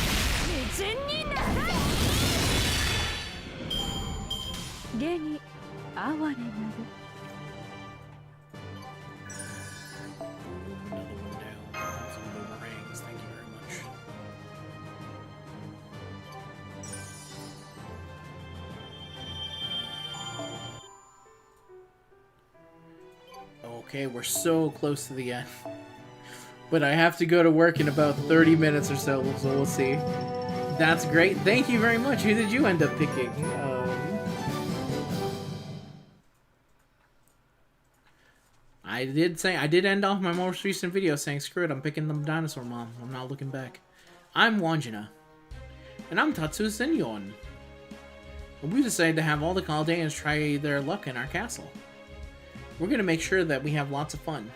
Okay, we're so close to the end. But I have to go to work in about 30 minutes or so we'll see. That's great. Thank you very much. Who did you end up picking? I did end off my most recent video saying, screw it, I'm picking the dinosaur mom. I'm not looking back. I'm Wandjina. And I'm Tatsu Senyon. And we decided to have all the Chaldeans try their luck in our castle. We're going to make sure that we have lots of fun.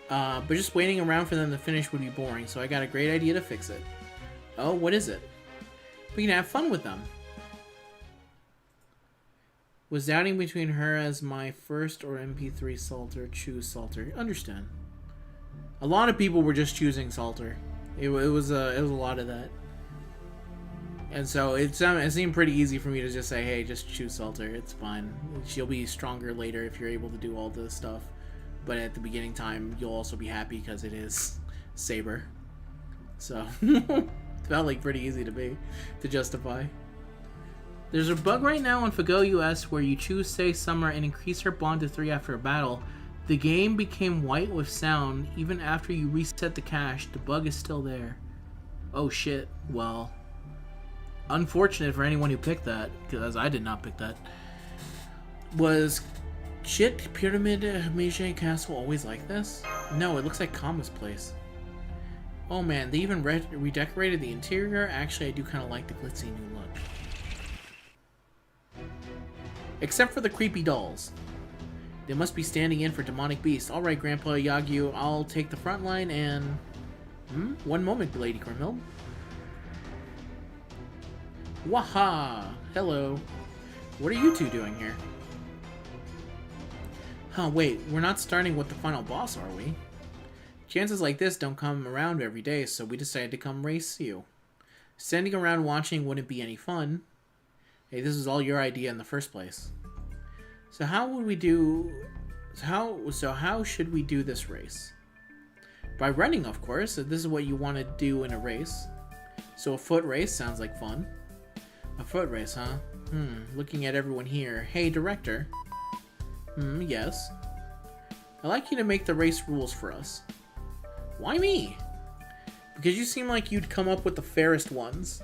But just waiting around for them to finish would be boring, so I got a great idea to fix it. Oh, what is it? We can have fun with them. Was doubting between her as my first or MP3 Salter. Choose Salter. Understand. A lot of people were just choosing Salter. It was a lot of that. And so it seemed pretty easy for me to just say, hey, just choose Salter. It's fine. She'll be stronger later if you're able to do all this stuff. But at the beginning time, you'll also be happy because it is Saber. So, it felt like pretty easy to justify. There's a bug right now on FGO US where you choose Say Summer and increase her bond to 3 after a battle. The game became white with sound. Even after you reset the cache, the bug is still there. Oh shit. Well, unfortunate for anyone who picked that, because I did not pick that. Was shit Pyramid Meiji Castle always like this? No, it looks like Kama's place. Oh man, they even redecorated the interior. Actually, I do kind of like the glitzy new look. Except for the creepy dolls. They must be standing in for demonic beasts. Alright, Grandpa Yagyu, I'll take the front line and... One moment, Lady Grimhild. Waha! Hello. What are you two doing here? Huh, wait, we're not starting with the final boss, are we? Chances like this don't come around every day, so we decided to come race you. Standing around watching wouldn't be any fun. Hey, this was all your idea in the first place. So how would we do... how should we do this race? By running, of course. This is what you want to do in a race. So a foot race sounds like fun. A foot race, huh? Looking at everyone here. Hey, director. Yes. I'd like you to make the race rules for us. Why me? Because you seem like you'd come up with the fairest ones.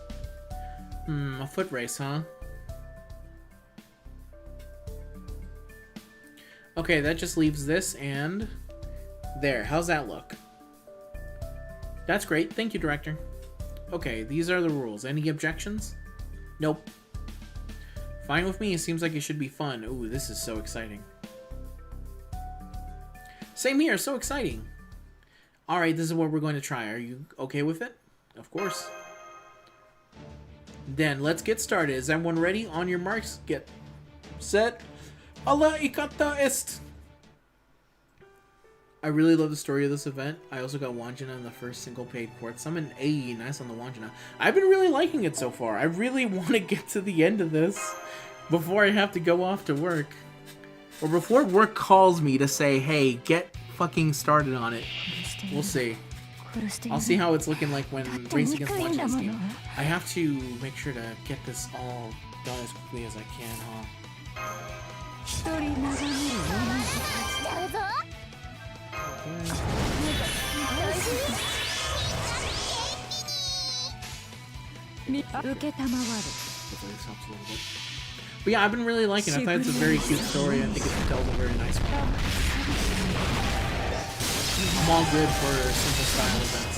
A foot race, huh? Okay, that just leaves this and... there. How's that look? That's great. Thank you, director. Okay, these are the rules. Any objections? Nope. Fine with me. It seems like it should be fun. Ooh, this is so exciting. Same here. So exciting. Alright, this is what we're going to try. Are you okay with it? Of course. Then, let's get started. Is everyone ready? On your marks, get set. Allah ikata est! I really love the story of this event. I also got Wandjina in the first single paid port. Summon A, nice on the Wandjina. I've been really liking it so far. I really want to get to the end of this before I have to go off to work. Or before work calls me to say, hey, get fucking started on it. We'll see. I'll see how it's looking like when Race Against Wandjina's game. I have to make sure to get this all done as quickly as I can, huh? But yeah, I've been really liking it. I thought it's a very cute story. I think it tells a very nice one. I'm all good for simple style events.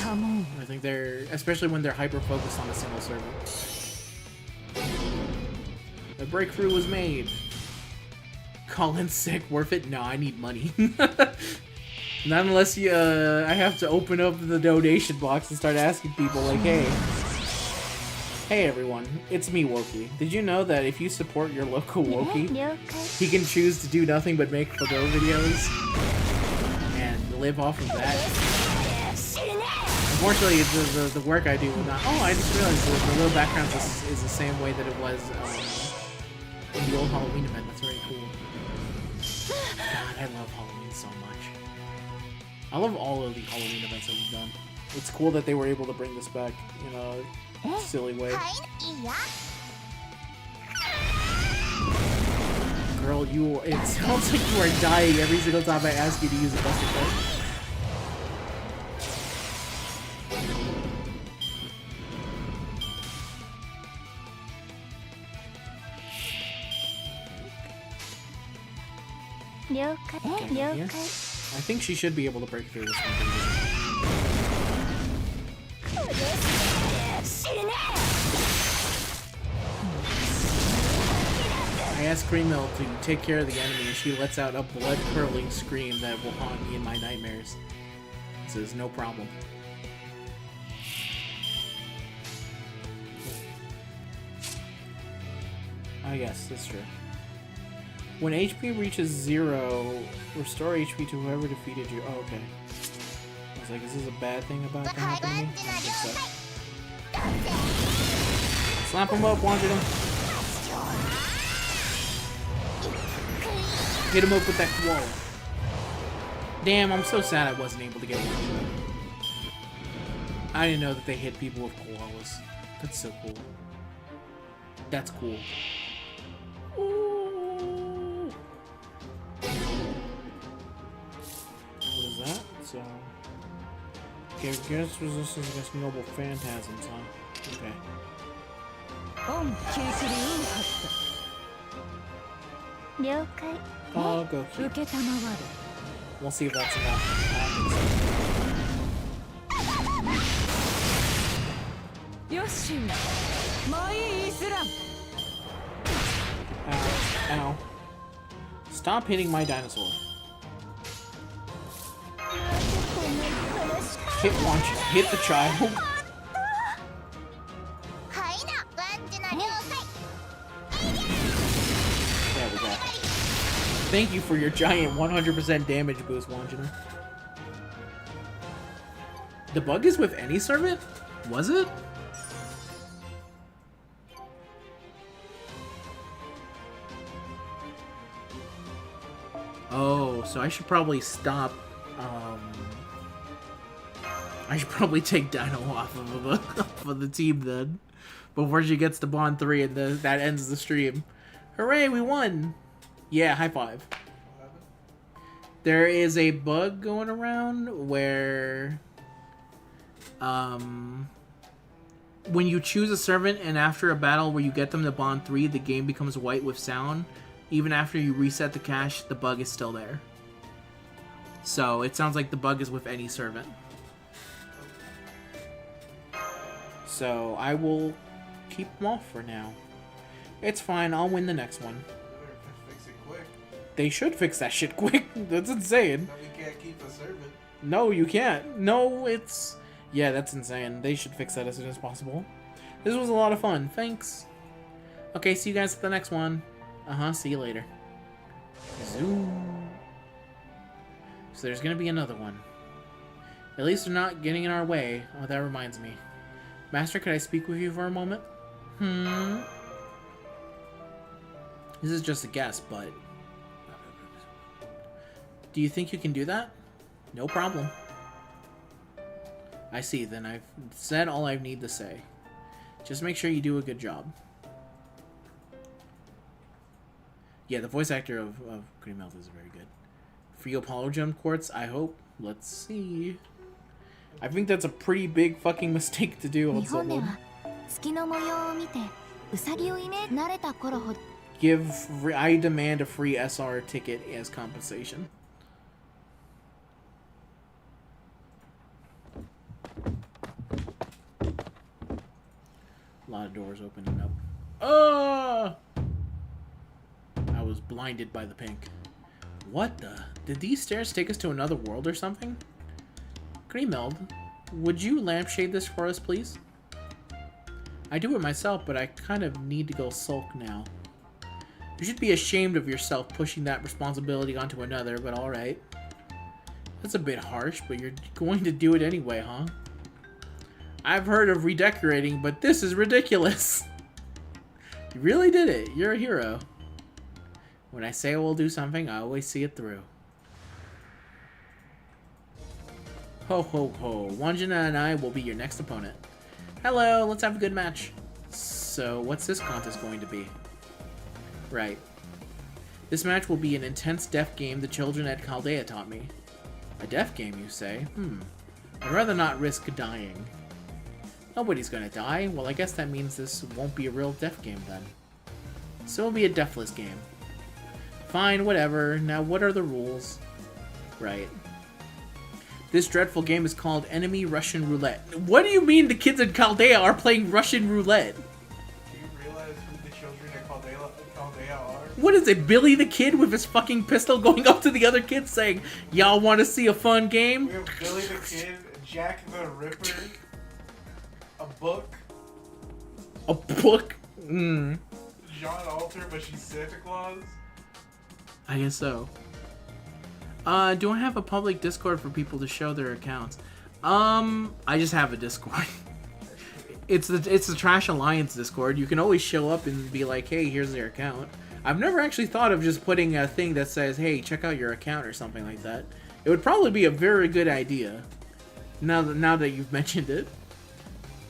I think they're, especially when they're hyper focused on a single server. The breakthrough was made. Call in sick, worth it? No, I need money. Not unless you, I have to open up the donation box and start asking people like, hey everyone, it's me, Wokey. Did you know that if you support your local Wokey, he can choose to do nothing but make FGO videos and live off of that? Unfortunately, the work I do will not... Oh, I just realized the little background is the same way that it was in the old Halloween event. That's very cool. God, I love Halloween so much. I love all of the Halloween events that we've done. It's cool that they were able to bring this back in a silly way. Girl, it sounds like you are dying every single time I ask you to use a busted card. 了解 Okay, 了 yes. 解 I think she should be able to break through this one. pretty easily. 死ね I asked Creammill to take care of the enemy, and she lets out a blood-curdling scream that will haunt me in my nightmares. Says no problem. Ah, yes, that's true. When HP reaches 0, restore HP to whoever defeated you. Oh, okay. I was like, is this a bad thing about to happen to me? I don't think so. Slap him up, Wandjina. Hit him up with that koala. Damn, I'm so sad I wasn't able to get one. I didn't know that they hit people with koalas. That's so cool. That's cool. Ooh. What is that? So, okay, guess resistance against noble phantasms, huh? Okay. 恩キリキリ運発了解 I'll go 受 keep. けたまわ We'll see if that's enough. I don't think るよしもういいイスラム so. Ow. Ow. Stop hitting my dinosaur. Hit one. Hit the child. はいなワンジュナ了解 There we go. Thank you for your giant 100% damage boost, Wandjina. The bug is with any servant? Was it? Oh, so I should probably stop. I should probably take Dino off of the team then, before she gets to Bond 3 and that ends the stream. Hooray, we won! Yeah, high five. There is a bug going around where, when you choose a servant and after a battle where you get them to Bond 3, the game becomes white with sound. Even after you reset the cache, the bug is still there. So, it sounds like the bug is with any servant. So, I will keep them off for now. It's fine, I'll win the next one. Fix it quick. They should fix that shit quick. That's insane. No, we can't keep a servant. No, you can't. No, it's... Yeah, that's insane. They should fix that as soon as possible. This was a lot of fun. Thanks. Okay, see you guys at the next one. See you later. Zoom. So there's gonna be another one. At least they're not getting in our way. Oh, that reminds me. Master, could I speak with you for a moment? This is just a guess, but... Do you think you can do that? No problem. I see, then I've said all I need to say. Just make sure you do a good job. Yeah, the voice actor of Green Mouth is very good. Free Apollo Gem Quartz, I hope. Let's see. I think that's a pretty big fucking mistake to do on 日本で someone. は月の模様を見てウサギをイメージ慣れた頃ほど I demand a free SR ticket as compensation. A lot of doors opening up. Oh! I was blinded by the pink. What the? Did these stairs take us to another world or something? Greenmeld, would you lampshade this for us, please? I do it myself, but I kind of need to go sulk now. You should be ashamed of yourself pushing that responsibility onto another, but alright. That's a bit harsh, but you're going to do it anyway, huh? I've heard of redecorating, but this is ridiculous. You really did it. You're a hero. When I say I will do something, I always see it through. Ho ho ho. Wandjina and I will be your next opponent. Hello, let's have a good match. So, what's this contest going to be? Right. This match will be an intense death game the children at Chaldea taught me. A death game, you say? I'd rather not risk dying. Nobody's gonna die. Well, I guess that means this won't be a real death game then. So it'll be a deathless game. Fine, whatever. Now, what are the rules? Right. This dreadful game is called Enemy Russian Roulette. What do you mean the kids in Chaldea are playing Russian roulette? Do you realize who the children in Chaldea are? What is it, Billy the Kid with his fucking pistol going up to the other kids saying, y'all want to see a fun game? We have Billy the Kid, Jack the Ripper, a book, A book? Mm. John Alter, but she's Santa Claus. I guess so. Do I have a public Discord for people to show their accounts? I just have a Discord. It's the Trash Alliance Discord. You can always show up and be like, hey, here's their account. I've never actually thought of just putting a thing that says, hey, check out your account or something like that. It would probably be a very good idea. Now that you've mentioned it.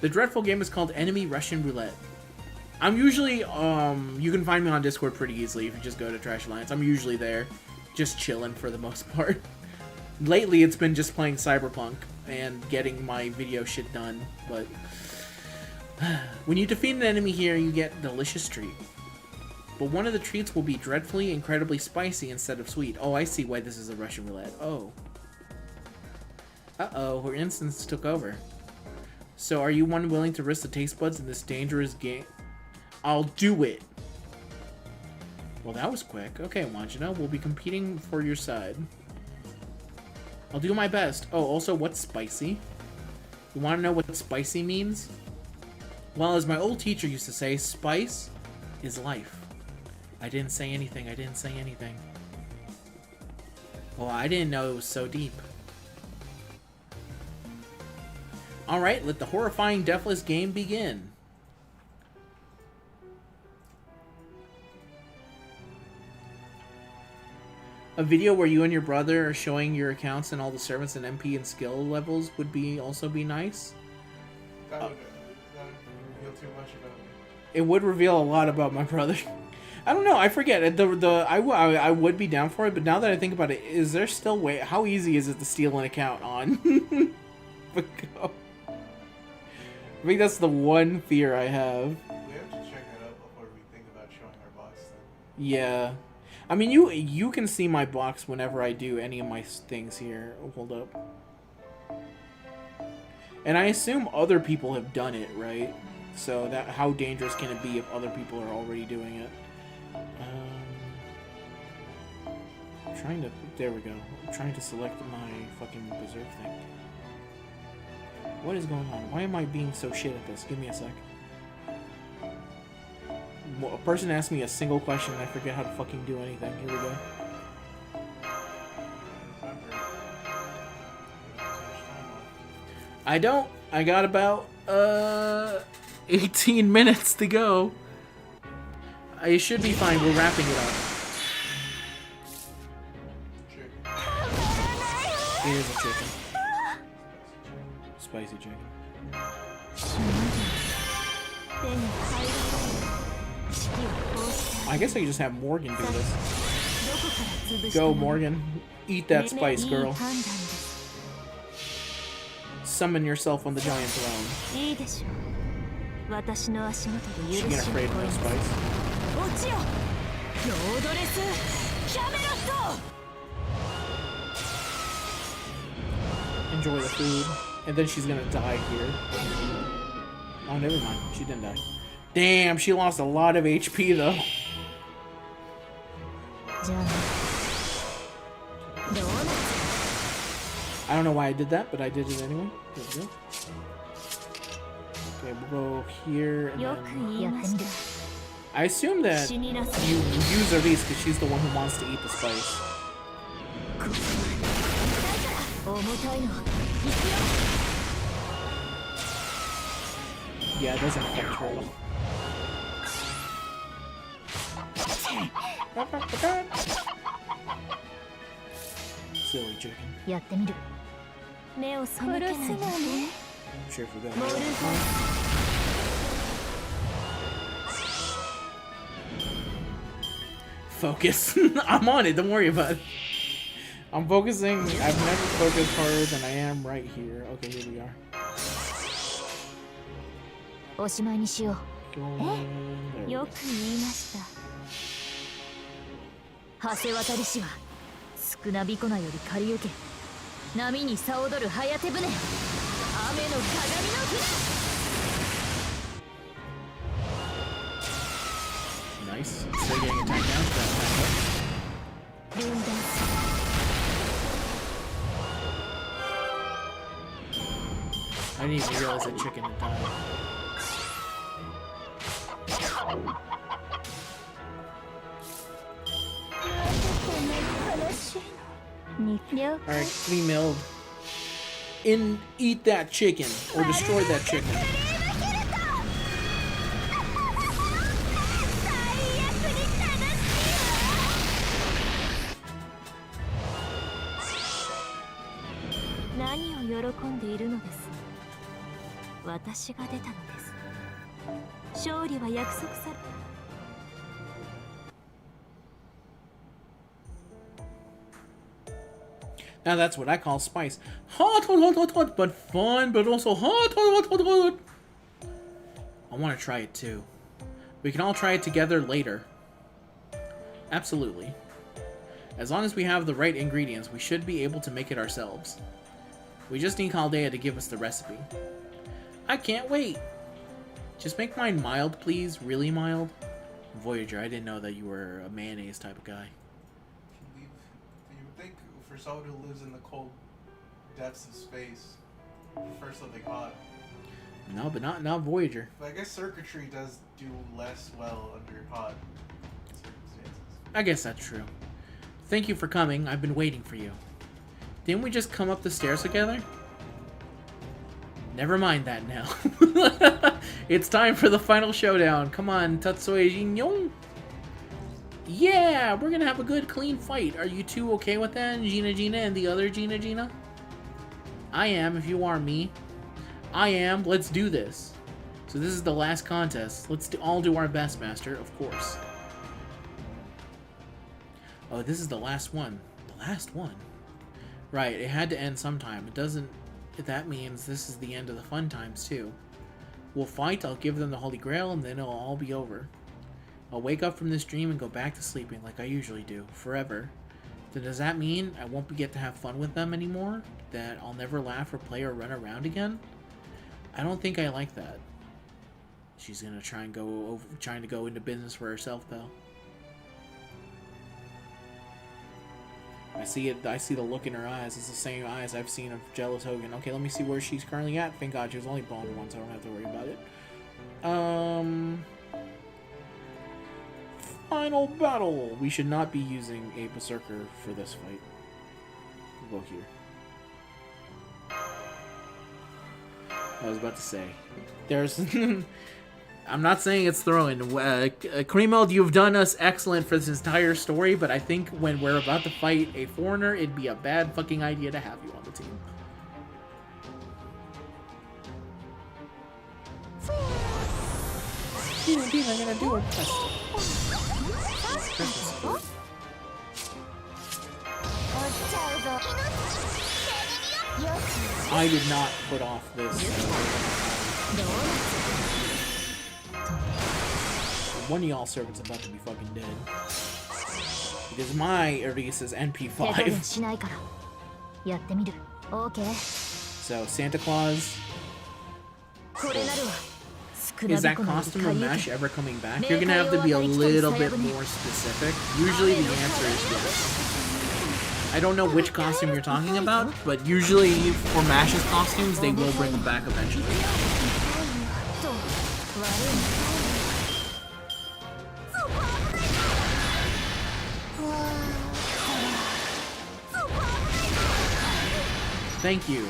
The dreadful game is called Enemy Russian Roulette. I'm usually, you can find me on Discord pretty easily if you just go to Trash Alliance. I'm usually there, just chilling for the most part. Lately, it's been just playing Cyberpunk and getting my video shit done, but when you defeat an enemy here, you get a delicious treat. But one of the treats will be dreadfully, incredibly spicy instead of sweet. Oh, I see why this is a Russian roulette. Oh. Uh-oh, her instance took over. So are you one willing to risk the taste buds in this dangerous game? I'll do it. Well, that was quick. Okay, Wandjina, we'll be competing for your side. I'll do my best. Oh, also, what's spicy? You want to know what spicy means? Well, as my old teacher used to say, spice is life. I didn't say anything. I didn't say anything. Well, I didn't know it was so deep. Alright, let the horrifying deathless game begin. A video where you and your brother are showing your accounts and all the servants and MP and skill levels would also be nice. That would reveal too much about me. It would reveal a lot about my brother. I don't know. I forget. I would be down for it, but now that I think about it, is there still way? How easy is it to steal an account on FGO? I think that's the one fear I have. We have to check that out before we think about showing our box then. Yeah. I mean, you can see my box whenever I do any of my things here. Hold up. And I assume other people have done it, right? So that how dangerous can it be if other people are already doing it? I'm trying to... There we go. I'm trying to select my fucking Berserk thing. What is going on? Why am I being so shit at this? Give me a sec. A person asked me a single question and I forget how to fucking do anything. Here we go. I don't. I got about 18 minutes to go. I should be fine. We're wrapping it up. It is a chicken. Spicy chicken. I guess I could just have Morgan do this. Go, Morgan. Eat that spice, girl. Summon yourself on the giant throne. She ain't afraid of no spice. Enjoy the food. And then she's gonna die here. Oh, never mind. She didn't die. Damn, she lost a lot of HP though. I don't know why I did that, but I did it anyway. There we go. Okay, we'll go here and then... I assume that you use Elise because she's the one who wants to eat the spice. Yeah, it doesn't affect her at all. Silly chicken. I'm sure if we go. Focus. I'm on it. Don't worry about it. I'm focusing. I've never focused harder than I am right here. Okay, here we are. 橋渡りしは少なびこなより借り受け波にさ踊る早手船雨の鏡の船 Nice. Still getting attacked down for that back up. I didn't even realize that chicken had died. Alright, clean milled. Eat that chicken, or destroy that chicken. Now that's what I call spice. Hot, but fun, but also hot. I want to try it too. We can all try it together later. Absolutely. As long as we have the right ingredients, we should be able to make it ourselves. We just need Chaldea to give us the recipe. I can't wait! Just make mine mild, please. Really mild. Voyager, I didn't know that you were a mayonnaise type of guy. You would think for someone who lives in the cold depths of space, you prefer something hot. No, but not Voyager. But I guess circuitry does do less well under hot circumstances. I guess that's true. Thank you for coming. I've been waiting for you. Didn't we just come up the stairs together? Never mind that now. It's time for the final showdown. Come on, Tatsui Jinyon. Yeah, we're gonna have a good, clean fight. Are you two okay with that, Gina and the other Gina? I am, if you are me. I am. Let's do this. So this is the last contest. Let's all do our best, Master, of course. Oh, this is the last one. The last one. Right, it had to end sometime. It doesn't... That means this is the end of the fun times, too. We'll fight, I'll give them the Holy Grail, and then it'll all be over. I'll wake up from this dream and go back to sleeping like I usually do, forever. Then does that mean I won't get to have fun with them anymore? That I'll never laugh or play or run around again? I don't think I like that. She's gonna trying to go into business for herself, though. I see it. I see the look in her eyes. It's the same eyes I've seen of jealous Hogan. Okay, let me see where she's currently at. Thank God she was only boned once. I don't have to worry about it. Final battle. We should not be using a berserker for this fight. We'll go here. I was about to say, there's. I'm not saying it's throwing. Kremeld, you've done us excellent for this entire story, but I think when we're about to fight a foreigner, it'd be a bad fucking idea to have you on the team. Indeed, I'm gonna do a quest. I did not put off this. One of y'all servants about to be fucking dead. Because my Eris is NP5. So, Santa Claus. Is that costume of MASH ever coming back? You're gonna have to be a little bit more specific. Usually the answer is yes. I don't know which costume you're talking about, but usually for MASH's costumes, they will bring them back eventually. Thank you.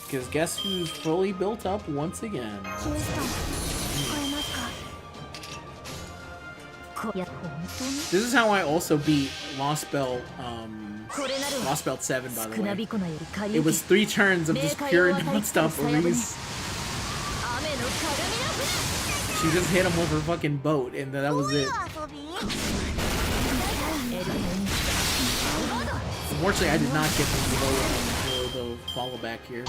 Because guess who's fully built up once again? This is how I also beat Lost Belt 7, by the way. It was 3 turns of just pure non-stop Eris. She just hit him with her fucking boat, and that was it. Unfortunately, I did not get the follow back here.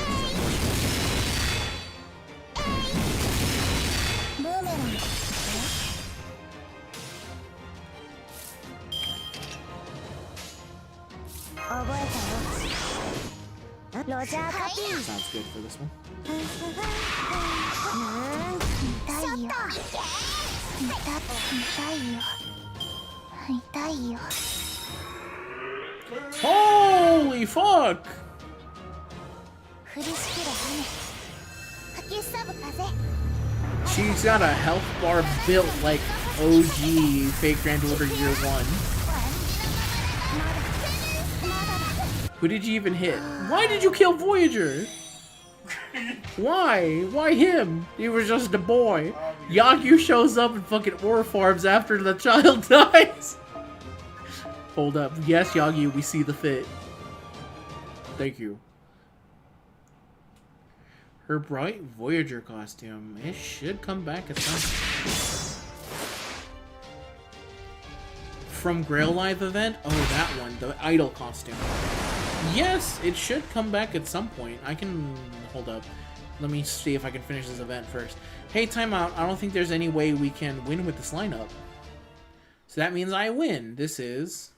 ロジャーコピー。 Sounds good for this one. 痛いよ。痛いよ。 Holy fuck! 降りしきる雨。吹きすさぶ風。 She's got a health bar built like OG Fake Grand Order Year 1. Who did you even hit? Why did you kill Voyager? Why? Why him? He was just a boy. Yagyu shows up and fucking ore farms after the child dies. Hold up. Yes, Yagyu, we see the fit. Thank you. Her bright Voyager costume. It should come back at some point. From Grail Live event? Oh, that one. The idol costume. Yes, it should come back at some point. I can... Hold up. Let me see if I can finish this event first. Hey, timeout. I don't think there's any way we can win with this lineup. So that means I win. This is...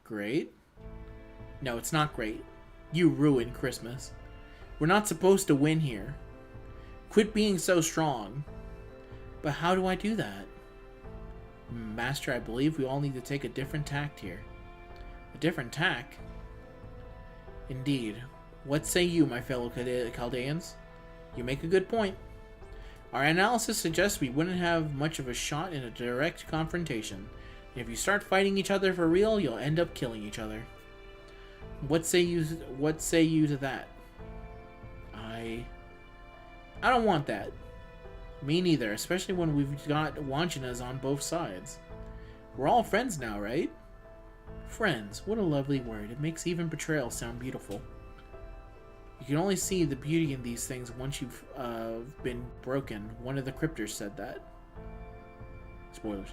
great. No, it's not great. You ruined Christmas. We're not supposed to win here. Quit being so strong. But how do I do that? Master, I believe we all need to take a different tact here. A different tack? Indeed. What say you, my fellow Chaldeans? You make a good point. Our analysis suggests we wouldn't have much of a shot in a direct confrontation. And if you start fighting each other for real, you'll end up killing each other. What say you to that? I don't want that. Me neither, especially when we've got Wandjinas on both sides. We're all friends now, right? Friends, what a lovely word. It makes even betrayal sound beautiful. You can only see the beauty in these things once you've been broken. One of the cryptors said that. Spoilers.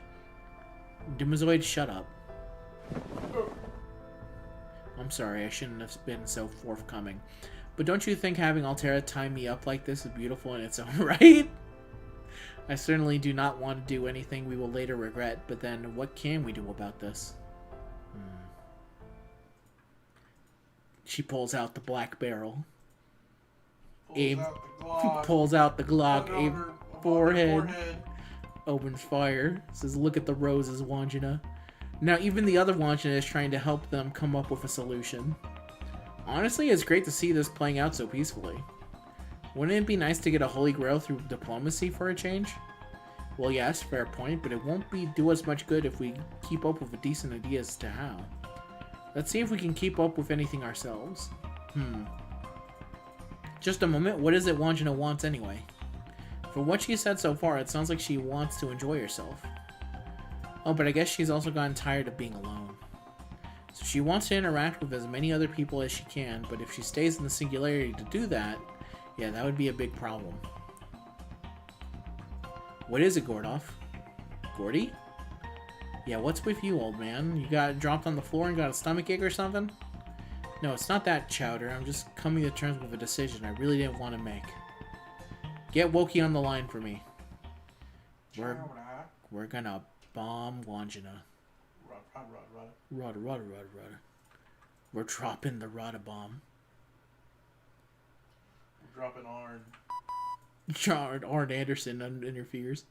Demazoid, shut up. I'm sorry, I shouldn't have been so forthcoming. But don't you think having Altera tie me up like this is beautiful in its own right? I certainly do not want to do anything we will later regret, but then what can we do about this? She pulls out the black barrel. Pulls out the Glock. Aim forehead. Opens fire. Says, look at the roses, Wandjina. Now even the other Wandjina is trying to help them come up with a solution. Honestly, it's great to see this playing out so peacefully. Wouldn't it be nice to get a holy grail through diplomacy for a change? Well, yes, fair point, but it won't do us much good if we keep up with a decent idea as to how. Let's see if we can keep up with anything ourselves. Just a moment, what is it Wandjina wants anyway? From what she said so far, it sounds like she wants to enjoy herself. Oh, but I guess she's also gotten tired of being alone. So she wants to interact with as many other people as she can, but if she stays in the singularity to do that, yeah, that would be a big problem. What is it, Gordoff? Gordy? Yeah, what's with you, old man? You got dropped on the floor and got a stomachache or something? No, it's not that, Chowder. I'm just coming to terms with a decision I really didn't want to make. Get Wokey on the line for me. We're gonna bomb Wandjina. Rudder. We're dropping the Rudder bomb. We're dropping Arn. Arn Anderson interferes.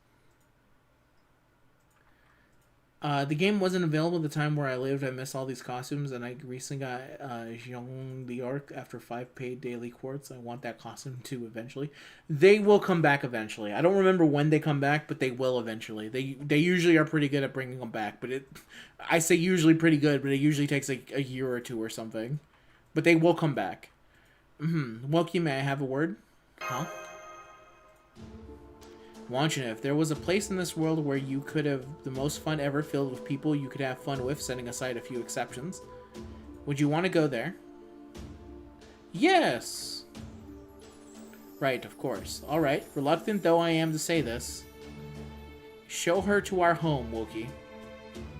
The game wasn't available at the time where I lived. I missed all these costumes, and I recently got Jean d'Arc after 5 paid daily quartz. I want that costume too eventually. They will come back eventually. I don't remember when they come back, but they will eventually. They usually are pretty good at bringing them back, but I say usually pretty good, but it usually takes like a year or two or something. But they will come back. Wokey, may I have a word? Huh? Wandjina, if there was a place in this world where you could have the most fun ever filled with people you could have fun with, setting aside a few exceptions, would you want to go there? Yes! Right, of course. Alright, reluctant though I am to say this. Show her to our home, Wokey.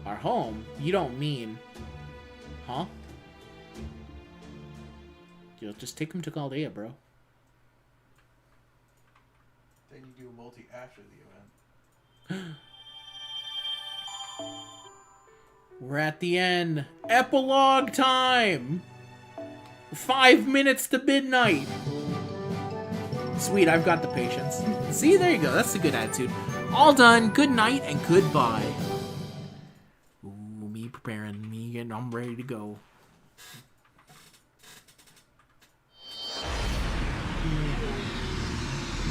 Our home? You don't mean... Huh? You'll just take him to Chaldea, bro. Then you do a multi after the event. We're at the end. Epilogue time! 5 minutes to midnight. Sweet, I've got the patience. See, there you go. That's a good attitude. All done. Good night and goodbye. Ooh, me preparing. Me getting. I'm ready to go.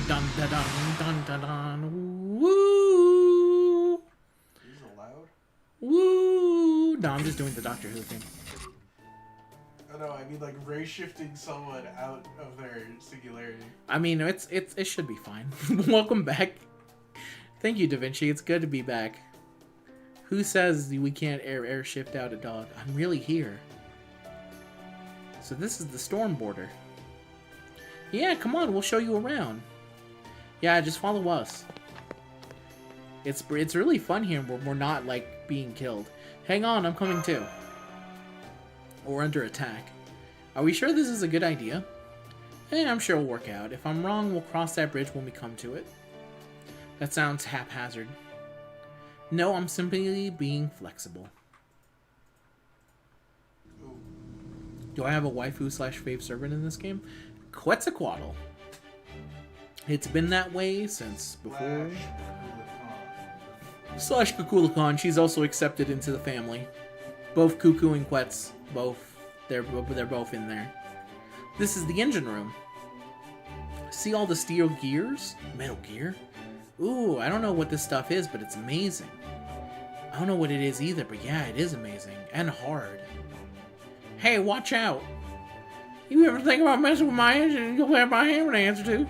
Dun dun dun dun dun dun. Woo! Is it loud? Woo! No, I'm just doing the Doctor Who thing. Oh no, I mean like ray shifting someone out of their singularity. I mean, it should be fine. Welcome back. Thank you, Da Vinci. It's good to be back. Who says we can't air shift out a dog? I'm really here. So this is the storm border. Yeah, come on, we'll show you around. Yeah, just follow us. It's really fun here. We're not like being killed. Hang on, I'm coming too. Or under attack. Are we sure this is a good idea? I'm sure it'll work out. If I'm wrong, we'll cross that bridge when we come to it. That sounds haphazard. No, I'm simply being flexible. Ooh. Do I have a waifu/fave servant in this game? Quetzalcoatl. It's been that way since before. Slash Kukulakan. She's also accepted into the family. Both Cuckoo and Quetz. They're both in there. This is the engine room. See all the steel gears? Metal Gear? Ooh, I don't know what this stuff is, but it's amazing. I don't know what it is either, but yeah, it is amazing. And hard. Hey, watch out! You ever think about messing with my engine? You'll have my hammer to answer to.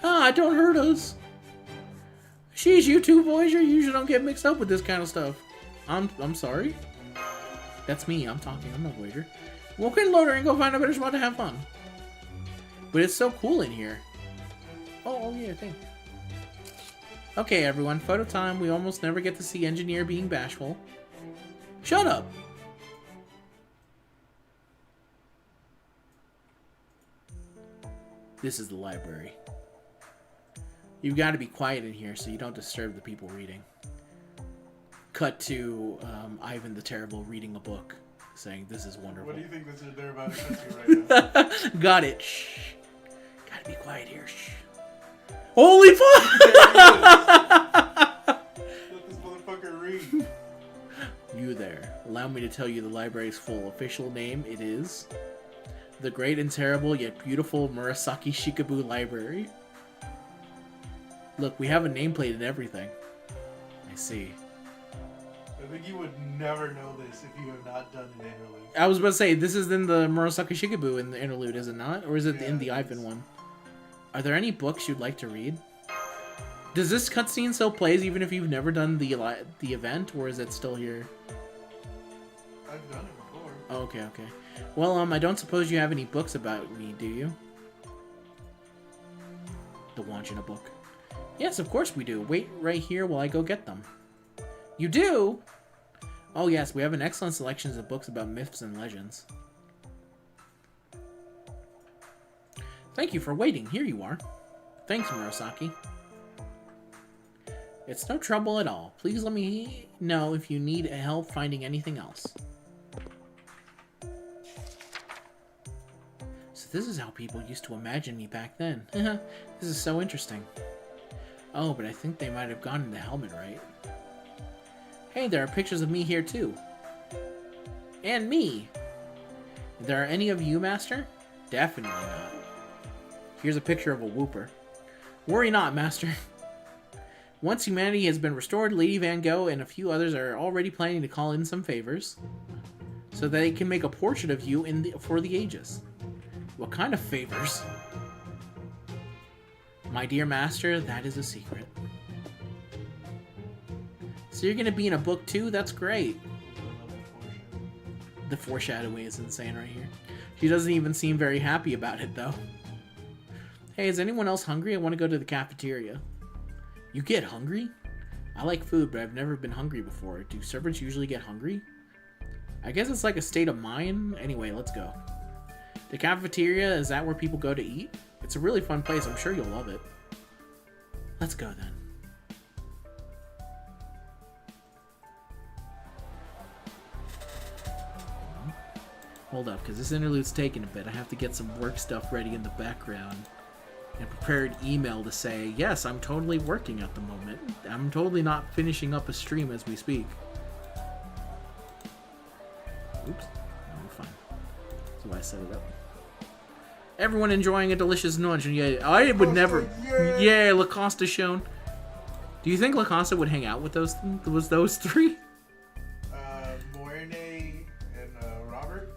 Ah, don't hurt us. Sheesh, you two boys, you usually don't get mixed up with this kind of stuff. I'm sorry. That's me, I'm talking, I'm not a waiter. We'll quit loader and go find a better spot to have fun. But it's so cool in here. Oh yeah, thanks. Okay, everyone, photo time. We almost never get to see Engineer being bashful. Shut up! This is the library. You've got to be quiet in here so you don't disturb the people reading. Cut to Ivan the Terrible reading a book, saying, "This is wonderful." What do you think they're about to cut to right now? Got it. Shh. Gotta be quiet here. Shh. Holy fuck! Let this motherfucker read. You there. Allow me to tell you the library's full official name. It is the Great and Terrible Yet Beautiful Murasaki Shikabu Library. Look, we have a nameplate and everything. I see. I think you would never know this if you have not done an interlude. I was about to say, this is in the Murasaki Shikabu in the interlude, is it not? Or is it Yeah, in the it Ivan is. one? Are there any books you'd like to read? Does this cutscene still plays even if you've never done the event, or is it still here? I've done it before. Oh, okay. Well, I don't suppose you have any books about me, do you? The Wandjina book. Yes, of course we do. Wait right here while I go get them. You do? Oh yes, we have an excellent selection of books about myths and legends. Thank you for waiting. Here you are. Thanks, Murasaki. It's no trouble at all. Please let me know if you need help finding anything else. So this is how people used to imagine me back then. This is so interesting. Oh, but I think they might have gone in the helmet, right? Hey, there are pictures of me here too. And me. There are any of you, Master? Definitely not. Here's a picture of a Wooper. Worry not, Master. Once humanity has been restored, Lady Van Gogh and a few others are already planning to call in some favors, so that they can make a portrait of you for the ages. What kind of favors? My dear Master, that is a secret. So you're gonna be in a book too? That's great. The foreshadowing is insane right here. She doesn't even seem very happy about it though. Hey, is anyone else hungry? I want to go to the cafeteria. You get hungry? I like food, but I've never been hungry before. Do servants usually get hungry? I guess it's like a state of mind. Anyway, let's go. The cafeteria, is that where people go to eat? It's a really fun place. I'm sure you'll love it. Let's go then. Hold up, because this interlude's taking a bit. I have to get some work stuff ready in the background. And prepare an email to say, yes, I'm totally working at the moment. I'm totally not finishing up a stream as we speak. Oops. No, fine. So I set it up. Everyone enjoying a delicious lunch. And yeah, I would never... Yeah, Lacosta shown. Do you think Lacosta would hang out with those three? Morne and Robert?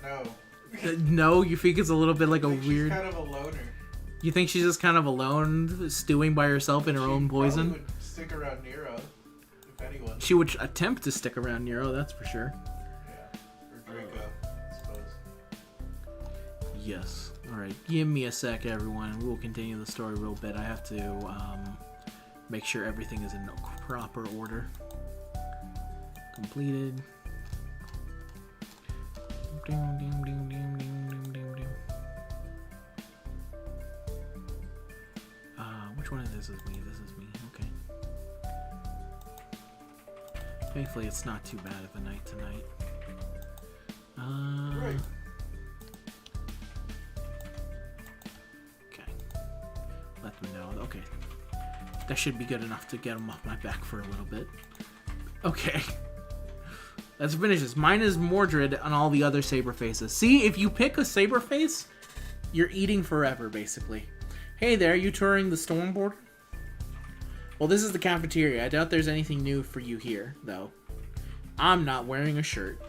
No. No, you think it's a little bit like a weird... She's kind of a loner. You think she's just kind of alone, stewing by herself in her own poison? She would stick around Nero, if anyone. She would attempt to stick around Nero, that's for sure. Yeah, or Draco, I suppose. Yes. Alright, give me a sec, everyone. We'll continue the story real bit. I have to make sure everything is in proper order. Completed. Which one of this is me? This is me. Okay. Thankfully, it's not too bad of a night tonight. Right. Okay. Let them know. Okay. That should be good enough to get them off my back for a little bit. Okay. Let's finish this. Mine is Mordred on all the other saber faces. See, if you pick a saber face, you're eating forever, basically. Hey there, you touring the storm border? Well, this is the cafeteria. I doubt there's anything new for you here, though. I'm not wearing a shirt.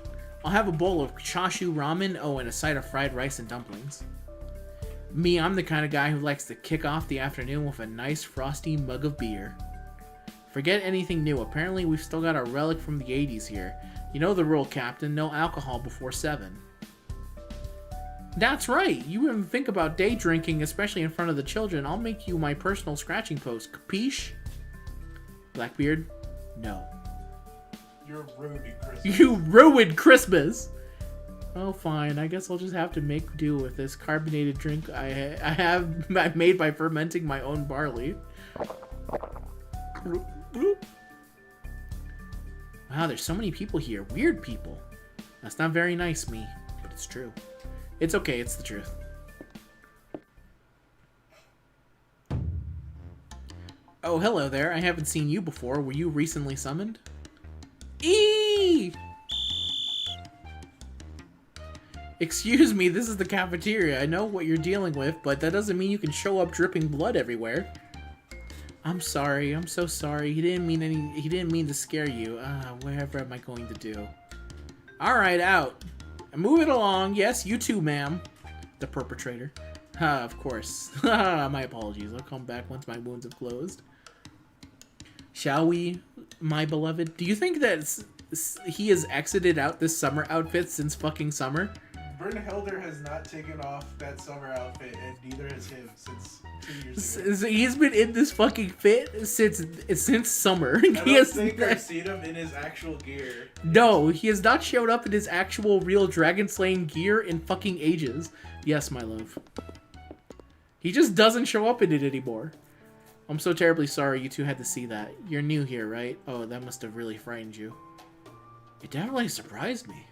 I'll have a bowl of chashu ramen, and a side of fried rice and dumplings. Me, I'm the kind of guy who likes to kick off the afternoon with a nice frosty mug of beer. Forget anything new. Apparently, we've still got a relic from the 80s here. You know the rule, Captain. No alcohol before 7. That's right. You even think about day drinking, especially in front of the children. I'll make you my personal scratching post. Capiche? Blackbeard? No. You're ruining Christmas. You ruined Christmas! Oh, fine. I guess I'll just have to make do with this carbonated drink I made by fermenting my own barley. Wow, there's so many people here. Weird people. That's not very nice, me. But it's true. It's okay, it's the truth. Oh, hello there. I haven't seen you before. Were you recently summoned? Eee! Excuse me, this is the cafeteria. I know what you're dealing with, but that doesn't mean you can show up dripping blood everywhere. I'm sorry. I'm so sorry. He didn't mean to scare you. Whatever am I going to do? Alright, out. Move it along. Yes, you too, ma'am. The perpetrator. Of course. My apologies. I'll come back once my wounds have closed. Shall we, my beloved? Do you think that he has exited out this summer outfit since fucking summer? Brynhilder has not taken off that summer outfit, and neither has him since 2 years ago. He's been in this fucking fit since summer. I don't think I've seen him in his actual gear. No, he has not showed up in his actual real dragon slaying gear in fucking ages. Yes, my love. He just doesn't show up in it anymore. I'm so terribly sorry you two had to see that. You're new here, right? Oh, that must have really frightened you. It definitely surprised me.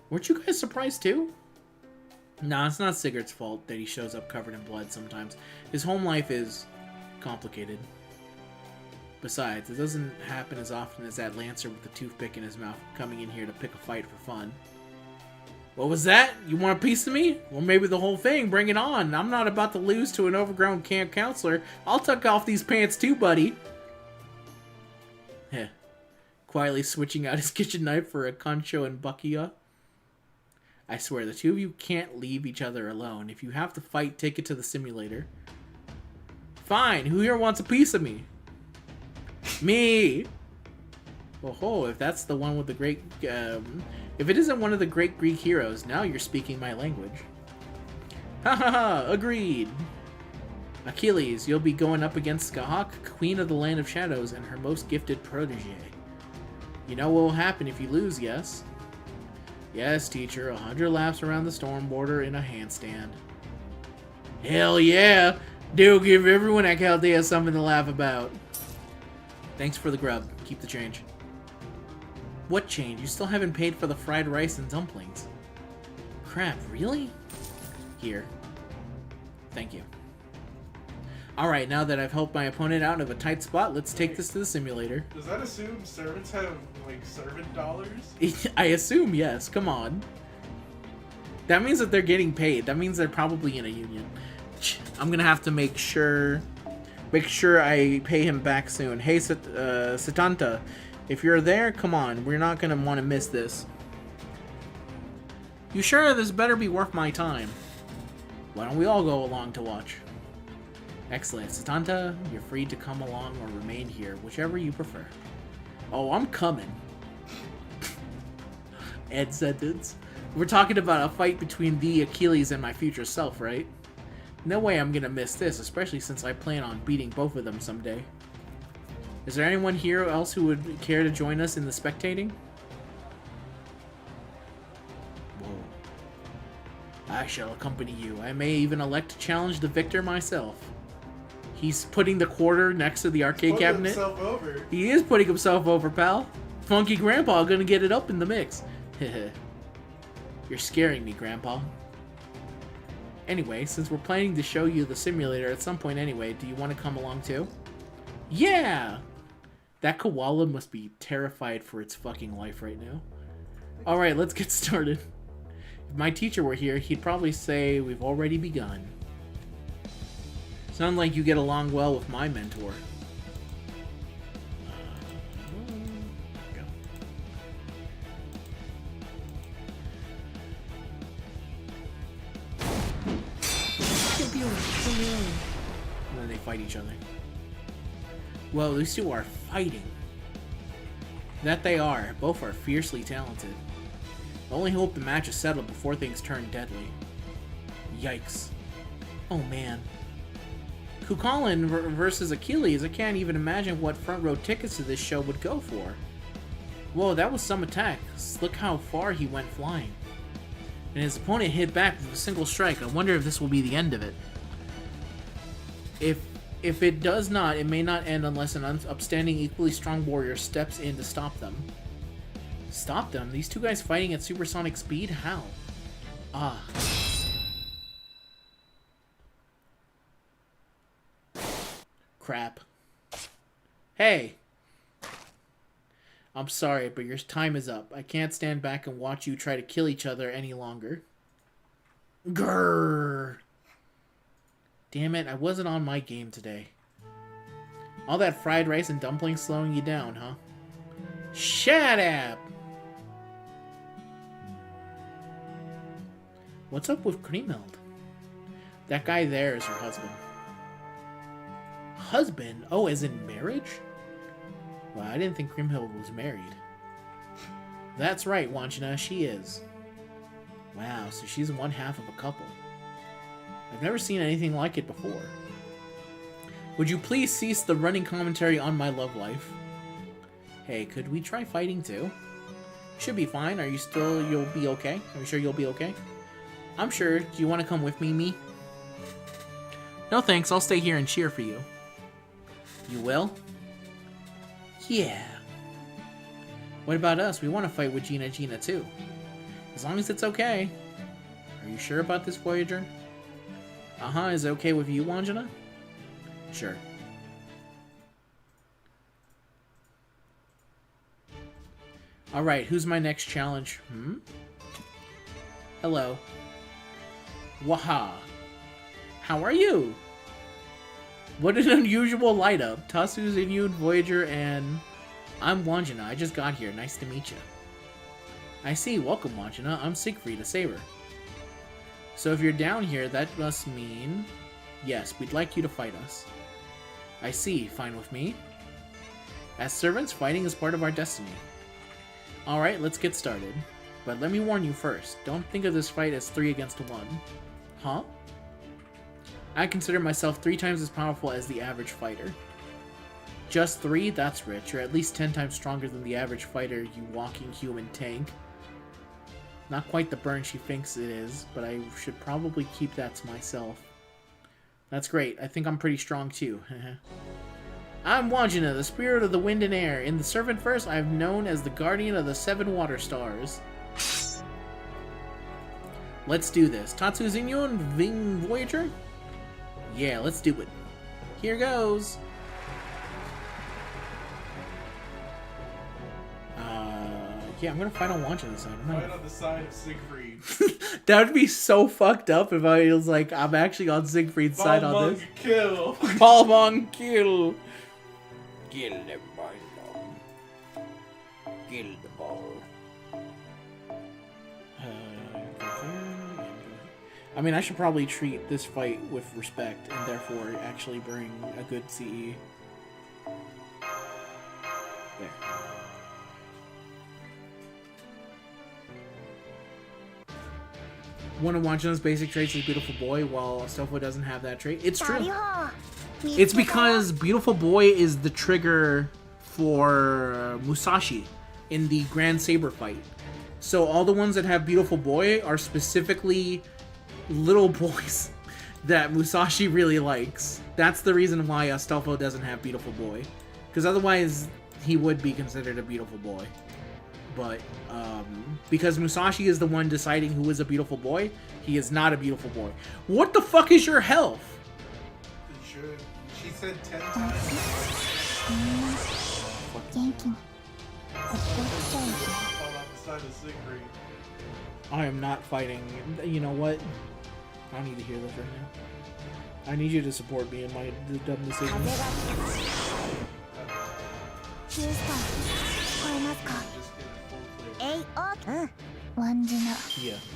Weren't you guys surprised too? Nah, it's not Sigurd's fault that he shows up covered in blood sometimes. His home life is complicated. Besides, it doesn't happen as often as that Lancer with the toothpick in his mouth coming in here to pick a fight for fun. What was that? You want a piece of me? Well, maybe the whole thing. Bring it on. I'm not about to lose to an overgrown camp counselor. I'll tuck off these pants too, buddy. Heh. Quietly switching out his kitchen knife for a concho and buckia. I swear, the two of you can't leave each other alone. If you have to fight, take it to the simulator. Fine. Who here wants a piece of me? Me! Oh, if that's the one with the great... if it isn't one of the great Greek heroes, now you're speaking my language. Ha ha ha! Agreed! Achilles, you'll be going up against Skahak, Queen of the Land of Shadows, and her most gifted protege. You know what will happen if you lose, yes? Yes, teacher, 100 laps around the storm border in a handstand. Hell yeah! Do give everyone at Chaldea something to laugh about. Thanks for the grub. Keep the change. What change? You still haven't paid for the fried rice and dumplings. Crap, really? Here. Thank you. Alright, now that I've helped my opponent out of a tight spot, let's take this to the simulator. Does that assume servants have, like, servant dollars? I assume, yes. Come on. That means that they're getting paid. That means they're probably in a union. I'm gonna have to make sure I pay him back soon. Hey, Satanta, if you're there, come on. We're not gonna want to miss this. You sure this better be worth my time? Why don't we all go along to watch? Excellent. Satanta, you're free to come along or remain here, whichever you prefer. Oh, I'm coming. End sentence. We're talking about a fight between the Achilles and my future self, right? No way I'm gonna miss this, especially since I plan on beating both of them someday. Is there anyone here else who would care to join us in the spectating? Whoa. I shall accompany you. I may even elect to challenge the victor myself. He's putting the quarter next to the arcade cabinet. Himself over. He is putting himself over, pal. Funky Grandpa gonna get it up in the mix. You're scaring me, Grandpa. Anyway, since we're planning to show you the simulator at some point anyway, do you want to come along too? Yeah! That koala must be terrified for its fucking life right now. Alright, let's get started. If my teacher were here, he'd probably say we've already begun. Sounds like you get along well with my mentor. Go. And then they fight each other. Well, these two are fighting. That they are. Both are fiercely talented. I only hope the match is settled before things turn deadly. Yikes. Oh man. Kukulin versus Achilles, I can't even imagine what front row tickets to this show would go for. Whoa, that was some attack. Look how far he went flying. And his opponent hit back with a single strike. I wonder if this will be the end of it. If it does not, it may not end unless an upstanding, equally strong warrior steps in to stop them. Stop them? These two guys fighting at supersonic speed? How? Ah. Crap. Hey! I'm sorry, but your time is up. I can't stand back and watch you try to kill each other any longer. Grrr! Damn it, I wasn't on my game today. All that fried rice and dumplings slowing you down, huh? Shut up! What's up with Kriemhild? That guy there is her husband. Husband? Oh, as in marriage? Well, I didn't think Kriemhild was married. That's right, Wandjina, she is. Wow, so she's one half of a couple. I've never seen anything like it before. Would you please cease the running commentary on my love life? Hey, could we try fighting too? Should be fine. You'll be okay? Are you sure you'll be okay? I'm sure. Do you want to come with me? No thanks, I'll stay here and cheer for you. You will? Yeah. What about us? We want to fight with Gina too. As long as it's okay. Are you sure about this, Voyager? Uh-huh, is it okay with you, Wandjina? Sure. Alright, who's my next challenge? Hello. Waha. How are you? What an unusual light-up. Tasu's Inuit, Voyager, and... I'm Wandjina. I just got here. Nice to meet you. I see. Welcome, Wandjina. I'm Siegfried, a saber. So if you're down here, that must mean... Yes, we'd like you to fight us. I see. Fine with me. As servants, fighting is part of our destiny. Alright, let's get started. But let me warn you first. Don't think of this fight as 3 against 1. Huh? I consider myself 3 times as powerful as the average fighter. Just 3? That's rich. You're at least 10 times stronger than the average fighter, you walking human tank. Not quite the burn she thinks it is, but I should probably keep that to myself. That's great. I think I'm pretty strong too. I'm Wandjina, the spirit of the wind and air. In the Servant Verse, I am known as the guardian of the 7 water stars. Let's do this. Tatsu Zinyon Ving Voyager? Yeah, let's do it. Here goes. Yeah, I'm gonna fight on Wandjina this side. Fight on the side of Siegfried. That would be so fucked up if I was like, I'm actually on Siegfried's side on this. Kill. Balmong kill. Kill the ball. Kill the ball. I mean, I should probably treat this fight with respect and therefore actually bring a good CE. There. One of Wandjina's basic traits is Beautiful Boy, while Astolfo doesn't have that trait. It's true. It's because Beautiful Boy is the trigger for Musashi in the Grand Saber fight. So all the ones that have Beautiful Boy are specifically little boys that Musashi really likes. That's the reason why Astolfo doesn't have Beautiful Boy. Because otherwise, he would be considered a beautiful boy. But because Musashi is the one deciding who is a beautiful boy, he is not a beautiful boy. What the fuck is your health? She said 10 times. I am not fighting. You know what? I don't need to hear this right now. I need you to support me in my dumb decisions.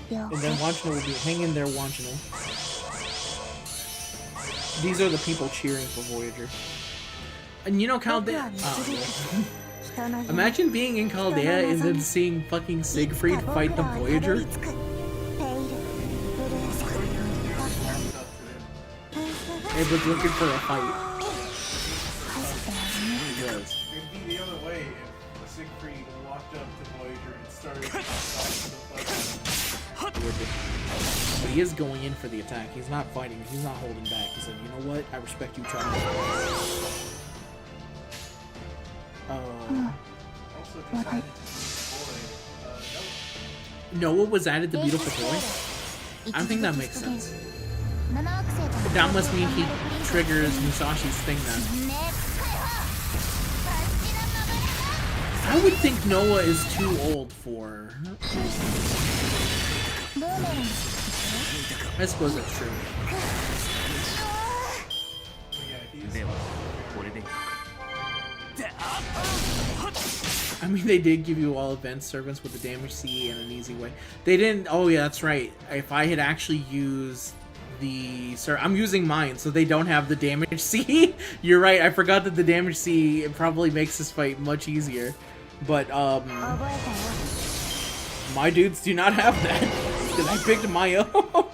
Yeah. And then Wandjina will be hanging there, Wandjina. These are the people cheering for Voyager. And you know Chaldea? Imagine being in Chaldea and then seeing fucking Siegfried fight the Voyager. It was looking for a fight. It was. It'd be the other way if Siegfried walked up to Voyager and started to fight. But he is going in for the attack. He's not fighting. He's not holding back. He said, you know what? I respect you, child. Noah was added to Beautiful Boy? I don't think that makes sense. That must mean he triggers Musashi's thing then. I would think Noah is too old for... I suppose that's true. I mean, they did give you all advanced servants with the damage CE and an easy way. They didn't... Oh, yeah, that's right. If I had actually used the... I'm using mine, so they don't have the damage CE. You're right. I forgot that the damage CE it probably makes this fight much easier. But, my dudes do not have that. Because I picked my own.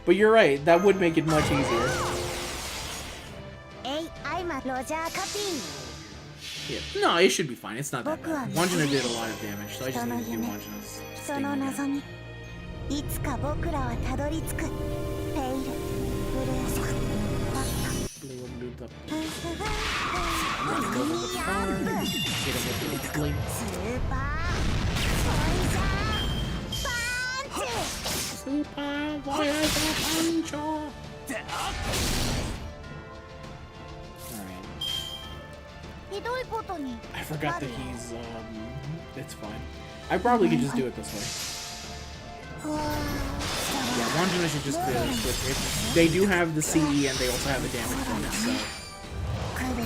But you're right. That would make it much easier. Yeah. No, it should be fine. It's not that bad. Wandjina did a lot of damage, so I just need to do Wandjina's sting again. Super Voyager Puncho! I forgot that he's, it's fine. I probably could just do it this way. Yeah, Wandjina should just switch it. They do have the CE and they also have the damage bonus, so... It'll be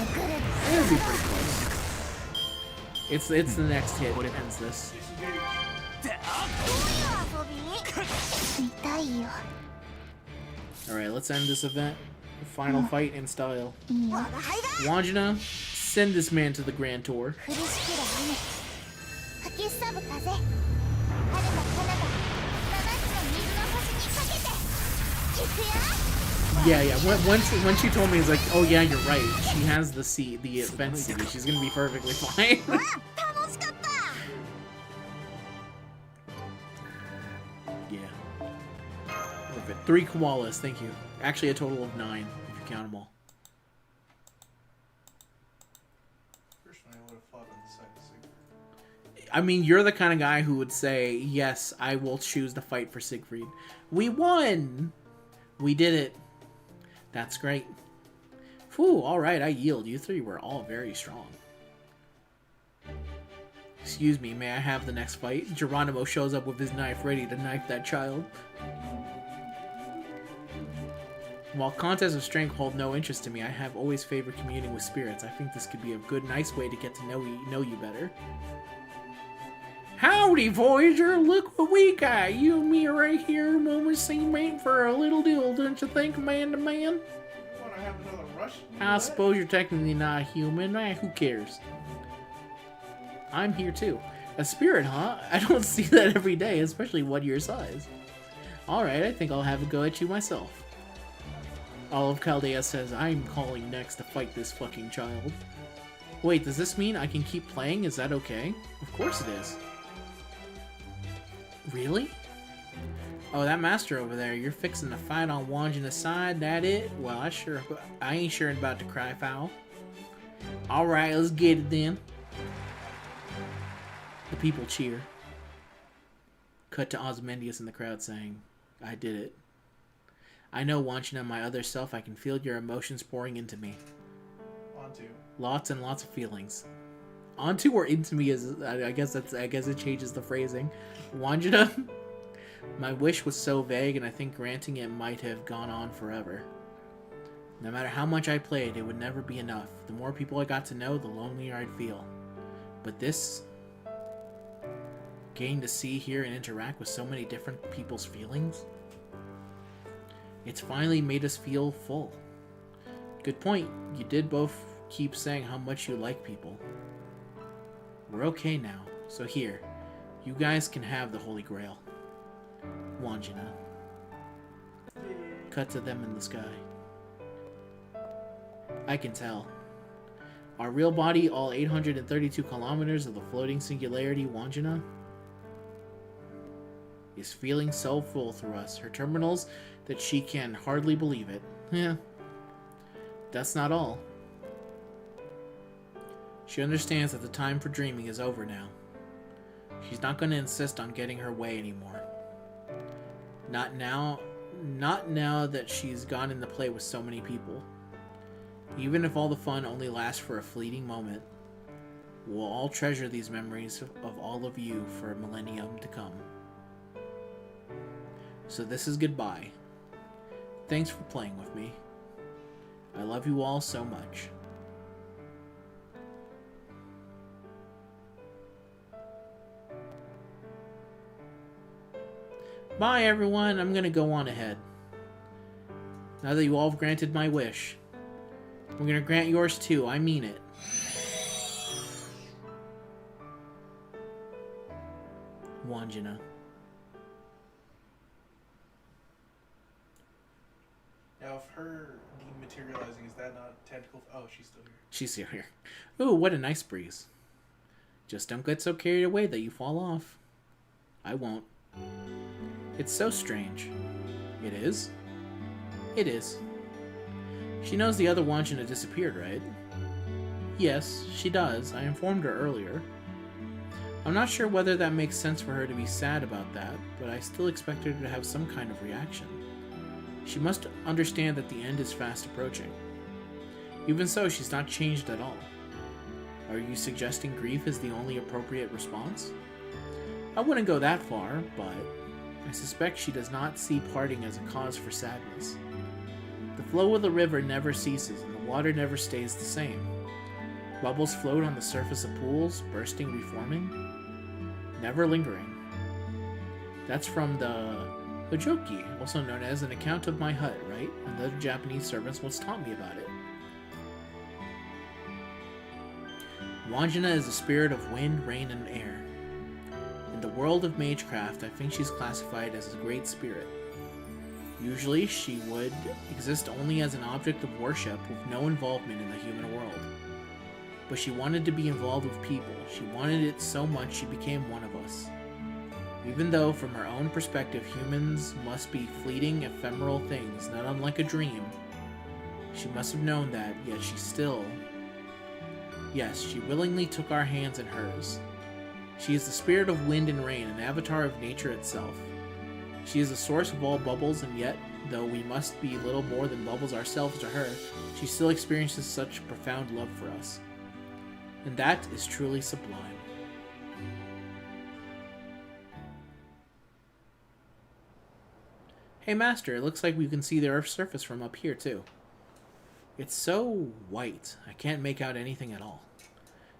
pretty close. It's the next hit that ends this. Alright, let's end this event. Final fight in style. Wandjina, send this man to the Grand Tour. Yeah. Once you told me, it's like, oh yeah, you're right. She has the event CD. She's gonna be perfectly fine. Yeah. Perfect. 3 koalas, thank you. Actually, a total of 9 if you count them all. would have fought on the side of Siegfried. I mean, you're the kind of guy who would say, yes, I will choose to fight for Siegfried. We won! We did it. That's great. Whew, alright, I yield. You three were all very strong. Excuse me, may I have the next fight? Geronimo shows up with his knife ready to knife that child. While contests of strength hold no interest to me, I have always favored communing with spirits. I think this could be a good, nice way to get to know you better. Howdy, Voyager! Look what we got! You and me right here, moment seem made for a little deal, don't you think, man to man? You want to have another rush? I suppose you're technically not a human. Who cares? I'm here too. A spirit, huh? I don't see that every day, especially one your size. Alright, I think I'll have a go at you myself. All of Chaldea says, I'm calling next to fight this fucking child. Wait, does this mean I can keep playing? Is that okay? Of course it is. Really? Oh, that master over there, you're fixing to fight on Wandjina's side, that it? Well, I ain't sure about to cry foul. Alright, let's get it then. The people cheer. Cut to Ozymandias in the crowd saying, I did it. I know, Wandjina, my other self, I can feel your emotions pouring into me. Onto. Lots and lots of feelings. Onto or into me is, I guess it changes the phrasing. Wandjina, my wish was so vague, and I think granting it might have gone on forever. No matter how much I played, it would never be enough. The more people I got to know, the lonelier I'd feel. But this, getting to see, hear, and interact with so many different people's feelings, it's finally made us feel full. Good point. You did both keep saying how much you like people. We're okay now, so here, you guys can have the Holy Grail. Wandjina. Cut to them in the sky. I can tell. Our real body, all 832 kilometers of the floating singularity, Wandjina, is feeling so full through us, her terminals, that she can hardly believe it. Yeah. That's not all. She understands that the time for dreaming is over now. She's not going to insist on getting her way anymore. Not now that she's gone into play with so many people. Even if all the fun only lasts for a fleeting moment, we'll all treasure these memories of all of you for a millennium to come. So this is goodbye. Thanks for playing with me. I love you all so much. Bye everyone, I'm gonna go on ahead. Now that you all have granted my wish, I'm gonna grant yours too, I mean it. Wandjina. Now, if her dematerializing, is that not tentacle? Oh, she's still here. She's still here. Ooh, what a nice breeze. Just don't get so carried away that you fall off. I won't. It's so strange. It is? It is. She knows the other Wandjina disappeared, right? Yes, she does. I informed her earlier. I'm not sure whether that makes sense for her to be sad about that, but I still expect her to have some kind of reaction. She must understand that the end is fast approaching. Even so, she's not changed at all. Are you suggesting grief is the only appropriate response? I wouldn't go that far, but I suspect she does not see parting as a cause for sadness. The flow of the river never ceases, and the water never stays the same. Bubbles float on the surface of pools, bursting, reforming, never lingering. That's from the Hojoki, also known as An Account of My Hut, right? And the Japanese servants once taught me about it. Wandjina is a spirit of wind, rain, and air. In the world of magecraft, I think she's classified as a great spirit. Usually, she would exist only as an object of worship with no involvement in the human world. But she wanted to be involved with people. She wanted it so much she became one of us. Even though, from her own perspective, humans must be fleeting, ephemeral things, not unlike a dream, she must have known that, yet she still Yes, she willingly took our hands in hers. She is the spirit of wind and rain, an avatar of nature itself. She is the source of all bubbles, and yet, though we must be little more than bubbles ourselves to her, she still experiences such profound love for us. And that is truly sublime. Hey Master, it looks like we can see the Earth's surface from up here too. It's so white, I can't make out anything at all.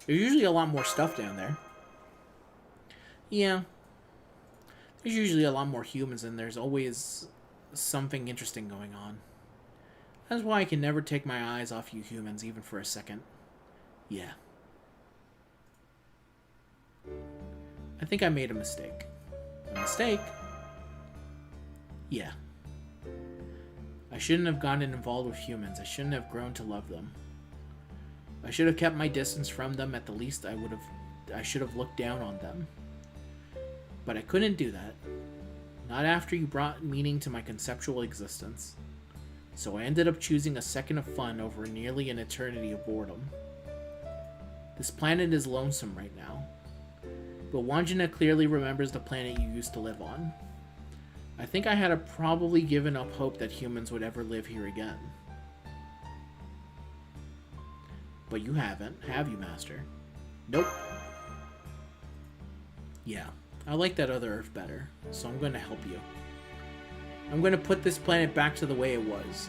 There's usually a lot more stuff down there. Yeah. There's usually a lot more humans and there's always something interesting going on. That's why I can never take my eyes off you humans, even for a second. Yeah. I think I made a mistake. A mistake? Yeah. I shouldn't have gotten involved with humans. I shouldn't have grown to love them. I should have kept my distance from them. At the least, I should have looked down on them. But I couldn't do that. Not after you brought meaning to my conceptual existence. So I ended up choosing a second of fun over nearly an eternity of boredom. This planet is lonesome right now. But Wandjina clearly remembers the planet you used to live on. I think I had probably given up hope that humans would ever live here again. But you haven't, have you, Master? Nope. Yeah, I like that other Earth better, so I'm going to help you. I'm going to put this planet back to the way it was.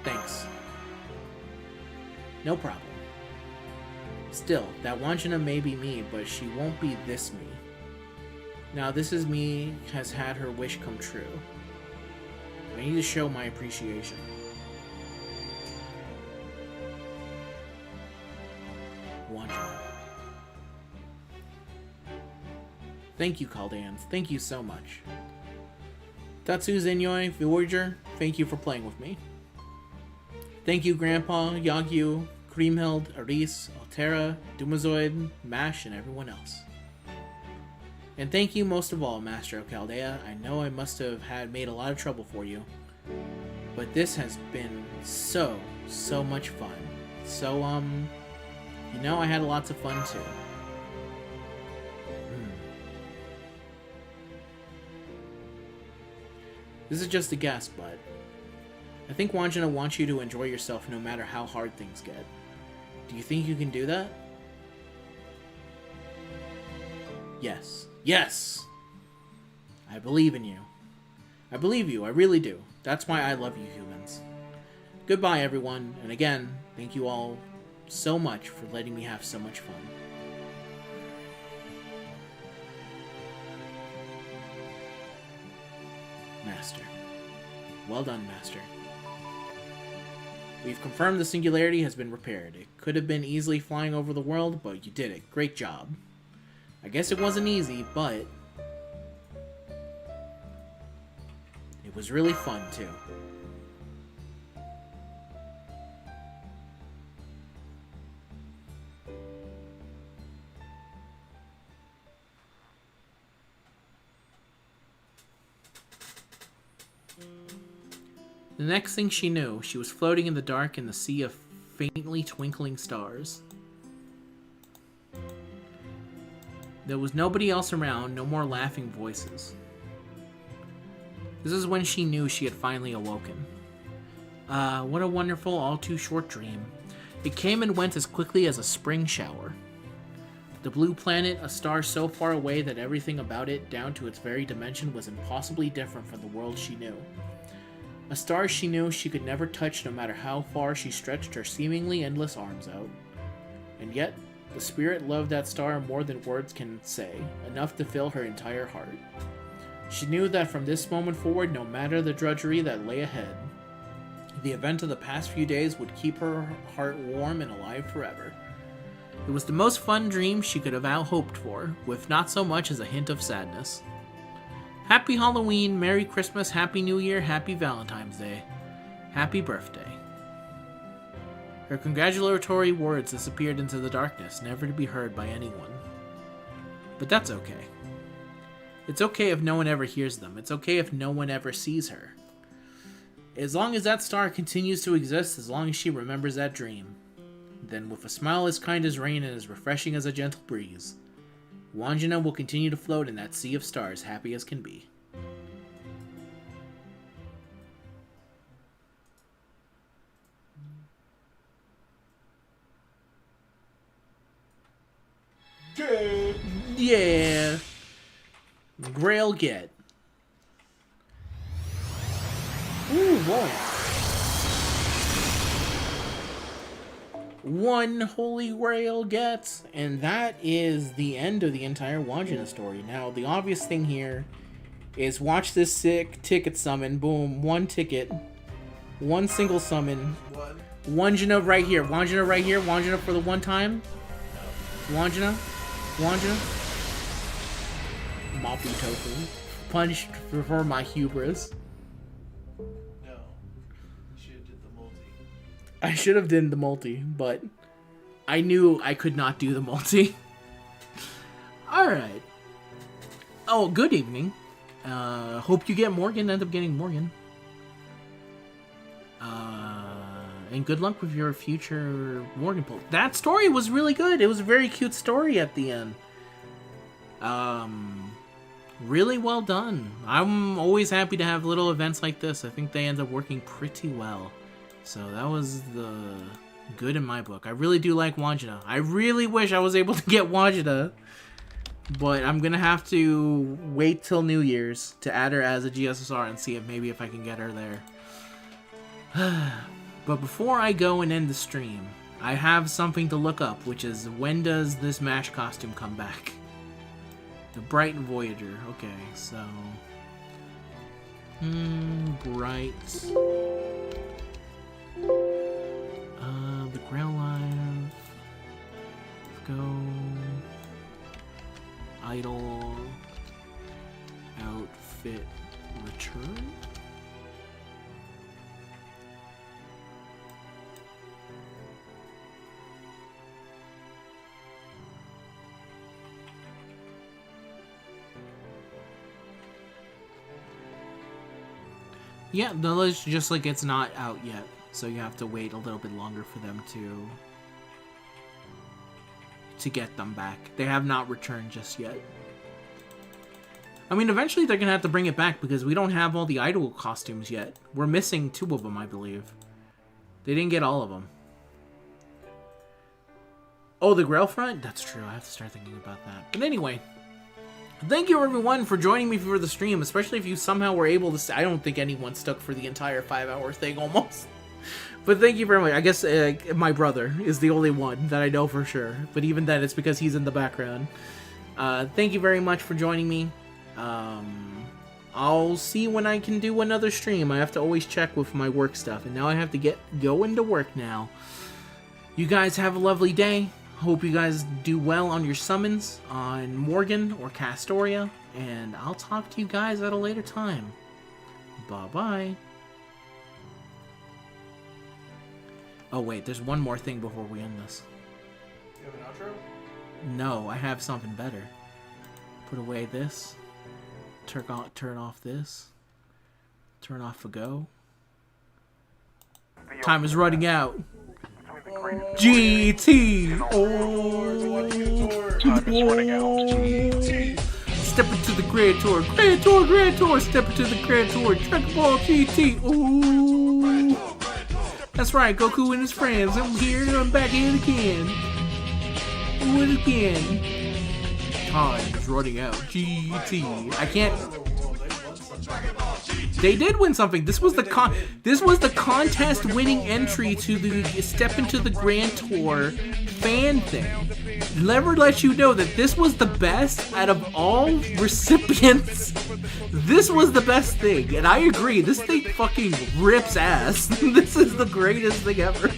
Thanks. No problem. Still, that Wandjina may be me, but she won't be this me. Now, this is me has had her wish come true. I need to show my appreciation. Wandjina. Thank you, Chaldeans. Thank you so much. Tatsu Zenoi, Voyager, thank you for playing with me. Thank you, Grandpa, Yagyu, Creamhild, Aris, Altera, Dumazoid, Mash, and everyone else. And thank you most of all, Master of Chaldea. I know I must have made a lot of trouble for you, but this has been so much fun. So, you know, I had lots of fun too. This is just a guess, but I think Wandjina wants you to enjoy yourself no matter how hard things get. Do you think you can do that? Yes. Yes! I believe in you. I believe you, I really do. That's why I love you humans. Goodbye, everyone, and again, thank you all so much for letting me have so much fun. Master. Well done, Master. We've confirmed the singularity has been repaired. It could have been easily flying over the world, but you did it. Great job. I guess it wasn't easy, but it was really fun, too. The next thing she knew, she was floating in the dark in the sea of faintly twinkling stars. There was nobody else around, no more laughing voices. This is when she knew she had finally awoken. What a wonderful, all too short dream. It came and went as quickly as a spring shower. The blue planet, a star so far away that everything about it, down to its very dimension, was impossibly different from the world she knew. A star she knew she could never touch no matter how far she stretched her seemingly endless arms out. And yet, the spirit loved that star more than words can say, enough to fill her entire heart. She knew that from this moment forward, no matter the drudgery that lay ahead, the event of the past few days would keep her heart warm and alive forever. It was the most fun dream she could have hoped for, with not so much as a hint of sadness. Happy Halloween, Merry Christmas, Happy New Year, Happy Valentine's Day, Happy Birthday. Her congratulatory words disappeared into the darkness, never to be heard by anyone. But that's okay. It's okay if no one ever hears them. It's okay if no one ever sees her. As long as that star continues to exist, as long as she remembers that dream, Then with a smile as kind as rain and as refreshing as a gentle breeze, Wandjina will continue to float in that sea of stars, happy as can be. Yeah. Grail get. Ooh, boy. One Holy Grail gets, and that is the end of the entire Wandjina story. Now, the obvious thing here is watch this sick ticket summon. Boom, one ticket. One single summon. Wandjina right here. Wandjina right here. Wandjina for the one time. Wandjina. Wandjina. Moppy tofu. Punished for my hubris. I should have done the multi, but I knew I could not do the multi. Alright. Oh, good evening. Hope you get Morgan, end up getting Morgan. And good luck with your future Morgan pull. That story was really good. It was a very cute story at the end. Really well done. I'm always happy to have little events like this. I think they end up working pretty well. So that was the good in my book. I really do like Wandjina. I really wish I was able to get Wandjina, but I'm gonna have to wait till New Year's to add her as a GSSR and see if maybe if I can get her there. But before I go and end the stream, I have something to look up, which is when does this MASH costume come back? The Brighton Voyager. Okay, so Bright. The Grail Live. Go. Idol. Outfit. Return? Yeah, the list just like it's not out yet, so you have to wait a little bit longer for them to get them back. They have not returned just yet. I mean, eventually they're gonna have to bring it back because we don't have all the idol costumes yet. We're missing 2 of them, I believe. They didn't get all of them. Oh, the Grail front? That's true. I have to start thinking about that. But anyway. Thank you everyone for joining me for the stream, especially if you somehow were able to I don't think anyone stuck for the entire 5-hour thing almost. But thank you very much. I guess my brother is the only one that I know for sure. But even then, it's because he's in the background. Thank you very much for joining me. I'll see when I can do another stream. I have to always check with my work stuff. And now I have to go into work now. You guys have a lovely day. Hope you guys do well on your summons on Morgan or Castoria, and I'll talk to you guys at a later time. Bye-bye. Oh wait, there's one more thing before we end this. You have an outro? No, I have something better. Put away this. Turn off this. Turn off FGO. Time is running out. GT! Oh! Step into the Grand Tour! Grand Tour! Grand Tour! Step into the Grand Tour! Dragon Ball GT! Ooh! That's right, Goku and his friends. I'm here, I'm back in again. Do it again. Time is running out. GT. I can't. They did win something. This was the contest-winning entry to the Step into the Grand Tour fan thing. Never let you know that this was the best out of all recipients. This was the best thing, and I agree. This thing fucking rips ass. This is the greatest thing ever.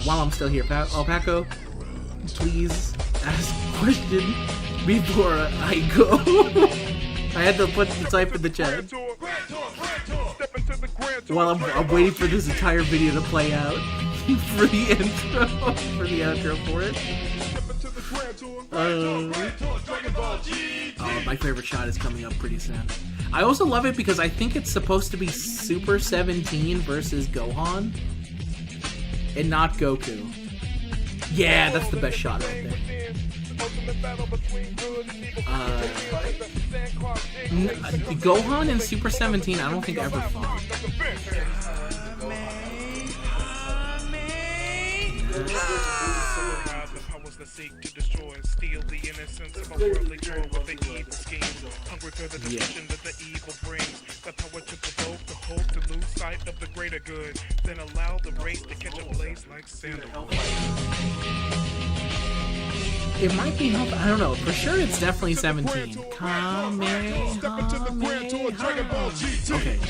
While I'm still here, Alpaco, please ask a question before I go. I had to type in the chat. While I'm waiting for this entire video to play out for the intro, for the outro for it. Oh, my favorite shot is coming up pretty soon. I also love it because I think it's supposed to be Super 17 versus Gohan, and not Goku. Yeah, that's the best shot right there. Gohan and Super 17, I don't think ever fought. That seek to destroy and steal the innocence of a worldly joy with the evil schemes. Hungry for the destruction that the evil brings. The power to provoke the hope to lose sight of the greater good. Then allow the race to catch a blaze like sandalwood. It might be help. I don't know. For sure, it's definitely 17. Okay,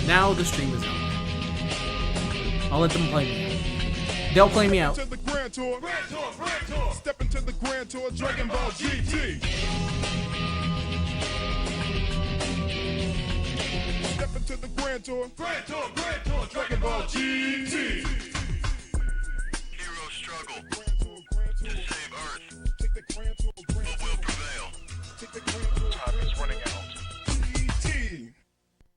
now the stream is on. I'll let them play me out. They'll play me out. Step into the Grand Tour, Dragon Ball GT. Step into the Grand Tour, Dragon Ball GT. Heroes struggle to save Earth, but will prevail. Time is running out.